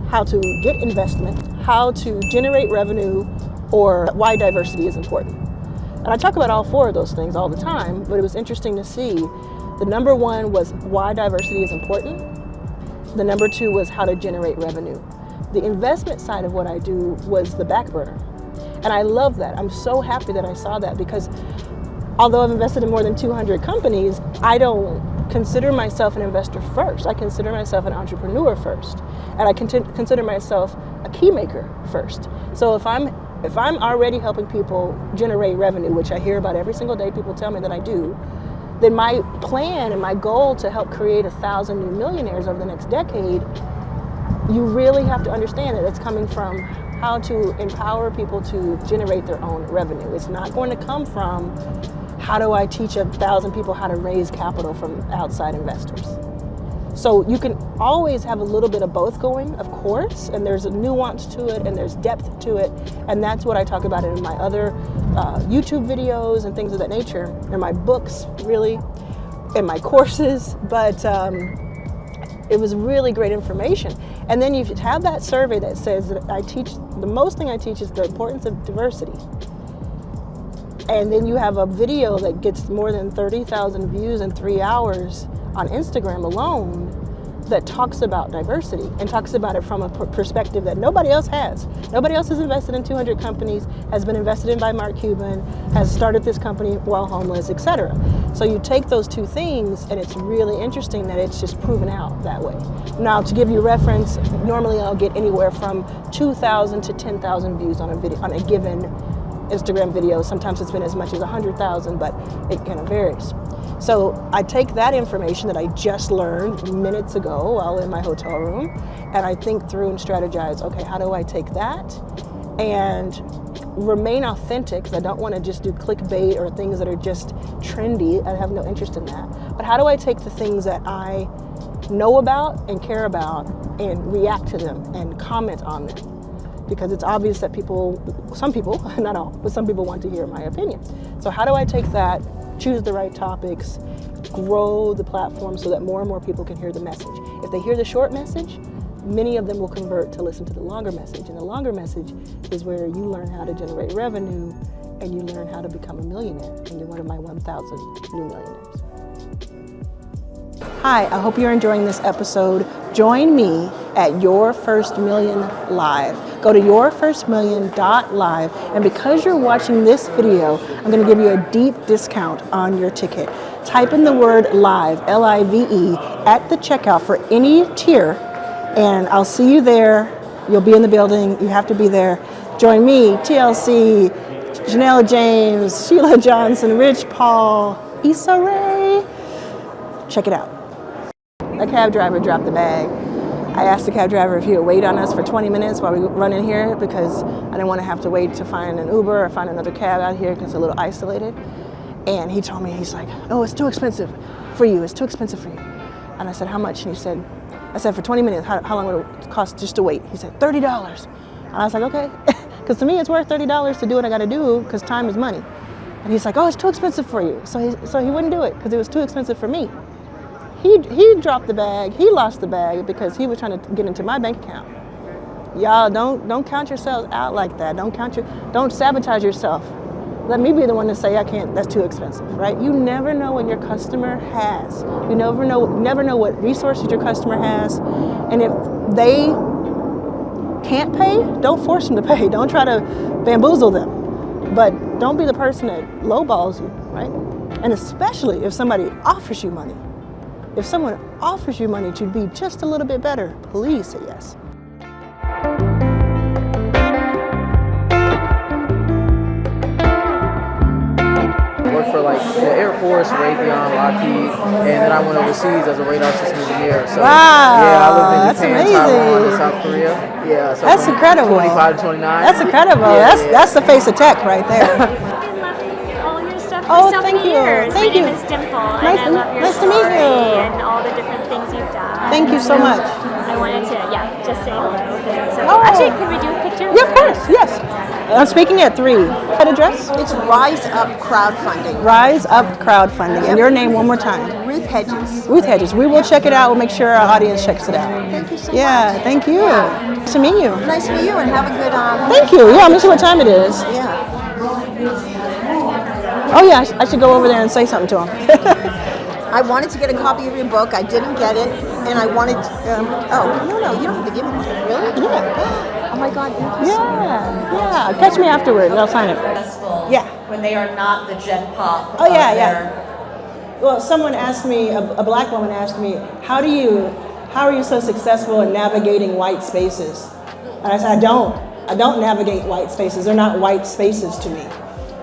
how to get investment, how to generate revenue, or why diversity is important. And I talk about all 4 of those things all the time, but it was interesting to see the number 1 was why diversity is important. The number 2 was how to generate revenue. The investment side of what I do was the back burner. And I love that. I'm so happy that I saw that because although I've invested in more than 200 companies, I don't consider myself an investor first. I consider myself an entrepreneur first. And I consider myself a key maker first. So if I'm already helping people generate revenue, which I hear about every single day, people tell me that I do, then my plan and my goal to help create 1,000 new millionaires over the next decade, you really have to understand that it's coming from how to empower people to generate their own revenue. It's not going to come from how do I teach 1,000 people how to raise capital from outside investors. So you can always have a little bit of both going, of course, and there's a nuance to it and there's depth to it, and that's what I talk about in my other YouTube videos and things of that nature, and my books really, and my courses, but it was really great information. And then you have that survey that says that the most thing I teach is the importance of diversity. And then you have a video that gets more than 30,000 views in 3 hours on Instagram alone that talks about diversity and talks about it from a perspective that nobody else has. Nobody else has invested in 200 companies, has been invested in by Mark Cuban, has started this company while homeless, etc. So you take those 2 things and it's really interesting that it's just proven out that way. Now to give you reference, normally I'll get anywhere from 2,000 to 10,000 views on a video, on a given Instagram video. Sometimes it's been as much as 100,000, but it kind of varies. So I take that information that I just learned minutes ago while in my hotel room, and I think through and strategize, okay, how do I take that and remain authentic, because I don't want to just do clickbait or things that are just trendy. I have no interest in that. But how do I take the things that I know about and care about and react to them and comment on them? Because it's obvious that some people, not all, but some people want to hear my opinion. So how do I take that, choose the right topics, grow the platform so that more and more people can hear the message? If they hear the short message, many of them will convert to listen to the longer message. And the longer message is where you learn how to generate revenue and you learn how to become a millionaire. And you're one of my 1,000 new millionaires. Hi, I hope you're enjoying this episode. Join me at Your First Million Live. Go to yourfirstmillion.live, and because you're watching this video, I'm going to give you a deep discount on your ticket. Type in the word LIVE, L-I-V-E, at the checkout for any tier, and I'll see you there. You'll be in the building. You have to be there. Join me, TLC, Janelle James, Sheila Johnson, Rich Paul, Issa Rae. Check it out. A cab driver dropped the bag. I asked the cab driver if he would wait on us for 20 minutes while we run in here because I didn't want to have to wait to find an Uber or find another cab out here because it's a little isolated. And he told me, he's like, oh, it's too expensive for you. It's too expensive for you. And I said, how much? And he said, I said, for 20 minutes, how long would it cost just to wait? He said, $30. And I was like, okay. Because to me, it's worth $30 to do what I got to do because time is money. And he's like, oh, it's too expensive for you. So he wouldn't do it because it was too expensive for me. He dropped the bag. He lost the bag because he was trying to get into my bank account. Y'all don't count yourselves out like that. Don't sabotage yourself. Let me be the one to say I can't. That's too expensive, right? You never know what your customer has. You never know what resources your customer has, and if they can't pay, don't force them to pay. Don't try to bamboozle them, but don't be the person that lowballs you, right? And especially if somebody offers you money. If someone offers you money to be just a little bit better, please say yes. Work for like the Air Force, Raytheon, Lockheed, and then I went overseas as a radar system engineer. So Wow, yeah, I lived in that's Japan, amazing. Taiwan, and South Korea. Yeah, so That's from incredible. 25 to 29. That's incredible. Yeah, That's the face of tech right there. all your stuff for Oh, so thank many you. years. Thank My you. name is Dimple, Nice and I love your nice to meet story you. and all the different things you've done. Thank you so much. I wanted to, just say hello. Because it's so Oh. Actually, could we do a picture? Yeah, of course. Yes. I'm speaking at 3. That address? It's Rise Up Crowdfunding. Rise Up Crowdfunding. And your name one more time. Ruth Hedges. Ruth Hedges. We will check it out. We'll make sure our audience checks it out. Thank you so Yeah, much. thank you. Nice to meet you. Nice to meet you, and have a good. Thank you. Yeah, I'm gonna see what time it is. Yeah. Oh yeah, I should go over there and say something to him. I wanted to get a copy of your book. I didn't get it, and I wanted. No, you don't have to give it to me. Really? Yeah. Oh my God. Thank you so much. Yeah. Catch me afterward and I'll sign it. Yeah. When they are not the Gen Pop. Oh yeah, yeah. Well, someone asked me, a black woman asked me, how are you so successful in navigating white spaces? And I said, I don't navigate white spaces. They're not white spaces to me.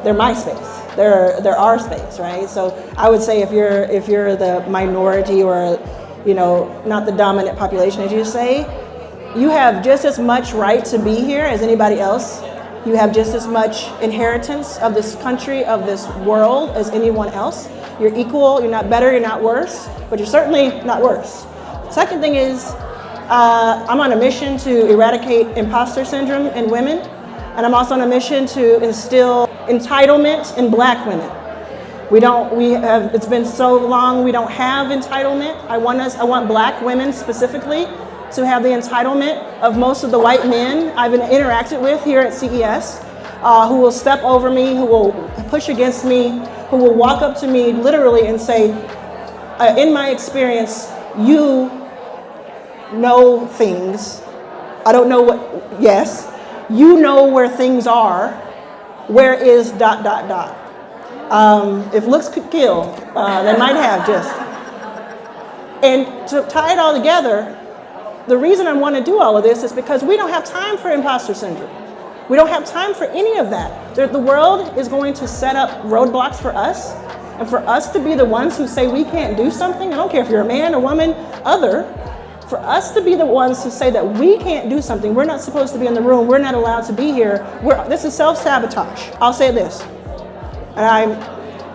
They're my space. They're our space, right? So I would say if you're the minority or, not the dominant population, as you say, you have just as much right to be here as anybody else. You have just as much inheritance of this country, of this world as anyone else. You're equal, you're not better, you're not worse, but you're certainly not worse. Second thing is, I'm on a mission to eradicate imposter syndrome in women, and I'm also on a mission to instill entitlement in black women. It's been so long we don't have entitlement. I want black women specifically to have the entitlement of most of the white men I've interacted with here at CES, who will step over me, who will push against me, who will walk up to me literally and say, in my experience, you know things. I don't know what, yes, you know where things are. Where is ... If looks could kill, they might have just. And to tie it all together, the reason I want to do all of this is because we don't have time for imposter syndrome. We don't have time for any of that. The world is going to set up roadblocks for us, and for us to be the ones who say we can't do something, I don't care if you're a man, a woman, other, for us to be the ones who say that we can't do something, we're not supposed to be in the room, we're not allowed to be here, this is self-sabotage. I'll say this, and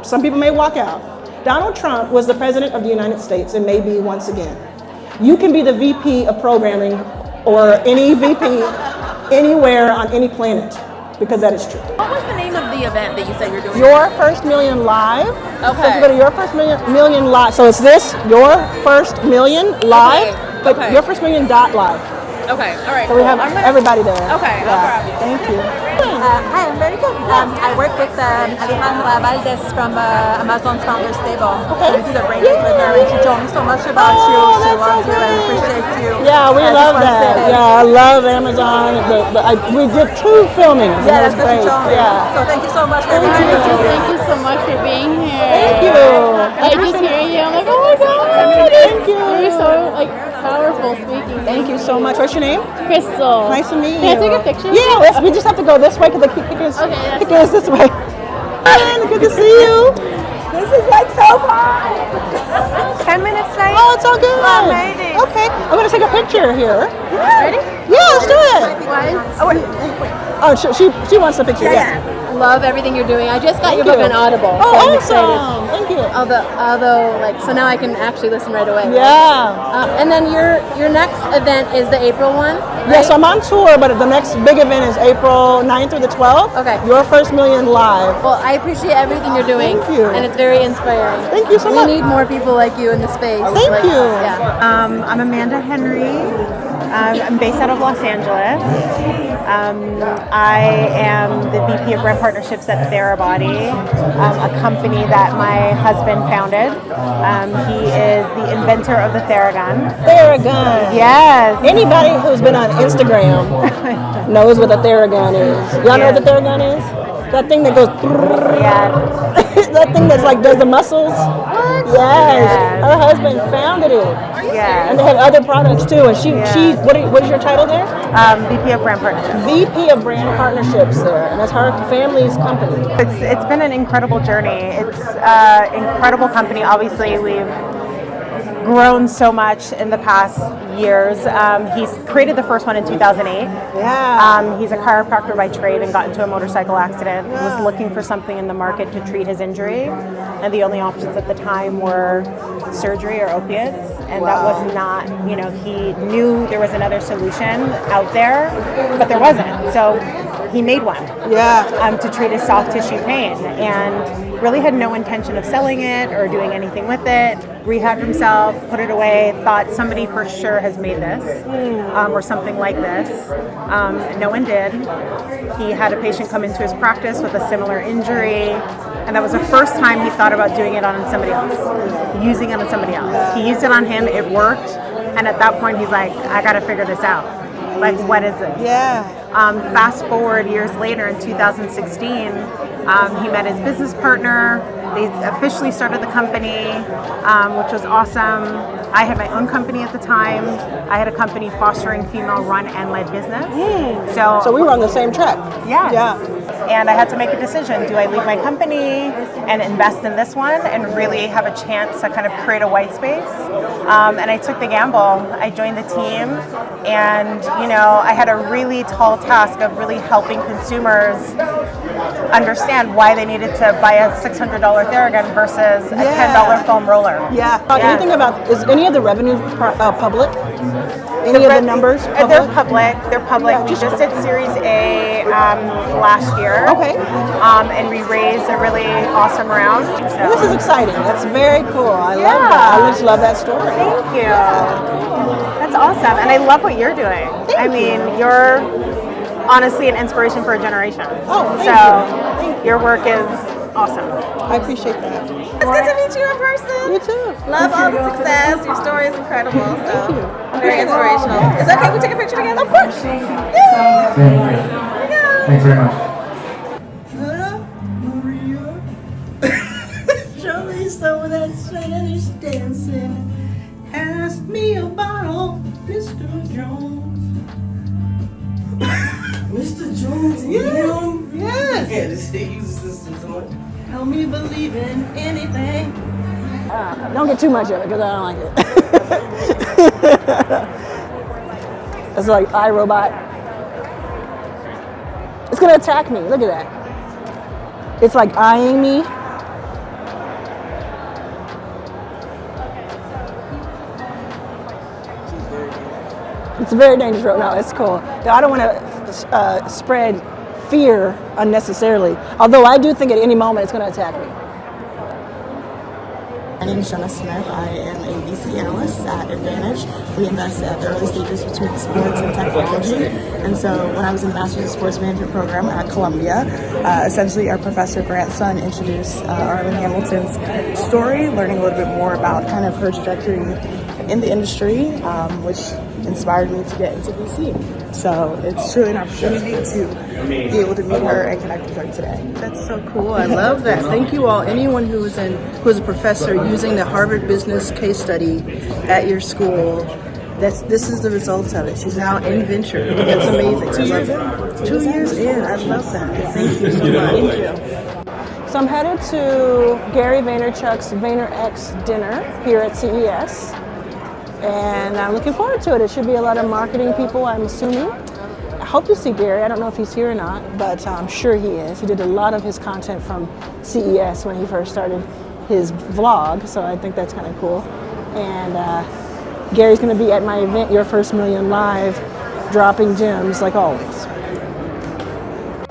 some people may walk out. Donald Trump was the president of the United States and may be once again. You can be the VP of programming or any VP anywhere on any planet, because that is true. What was the name of the event that you said you're doing? Your First Million Live. Okay. So if you go to Your First Million Live, so it's this, Your First Million Live, but Okay. Your First Million .live. Okay, all right. So we have everybody there. Okay, no problem. Thank you. Hi, I'm very good. I work with Alejandra Valdez from Amazon's Founder Stable. So we do the branding with her, and she told me so much about you. She loves you and appreciates you. Yeah, we love that. Yeah, I love Amazon. We did 2 filmings. Yeah, and that's it was what she great. told me. Yeah. So thank you so much for Thank everything. you. Thank you so much for being here. Thank you. Like just hearing you, I'm like, oh my God. Thank you. You're so powerful speaking. Thank you so much. What's your name? Crystal. Nice to meet you. Can I take a picture? Yeah, we just have to go this way because they keep kicking us this way. Good to see you. This is like so fun. 10 minutes late. Oh, it's all good. Oh, amazing. Okay, I'm gonna take a picture here. Ready? Yeah, let's do it. Oh, wait. Oh, she wants the picture. Yeah. Love everything you're doing. I just got Thank your book you. on Audible. Oh, so I'm awesome. excited. Thank you. Although, so now I can actually listen right away. Yeah. And then your next event is the April one. Yes, I'm on tour, but the next big event is April 9th through the 12th. Okay. Your First Million Live. Well, I appreciate everything you're doing. Thank you. And it's very inspiring. Thank you so much. We need more people like you in the space. Thank you. Yeah. I'm Amanda Henry. I'm based out of Los Angeles. I am the VP of Brand Partnerships at Therabody, a company that my husband founded. He is the inventor of the Theragun. Theragun. Yes. Anybody who's been on Instagram knows what a Theragun is. Y'all know what the Theragun is? That thing that goes. Yeah. that thing that's like does the muscles. Yes. Her husband founded it. Yeah. And they have other products too. And she what is your title there? VP of Brand Partnerships. VP of Brand Partnerships there, and that's her family's company. It's been an incredible journey. It's an incredible company. Obviously, we've grown so much in the past years. He's created the first one in 2008. Yeah. He's a chiropractor by trade and got into a motorcycle accident. Was looking for something in the market to treat his injury, and the only options at the time were surgery or opiates. And that was not, he knew there was another solution out there, but there wasn't. So he made one. To treat his soft tissue pain, and really had no intention of selling it or doing anything with it. Rehabbed himself, put it away, thought somebody for sure has made this or something like this. No one did. He had a patient come into his practice with a similar injury, and that was the first time he thought about doing it on somebody else, using it on somebody else. He used it on him, it worked, and at that point he's like, I gotta figure this out. Like, what is this? Fast forward years later in 2016, he met his business partner. They officially started the company, which was awesome. I had my own company at the time. I had a company fostering female-run and led business. So we were on the same track. Yeah. And I had to make a decision. Do I leave my company and invest in this one and really have a chance to kind of create a white space? And I took the gamble. I joined the team, and I had a really tall task of really helping consumers understand why they needed to buy a $600 Theragun versus a $10 foam roller. Anything about, is any of the revenue public? Any of the numbers public? They're public. We just did Series A last year. Okay. And we raised a really awesome round. So. This is exciting. That's very cool. I love that. I just love that story. Thank you. That's awesome. And I love what you're doing. You're honestly an inspiration for a generation. Thank you. Your work is awesome. I appreciate that. It's good to meet you in person. You too. Love all the success. Your story is incredible. So very inspirational. Is it okay if we take a picture together? Of course. Yay! Thanks very much. Show me some of that Spanish dancing. Ask me a bottle, Mr. Jones. Mr. Jones, yes. He uses this to do it. Help me believe in anything. Don't get too much of it because I don't like it. It's like iRobot. It's gonna attack me. Look at that. It's like eyeing me. It's very dangerous right now. It's cool. I don't want to spread fear unnecessarily. Although I do think at any moment it's going to attack me. My name is Jenna Smith. I am a VC analyst at Advantage. We invest at the early stages between sports and technology. And so when I was in the Master's of Sports Management program at Columbia, essentially our professor Grant Sun introduced Arlan Hamilton's story, learning a little bit more about kind of her trajectory in the industry, which inspired me to get into VC. So it's truly an opportunity to be able to meet her and connect with her today. That's so cool. I love that. Thank you all. Anyone who is a professor using the Harvard Business case study at your school, this is the results of it. She's now in venture. That's amazing. 2 years in? 2 years in. I love that. Thank you so much. Thank you. So I'm headed to Gary Vaynerchuk's VaynerX dinner here at CES. And I'm looking forward to it. It should be a lot of marketing people, I'm assuming. I hope you see Gary. I don't know if he's here or not, but I'm sure he is. He did a lot of his content from CES when he first started his vlog, so I think that's kind of cool. And Gary's going to be at my event, Your First Million Live, dropping gems like always.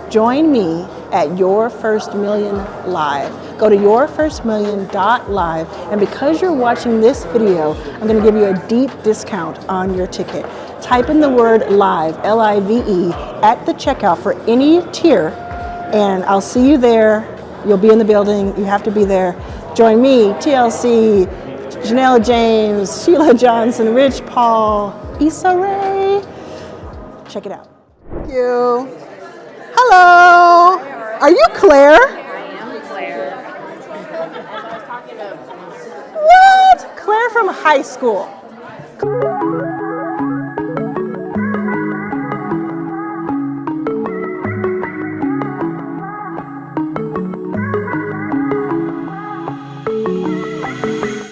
Join me at Your First Million Live. Go to yourfirstmillion.live, and because you're watching this video, I'm going to give you a deep discount on your ticket. Type in the word LIVE, L-I-V-E, at the checkout for any tier, and I'll see you there. You'll be in the building. You have to be there. Join me, TLC, Janelle James, Sheila Johnson, Rich Paul, Issa Rae. Check it out. Thank you. Hello. Are you Claire? I am Claire. swear from high school.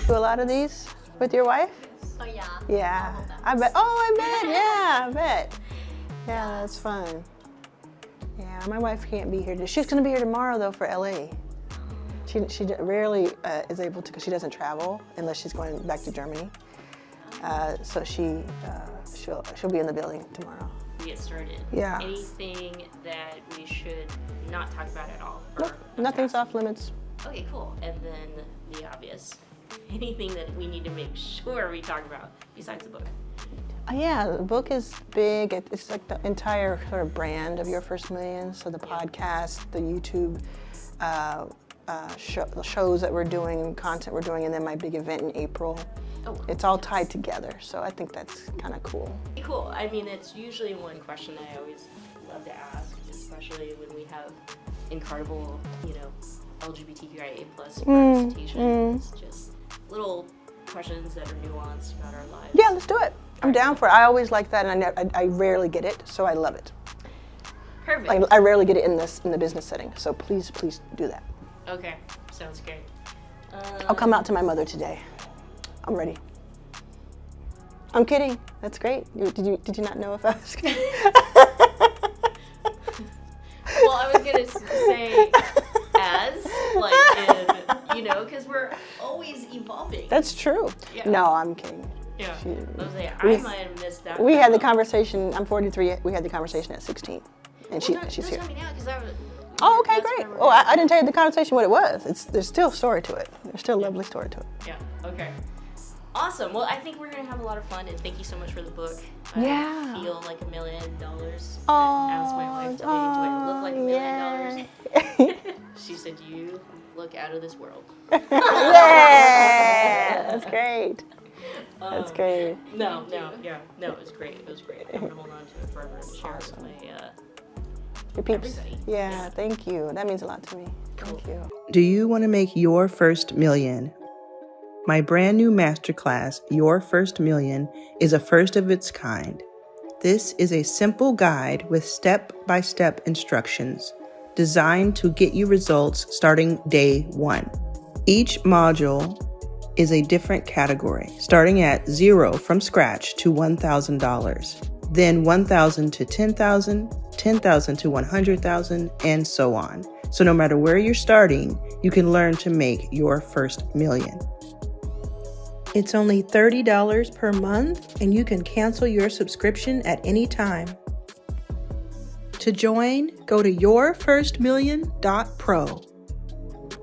Do a lot of these with your wife? Oh yeah. Yeah, I bet. Oh, I bet. Yeah, I bet. Yeah, that's fun. Yeah, my wife can't be here. She's going to be here tomorrow though for LA. She rarely is able to because she doesn't travel unless she's going back to Germany. So she'll be in the building tomorrow. We get started. Yeah. Anything that we should not talk about at all? Nope, nothing's off limits. Okay, cool. And then the obvious. Anything that we need to make sure we talk about besides the book? Yeah, the book is big. It's like the entire sort of brand of Your First Million. So the podcast, the YouTube shows that we're doing, content we're doing, and then my big event in April. Oh. It's all tied together, so I think that's kind of cool. Cool. I mean, it's usually one question that I always love to ask, especially when we have incredible, LGBTQIA+ representation. It's just little questions that are nuanced about our lives. Yeah, let's do it. I'm down for it. I always like that, and I rarely get it, so I love it. Perfect. Like, I rarely get it in the business setting, so please do that. Okay, sounds great. I'll come out to my mother today. I'm ready. I'm kidding. That's great. Did you not know if I was kidding? Well, I was gonna say because we're always evolving. That's true. Yeah. No, I'm kidding. Yeah. I might have missed that. We had the conversation. I'm 43. We had the conversation at 16, and she's here. Tell me now, because I was. Oh, okay, great. Oh, I didn't tell you the conversation what it was. There's still a story to it. There's still a lovely story to it. Yeah. Okay. Awesome. Well, I think we're gonna have a lot of fun, and thank you so much for the book. Yeah. I feel like $1 million. Oh. I asked my wife today, do I look like $1 million? She said, you look out of this world. Yeah. That's great. That's great. No, it was great. It was great. I'm gonna hold on to it forever and share it with my your peeps. everybody. Yeah, thank you. That means a lot to me. Thank you. Do you want to make your first million? My brand new masterclass, Your First Million, is a first of its kind. This is a simple guide with step-by-step instructions designed to get you results starting day one. Each module is a different category, starting at 0 from scratch to $1,000, then $1,000 to $10,000, $10,000 to $100,000, and so on. So no matter where you're starting, you can learn to make your first million. It's only $30 per month, and you can cancel your subscription at any time. To join, go to yourfirstmillion.pro.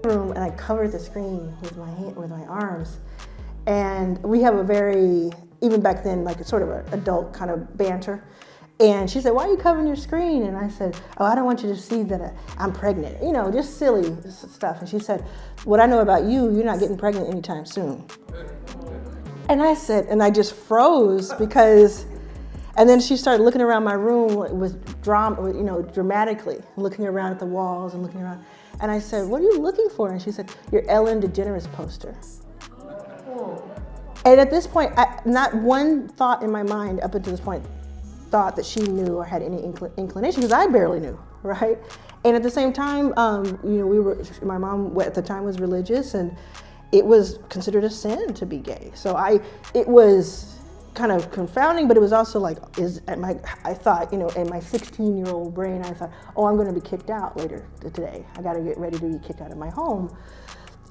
And I covered the screen with my arms, and we have a very, even back then, like a sort of an adult kind of banter. And she said, "Why are you covering your screen?" And I said, "Oh, I don't want you to see that I'm pregnant." Just silly stuff. And she said, "What I know about you, you're not getting pregnant anytime soon." And I said, and I just froze because, and then she started looking around my room with dramatically, looking around at the walls and looking around. And I said, "What are you looking for?" And she said, "Your Ellen DeGeneres poster." Oh. And at this point, not one thought in my mind up until this point thought that she knew or had any inclination, because I barely knew, right? And at the same time, my mom at the time was religious, and it was considered a sin to be gay. So it was kind of confounding, but it was also like, I thought, in my 16-year-old brain, I thought, oh, I'm going to be kicked out later today. I got to get ready to be kicked out of my home.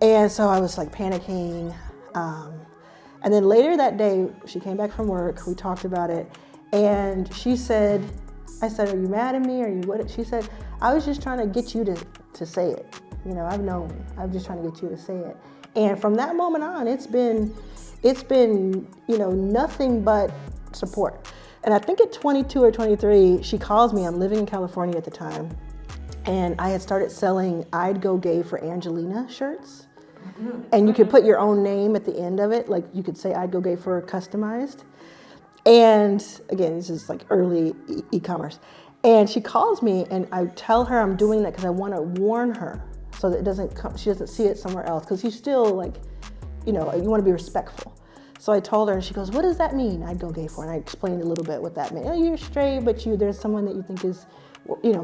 And so I was like panicking. And then later that day, she came back from work, we talked about it, and I said, "Are you mad at me? Are you what?" She said, "I was just trying to get you to say it. I've known. I'm just trying to get you to say it." And from that moment on, it's been nothing but support. And I think at 22 or 23, she calls me. I'm living in California at the time, and I had started selling "I'd Go Gay for Angelina" shirts. And you could put your own name at the end of it, like you could say "I'd Go Gay for Customized." And again, this is like early e-commerce. And she calls me, and I tell her I'm doing that because I want to warn her so that she doesn't see it somewhere else. Because you still you want to be respectful. So I told her, and she goes, what does that mean? I'd go gay for, and I explained a little bit what that meant. Oh, you're straight, but there's someone that you think is,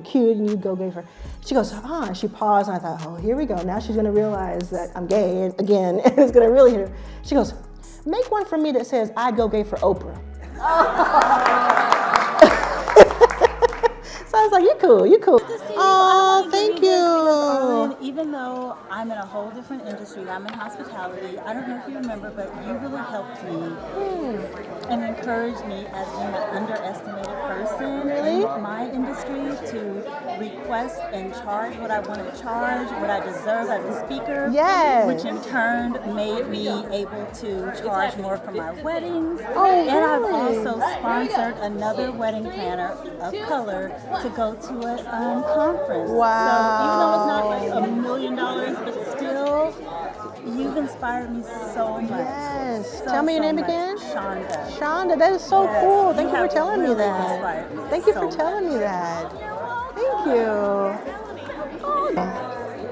cute, and you go gay for. She goes, and she paused, and I thought, oh, here we go. Now she's gonna realize that I'm gay, and again, and it's gonna really hit her. She goes, make one for me that says, I'd go gay for Oprah. So I was like, you're cool. Oh, thank you. Even though I'm in a whole different industry, I'm in hospitality, I don't know if you remember, but you really helped me and encouraged me as being an underestimated person in my industry to request and charge what I want to charge, what I deserve as a speaker, which in turn made me able to charge more for my weddings. And I've also sponsored another wedding planner of color to go to a conference. Wow. So even though it's not like $1 million, but still, you've inspired me so much. Yes. Tell me your name again. Shonda. Shonda, that is so cool. Thank you for telling me that. inspired me Thank you so for telling me much. that. Thank you.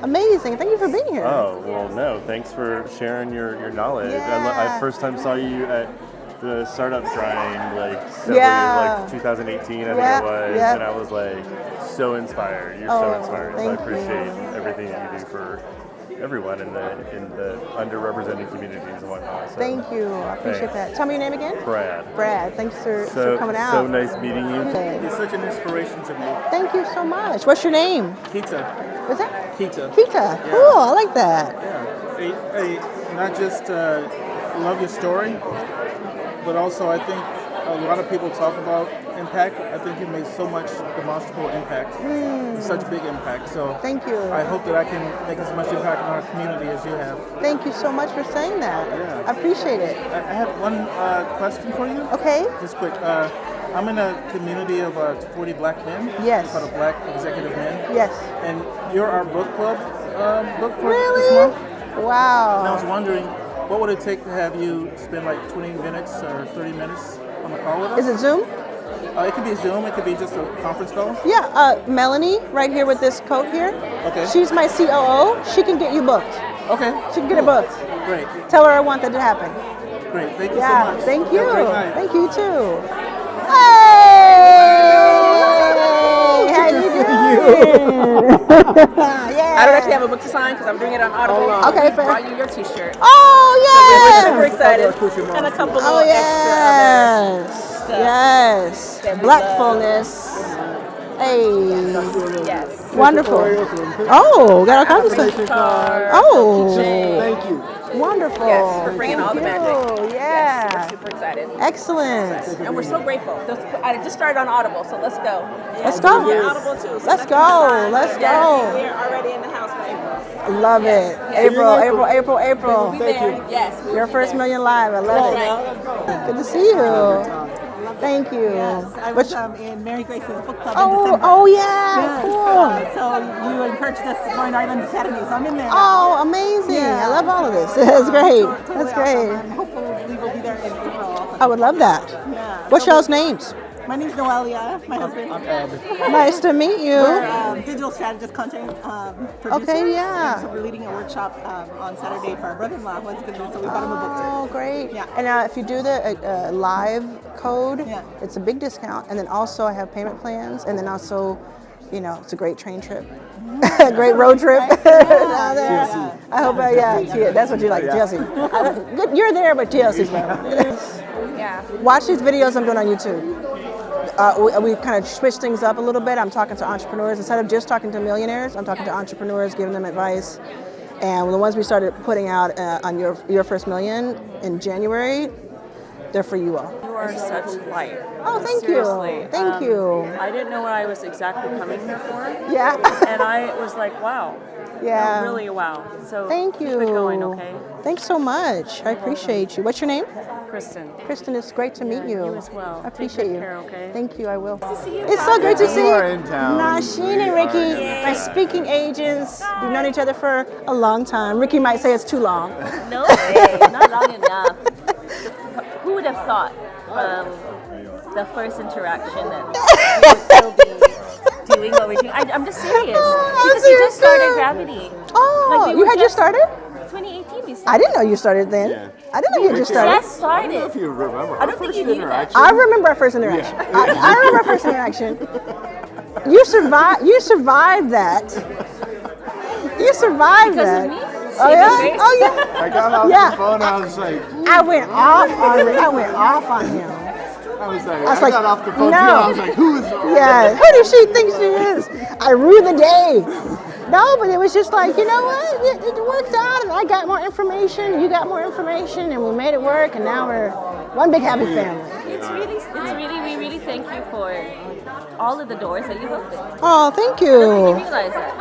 Amazing. Thank you for being here. Oh, well, no. Thanks for sharing your knowledge. I first time saw you at the startup grind, like 2018, I think it was, and I was like so inspired. You're so inspired. So I appreciate everything that you do for everyone in the underrepresented communities and whatnot. So, thank you. I appreciate that. Tell me your name again. Brad. Brad. Thanks for coming out. So nice meeting you. You're such an inspiration to me. Thank you so much. What's your name? Kita. What's that? Kita. Kita. Yeah. Cool. I like that. Yeah. I not just love your story, but also I think a lot of people talk about impact. I think you made so much demonstrable impact, such big impact. So thank you. I hope that I can make as much impact in our community as you have. Thank you so much for saying that. Yeah. I appreciate it. I have one question for you. Okay. Just quick. I'm in a community of 40 black men. Yes. Called Black Executive Men. Yes. And you're our book club book for Really? this month. Wow. And I was wondering, what would it take to have you spend like 20 minutes or 30 minutes on the call with us? Is it Zoom? It could be Zoom. It could be just a conference call. Yeah. Melanie, right here with this coat here. Okay. She's my COO. She can get you booked. Okay. She can get it booked. Great. Tell her I want that to happen. Great. Thank you so much. Thank you. Have a great night. Thank you too. Hey! How you doing? I don't actually have a book to sign because I'm doing it on Audible. Okay, fair. I brought you your T-shirt. Oh, So we were yes! super excited. And a couple Oh, of yes. extra Yes. that we Blackfulness. Hey. Yes. Wonderful. Oh, got all kinds of stuff. Oh. Thank you. Wonderful. Yes, for bringing all the Thank magic. you. Yeah. Yes, we're super excited. Excellent. And we're so grateful. I just started on Audible, so let's go. Let's go. Yeah, Audible too. So Let's go. Let's go. We're already in the house for April. Love it. Yes. April. We'll be there. Yes. Your first million live. I love it. Good to see you. Thank you. Yes, I was in Mary Grace's book club in Oh, December. oh yeah, Yes, cool. so you encouraged us to join Arlan Academy, so I'm in there. Oh, amazing. Yeah. I love all of this. That's great. That's great. I'm hopeful we will be there in April also. I would love that. Yeah. What's So y'all's names? My name's Noelia, my husband. I'm Ed. Nice to meet you. We're digital strategist content producers. Okay, yeah. And so we're leading a workshop on Saturday for our brother-in-law who has business, so we bought him a book too. Oh, great. Yeah. And if you do the live code, it's a big discount. And then also I have payment plans. And then also, it's a great train trip. Great road trip. Down there. I hope, that's what you like, TLC. You're there, but TLC's better. Yeah. Watch these videos I'm doing on YouTube. We kind of switch things up a little bit. I'm talking to entrepreneurs. Instead of just talking to millionaires, I'm talking to entrepreneurs, giving them advice. And the ones we started putting out on your First Million in January, they're for you all. You are such light. Oh, thank Seriously. you. Thank you. I didn't know what I was exactly coming here for. Yeah. And I was like, wow. Yeah. No, really a wow. So thank you. Keep it going, okay? Thanks so much. I appreciate you. What's your name? Kristen. Kristen, it's great to meet you. You as well. I appreciate Take good you. care, okay? Thank you. I will. Nice to see you. It's so great to see you. You are in town. Nasheen and Ricky, my speaking agents. We've known each other for a long time. Ricky might say it's too long. No way, not long enough. Who would have thought from the first interaction that we would still be doing what we're doing? I'm just serious. Because you just started Gravity. Oh, you had just started? 2018. I didn't know you started then. Yeah. I didn't know you just started. I don't know if you remember. I don't think you knew knew that. I remember our first interaction. I remember our first interaction. You survived that. You survived that. Of me? Oh yeah? Oh yeah. I got off Yeah. the phone and I was like, I went off on him. I was like, I was I like, got off the phone no. too. I was like, who is? Yeah, who does she think she is? I rue the day. No, but it was just like, you know what? It worked out, and I got more information, you got more information, and we made it work, and now we're one big happy family. We really thank you for all of the doors that you've opened. Oh, thank I don't think you you. realize that.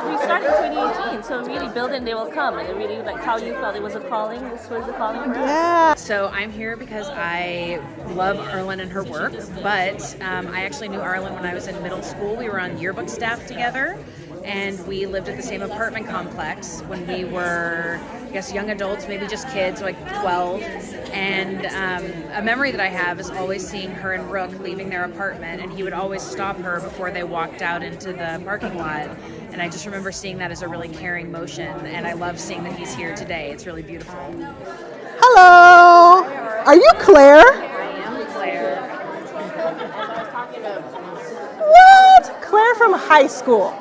We started in 2018, so really build and they will come. And it really, like how you felt it was a calling, this was a calling for us. Yeah. So I'm here because I love Arlan and her work, but I actually knew Arlan when I was in middle school. We were on yearbook staff together, and we lived at the same apartment complex when we were, I guess, young adults, maybe just kids, like 12. And a memory that I have is always seeing her and Rook leaving their apartment, and he would always stop her before they walked out into the parking lot. And I just remember seeing that as a really caring motion, and I love seeing that he's here today. It's really beautiful. Hello. Are you Claire? I am Claire. What? Claire from high school.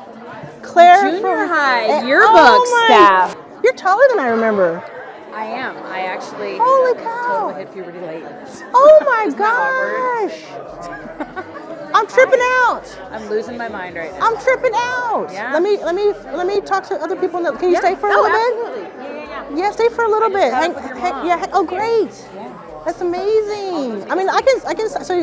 Claire Junior from high, yearbook oh my- staff. You're taller than I remember. I am. I actually Holy cow. totally hit puberty late. Oh my gosh. I'm tripping out. I'm losing my mind right now. I'm tripping out. Yeah. Let me talk to other people. Can you stay for a little bit? Absolutely. Yeah, stay for a little bit. got up with your mom. Yeah. Oh, great. That's amazing. I mean, I can. So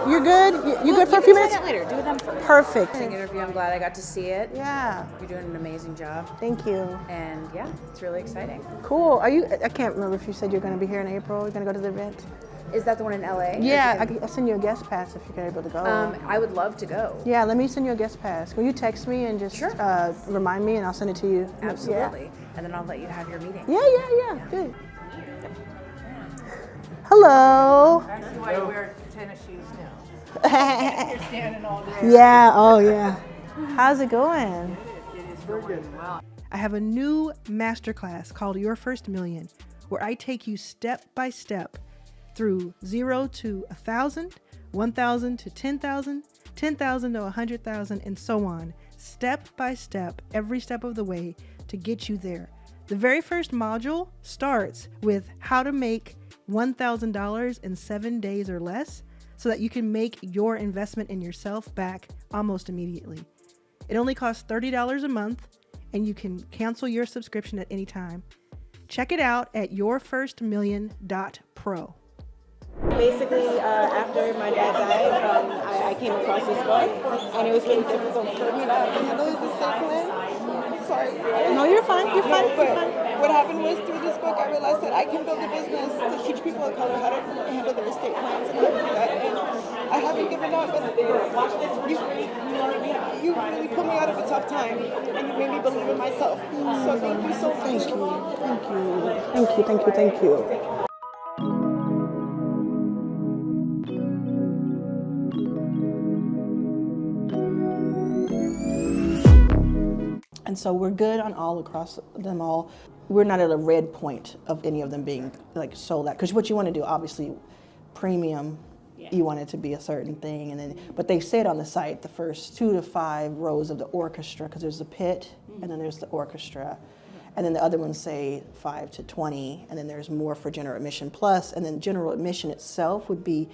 you're good. You good for a few minutes? Later. Do them first. Perfect. Interview. I'm glad I got to see it. Yeah. You're doing an amazing job. Thank you. And yeah, it's really exciting. Cool. Are you? I can't remember if you said you're going to be here in April. You're going to go to the event. Is that the one in LA? Yeah, I'll send you a guest pass if you're able to go. I would love to go. Yeah, let me send you a guest pass. Will you text me and just remind me, and I'll send it to you? Absolutely. Yeah. And then I'll let you have your meeting. Yeah. Good. Hello. I see why you wear tennis shoes now. You're standing all day. Yeah. Oh, yeah. How's it going? It is going well. I have a new masterclass called Your First Million, where I take you step by step through 0 to 1,000, 1,000 to 10,000, 10,000 to 100,000, and so on, step by step, every step of the way to get you there. The very first module starts with how to make $1,000 in 7 days or less so that you can make your investment in yourself back almost immediately. It only costs $30 a month, and you can cancel your subscription at any time. Check it out at yourfirstmillion.pro. Basically, after my dad died, I came across this book, and it was really difficult for me to handle it the same way. Sorry. No, you're fine. You're fine. But what happened was through this book, I realized that I can build a business to teach people of color how to handle their estate plans and how to do that. And I haven't given up. And you really put me out of a tough time, and you made me believe in myself. So thank you so much. Thank you. And so we're good on all across them all. We're not at a red point of any of them being like sold out. Because what you want to do, obviously, premium, you want it to be a certain thing. And then, but they said on the site the first 2 to 5 rows of the orchestra, because there's a pit and then there's the orchestra. And then the other ones say 5 to 20, and then there's more for general admission plus. And then general admission itself would be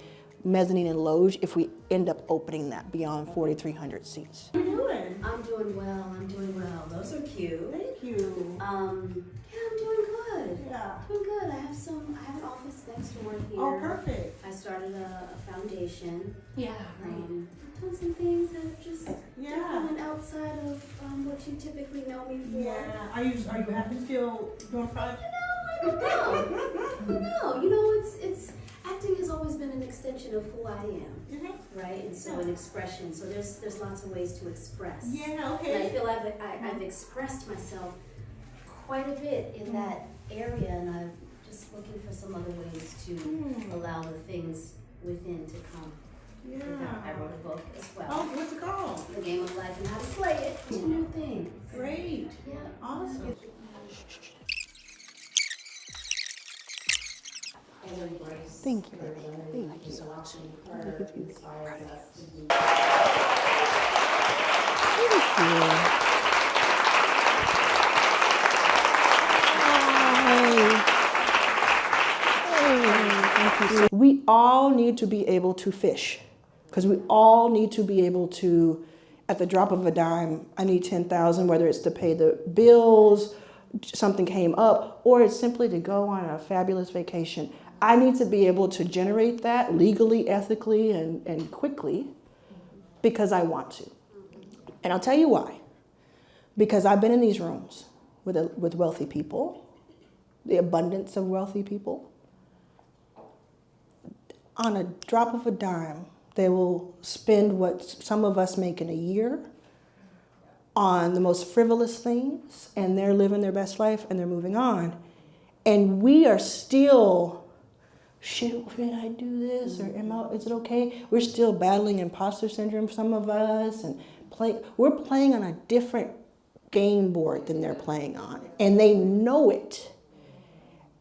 mezzanine and loge if we end up opening that beyond 4,300 seats. How are you doing? I'm doing well. Those are cute. Thank you. Yeah, I'm doing good. Yeah. Doing good. I have an office next door here. Oh, perfect. I started a foundation. Yeah. I've done some things that are just different and outside of what you typically know me for. Yeah. Are you happy still doing projects? I don't know. You know, it's acting has always been an extension of who I am, right? And so an expression. So there's lots of ways to express. Yeah. Okay. And I feel I've expressed myself quite a bit in that area, and I'm just looking for some other ways to allow the things within to come. Yeah. I wrote a book as well. Oh, what's it called? The Game of Life and How to Slay It. 2 new things. Great. Yeah. Awesome. Thank you. Thank you so much. Thank you. We all need to be able to fish, because we all need to be able to, at the drop of a dime, I need 10,000, whether it's to pay the bills, something came up, or it's simply to go on a fabulous vacation. I need to be able to generate that legally, ethically, and quickly because I want to. And I'll tell you why. Because I've been in these rooms with wealthy people, the abundance of wealthy people. On a drop of a dime, they will spend what some of us make in a year on the most frivolous things, and they're living their best life and they're moving on. And we are still, should I do this, or is it okay? We're still battling imposter syndrome, some of us, and we're playing on a different game board than they're playing on, and they know it.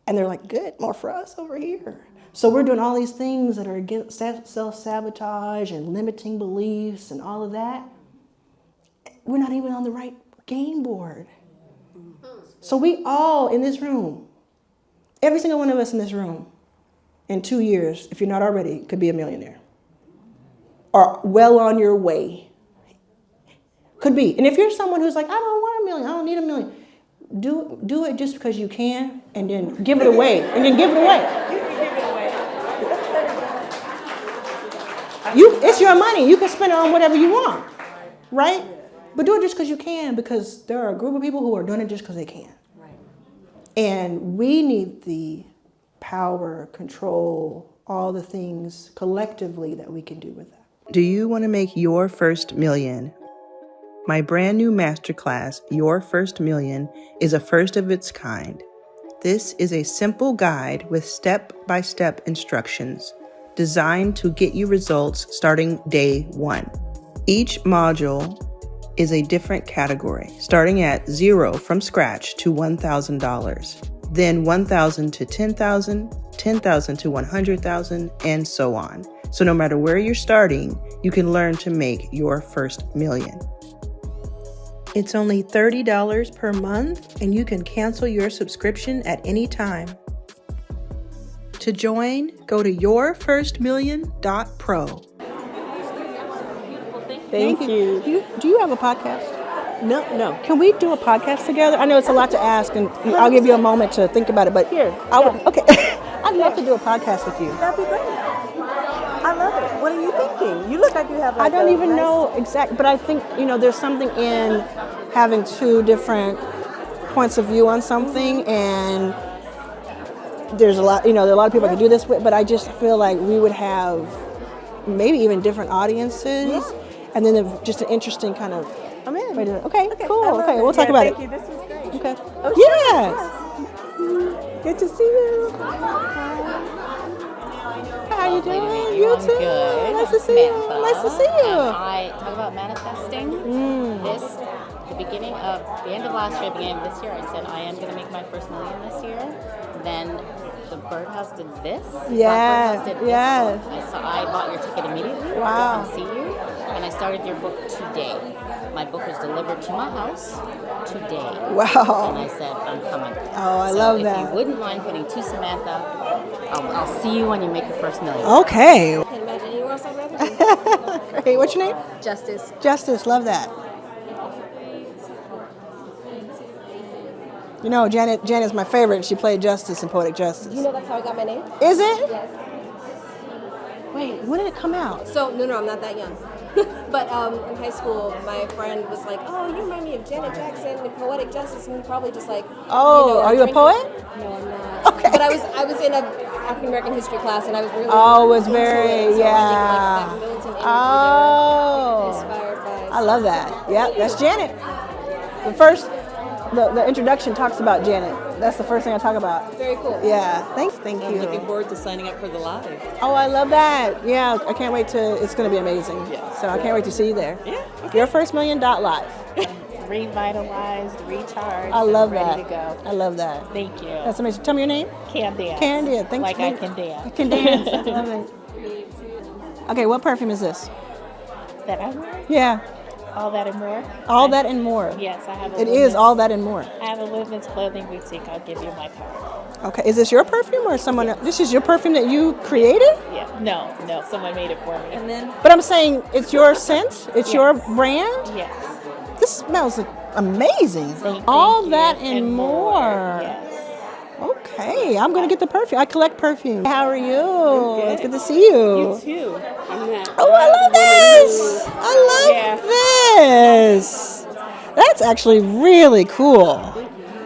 And they're like, good, more for us over here. So we're doing all these things that are against self-sabotage and limiting beliefs and all of that. We're not even on the right game board. So we all in this room, every single one of us in this room, in 2 years, if you're not already, could be a millionaire. Or well on your way. Could be. And if you're someone who's like, I don't want a million, I don't need a million, do it just because you can, and then give it away. And then give it away. It's your money. You can spend it on whatever you want, right? But do it just because you can, because there are a group of people who are doing it just because they can. Right. And we need the power, control, all the things collectively that we can do with that. Do you want to make your first million? My brand new masterclass, Your First Million, is a first of its kind. This is a simple guide with step-by-step instructions designed to get you results starting day one. Each module is a different category, starting at 0 from scratch to $1,000, then $1,000 to $10,000, $10,000 to $100,000, and so on. So no matter where you're starting, you can learn to make your first million. It's only $30 per month, and you can cancel your subscription at any time. To join, go to yourfirstmillion.pro. Thank you. Do you have a podcast? No. Can we do a podcast together? I know it's a lot to ask, and I'll give you a moment to think about it. But okay, I'd love to do a podcast with you. That'd be great. I love it. What are you thinking? You look like you have. I don't even know exactly, but I think there's something in having two different points of view on something, and there's a lot. There are a lot of people I could do this with, but I just feel like we would have maybe even different audiences, and then just an interesting kind of. I'm in. Okay, cool. Okay, we'll talk about it. Thank you. This was great. Okay. Oh, Yes. Good to see you. How you doing? I'm You too. good. Nice to see you. Nice to see you. I talk about manifesting. The end of last year, beginning of this year, I said I am going to make my first million this year. Then the Birdhouse did this. Yes. Black Birdhouse did this. Yes. I bought your ticket immediately Wow. to come see you, and I started your book today. My book was delivered to my house today. Wow. And I said, I'm coming. Oh, I love if that. you wouldn't mind putting to Samantha, I'll see you when you make your first million. Okay. I can imagine you are so ready. Hey, what's your name? Justice. Justice. Love that. Janet's my favorite. She played Justice in Poetic Justice. You know that's how I got my name? Is it? Yes. Wait, when did it come out? So, no, I'm not that young. But in high school, my friend was like, oh, you remind me of Janet Jackson in Poetic Justice, and we probably just like, are you a poet? No, I'm not. Okay. But I was in a African American history class, and I was really it's very, into it, so I think, that militant energy there, inspired by. I love that. Yeah, that's Janet. The introduction talks about Janet. That's the first thing I talk about. Very cool. Yeah, thank you. I'm looking forward to signing up for the live. Oh, I love that. Yeah, I can't wait it's going to be amazing. Yeah. So I can't wait to see you there. Yeah. Yourfirstmillion.live. revitalized, recharged, I love and ready that. to go. I love that. Thank you. That's amazing. Tell me your name. Candia. Candia. Thanks. Like I can dance. You can dance. I love it. Okay, what perfume is this? That I'm wearing? Yeah. All that and more? All that and more. Yes, I have a It women's- is all that and more. I have a women's clothing boutique. I'll give you my card. Okay, is this your perfume or someone else? This is your perfume that you created? Yeah. No, someone made it for me. And then But I'm saying it's your scent? It's your brand? Yes. This smells amazing. Thank all you. that and more. Yes. Okay, I'm gonna get the perfume. I collect perfume. How are you? Good. It's good to see you. You too. I'm not. Oh, I love this. I love this. That's actually really cool.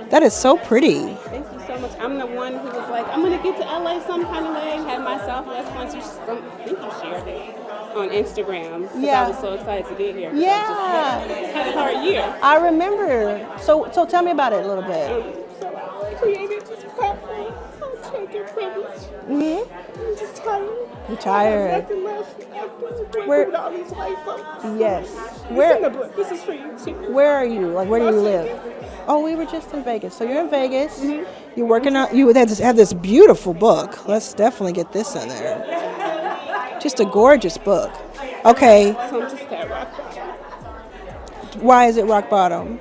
That is so pretty. Thank you so much. I'm the one who was like, I'm gonna get to LA some kind of way. Had my Southwest once. I think you shared it on Instagram. Because Yeah. I was so excited to get here. 'Cause Yeah. I just had a hard year. I remember. So tell me about it a little bit. So I created this platform called Take Your Privilege. Mhm. I'm just tired. You're tired. Nothing left after Where- with all these white folks. Yes. Where? In the book. This is for you too. Where are you? Like, where do you Las live? Vegas. Oh, we were just in Vegas. So you're in Vegas. You're working on. You have this beautiful book. Let's definitely get this in there. Just a gorgeous book. Okay. So I'm just at rock bottom. Why is it rock bottom?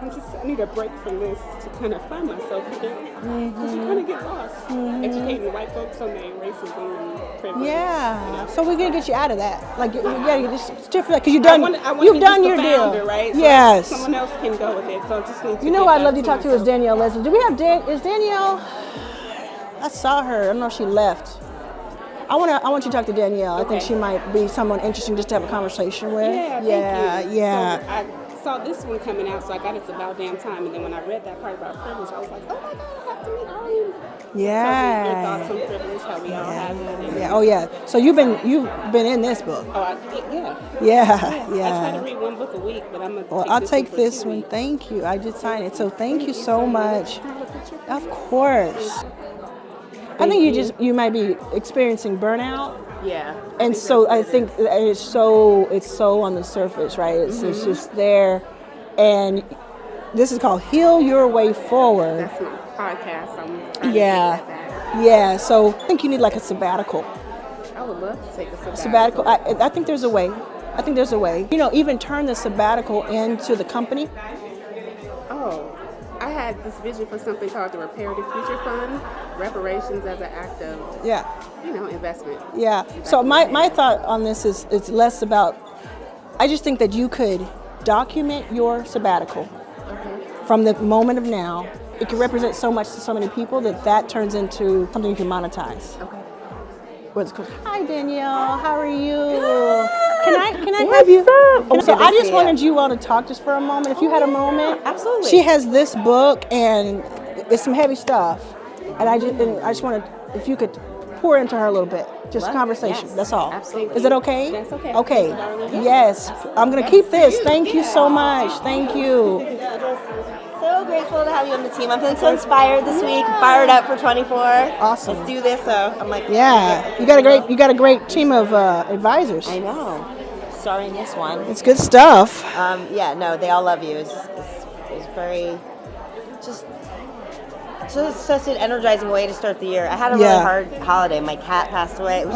I need a break from this to kind of find myself again. Because you kind of get lost educating white folks on their racism and privilege. Yeah. So we're gonna get you out of that. Like, you gotta get different because you've done. I wanna You've be done just your the deal. founder, right? So Yes. someone else can go with it. So I just need to. You know get who I'd back love to talk to is myself. Danielle Leslie. Do we have Is Danielle? I saw her. I don't know if she left. I want you to talk to Danielle. I think she might be someone interesting just to have a conversation with. Yeah, thank you. Yeah. So I saw this one coming out, so I got It's About Damn Time. And then when I read that part about privilege, I was like, oh my God, I have to meet Arlan. Yeah. Your thoughts on privilege, how we all have it. Yeah. Oh yeah. So you've been in this book. Oh, yeah. Yeah. I try to read one book a week, but I'm gonna. Well, I'll take this one. Thank you. I did sign it. So thank you so much. Of course. I think you might be experiencing burnout. Yeah. And so I think it's so on the surface, right? It's just there. And this is called Heal Your Way Forward. That's my podcast. I'm trying Yeah. to get that. Yeah. So I think you need like a sabbatical. I would love to take a Sabbatical. I think there's a way. I think there's a way. Even turn the sabbatical into the company. Oh, I had this vision for something called the Reparative Future Fund, reparations as an act of, investment. Yeah. So my thought on this is it's less about, I just think that you could document your sabbatical from the moment of now. It can represent so much to so many people that turns into something you can monetize. Okay. What's called, hi Danielle, how are you? Can I have you? So I just wanted you all to talk just for a moment. If you had a moment. Absolutely. She has this book and it's some heavy stuff. And I just wanted, if you could pour into her a little bit. Just conversation. Yes, that's all. absolutely. Is it okay? That's okay. Okay. Darling. Yes. I'm going to keep this. Thank you so much. Thank you. So grateful to have you on the team. I'm feeling so inspired this week. Fired up for 24. Awesome. Let's do this. So I'm like, Yeah. You got a great team of advisors. I know. Starring this one. It's good stuff. Yeah. No, they all love you. It's very just such an energizing way to start the year. I had a really hard holiday. My cat passed away. It was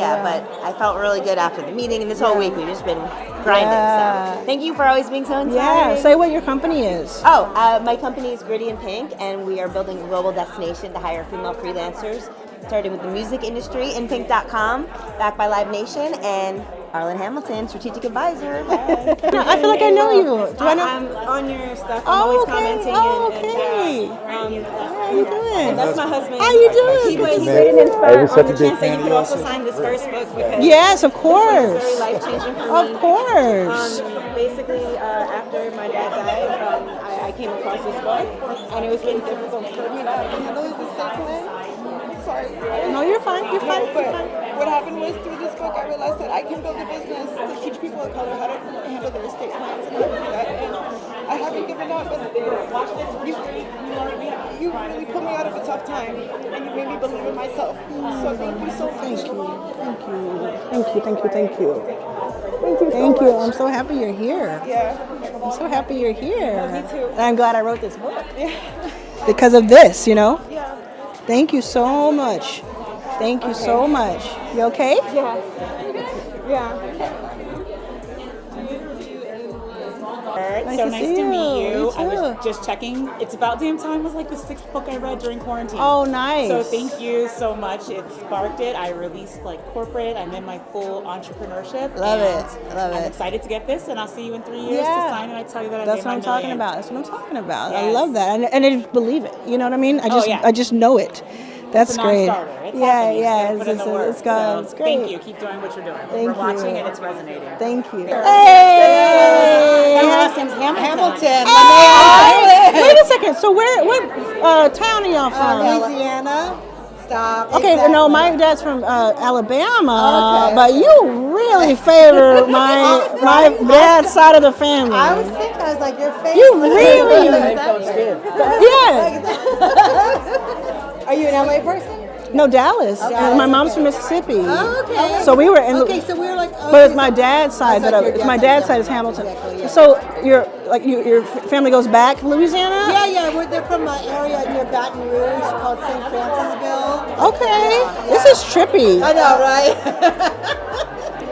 just but I felt really good after the meeting, and this whole week we've just been grinding. So thank you for always being so inspiring. Yeah. Say what your company is. My company is Gritty and Pink, and we are building a global destination to hire female freelancers, starting with the music industry in pink.com, backed by Live Nation, and Arlan Hamilton, strategic advisor. I feel like I know you. Do I know? I'm on your stuff. I'm always commenting. How you doing? And that's my husband. How you doing? He waited and inspired on the chance that you could also sign this first book because Yes, of course. this was very life-changing for me. Of course. Basically, after my dad died, I came across this book, and it was really difficult for me to handle it the same way. Sorry. No, you're fine. You're fine. But what happened was through this book, I realized that I can build a business to teach people of color how to handle their estate plans and how to do that. And I haven't given up. And you really put me out of a tough time, and you made me believe in myself. So thank you so much. Thank you. Thank you. I'm so happy you're here. Yeah. I'm so happy you're here. Me too. And I'm glad I wrote this book. Because of this, you know? Yeah. Thank you so much. Thank you so much. You okay? Yeah. Yeah. Nice so to nice see to you. meet you. You I was too. just checking. It's about damn time was like the 6th book I read during quarantine. Oh, nice. So thank you so much. It sparked it. I released like corporate. I'm in my full entrepreneurship. Love and it. Love I'm it. excited to get this, and I'll see you in 3 years Yeah. to sign and I tell you that I That's made what my I'm talking million. about. That's what I'm talking about. I Yes. love that. And I just believe it. You know what I mean? Yeah. I just know it. That's It's a great. non-starter. It's Yeah, happening. yeah. So put in the work. It's gone. So It's great. Thank you. Keep doing what you're doing. Thank We're watching you. and it's resonating. Thank you. Hey! Hamilton. Wait a second. So what town are y'all from? Louisiana. Stop. Okay, Exactly. no, my dad's from Alabama, but you really favor my dad's side of the family. I was thinking, I was like, your face. You really? Yeah. Are you an LA person? No, Dallas. Okay. And my mom's from Mississippi. Oh, okay. So we were in. Okay, so we were like. But it's my dad's side. That's But like your it's my dad's dad's side. side is Hamilton. Exactly, yeah. So your family goes back to Louisiana? Yeah. They're from an area near Baton Rouge called St. Francisville. Okay. This is trippy. I know, right?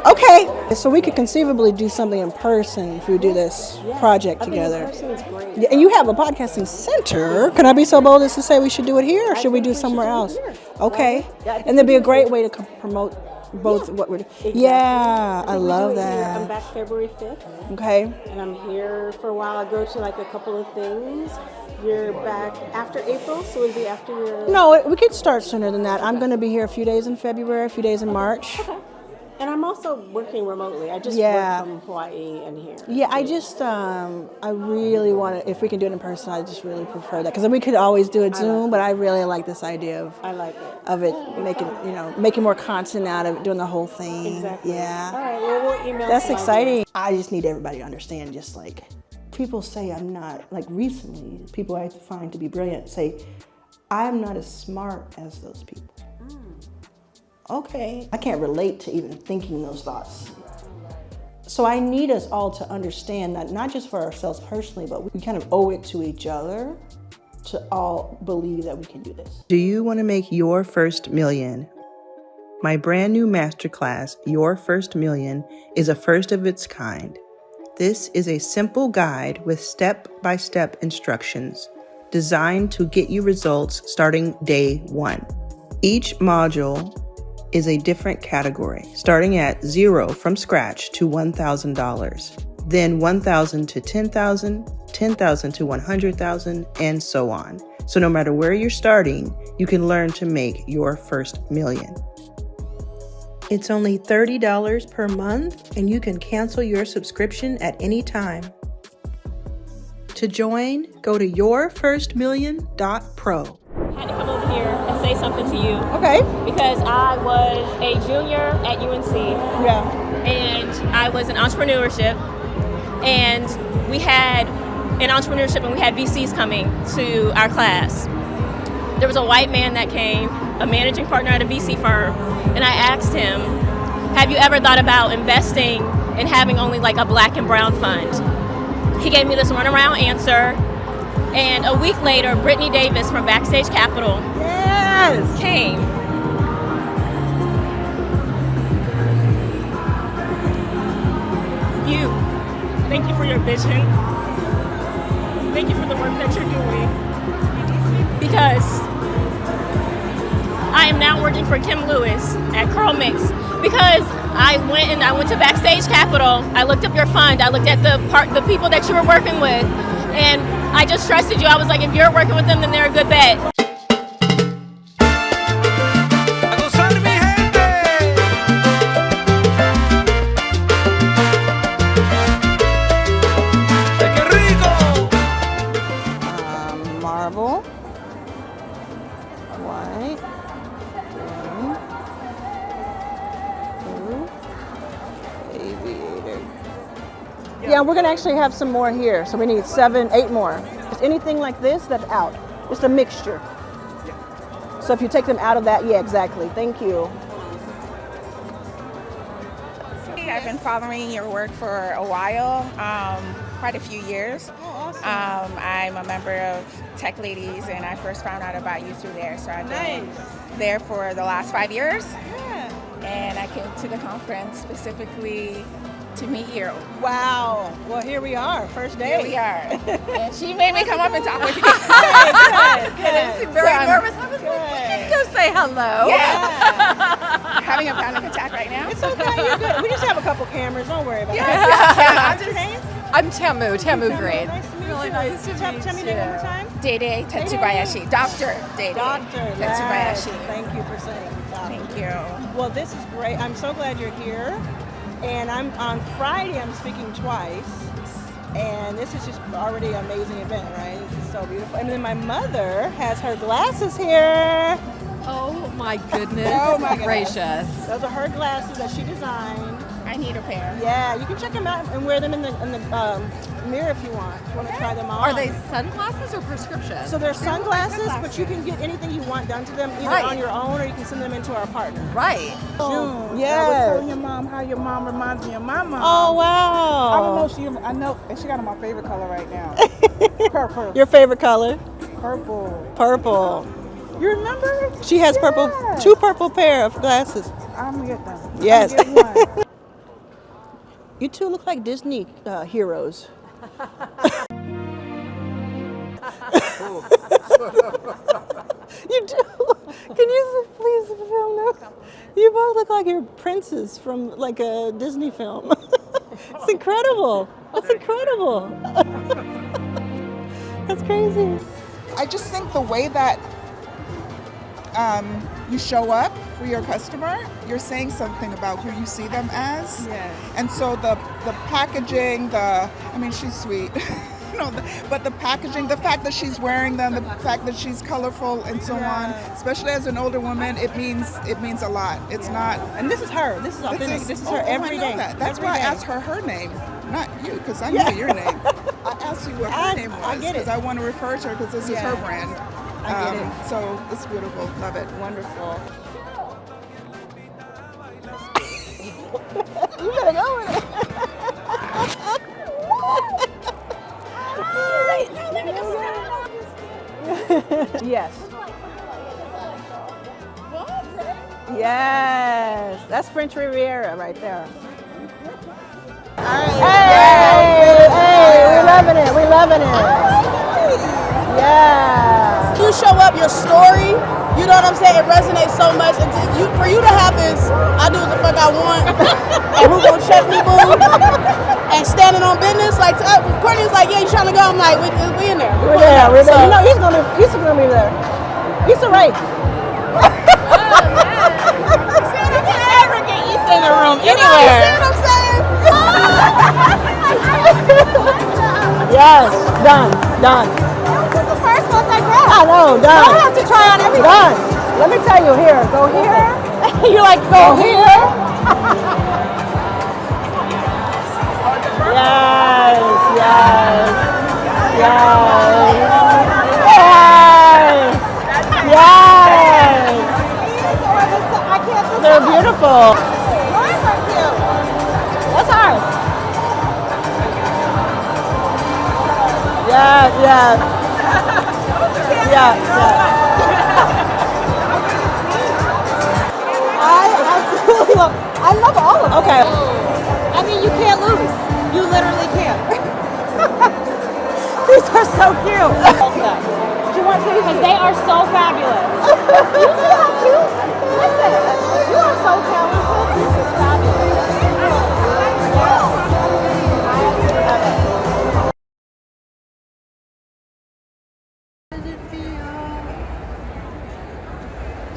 Okay. So we could conceivably do something in person if we do this project together. Great. Yeah, and you have a podcasting center. Can I be so bold as to say we should do it here, or should we do somewhere else? Okay. And there'd be a great way to promote both what we're doing. Exactly. Yeah, I love I'm that. back February 5th. Okay. And I'm here for a while. I go to like a couple of things. You're back after April, so it'll be after your... No, we could start sooner than that. I'm going to be here a few days in February, a few days in March. Okay. And I'm also working remotely. I just Yeah. work from Hawaii and here. Yeah, I just, I really want to, if we can do it in person, I just really prefer that. Because we could always do it Zoom, but I really like this idea of making more content out of it, doing the whole thing. Exactly. Yeah. All right, well, we'll email That's some exciting. ideas. I just need everybody to understand, just like, people say I'm not, like recently, people I find to be brilliant say, I'm not as smart as those people. Okay, I can't relate to even thinking those thoughts. So I need us all to understand that not just for ourselves personally, but we kind of owe it to each other to all believe that we can do this. Do you want to make your first million? My brand new masterclass, Your First Million, is a first of its kind. This is a simple guide with step-by-step instructions designed to get you results starting day one. Each module is a different category, starting at 0 from scratch to $1,000, then $1,000 to $10,000, $10,000 to $100,000, and so on. So no matter where you're starting, you can learn to make your first million. It's only $30 per month, and you can cancel your subscription at any time. To join, go to yourfirstmillion.pro. I had to come over here and say something to you. Okay. Because I was a junior at UNC. Yeah. And I was in entrepreneurship. And we had VCs coming to our class. There was a white man that came, a managing partner at a VC firm, and I asked him, have you ever thought about investing and having only like a black and brown fund? He gave me this runaround answer. And a week later, Brittany Davis from Backstage Capital came. Thank you for your vision. Thank you for the work that you're doing. Because I am now working for Kim Lewis at Curl Mix. Because I went to Backstage Capital. I looked up your fund. I looked at the people that you were working with. And I just trusted you. I was like, if you're working with them, then they're a good bet. Marble. White. Green. Blue. Aviator. Yeah, we're gonna actually have some more here. So we need 7, 8 more. Just anything like this that's out. Just a mixture. So if you take them out of that, yeah, exactly. Thank you. I've been following your work for a while. quite a few years. Oh, awesome. I'm a member of Tech Ladies, and I first found out about you through there. So I've been there for the last 5 years. Yeah. And I came to the conference specifically to meet you. Wow. Well, here we are, first day. Here we are. And she made me come up and talk with you. Good. Very nervous. I was like, go say hello. Yeah. Having a panic attack right now. It's okay, you're good. We just have a couple cameras, don't worry about it. What's your name? I'm Tamu Grade. Nice to meet you. Really nice to meet Tell me you. your name one more time. Dede Tetsubayashi. Dr. Dede. Dr. Tetsubayashi. Thank you for saying that. Thank you. Well, this is great. I'm so glad you're here. And I'm on Friday, I'm speaking twice. And this is just already an amazing event, right? This is so beautiful. And then my mother has her glasses here. Oh my goodness. Oh my gracious. goodness. Those are her glasses that she designed. I need a pair. Yeah, you can check them out and wear them in the mirror if you want. If you want to try them on. Are they sunglasses or prescription? So they're sunglasses, but you can get anything you want done to them either on your own or you can send them into our partner. Right. June. Yes. I was telling your mom how your mom reminds me of my mom. Oh, wow. I don't know. I know, and she got on my favorite color right now. Purple. Your favorite color? Purple. Purple. You remember? She has purple, 2 purple pair of glasses. I'm gonna get them. Yes. I'm gonna get one. You two look like Disney heroes. You do. Can you please film them? You both look like you're princes from like a Disney film. It's incredible. That's incredible. That's crazy. I just think the way that you show up for your customer, you're saying something about who you see them as. Yes. And so the packaging, she's sweet. But the packaging, the fact that she's wearing them, the fact that she's colorful and so on, especially as an older woman, it means a lot. It's not. And this is her. This is authentic. This is her every day. That's why I asked her name, not you, because I know your name. I asked you what her name was because I want to refer to her because this is her brand. I get it. So it's beautiful. Love it. Wonderful. You better go with it. Yes. Yes. That's French Riviera right there. Hey, we're loving it. We're loving it. Yeah. You show up, your story, you know what I'm saying? It resonates so much. And for you to have this, I do what the fuck I want, and who gonna check me, boo? And standing on business, like Courtney's like, yeah, you trying to go? I'm like, we in there. We're there. We're there. You know, he's gonna be there. He's a right. Never get you in the room You know, anywhere. you see what I'm saying? Yes, done. This is the first one I grab. I know, done. I don't have to try on everything. Done. Let me tell you, here, go here. You're like, go here. They're beautiful. Yours are cute. That's ours. Yeah. I love all of them. Okay. I mean, you can't lose. You literally can't. These are so cute. Do you want to? Because they are so fabulous. You see how cute? Listen, you are so talented. This is fabulous.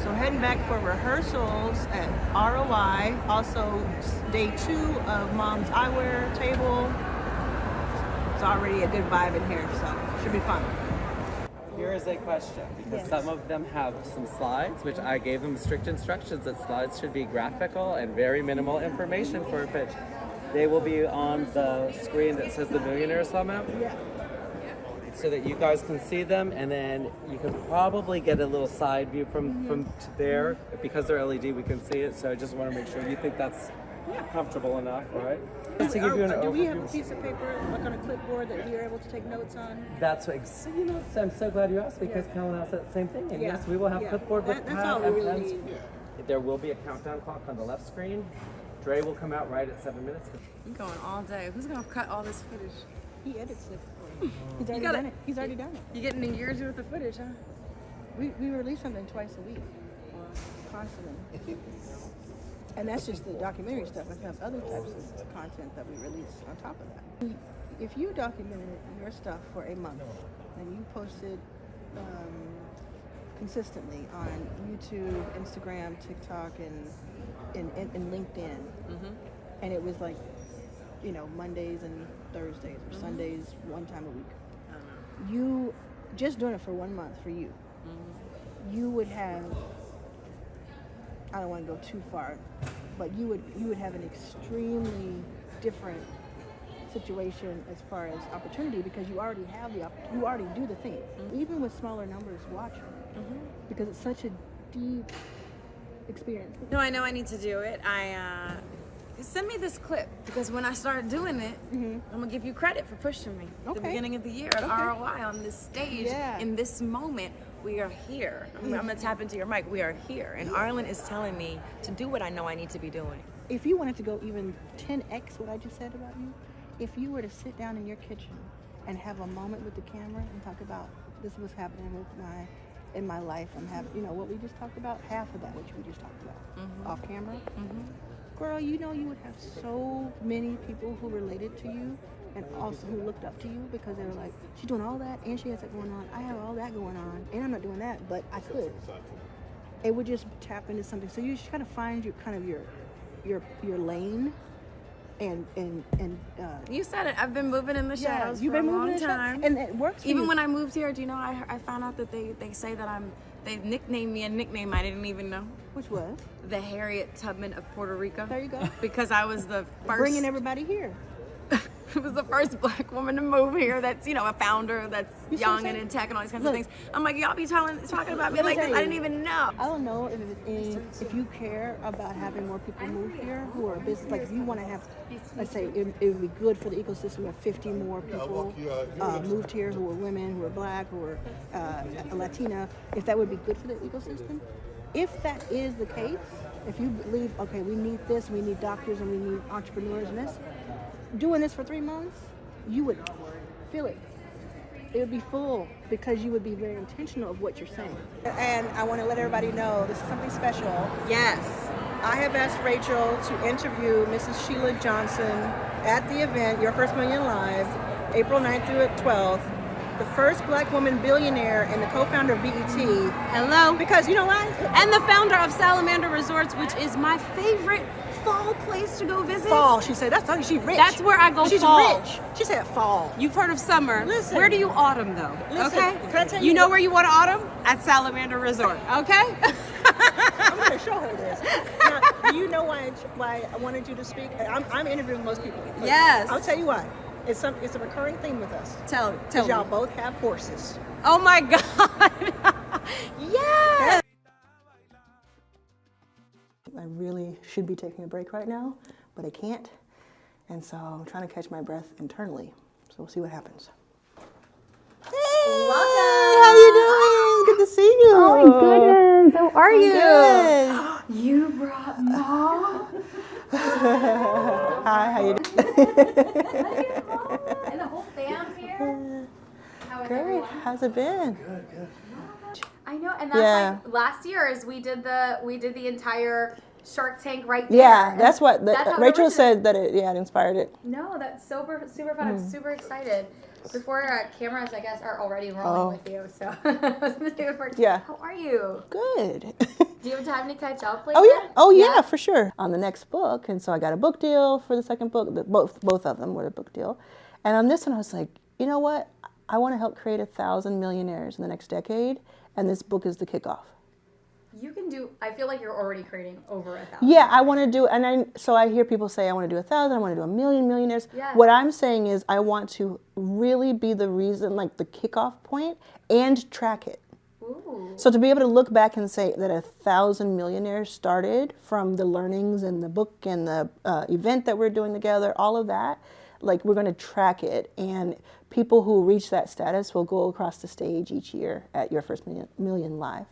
So heading back for rehearsals at ROI. Also, day 2 of Mom's Eyewear table. It's already a good vibe in here, so should be fun. Here is a question, because some of them have some slides, which I gave them strict instructions that slides should be graphical and very minimal information for a pitch. They will be on the screen that says the Millionaire Summit, so that you guys can see them, and then you can probably get a little side view from there. Because they're LED, we can see it, so I just want to make sure you think that's comfortable enough, right? Do To give you an we overview. have a piece of paper, like on a clipboard, that we are able to take notes on? That's what, I'm so glad you asked because Colin asked that same thing. And Yeah. yes, we will have Yeah. clipboard with That's pad all we and really pens. need. There will be a countdown clock on the left screen. Dre will come out right at 7 minutes. I'm going all day. Who's gonna cut all this footage? He edits it. He's already got done it. it. He's already done it. You're getting in years with the footage, huh? We release something twice a week, constantly. And that's just the documentary stuff. We have other types of content that we release on top of that. If you documented your stuff for a month and you posted consistently on YouTube, Instagram, TikTok, and LinkedIn, and it was like, you know, Mondays and Thursdays or Sundays one time a week, you just doing it for 1 month for you, you would have, I don't want to go too far, but you would have an extremely different situation as far as opportunity, because you already have you already do the thing, even with smaller numbers watching, because it's such a deep experience. No, I know I need to do it. Send me this clip, because when I start doing it, I'm gonna give you credit for pushing me. At the beginning of the year at ROI on this stage, in this moment, we are here. I'm gonna tap into your mic. We are here, and Arlan is telling me to do what I know I need to be doing. If you wanted to go even 10x what I just said about you, if you were to sit down in your kitchen and have a moment with the camera and talk about this was happening in my life, I'm having, you know, what we just talked about, half of that, which we just talked about off camera. Girl, you know, you would have so many people who related to you and also who looked up to you, because they were like, she's doing all that and she has that going on. I have all that going on and I'm not doing that, but I could. It would just tap into something. So you just kind of find your lane. And you said it. I've been moving in the shadows you've for been a long moving in the time, and it works for even you. when I moved here, do you know I found out that they say that they nicknamed me a nickname I didn't even know. Which was? The Harriet Tubman of Puerto Rico. There you go. Because I was the first. Bringing everybody here. I was the first black woman to move here. That's, you know, a founder that's young and in tech and all these kinds of things. I'm like, y'all be talking about me like this. I didn't even know. I don't know if you care about having more people move here who are business. Like if you want to have, let's say it would be good for the ecosystem if 50 more people moved here who are women, who are black, who are Latina. If that would be good for the ecosystem. If that is the case, if you believe, okay, we need this, we need doctors and we need entrepreneurs and this, doing this for 3 months, you would feel it. It would be full because you would be very intentional of what you're saying. And I want to let everybody know this is something special. Yes. I have asked Rachel to interview Mrs. Sheila Johnson at the event, Your First Million Live, April 9th through 12th. The first black woman billionaire and the co-founder of BET. Hello. Because you know what? And the founder of Salamander Resorts, which is my favorite fall place to go visit. Fall, she said. That's she's rich. That's where I go. She's fall. rich. She said fall. You've heard of summer. Listen. Where do you autumn though? Listen, okay. can I tell you know where you want to autumn? At Salamander Resort. Okay. I'm going to show her this. Now, do you know why I wanted you to speak? I'm interviewing most people. Yes. I'll tell you why. It's a recurring theme with us. Tell me. Y'all both have horses. Oh my God. Yes. I really should be taking a break right now, but I can't. And so I'm trying to catch my breath internally. So we'll see what happens. Hey! Welcome. How you doing? Good to see you. Oh my goodness. How are I'm you? You brought Mom. Hi, how you doing? And the whole fam here. How is Great. everyone? How's it been? Good. I know, and that's like last year as we did the entire Shark Tank right there. Yeah, that's what That's how it Rachel originated. said that it inspired it. No, that's super fun. I'm super excited. Before cameras, I guess, are already rolling with you, so Yeah. How are you? Good. Do you have time to catch up later? Oh yeah. Oh yeah, for sure. On the next book, and so I got a book deal for the second book. Both of them were a book deal, and on this one I was like, you know what? I want to help create 1,000 millionaires in the next decade, and this book is the kickoff. You can do. I feel like you're already creating over 1,000. Yeah, I want to do, so I hear people say I want to do 1,000, I want to do 1 million millionaires. Yeah. What I'm saying is I want to really be the reason, like the kickoff point, and track it. So to be able to look back and say that 1,000 millionaires started from the learnings and the book and the event that we're doing together, all of that, like we're going to track it, and people who reach that status will go across the stage each year at Your First Million Live.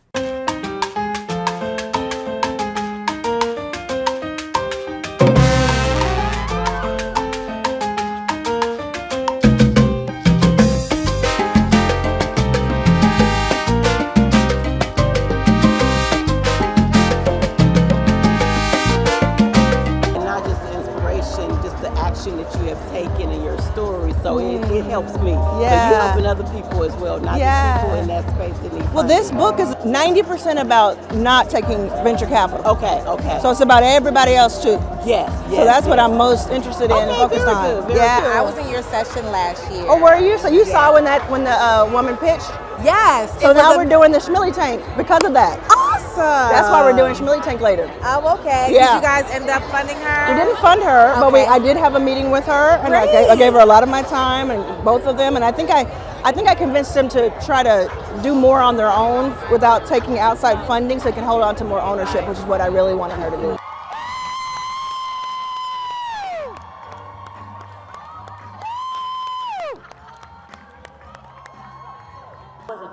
That you have taken in your story, so it helps me. So you're helping other people as well, not just people in that space that need Well, this book is 90% about not taking venture capital. Okay. So it's about everybody else too. Yes. So that's what I'm most interested in and focused on. Very good. I was in your session last year. Oh, were you? So you saw when the woman pitched? Yes. So now we're doing the Schmilly Tank because of that. Awesome. That's why we're doing Schmilly Tank later. Oh, okay. Yeah. Did you guys end up funding her? We didn't fund her, but I did have a meeting with her, and I gave her a lot of my time, and both of them, and I think I convinced them to try to do more on their own without taking outside funding, so they can hold on to more ownership, which is what I really wanted her to do.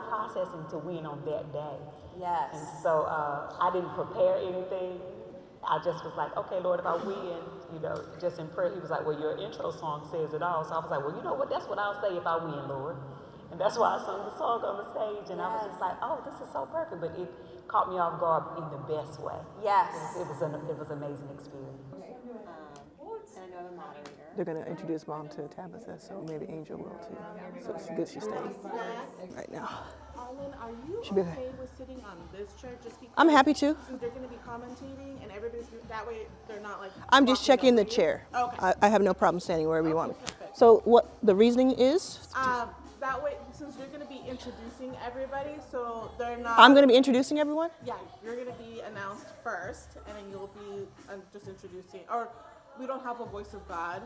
Processing to win on that day. Yes. And so I didn't prepare anything. I just was like, okay, Lord, if I win, just in prayer, he was like, well, your intro song says it all. So I was like, well, you know what? That's what I'll say if I win, Lord. And that's why I sung the song on the stage. And I was just like, oh, this is so perfect. But it caught me off guard in the best way. Yes. It was an amazing experience. They're going to introduce Mom to Tabitha, so maybe Angel will too. So it's good she stayed right now. Arlan, are you Should be okay okay. with sitting on this chair just because? I'm happy to. Since they're going to be commentating and everybody's that way, they're not like. I'm just checking the chair. Okay. I have no problem standing wherever you want me. So what the reasoning is? That way, since you're going to be introducing everybody, so they're not. I'm going to be introducing everyone? Yeah, you're going to be announced first, and then you'll be just introducing. Or we don't have a voice of God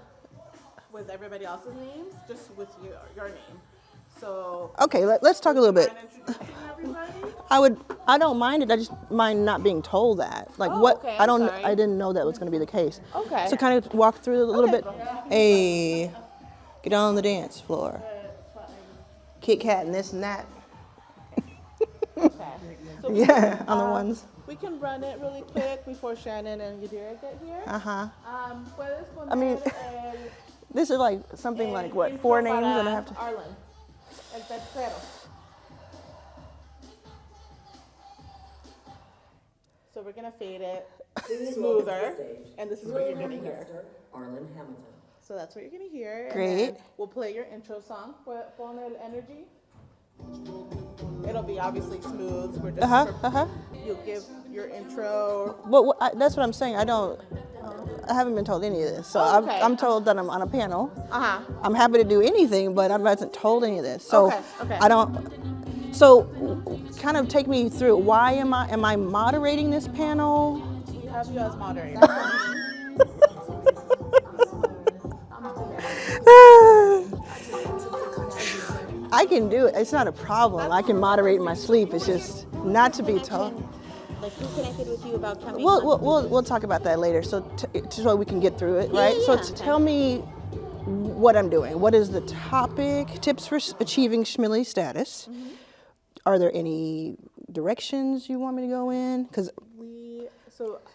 with everybody else's names, just with your name. So. Okay, let's talk a little bit. Introducing everybody? I don't mind it. I just mind not being told that. Like okay, I didn't know that was going to be the case. Okay. So kind of walk through a little bit. Hey, get on the dance floor. Kit Kat and this and that. So on the ones. We can run it really quick before Shannon and Yadira get here. I mean, this is like something like what, 4 names, and I have to. Arlan. El tercero. So we're gonna fade it smoother, and this is what you're gonna hear. Arlan Hamilton. So that's what you're gonna hear. Great. And then we'll play your intro song. Pon el energy. It'll be obviously smooth. We're just you'll give your intro. Well, that's what I'm saying. I haven't been told any of this. So I'm told that I'm on a panel. I'm happy to do anything, but I wasn't told any of this. So I don't. So kind of take me through. Why am I moderating this panel? We have you as moderator. I can do it. It's not a problem. I can moderate in my sleep. It's just not to be told. Like who connected with you about coming? We'll talk about that later. So so we can get through it, right? So tell me what I'm doing. What is the topic? Tips for achieving Schmilly status. Are there any directions you want me to go in? Because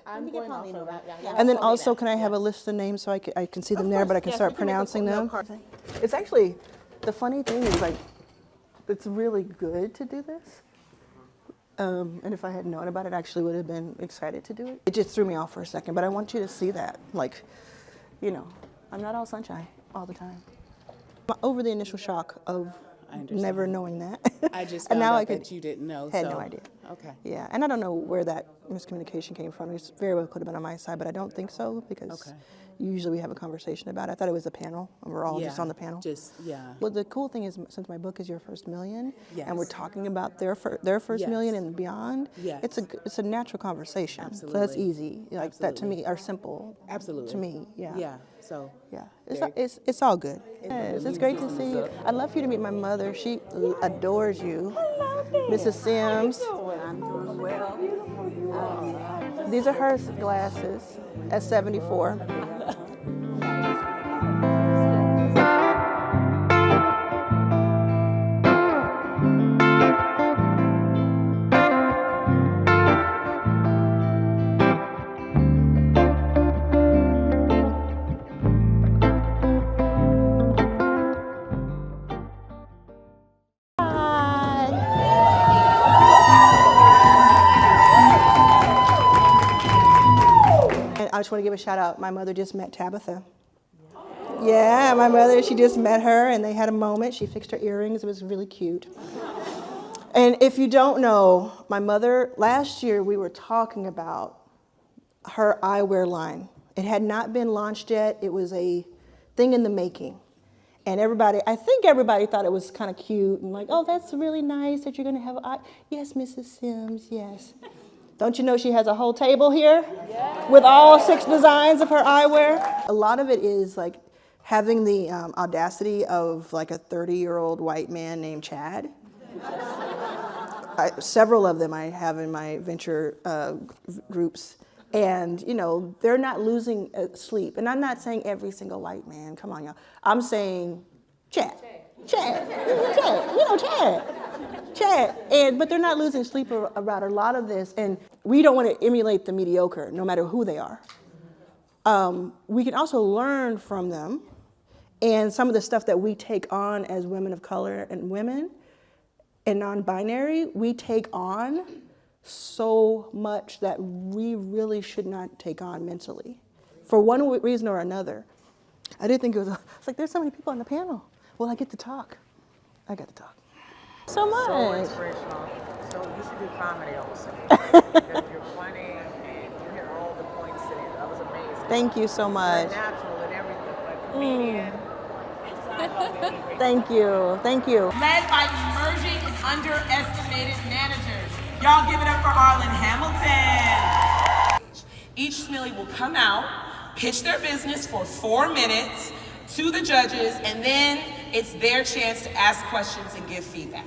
I'm going off of that. and then also, can I have a list of names so I can see them there, but I can start pronouncing them? It's actually, the funny thing is like, it's really good to do this. And if I had known about it, I actually would have been excited to do it. It just threw me off for a second, but I want you to see that. Like, I'm not all sunshine all the time. Over the initial shock of never knowing that. I just and found now out I could, that you didn't know. Had no idea. Okay. Yeah, and I don't know where that miscommunication came from. It very well could have been on my side, but I don't think so because usually we have a conversation about it. I thought it was a panel, and we're all just on the panel. Well, the cool thing is, since my book is Your First Million, and we're talking about their first million and beyond, it's a natural conversation. Absolutely. So that's easy. Like that to me are simple. Absolutely. To me, yeah. Yeah. So. Yeah. It's all good. Yes, it's great to see you. I'd love for you to meet my mother. She adores you. Mrs. Sims. I'm doing well. These are her glasses at 74. I just want to give a shout out. My mother just met Tabitha. Yeah, my mother, she just met her and they had a moment. She fixed her earrings. It was really cute. And if you don't know, my mother, last year we were talking about her eyewear line. It had not been launched yet. It was a thing in the making. And I think everybody thought it was kind of cute and like, oh, that's really nice that you're going to have yes, Mrs. Sims, yes. Don't you know she has a whole table here with all 6 designs of her eyewear? A lot of it is like having the audacity of like a 30-year-old white man named Chad. Several of them I have in my venture groups. And, you know, they're not losing sleep. And I'm not saying every single white man. Come on, y'all. I'm saying Chad. But they're not losing sleep about a lot of this. And we don't want to emulate the mediocre, no matter who they are. We can also learn from them. And some of the stuff that we take on as women of color and women and non-binary, we take on so much that we really should not take on mentally for one reason or another. I did think it's like, there's so many people on the panel. Well, I get to talk. I got to talk. So much. So inspirational. So you should do comedy also. Because you're funny and you hit all the points today. That was amazing. Thank you so much. You're natural and everything, like comedian. Thank you. Thank you. Led by emerging and underestimated managers. Y'all give it up for Arlan Hamilton. Each Smiley will come out, pitch their business for 4 minutes to the judges, and then it's their chance to ask questions and give feedback.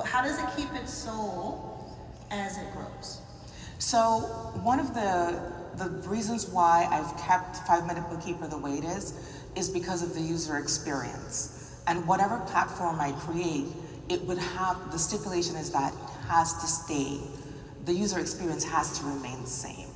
How does it keep its soul as it grows? So one of the reasons why I've kept 5-Minute Bookkeeper the way it is because of the user experience. And whatever platform I create, it would have, the stipulation is that it has to stay. The user experience has to remain the same.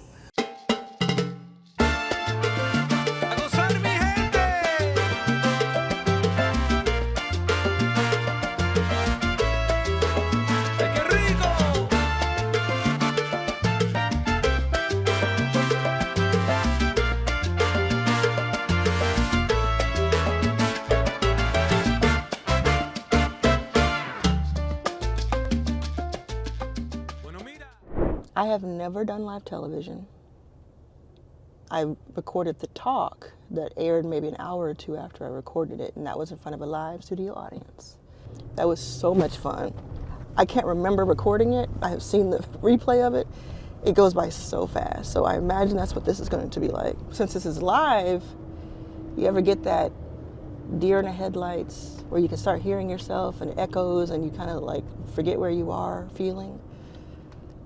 I have never done live television. I recorded the talk that aired maybe an hour or 2 after I recorded it, and that was in front of a live studio audience. That was so much fun. I can't remember recording it. I have seen the replay of it. It goes by so fast. So I imagine that's what this is going to be like. Since this is live, you ever get that deer in the headlights where you can start hearing yourself and it echoes and you kind of like forget where you are feeling?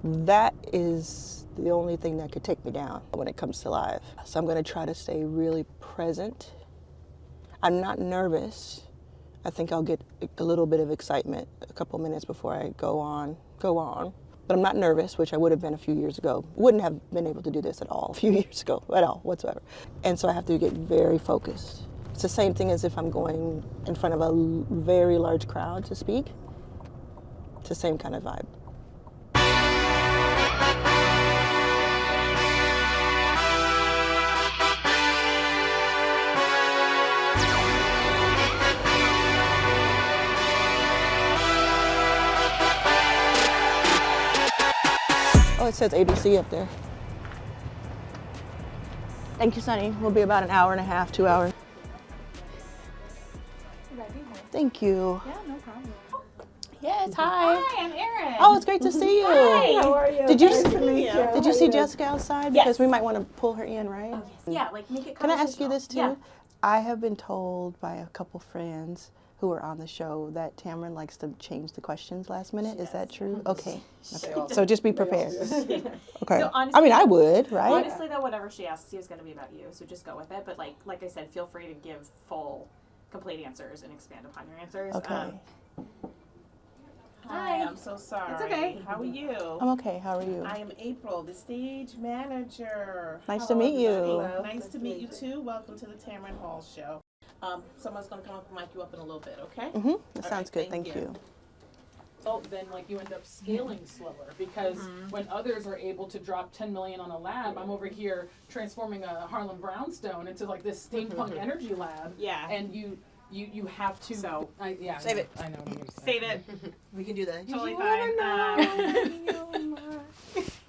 That is the only thing that could take me down when it comes to live. So I'm going to try to stay really present. I'm not nervous. I think I'll get a little bit of excitement a couple minutes before I go on. But I'm not nervous, which I would have been a few years ago. Wouldn't have been able to do this at all a few years ago, at all, whatsoever. And so I have to get very focused. It's the same thing as if I'm going in front of a very large crowd to speak. It's the same kind of vibe. says ABC up there. Thank you, Sunny. We'll be about an hour and a half, 2 hours. Thank you. Yeah, no problem. Yes, hi. Hi, I'm Erin. Oh, it's great to see you. Hi. How are you? Did you Nice to meet you. Did you see Jessica outside? Yes. Because we might want to pull her in, right? Oh, yes. Yeah, like make it Can I ask you conversational. this too? Yeah. I have been told by a couple friends who are on the show that Tamron likes to change the questions last minute. Is that true? Okay. So just be prepared. Okay. So honestly, I mean, I would, right? Honestly, though, whatever she asks you is going to be about you, so just go with it. But like I said, feel free to give full, complete answers and expand upon your answers. Okay. Hi, I'm so sorry. It's okay. How are you? I'm okay. How are you? I am April, the stage manager. Nice Hello, to meet you. everybody. Hello. Nice to meet you too. Welcome to the Tamron Hall Show. Someone's going to come up and mic you up in a little bit, okay? Mm-hmm. That All sounds right, good. Thank you. So then like you end up scaling slower because when others are able to drop 10 million on a lab, I'm over here transforming a Harlan Brownstone into like this steampunk energy lab. Yeah. And you have to. So yeah. Save it. I know. What you're saying. Save it. We can do that. Totally fine.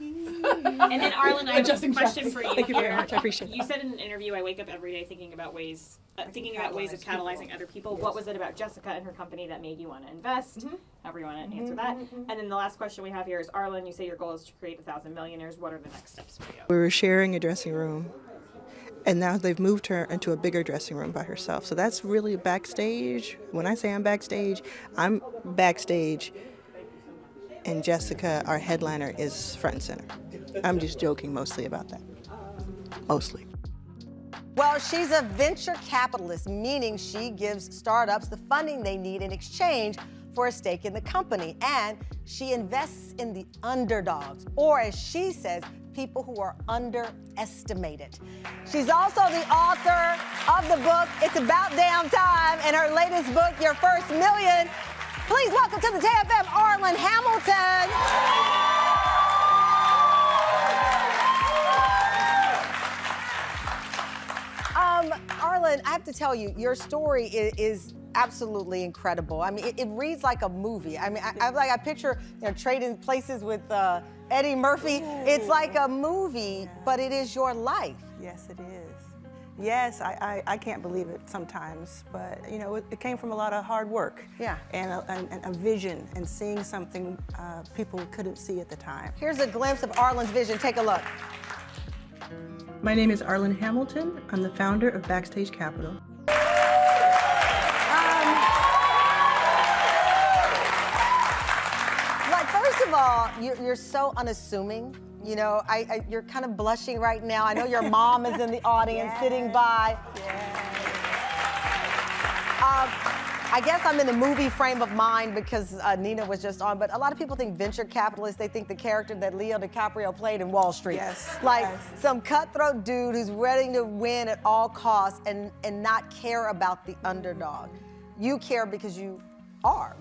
And then Arlan, I have a Adjusting question shots. for you. Thank you very much. I appreciate You said in an interview, I wake up every day thinking about ways of catalyzing other people. What was it about Jessica and her company that made you want to invest? However you want to answer that. And then the last question we have here is, Arlan, you say your goal is to create 1,000 millionaires. What are the next steps for you? We were sharing a dressing room, and now they've moved her into a bigger dressing room by herself. So that's really backstage. When I say I'm backstage, and Jessica, our headliner, is front and center. I'm just joking mostly about that. Mostly. Well, she's a venture capitalist, meaning she gives startups the funding they need in exchange for a stake in the company. And she invests in the underdogs, or as she says, people who are underestimated. She's also the author of the book, It's About Damn Time, and her latest book, Your First Million. Please welcome to the JFM, Arlan Hamilton. Arlan, I have to tell you, your story is absolutely incredible. I mean, it reads like a movie. I mean, I picture trading places with Eddie Murphy. It's like a movie, but it is your life. Yes, it is. Yes, I can't believe it sometimes, but it came from a lot of hard work. Yeah. And a vision and seeing something people couldn't see at the time. Here's a glimpse of Arlan's vision. Take a look. My name is Arlan Hamilton. I'm the founder of Backstage Capital. First of all, you're so unassuming. You're kind of blushing right now. I know your mom is in the audience sitting by. I guess I'm in the movie frame of mind because Nina was just on, but a lot of people think venture capitalists, they think the character that Leo DiCaprio played in Wall Street. Yes. Some cutthroat dude who's ready to win at all costs and not care about the underdog. You care because we are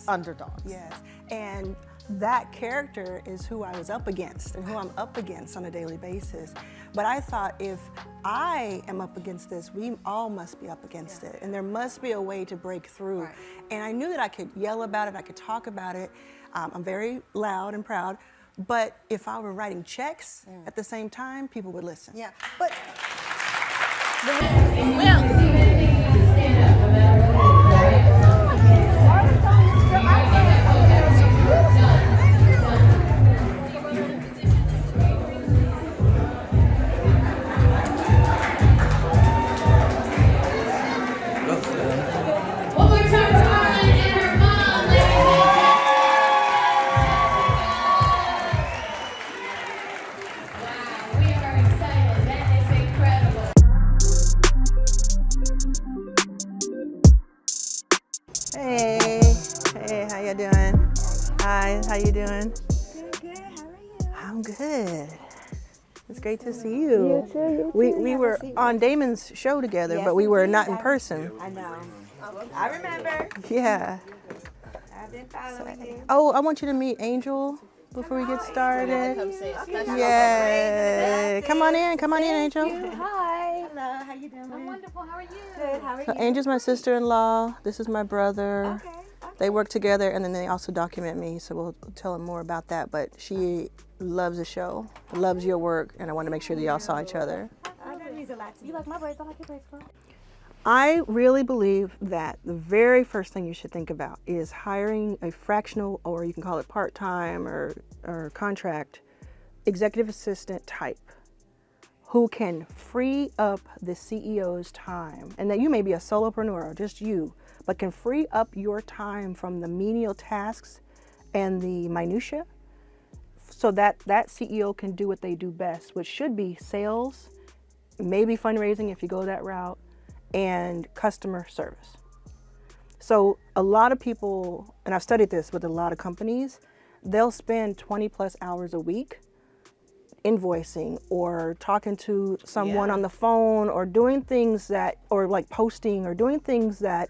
underdogs. Yes, and that character is who I was up against and who I'm up against on a daily basis. But I thought if I am up against this, we all must be up against it. And there must be a way to break through. Right. And I knew that I could yell about it, I could talk about it. I'm very loud and proud. But if I were writing checks at the same time, people would listen. Yeah, but... Hey, how you doing? Hi, how you doing? Good, how are you? I'm good. It's great to see you. You too. We were on Damon's show together, but we were not in person. I know. I remember. Yeah. I've been following you. Oh, I want you to meet Angel before we get started. Yeah. Come on in, Angel. Hi. Hello, how you doing? I'm wonderful. How are you? Good, how are So you? Angel's my sister-in-law. This is my brother. Okay. They work together, and then they also document me, so we'll tell them more about that. But she loves the show, loves your work, and I want to make sure that y'all saw each other. That means a lot to me. You like my braids? I like your braids, girl. I really believe that the very first thing you should think about is hiring a fractional, or you can call it part-time or contract, executive assistant type who can free up the CEO's time. And that you may be a solopreneur, or just you, but can free up your time from the menial tasks and the minutia so that that CEO can do what they do best, which should be sales, maybe fundraising if you go that route, and customer service. So a lot of people, and I've studied this with a lot of companies, they'll spend 20 plus hours a week invoicing or talking to someone on the phone or doing things that, or like posting or doing things that,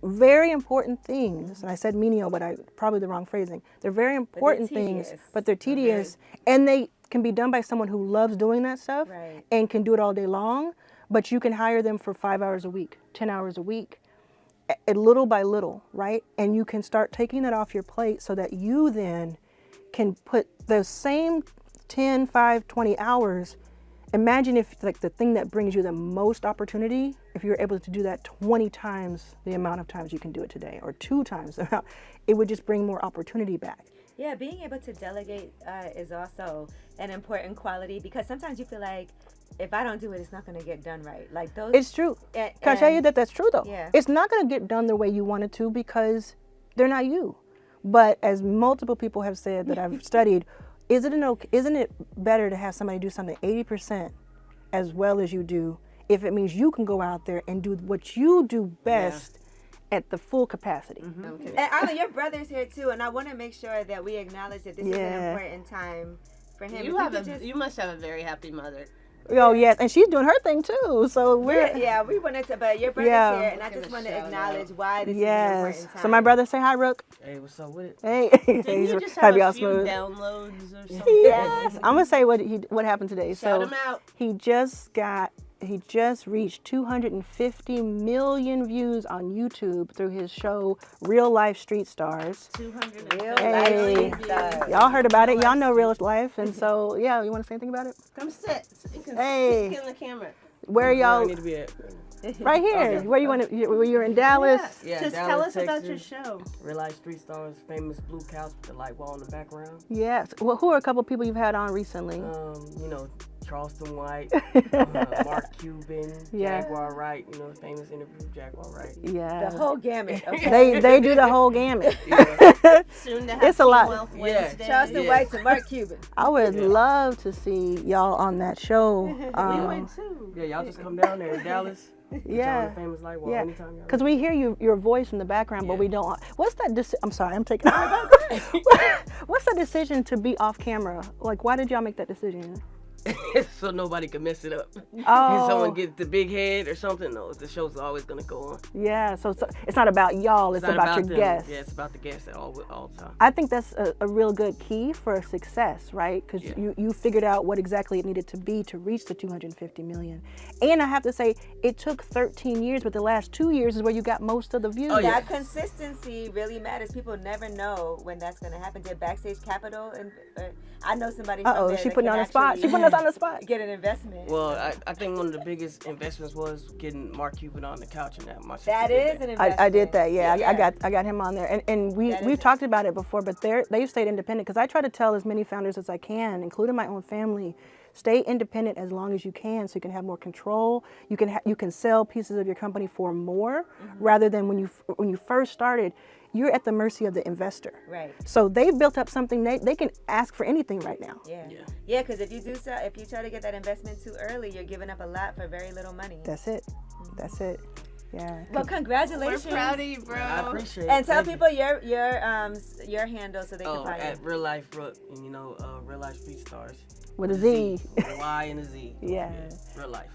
very important things. And I said menial, but probably the wrong phrasing. They're very important things, but they're tedious, and they can be done by someone who loves doing that stuff and can do it all day long. But you can hire them for 5 hours a week, 10 hours a week, little by little, right? And you can start taking that off your plate so that you then can put the same 10, 5, 20 hours. Imagine if like the thing that brings you the most opportunity, if you're able to do that 20 times the amount of times you can do it today, or 2 times the amount, it would just bring more opportunity back. Yeah, being able to delegate is also an important quality, because sometimes you feel like if I don't do it, it's not going to get done right. Like those. It's true. Can I tell you that that's true though? Yeah. It's not going to get done the way you want it to because they're not you. But as multiple people have said that I've studied, isn't it better to have somebody do something 80% as well as you do, if it means you can go out there and do what you do best at the full capacity? And Arlan, your brother's here too, and I want to make sure that we acknowledge that this is an important time for him. You must have a very happy mother. Oh yes, and she's doing her thing too. So we wanted to, but your brother's here, and I just want to acknowledge why this is an important time. So my brother, say hi, Rook. Hey, what's up with it? Hey, Didn't you just have a few downloads or something? Yes, I'm gonna say what happened today. Shout him out. He just reached 250 million views on YouTube through his show Real Life Street Stars. 200 Real Life Street Stars. Y'all heard about it. Y'all know Real Life, and so yeah, you want to say anything about it? Come sit. You can Hey. sit in the camera. Where y'all? I need to be at. Right here. Okay. Where you want to? Where you're in Dallas? Yeah, Just Dallas, tell us Texas. about your show. Real Life Street Stars, famous blue couch with the light wall in the background. Yes. Well, who are a couple people you've had on recently? You know, Charleston White, Mark Cuban, Yeah. Jaguar Wright, you know, famous interview with Jaguar Wright. Yeah. The whole gamut. Okay. They do the whole gamut. Soon to have It's a lot. Charleston White to Mark Cuban. I would love to see y'all on that show. We went too. Yeah, y'all just come down there in Dallas. Yeah. On the famous light wall Yeah. anytime y'all Because we hear your voice in the background, but we don't. What's that? I'm sorry, I'm taking. What's the decision to be off camera? Like, why did y'all make that decision? so nobody can mess it up. Oh. If someone gets the big head or something, no, the show's always gonna go on. Yeah, so it's not about y'all, it's not about your them. guests. Yeah, it's about the guests at all the time. I think that's a real good key for success, right? Because you figured out what exactly it needed to be to reach the 250 million. And I have to say, it took 13 years, but the last 2 years is where you got most of the views. That consistency really matters. People never know when that's going to happen. Did Backstage Capital, and I know somebody from there she that putting can on the spot. She putting us on the spot. Get an investment. Well, I think one of the biggest investments was getting Mark Cuban on the couch and that. That is an investment. I did that, yeah. I got him on there, and we've talked about it before, but they've stayed independent because I try to tell as many founders as I can, including my own family, stay independent as long as you can, so you can have more control. You can sell pieces of your company for more, rather than when you first started. You're at the mercy of the investor. Right. So they've built up something they can ask for anything right now. Yeah. Because if you try to get that investment too early, you're giving up a lot for very little money. That's it. That's it. Yeah. Well, congratulations. We're proud of you, bro. I appreciate it. And tell people your handle so they can find at you. Real Life Rook, and you know, Real Life Street Stars. With a Z. With a Y and a Z. Yeah. Real Life.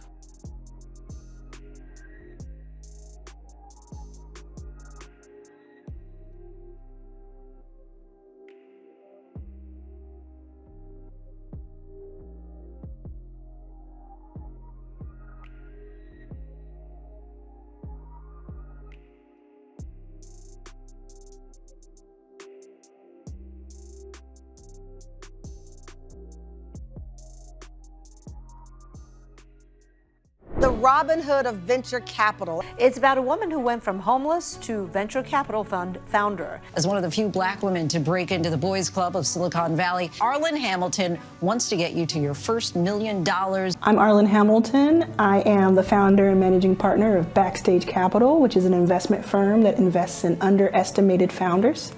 the Robin Hood of venture capital. It's about a woman who went from homeless to venture capital fund founder. As one of the few black women to break into the boys club of Silicon Valley, Arlan Hamilton wants to get you to your first $1 million. I'm Arlan Hamilton. I am the founder and managing partner of Backstage Capital, which is an investment firm that invests in underestimated founders.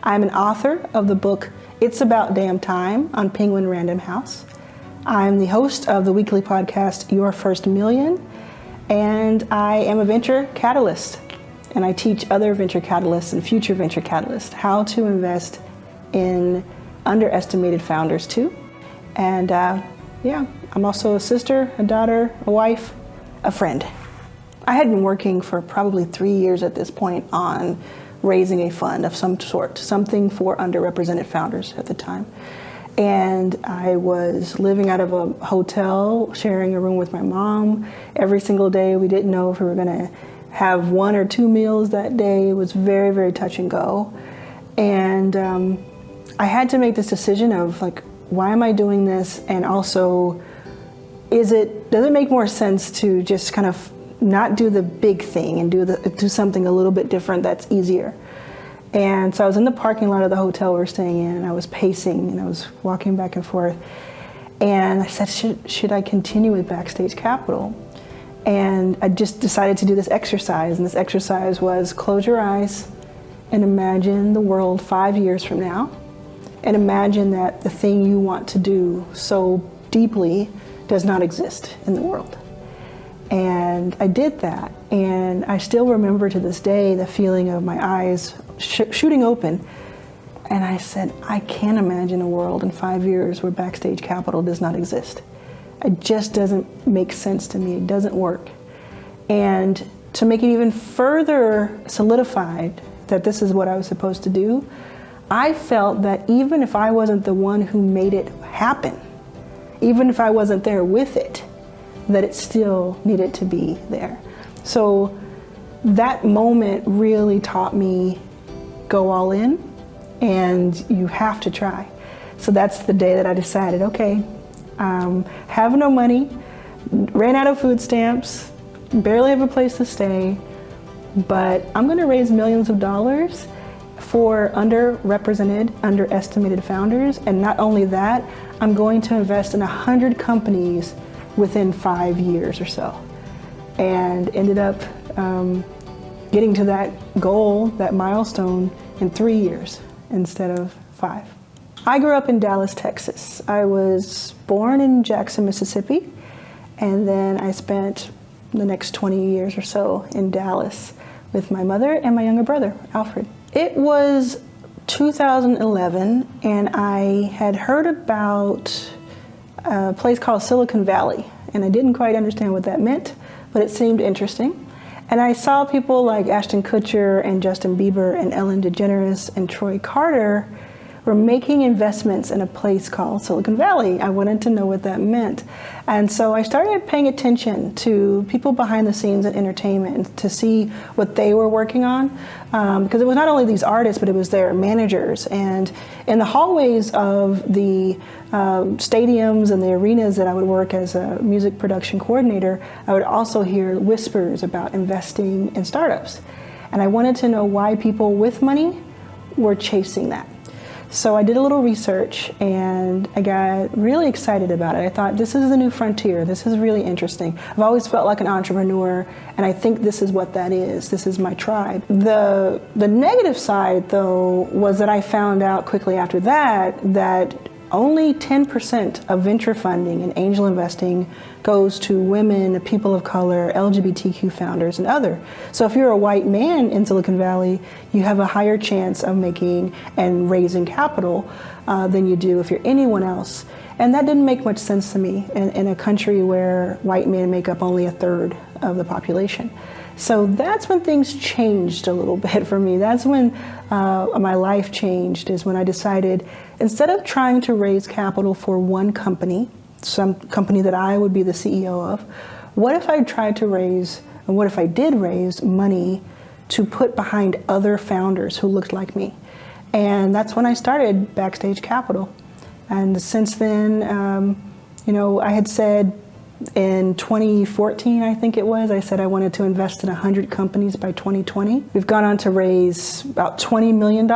I'm an author of the book It's About Damn Time on Penguin Random House. I'm the host of the weekly podcast Your First Million, and I am a venture catalyst. And I teach other venture catalysts and future venture catalysts how to invest in underestimated founders too. And yeah, I'm also a sister, a daughter, a wife, a friend. I had been working for probably 3 years at this point on raising a fund of some sort, something for underrepresented founders at the time. And I was living out of a hotel, sharing a room with my mom every single day. We didn't know if we were gonna have 1 or 2 meals that day. It was very, very touch and go. And I had to make this decision of like, why am I doing this? And also, does it make more sense to just kind of not do the big thing and do something a little bit different that's easier? And so I was in the parking lot of the hotel we were staying in, and I was pacing, and I was walking back and forth. And I said, should I continue with Backstage Capital? And I just decided to do this exercise, and this exercise was close your eyes and imagine the world 5 years from now, and imagine that the thing you want to do so deeply does not exist in the world. And I did that, and I still remember to this day the feeling of my eyes shooting open. And I said, I can't imagine a world in 5 years where Backstage Capital does not exist. It just doesn't make sense to me. It doesn't work. And to make it even further solidified that this is what I was supposed to do, I felt that even if I wasn't the one who made it happen, even if I wasn't there with it, that it still needed to be there. So that moment really taught me, go all in, and you have to try. So that's the day that I decided, okay, have no money, ran out of food stamps, barely have a place to stay, but I'm gonna raise millions of dollars for underrepresented, underestimated founders. And not only that, I'm going to invest in 100 companies within 5 years or so. And ended up getting to that goal, that milestone, in 3 years instead of 5. I grew up in Dallas, Texas. I was born in Jackson, Mississippi, and then I spent the next 20 years or so in Dallas with my mother and my younger brother, Alfred. It was 2011, and I had heard about a place called Silicon Valley, and I didn't quite understand what that meant, but it seemed interesting. And I saw people like Ashton Kutcher and Justin Bieber and Ellen DeGeneres and Troy Carter were making investments in a place called Silicon Valley. I wanted to know what that meant. And so I started paying attention to people behind the scenes in entertainment to see what they were working on. Because it was not only these artists, but it was their managers. And in the hallways of the stadiums and the arenas that I would work as a music production coordinator, I would also hear whispers about investing in startups. And I wanted to know why people with money were chasing that. So I did a little research, and I got really excited about it. I thought, this is the new frontier. This is really interesting. I've always felt like an entrepreneur, and I think this is what that is. This is my tribe. The negative side, though, was that I found out quickly after that only 10% of venture funding and angel investing goes to women, people of color, LGBTQ founders, and other. So if you're a white man in Silicon Valley, you have a higher chance of making and raising capital than you do if you're anyone else. And that didn't make much sense to me in a country where white men make up only 1/3 of the population. So that's when things changed a little bit for me. That's when my life changed, is when I decided, instead of trying to raise capital for one company, some company that I would be the CEO of, what if I tried to raise, and what if I did raise money to put behind other founders who looked like me? And that's when I started Backstage Capital. And since then, I had said In 2014, I think it was, I said I wanted to invest in 100 companies by 2020. We've gone on to raise about $20 million,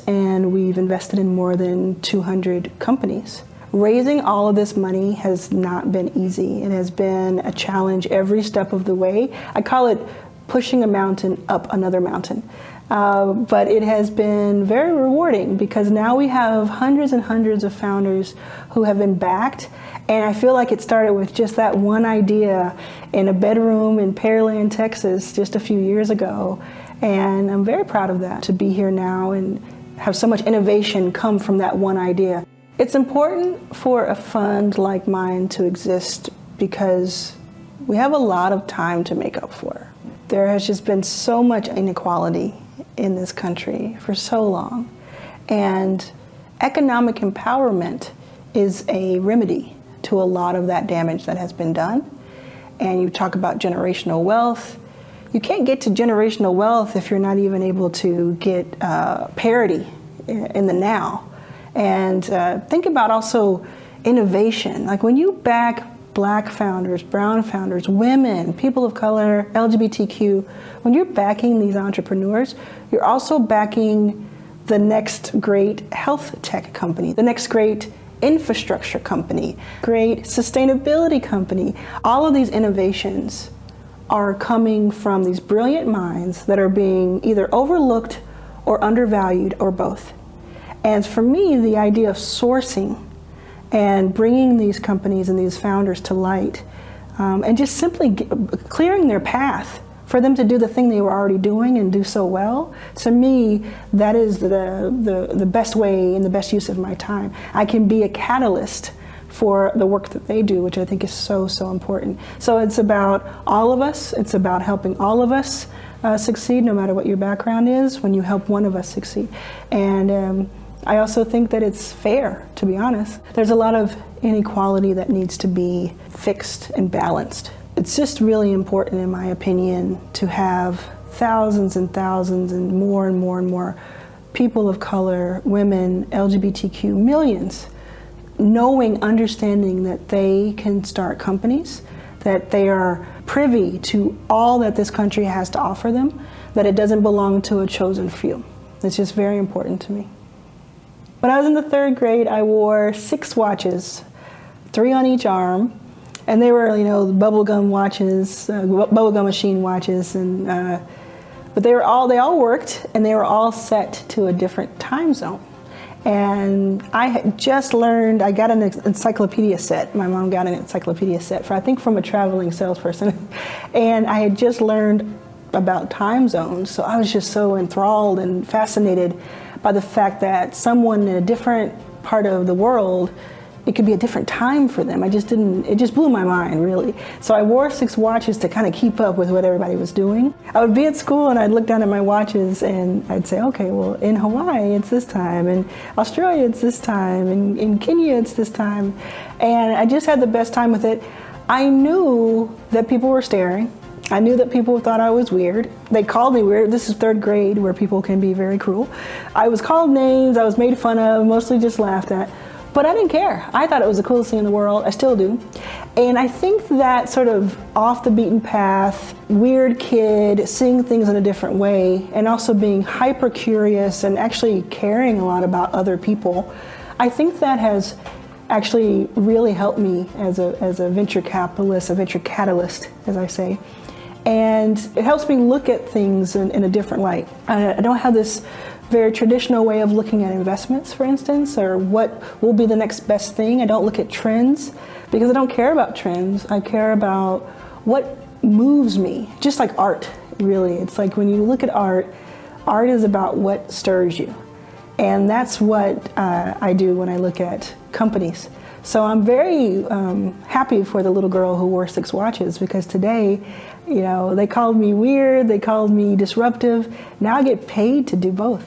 and we've invested in more than 200 companies. Raising all of this money has not been easy. It has been a challenge every step of the way. I call it pushing a mountain up another mountain. But it has been very rewarding because now we have hundreds and hundreds of founders who have been backed. And I feel like it started with just that one idea in a bedroom in Pearland, Texas, just a few years ago. And I'm very proud of that, to be here now and have so much innovation come from that one idea. It's important for a fund like mine to exist because we have a lot of time to make up for. There has just been so much inequality in this country for so long. And economic empowerment is a remedy to a lot of that damage that has been done. And you talk about generational wealth. You can't get to generational wealth if you're not even able to get parity in the now. And think about also innovation. Like when you back Black founders, brown founders, women, people of color, LGBTQ, when you're backing these entrepreneurs, you're also backing the next great health tech company, the next great infrastructure company, great sustainability company. All of these innovations are coming from these brilliant minds that are being either overlooked or undervalued or both. And for me, the idea of sourcing and bringing these companies and these founders to light and just simply clearing their path for them to do the thing they were already doing and do so well, to me, that is the best way and the best use of my time. I can be a catalyst for the work that they do, which I think is so, so important. So it's about all of us. It's about helping all of us succeed, no matter what your background is, when you help one of us succeed. And I also think that it's fair, to be honest. There's a lot of inequality that needs to be fixed and balanced. It's just really important, in my opinion, to have thousands and thousands and more people of color, women, LGBTQ, millions, knowing, understanding that they can start companies, that they are privy to all that this country has to offer them, that it doesn't belong to a chosen few. It's just very important to me. When I was in the 3rd grade, I wore 6 watches, 3 on each arm, and they were, bubblegum watches, bubblegum machine watches, and but they all worked, and they were all set to a different time zone. And I had just learned, I got an encyclopedia set. My mom got an encyclopedia set from a traveling salesperson, and I had just learned about time zones, so I was just so enthralled and fascinated by the fact that someone in a different part of the world, it could be a different time for them. It just blew my mind, really. So I wore 6 watches to kind of keep up with what everybody was doing. I would be at school and I'd look down at my watches and I'd say, okay, well, in Hawaii, it's this time. In Australia, it's this time. In Kenya, it's this time. And I just had the best time with it. I knew that people were staring. I knew that people thought I was weird. They called me weird. This is 3rd grade, where people can be very cruel. I was called names, I was made fun of, mostly just laughed at. But I didn't care. I thought it was the coolest thing in the world. I still do. And I think that sort of off the beaten path, weird kid, seeing things in a different way, and also being hyper curious and actually caring a lot about other people, I think that has actually really helped me as a venture capitalist, a venture catalyst, as I say. And it helps me look at things in a different light. I don't have this very traditional way of looking at investments, for instance, or what will be the next best thing. I don't look at trends because I don't care about trends. I care about what moves me, just like art, really. It's like when you look at art, art is about what stirs you. And that's what I do when I look at companies. So I'm very happy for the little girl who wore 6 watches, because today, they called me weird, they called me disruptive. Now I get paid to do both.